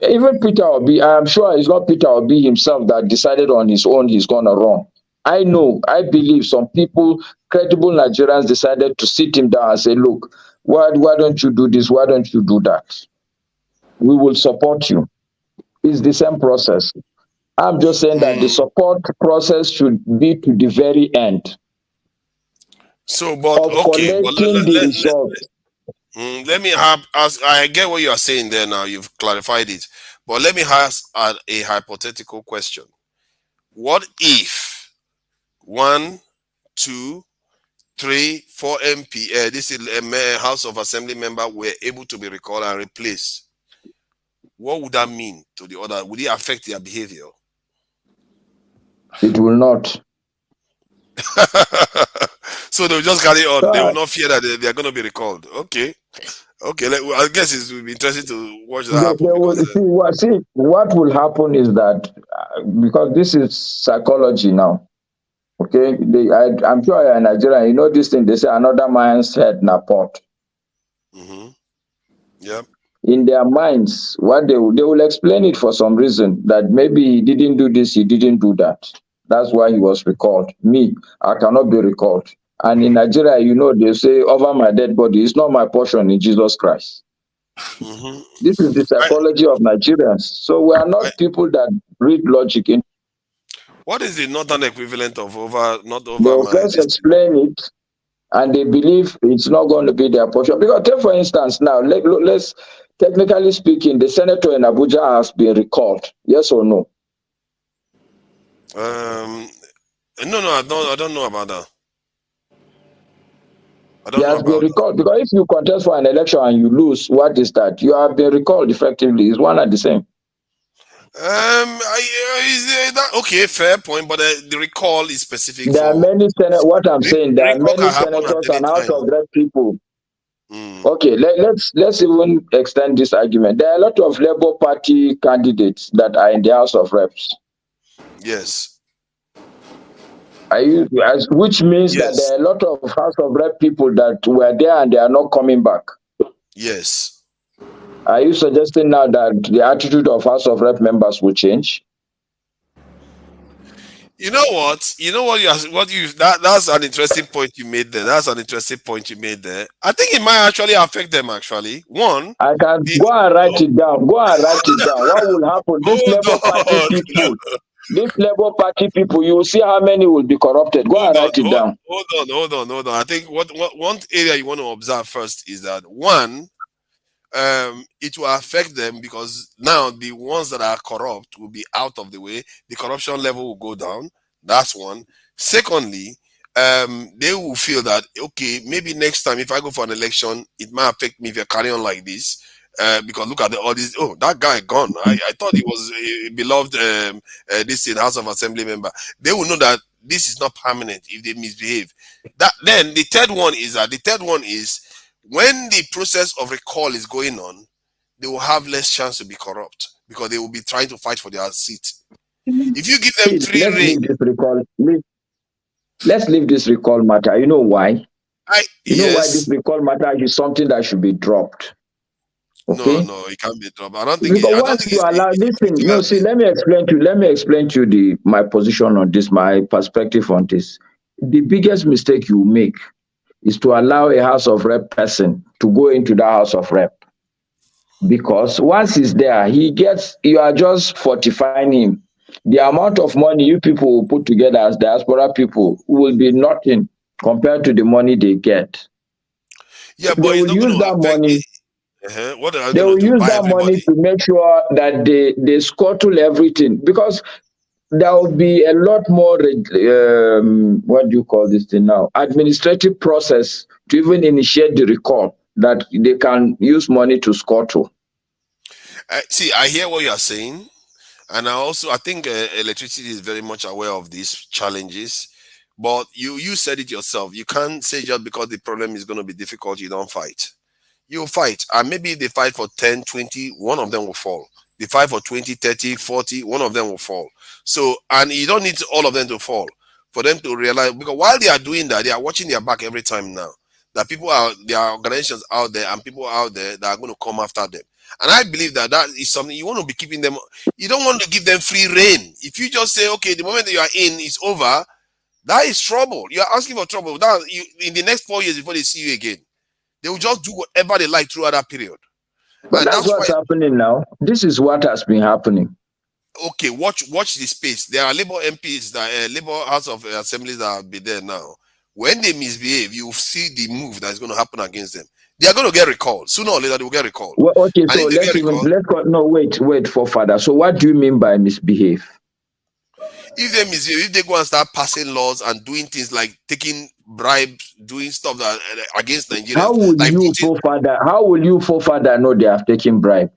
even Peter Obi, I'm sure it's not Peter Obi himself that decided on his own he's going to run. I know, I believe some people, credible Nigerians, decided to sit him down and say, look, why don't you do this? Why don't you do that? We will support you. It's the same process. I'm just saying that the support process should be to the very end. So, but of okay, but collecting the result. let me ask. I get what you are saying there now. You've clarified it, but let me ask a hypothetical question. What if 1, 2, 3, 4 MP, this is a House of Assembly member were able to be recalled and replaced? What would that mean to the other? Would it affect their behavior? It will not. So they'll just carry on. They will So, not fear that they are going to be recalled. Okay. I guess it will be interesting to watch that happen. they will see what will happen is that because this is psychology now. Okay, I'm sure you're in Nigeria. You know this thing. They say another man's head na pot. Yeah. In their minds, what they will explain it for some reason that maybe he didn't do this, he didn't do that. That's why he was recalled. Me, I cannot be recalled. And in Nigeria, you know, they say over my dead body, it's not my portion in Jesus Christ. This is the psychology of Nigerians. So we are not people that read logic. What is the northern equivalent of not over They'll my first explain it, and they believe it's not going to be their portion. Because take for instance now, let's technically speaking, the senator in Abuja has been recalled. Yes or no? No, I don't know about that. He has been recalled because if you contest for an election and you lose, what is that? You have been recalled effectively. It's one and the same. Okay, fair point, but the recall is specific There are for many what I'm saying, there are recall many can happen at senators any and House time. of Rep people. Okay, let's even extend this argument. There are a lot of Labour Party candidates that are in the House of Reps. Yes. Which means that there are a lot of House of Rep people that were there and they are not coming back. Yes. Are you suggesting now that the attitude of House of Rep members will change? You know what? That's an interesting point you made there. That's an interesting point you made there. I think it might actually affect them actually. One, I can go and write it down. Go and write it down. What will happen? These Labour Party people, these Labour Party people, you will see how many will be corrupted. Go and write it down. Hold on. I think what one area you want to observe first is that one, it will affect them because now the ones that are corrupt will be out of the way. The corruption level will go down. That's one. Secondly, they will feel that okay, maybe next time if I go for an election, it might affect me if I carry on like this. Because look at all these. Oh, that guy gone. I thought he was a beloved this in House of Assembly member. They will know that this is not permanent if they misbehave. That then the third one is when the process of recall is going on, they will have less chance to be corrupt because they will be trying to fight for their seat. If you give them Let's leave this recall. Let's leave this recall matter. You know why? You know why this recall matter is something that should be dropped. Okay? No, it can't be dropped. I don't think you allow this thing. No, see, let me explain to you my position on this, my perspective on this. The biggest mistake you make is to allow a House of Rep person to go into the House of Rep. Because once he's there, you are just fortifying him. The amount of money you people will put together as diaspora people will be nothing compared to the money they get. Yeah, they will use that money. They will use that money to make sure that they scuttle everything because there will be a lot more what do you call this thing now, administrative process to even initiate the recall that they can use money to scuttle. See, I hear what you are saying, and I think electricity is very much aware of these challenges. But you said it yourself. You can't say just because the problem is going to be difficult, you don't fight. You fight, and maybe they fight for 10, 20, one of them will fall. They fight for 20, 30, 40, one of them will fall. So, and you don't need all of them to fall for them to realize, because while they are doing that, they are watching their back every time now. That there are organizations out there and people out there that are going to come after them. And I believe that that is something you want to be keeping them. You don't want to give them free reign. If you just say, okay, the moment that you are in is over, that is trouble. You are asking for trouble. That you, in the next 4 years before they see you again, they will just do whatever they like throughout that period. But And that's that's why, what's happening now. This is what has been happening. okay, watch the space. There are Labour MPs, that Labour House of Assemblies that have been there now. When they misbehave, you will see the move that is going to happen against them. They are going to get recalled. Sooner or later, they will get recalled. Well, okay, And so if they get recalled, no, wait, for father. So what do you mean by misbehave? if they misbehave, if they go and start passing laws and doing things like taking bribes, doing stuff that against Nigerians, How will like you, putting, forefather, know they have taken bribe?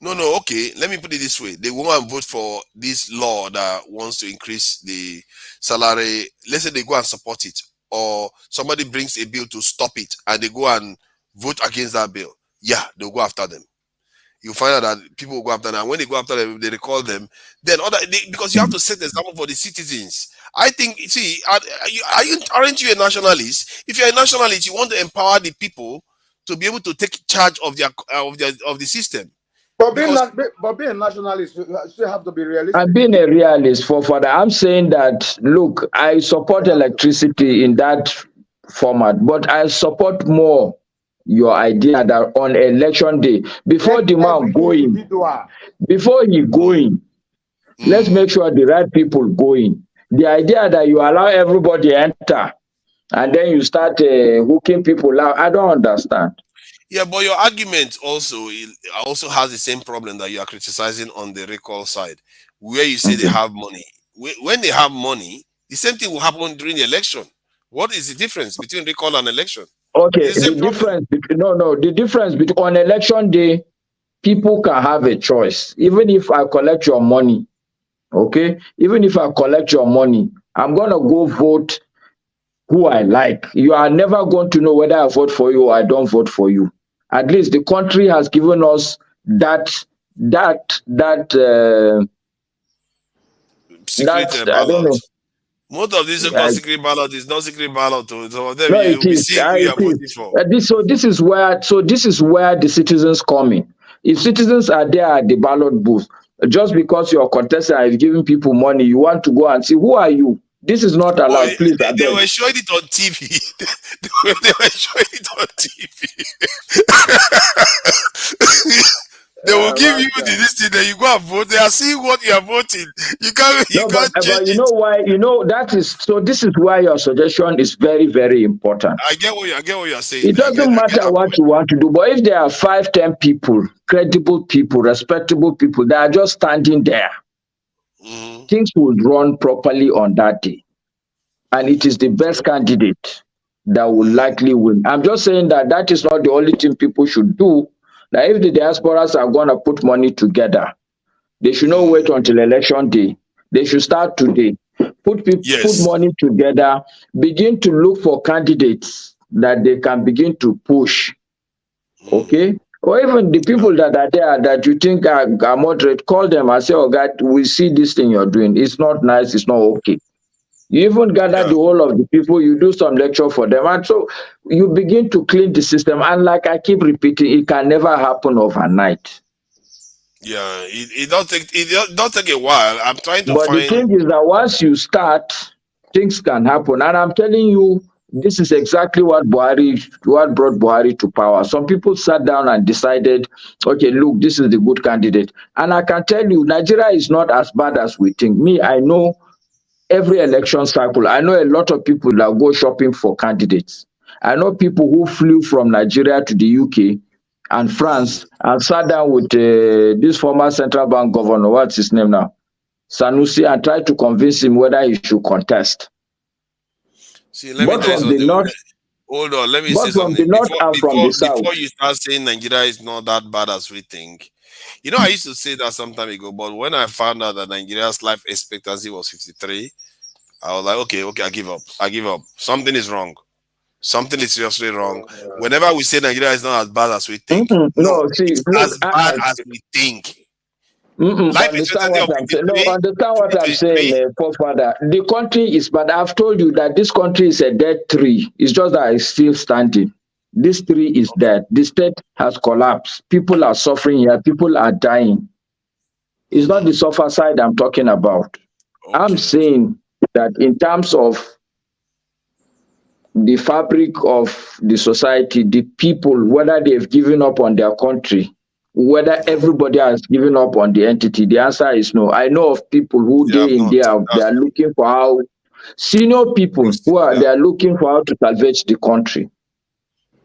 no, okay, let me put it this way. They go and vote for this law that wants to increase the salary. Let's say they go and support it, or somebody brings a bill to stop it and they go and vote against that bill. Yeah, they'll go after them. You find out that people will go after them. And when they go after them, they recall them. Then because you have to set the example for the citizens. I think, see, aren't you a nationalist? If you're a nationalist, you want to empower the people to be able to take charge of the system. But Because being a nationalist, you still have to be realistic. I'm being a realist, for father. I'm saying that, look, I support electricity in that format, but I support more your idea that on election day, before the man going, let's make sure the right people going. The idea that you allow everybody enter and then you start hooking people out, I don't understand. Yeah, but your argument also has the same problem that you are criticizing on the recall side, where you say they have money. When they have money, the same thing will happen during the election. What is the difference between recall and election? Okay, the difference between on election day, people can have a choice. Even if I collect your money, okay, even if I collect your money, I'm gonna go vote who I like. You are never going to know whether I vote for you or I don't vote for you. At least the country has given us that secret I don't know. Most of these so-called secret ballot is not secret ballot. So them No, you'll it be is. seeing who you are voting for. This is where the citizens come in. If citizens are there at the ballot booth, just because your contestant is giving people money, you want to go and see who are you. This is not allowed. Please, they were showing it on TV. they were showing it on TV. They will give you this thing, then you go and vote. They are seeing what you are voting. You can't but you know why? You know that is so. This is why your suggestion is very, very important. I get what you are saying. It doesn't matter what you want to do, but if there are 5, 10 people, credible people, respectable people that are just standing there, things will run properly on that day, and it is the best candidate that will likely win. I'm just saying that is not the only thing people should do. Now, if the diasporas are going to put money together, they should not wait until election day. They should start today. Put money together, begin to look for candidates that they can begin to push. Okay? Or even the people that are there that you think are moderate, call them and say, oh God, we see this thing you're doing. It's not nice, it's not okay. You even gather the whole of the people, you do some lecture for them. And so you begin to clean the system. And like I keep repeating, it can never happen overnight. Yeah, it don't take a while. I'm trying to find. But the thing is that once you start, things can happen. And I'm telling you, this is exactly what brought Buhari to power. Some people sat down and decided, okay, look, this is the good candidate. And I can tell you, Nigeria is not as bad as we think. Me, I know every election cycle, I know a lot of people that go shopping for candidates. I know people who flew from Nigeria to the UK and France and sat down with this former central bank governor, what's his name now? Sanusi, and tried to convince him whether he should contest. See, let me tell you something. Hold on, let me say something. Before you start saying Nigeria is not that bad as we think. You know, I used to say that some time ago, but when I found out that Nigeria's life expectancy was 53, I was like, okay, I give up. Something is wrong. Something is seriously wrong. Whenever we say Nigeria is not as bad as we think, it's as bad as we think. Understand what I'm saying, father. The country is, but I've told you that this country is a dead tree. It's just that it's still standing. This tree is dead. The state has collapsed. People are suffering here. People are dying. It's not the suffer side I'm talking about. I'm Okay. saying that in terms of the fabric of the society, the people, whether they've given up on their country, whether everybody has given up on the entity, the answer is no. I know of people who They have day in, not. day out, they That's are looking for how, senior people who are, yeah. they are looking for how to salvage the country.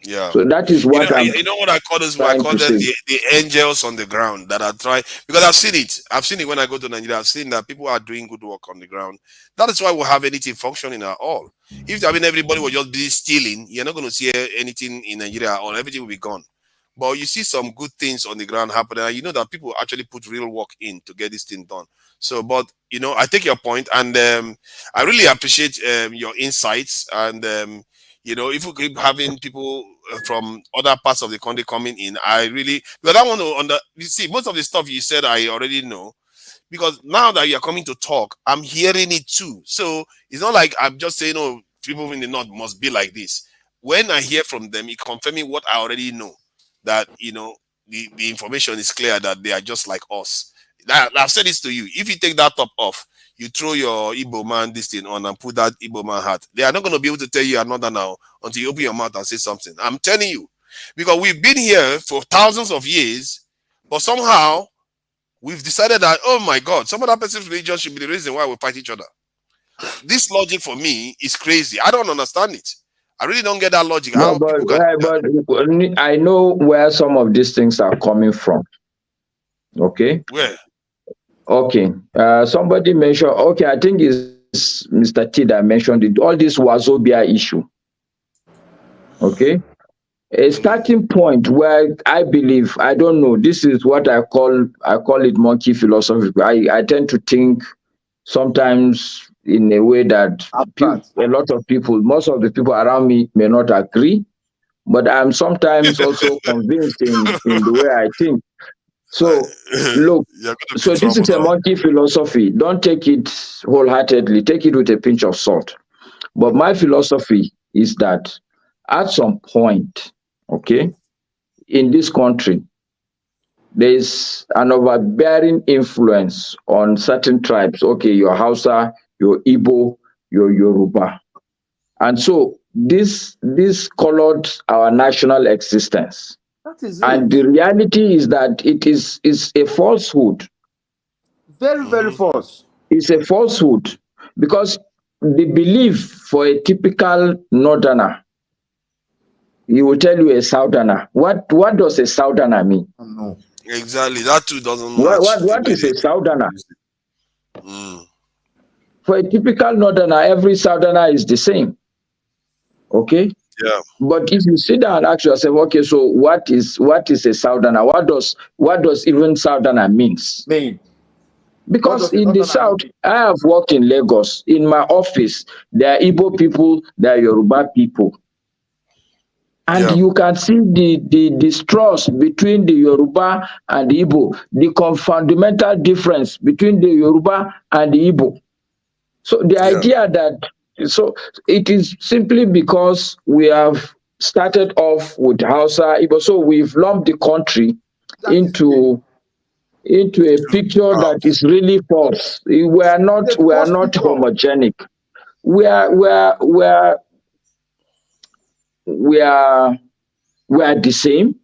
Yeah. So that is what I'm You know what I call this? I trying call to them say. the angels on the ground that are trying, because I've seen it. I've seen it when I go to Nigeria. I've seen that people are doing good work on the ground. That is why we'll have anything functioning at all. If everybody was just busy stealing, you're not going to see anything in Nigeria, or everything will be gone. But you see some good things on the ground happening, and you know that people actually put real work in to get this thing done. So, but I take your point, and I really appreciate your insights. And if we keep having people from other parts of the country coming in, I really, because I want to you see, most of the stuff you said I already know, because now that you're coming to talk, I'm hearing it too. So it's not like I'm just saying, oh, people in the north must be like this. When I hear from them, it confirming what I already know, that the information is clear that they are just like us. I've said this to you. If you take that top off, you throw your Igbo man this thing on and put that Igbo man hat, they are not going to be able to tell you another now until you open your mouth and say something. I'm telling you, because we've been here for thousands of years, but somehow we've decided that, oh my God, some other person's religion should be the reason why we fight each other. This logic for me is crazy. I don't understand it. I really don't get that logic. No, How people can do that. but I know where some of these things are coming from. Okay. Where? Okay. Somebody mentioned, okay, I think it's Mr. T that mentioned it, all this Wazobia issue. Okay. A starting point where I believe, I don't know, this is what I call it monkey philosophy. I tend to think sometimes in a way that a lot of people, most of the people around me may not agree, but I'm sometimes also convinced in the way I think. So look, You're gonna be so this trouble is a now. monkey philosophy. Don't take it wholeheartedly. Take it with a pinch of salt. But my philosophy is that at some point, okay, in this country, there is an overbearing influence on certain tribes. Okay, your Hausa, your Igbo, your Yoruba. And so this colored our national existence. That is And it. the reality is that it is a falsehood. Very, very false. It's a falsehood because the belief for a typical northerner, he will tell you a southerner. What does a southerner mean? No. Exactly. That too doesn't What, match what, the what way is a southerner? Mm. For a typical northerner, every southerner is the same. Okay? Yeah. But if you sit down and ask yourself, okay, so what is a southerner? What does even southerner means? Mean. What Because does a in the northerner south, mean? I have worked in Lagos. In my office, there are Igbo people, there are Yoruba people. And Yeah. you can see the distrust between the Yoruba and the Igbo, the fundamental difference between the Yoruba and the Igbo. So the idea that, so it is simply because we have started off with Hausa, Igbo, so we've lumped the country into a picture that is really false. We are not It's a false picture. homogenic. We are we are we are we are we are the same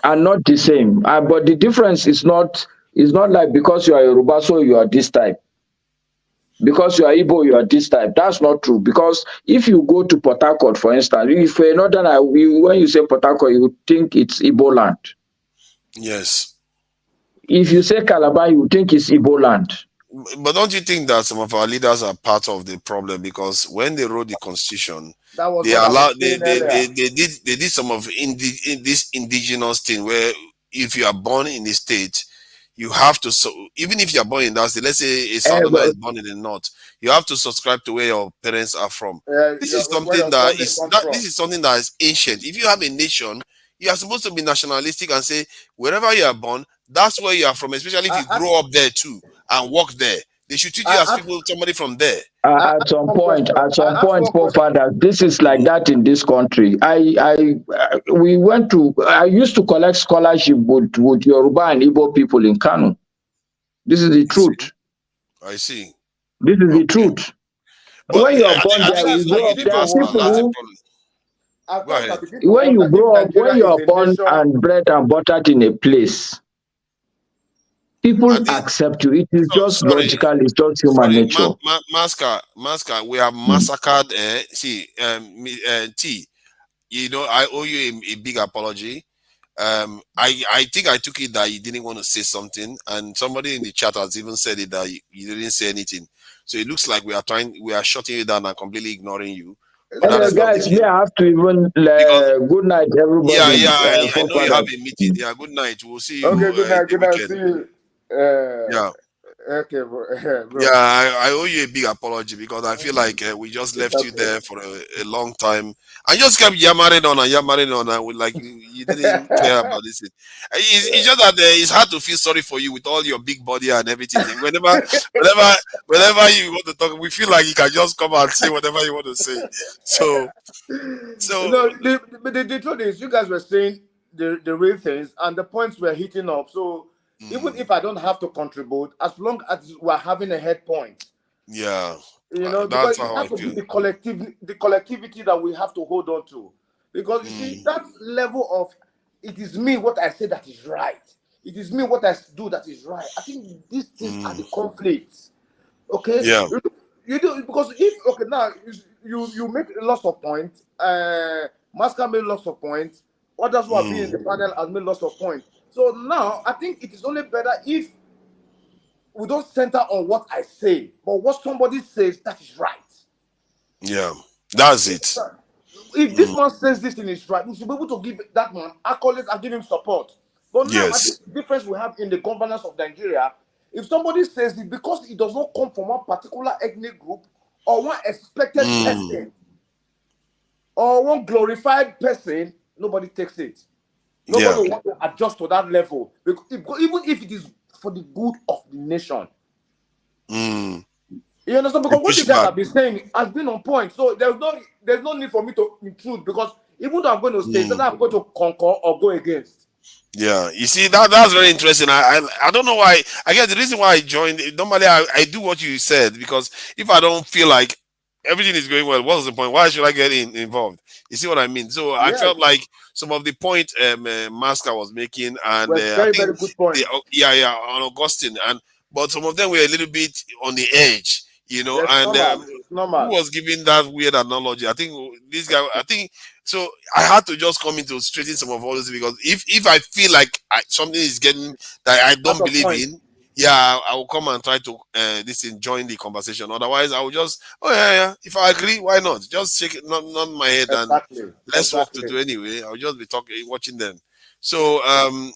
and not the same. But the difference is not like because you are Yoruba, so you are this type. Because you are Igbo, you are this type. That's not true. Because if you go to Port Harcourt, for instance, if you're northern, when you say Port Harcourt, you think it's Igbo land. Yes. If you say Calabar, you think it's Igbo land. But don't you think that some of our leaders are part of the problem? Because when they wrote the constitution, That was they what I was allowed saying earlier. they did some of this indigenous thing where if you are born in the state, you have to, so even if you are born in that state, let's say a southerner is born in the north, you have to subscribe to where your parents are from. This is Where something your family comes from. this is something that is ancient. If you have a nation, you are supposed to be nationalistic and say wherever you are born, that's where you are from, especially if you grow up there too and work there. They should treat you as people, somebody from there. At some point, forefathers, this is like that in this country. We went to. I used to collect scholarship with Yoruba and Igbo people in Kano. This is the truth. I see. This is the truth. But when you are born there, that's you grow up. There are people who. Go ahead. When you grow up, when you are born and bred and buttered in a place, people accept you. It is just logical. It's just human nature. Masca, we have massacred. T. You know, I owe you a big apology. I think I took it that you didn't want to say something, and somebody in the chat has even said it that you didn't say anything. So it looks like we are shutting you down and completely ignoring you. But guys, may I have to even good night, everybody. I know you have a meeting. Yeah, good night. We'll see you. Okay, good night. Good night. Weekend. See you. Yeah. Okay, bro. Yeah, I owe you a big apology because I feel like we just left you there for a long time. I just kept yammering on, and like you didn't care about this. It's just that it's hard to feel sorry for you with all your big body and everything. Whenever you want to talk, we feel like you can just come and say whatever you want to say. So no, the truth is, you guys were saying the real things, and the points were hitting up. So even if I don't have to contribute, as long as we're having a head point, yeah, you know, because it has to be the collectivity that we have to hold on to. Because you see, that level of it is me what I say that is right. It is me what I do that is right. I think these things are the conflicts. Okay. Yeah. You do, because if now you make lots of points. Masca made lots of points. Others who are being in the panel have made lots of points. So now I think it is only better if we don't center on what I say, but what somebody says that is right. Yeah, that's it. If this man says this thing is right, we should be able to give that man accolades and give him support. But now I think the difference we have in the governance of Nigeria, if somebody says it because it does not come from one particular ethnic group or one expected person or one glorified person, nobody takes it. Nobody wants to adjust to that level, even if it is for the good of the nation. You understand? Because what you guys have been saying has been on point. So there's no need for me to intrude, because even though I'm going to say that I'm going to concur or go against. Yeah, you see that's very interesting. I don't know why. I guess the reason why I joined. Normally, I do what you said, because if I don't feel like everything is going well, what's the point? Why should I get involved? You see what I mean? So I felt like some of the point Masca was making, and very, very good point. On Augustine, but some of them were a little bit on the edge, you know. Normal. Who was giving that weird analogy? I think this guy. I think so. I had to just come in to straighten some of all this, because if I feel like something is getting that I don't believe in, I will come and try to join the conversation. Otherwise, I will just if I agree, why not? Just shake it, not my head, and let's walk to do anyway. I'll just be watching them. So,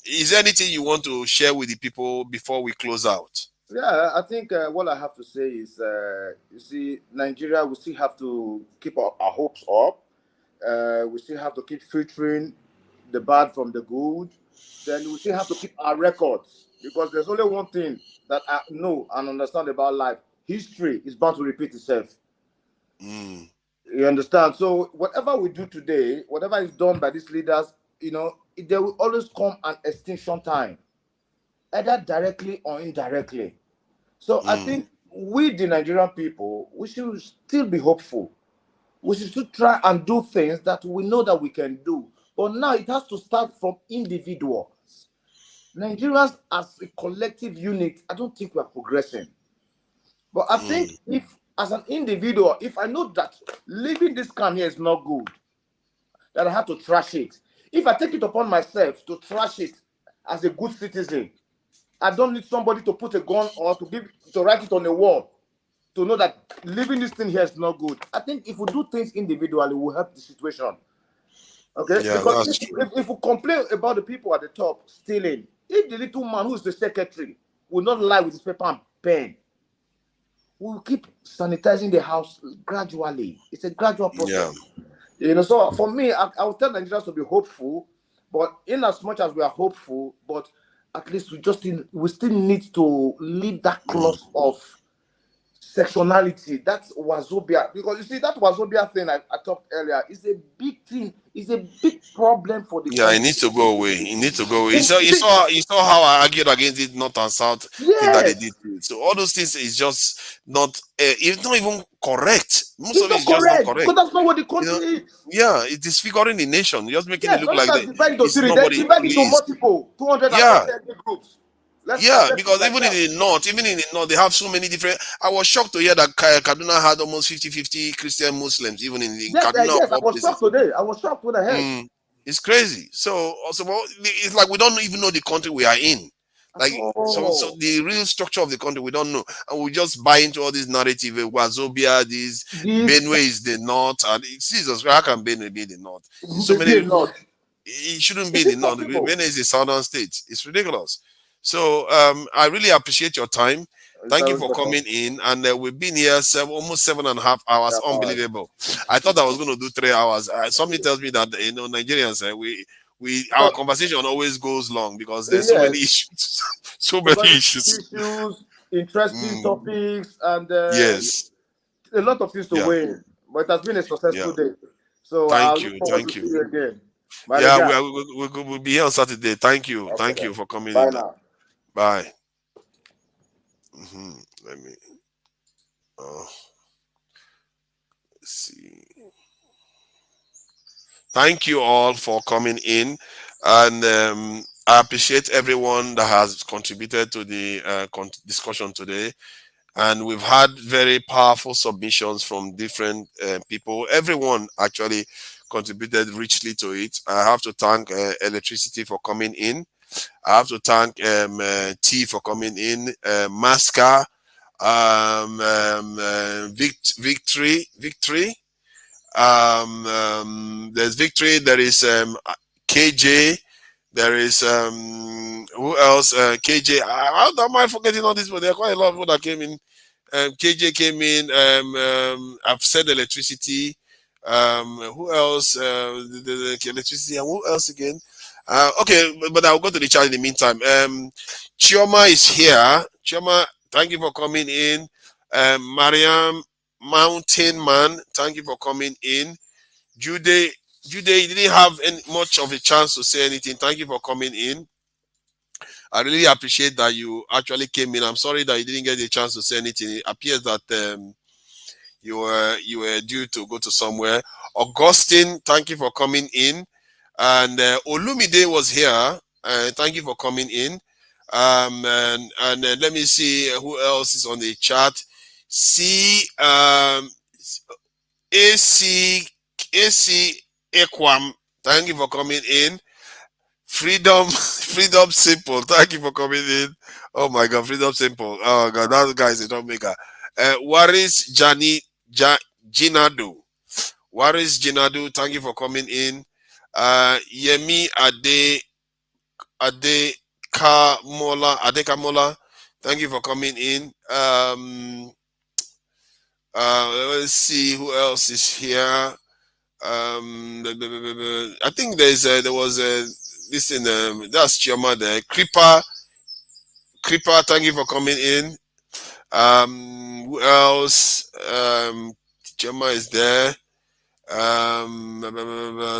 is there anything you want to share with the people before we close out? Yeah, I think what I have to say is, you see, Nigeria, we still have to keep our hopes up. We still have to keep filtering the bad from the good. Then we still have to keep our records, because there's only one thing that I know and understand about life: history is bound to repeat itself. You understand? So whatever we do today, whatever is done by these leaders, you know, there will always come an extinction time, either directly or indirectly. So I think we, the Nigerian people, we should still be hopeful. We should still try and do things that we know that we can do. But now it has to start from individuals. Nigerians as a collective unit, I don't think we're progressing. But I think if, as an individual, if I know that leaving this camp here is not good, that I have to trash it. If I take it upon myself to trash it as a good citizen, I don't need somebody to put a gun or to write it on the wall to know that leaving this thing here is not good. I think if we do things individually, we'll help the situation. Okay? Yeah, because if we complain about the people at the top stealing, if the little man who's the secretary will not lie with his paper and pen, we'll keep sanitizing the house gradually. It's a gradual process. You know, so for me, I would tell Nigerians to be hopeful, but in as much as we are hopeful, but at least we still need to leave that clause of sectionality, that's Wazobia. Because you see, that Wazobia thing I talked earlier is a big thing, is a big problem for the Yeah, it country. needs to go away. It needs to go away. See, You saw how I argued against it, North and South thing that they yes, did. To it. So all those things is just not. It's not even correct. Most it's of it not is just not correct correct. because that's not what the You country know. is. Yeah, it is figuring the nation, just making it Yes, look not like just that divide into it's three, then nobody divide into please. multiple, Yeah, 240 ethnic groups. yeah, Let's do it because like that. even in the north, they have so many different. I was shocked to hear that Kaduna had almost 50-50 Christian Muslims, even in Yes, Kaduna of yes, I all was shocked places. today. I was shocked when I heard. It's crazy. So also, well, it's like we don't even know the country we are in. At Like so all. the real structure of the country we don't know, and we just buy into all this narrative. Wazobia, this This Benue is the north, and Jesus, how can Benue be the north? So be many. not. It shouldn't be Is in the it north. possible? Benin is a southern state. It's ridiculous. So I really appreciate your time. Thank you Very for welcome. coming in, and we've been here almost 7.5 hours. Yeah, all right. Unbelievable. I thought I was going to do 3 hours. Something tells me that Nigerians we our But conversation always goes long because there's so many yes, issues, so many because issues. issues, interesting Mm, topics, and yes, a lot of things to yeah, weigh in. But it has been a yeah. successful day. So I Thank look you, forward to thank see you. you again. My Yeah, regard. we'll be here on Saturday. Okay thank then. you for coming Bye in. now. Bye. Let me. Uh, see. Thank you all for coming in, and I appreciate everyone that has contributed to the discussion today. And we've had very powerful submissions from different people. Everyone actually contributed richly to it. I have to thank Electricity for coming in. I have to thank T for coming in, Masca, Victory. There's Victory. There is KJ. There is who else? KJ. How am I forgetting all these people? There are quite a lot of people that came in. KJ came in. I've said Electricity. Who else? The Electricity. And who else again? Okay, but I'll go to the chat in the meantime. Chioma is here. Chioma, thank you for coming in. Mariam Mountain Man, thank you for coming in. Jude, you didn't have much of a chance to say anything. Thank you for coming in. I really appreciate that you actually came in. I'm sorry that you didn't get a chance to say anything. It appears that you were due to go to somewhere. Augustine, thank you for coming in. And Olumide was here. Thank you for coming in. And let me see who else is on the chat. See, AC Equam, thank you for coming in. Freedom, Freedom Simple, thank you for coming in. Oh my God, Freedom Simple. Oh God, that guy is a troublemaker. Waris Jinadu. Waris Jinadu, thank you for coming in. Yemi Adekamola, thank you for coming in. Let's see who else is here. I think there was this in that's Chioma there. Creeper, thank you for coming in. Who else? Chioma is there.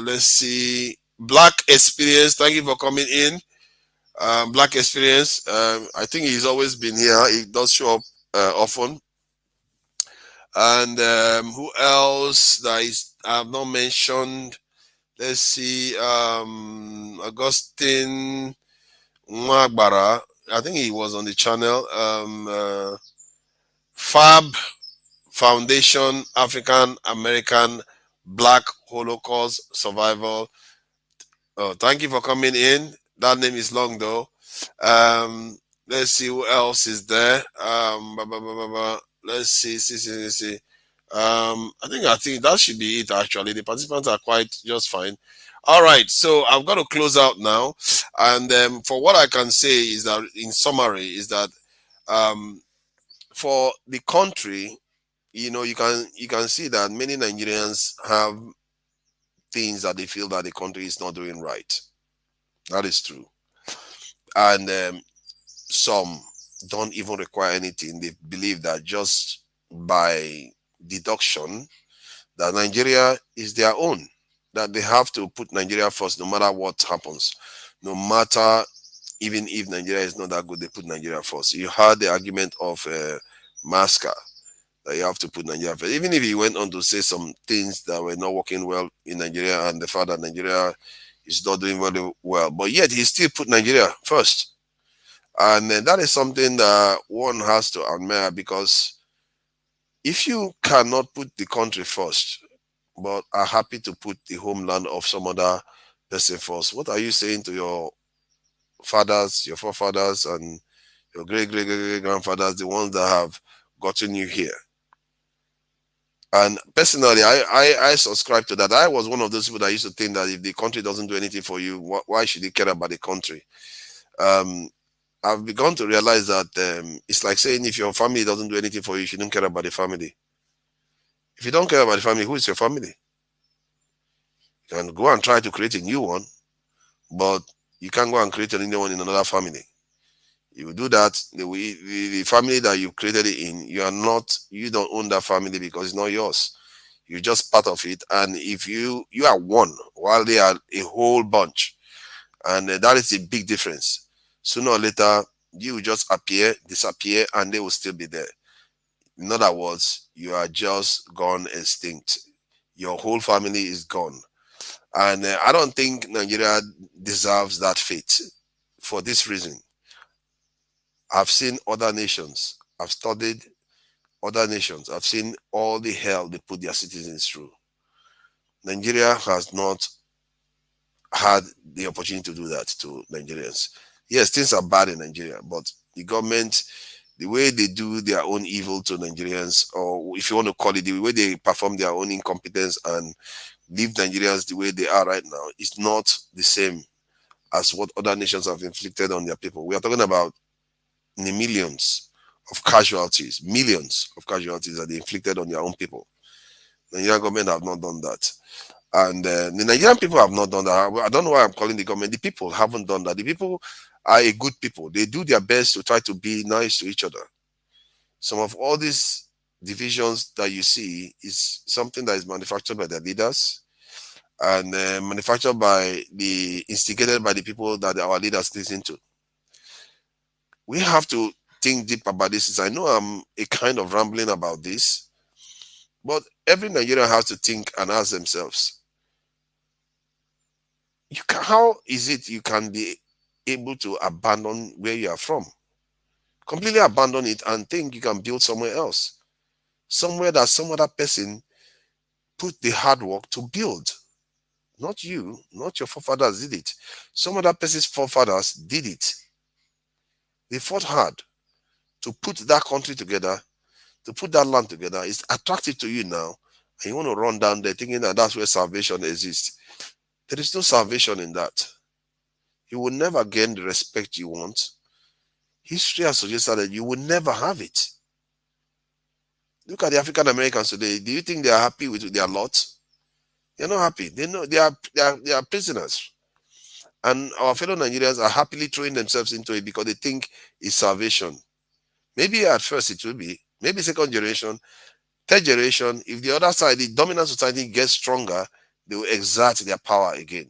Let's see. Black Experience, thank you for coming in. Black Experience, I think he's always been here. He does show up often. And who else that I have not mentioned? Let's see. Augustine Mwagbara. I think he was on the channel. Fab Foundation African American Black Holocaust Survival. Oh, thank you for coming in. That name is long though. Let's see who else is there. Let's see. I think that should be it actually. The participants are quite just fine. All right, so I've got to close out now. And for what I can say is that in summary is that um, for the country, you can see that many Nigerians have things that they feel that the country is not doing right. That is true. And some don't even require anything. They believe that just by deduction that Nigeria is their own, that they have to put Nigeria first no matter what happens. No matter, even if Nigeria is not that good, they put Nigeria first. You heard the argument of Masca, that you have to put Nigeria first. Even if he went on to say some things that were not working well in Nigeria and the fact that Nigeria is not doing very well, but yet he still put Nigeria first. And that is something that one has to admire, because if you cannot put the country first, but are happy to put the homeland of some other person first, what are you saying to your fathers, your forefathers, and your great grandfathers, the ones that have gotten you here? And personally, I subscribe to that. I was one of those people that used to think that if the country doesn't do anything for you, why should you care about the country? I've begun to realize that it's like saying if your family doesn't do anything for you, you shouldn't care about the family. If you don't care about the family, who is your family? You can go and try to create a new one, but you can't go and create a new one in another family. You will do that, the family that you created it in, you don't own that family because it's not yours. You're just part of it. And if you are one while they are a whole bunch, and that is a big difference. Sooner or later, you will just appear, disappear, and they will still be there. In other words, you are just gone extinct. Your whole family is gone. And I don't think Nigeria deserves that fate for this reason. I've seen other nations. I've studied other nations. I've seen all the hell they put their citizens through. Nigeria has not had the opportunity to do that to Nigerians. Yes, things are bad in Nigeria, but the government, the way they do their own evil to Nigerians, or if you want to call it, the way they perform their own incompetence and leave Nigerians the way they are right now, is not the same as what other nations have inflicted on their people. We are talking about the millions of casualties, millions of casualties that they inflicted on their own people. The Nigerian government have not done that. And the Nigerian people have not done that. I don't know why I'm calling the government. The people haven't done that. The people are a good people. They do their best to try to be nice to each other. Some of all these divisions that you see is something that is manufactured by the leaders and manufactured by instigated by the people that our leaders listen to. We have to think deep about this. I know I'm a kind of rambling about this, but every Nigerian has to think and ask themselves, how is it you can be able to abandon where you are from? Completely abandon it and think you can build somewhere else. Somewhere that some other person put the hard work to build. Not you, not your forefathers did it. Some other person's forefathers did it. They fought hard to put that country together, to put that land together. It's attractive to you now, and you want to run down there thinking that that's where salvation exists. There is no salvation in that. You will never gain the respect you want. History has suggested that you will never have it. Look at the African Americans today. Do you think they are happy with their lot? They're not happy. They know they are prisoners. And our fellow Nigerians are happily throwing themselves into it because they think it's salvation. Maybe at first it will be, maybe second generation, third generation. If the other side, the dominant society gets stronger, they will exert their power again.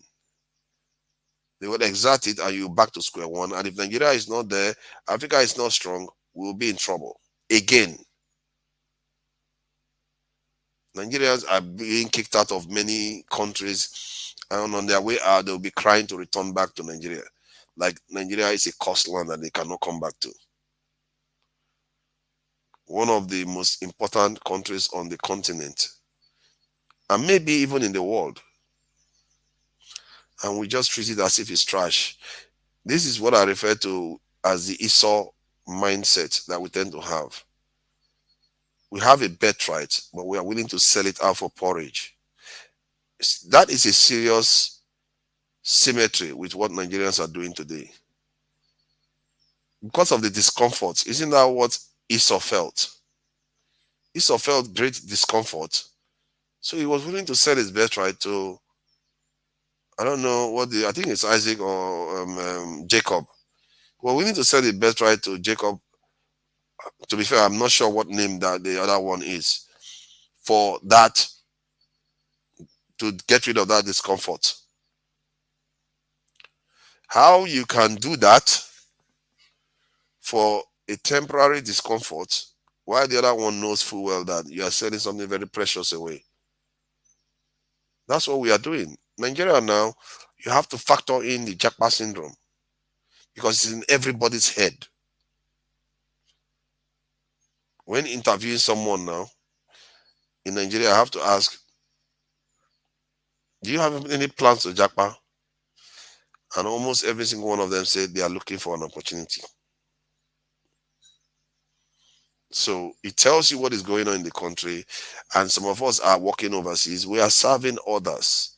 They will exert it and you back to square one. And if Nigeria is not there, Africa is not strong, we'll be in trouble again. Nigerians are being kicked out of many countries, and on their way out, they'll be crying to return back to Nigeria. Like Nigeria is a coast land that they cannot come back to. One of the most important countries on the continent, and maybe even in the world. And we just treat it as if it's trash. This is what I refer to as the Esau mindset that we tend to have. We have a birthright, but we are willing to sell it out for porridge. That is a serious symmetry with what Nigerians are doing today. Because of the discomfort, isn't that what Esau felt? Esau felt great discomfort, so he was willing to sell his birthright to, I don't know I think it's Isaac or Jacob. Well, we need to sell the birthright to Jacob To be fair, I'm not sure what name that the other one is, for that, to get rid of that discomfort. How you can do that for a temporary discomfort, while the other one knows full well that you are selling something very precious away. That's what we are doing. Nigeria now, you have to factor in the Jackpot syndrome because it's in everybody's head. When interviewing someone now in Nigeria, I have to ask, do you have any plans to Jackpot? And almost every single one of them said they are looking for an opportunity. So it tells you what is going on in the country, and some of us are working overseas. We are serving others.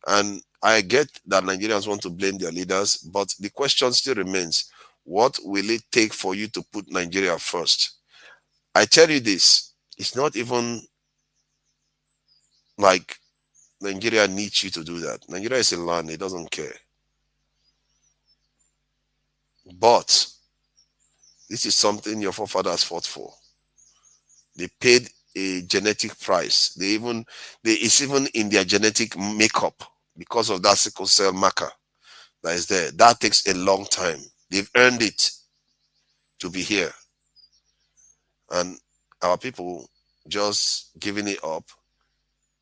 And I get that Nigerians want to blame their leaders, but the question still remains, what will it take for you to put Nigeria first? I tell you this, it's not even like Nigeria needs you to do that. Nigeria is a land, it doesn't care. But this is something your forefathers fought for. They paid a genetic price. It's even in their genetic makeup because of that sickle cell marker that is there. That takes a long time. They've earned it to be here. And our people just giving it up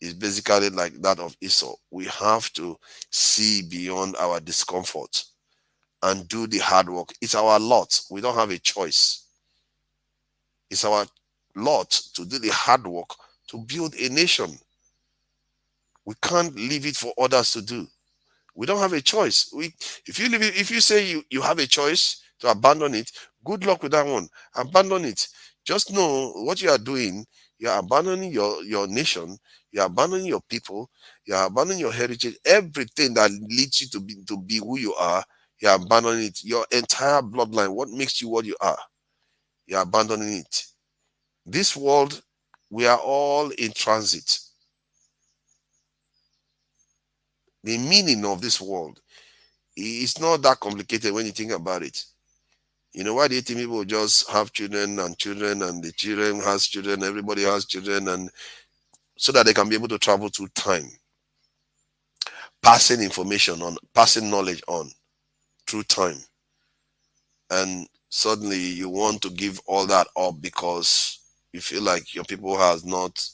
is basically like that of Esau. We have to see beyond our discomfort and do the hard work. It's our lot. We don't have a choice. It's our lot to do the hard work to build a nation. We can't leave it for others to do. We don't have a choice. If you say you have a choice to abandon it, good luck with that one. Abandon it. Just know what you are doing. You are abandoning your nation. You are abandoning your people. You are abandoning your heritage. Everything that leads you to be who you are, you are abandoning it. Your entire bloodline, what makes you what you are, you are abandoning it. This world, we are all in transit. The meaning of this world, it's not that complicated when you think about it. You know, why do you think people just have children and the children has children, everybody has children, and so that they can be able to travel through time, passing information on, passing knowledge on through time. And suddenly you want to give all that up because you feel like your people has not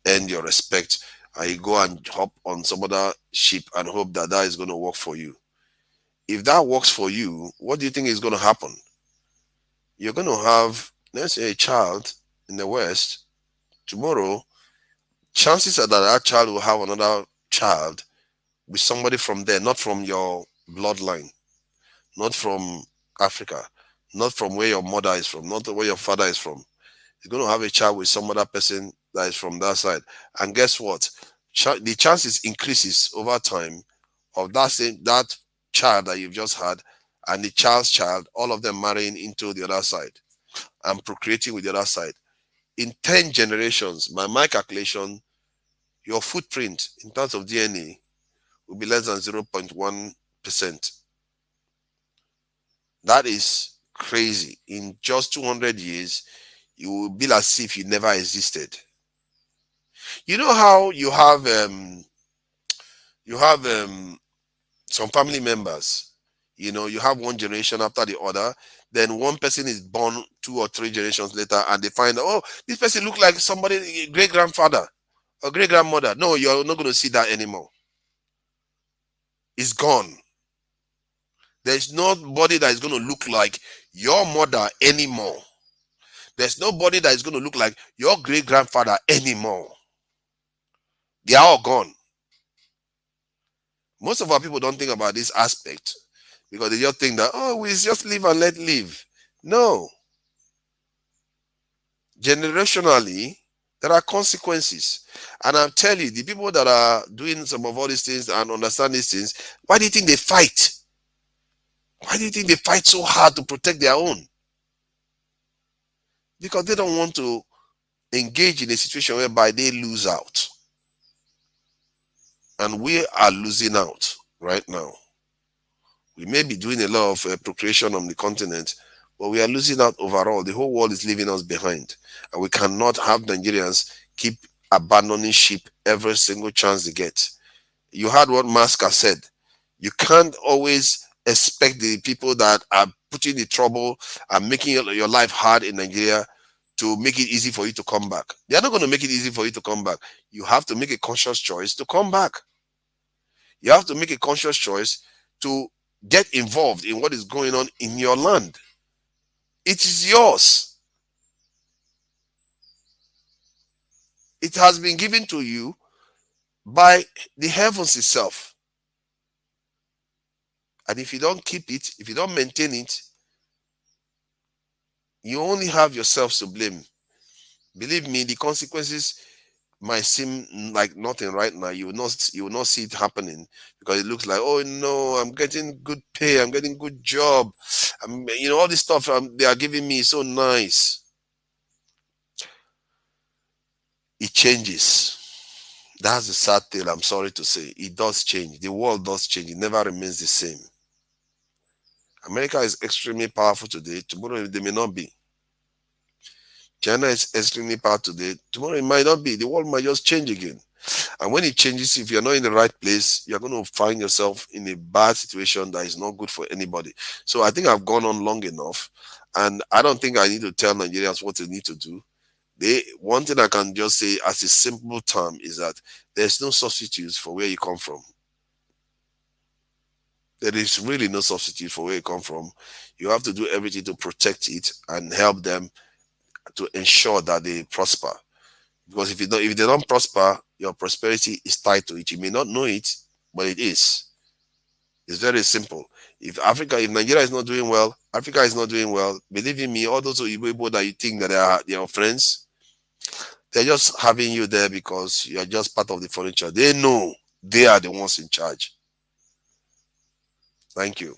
earned your respect, and you go and hop on some other ship and hope that that is going to work for you. If that works for you, what do you think is going to happen? You're going to have, let's say, a child in the West. Tomorrow, chances are that that child will have another child with somebody from there, not from your bloodline, not from Africa, not from where your mother is from, not where your father is from. You're going to have a child with some other person that is from that side. And guess what? The chances increases over time of that child that you've just had and the child's child, all of them marrying into the other side and procreating with the other side. In 10 generations, by my calculation, your footprint in terms of DNA will be less than 0.1%. That is crazy. In just 200 years, you will be as if you never existed. You know how you have some family members, you have one generation after the other, then one person is born 2 or 3 generations later and they find, oh, this person look like somebody, great grandfather or great grandmother. No, you're not going to see that anymore. It's gone. There's nobody that is going to look like your mother anymore. There's nobody that is going to look like your great grandfather anymore. They are all gone. Most of our people don't think about this aspect because they just think that, oh, we just live and let live. No. Generationally, there are consequences. And I'll tell you, the people that are doing some of all these things and understand these things, why do you think they fight? Why do you think they fight so hard to protect their own? Because they don't want to engage in a situation whereby they lose out. And we are losing out right now. We may be doing a lot of procreation on the continent, but we are losing out overall. The whole world is leaving us behind, and we cannot have Nigerians keep abandoning ship every single chance they get. You heard what Masker said. You can't always expect the people that are putting the trouble and making your life hard in Nigeria to make it easy for you to come back. They are not going to make it easy for you to come back. You have to make a conscious choice to come back. You have to make a conscious choice to get involved in what is going on in your land. It is yours. It has been given to you by the heavens itself. And if you don't keep it, if you don't maintain it, you only have yourself to blame. Believe me, the consequences might seem like nothing right now. You will not see it happening because it looks like, oh no, I'm getting good pay, I'm getting good job, all this stuff they are giving me is so nice. It changes. That's the sad thing. I'm sorry to say, it does change. The world does change. It never remains the same. America is extremely powerful today. Tomorrow they may not be. China is extremely powerful today. Tomorrow it might not be. The world might just change again. And when it changes, if you're not in the right place, you're going to find yourself in a bad situation that is not good for anybody. So I think I've gone on long enough, and I don't think I need to tell Nigerians what they need to do. One thing I can just say as a simple term is that there's no substitute for where you come from. There is really no substitute for where you come from. You have to do everything to protect it and help them to ensure that they prosper. Because if they don't prosper, your prosperity is tied to it. You may not know it, but it is. It's very simple. If Nigeria is not doing well, Africa is not doing well. Believe in me, all those people that you think that they are friends, they're just having you there because you are just part of the furniture. They know they are the ones in charge. Thank you.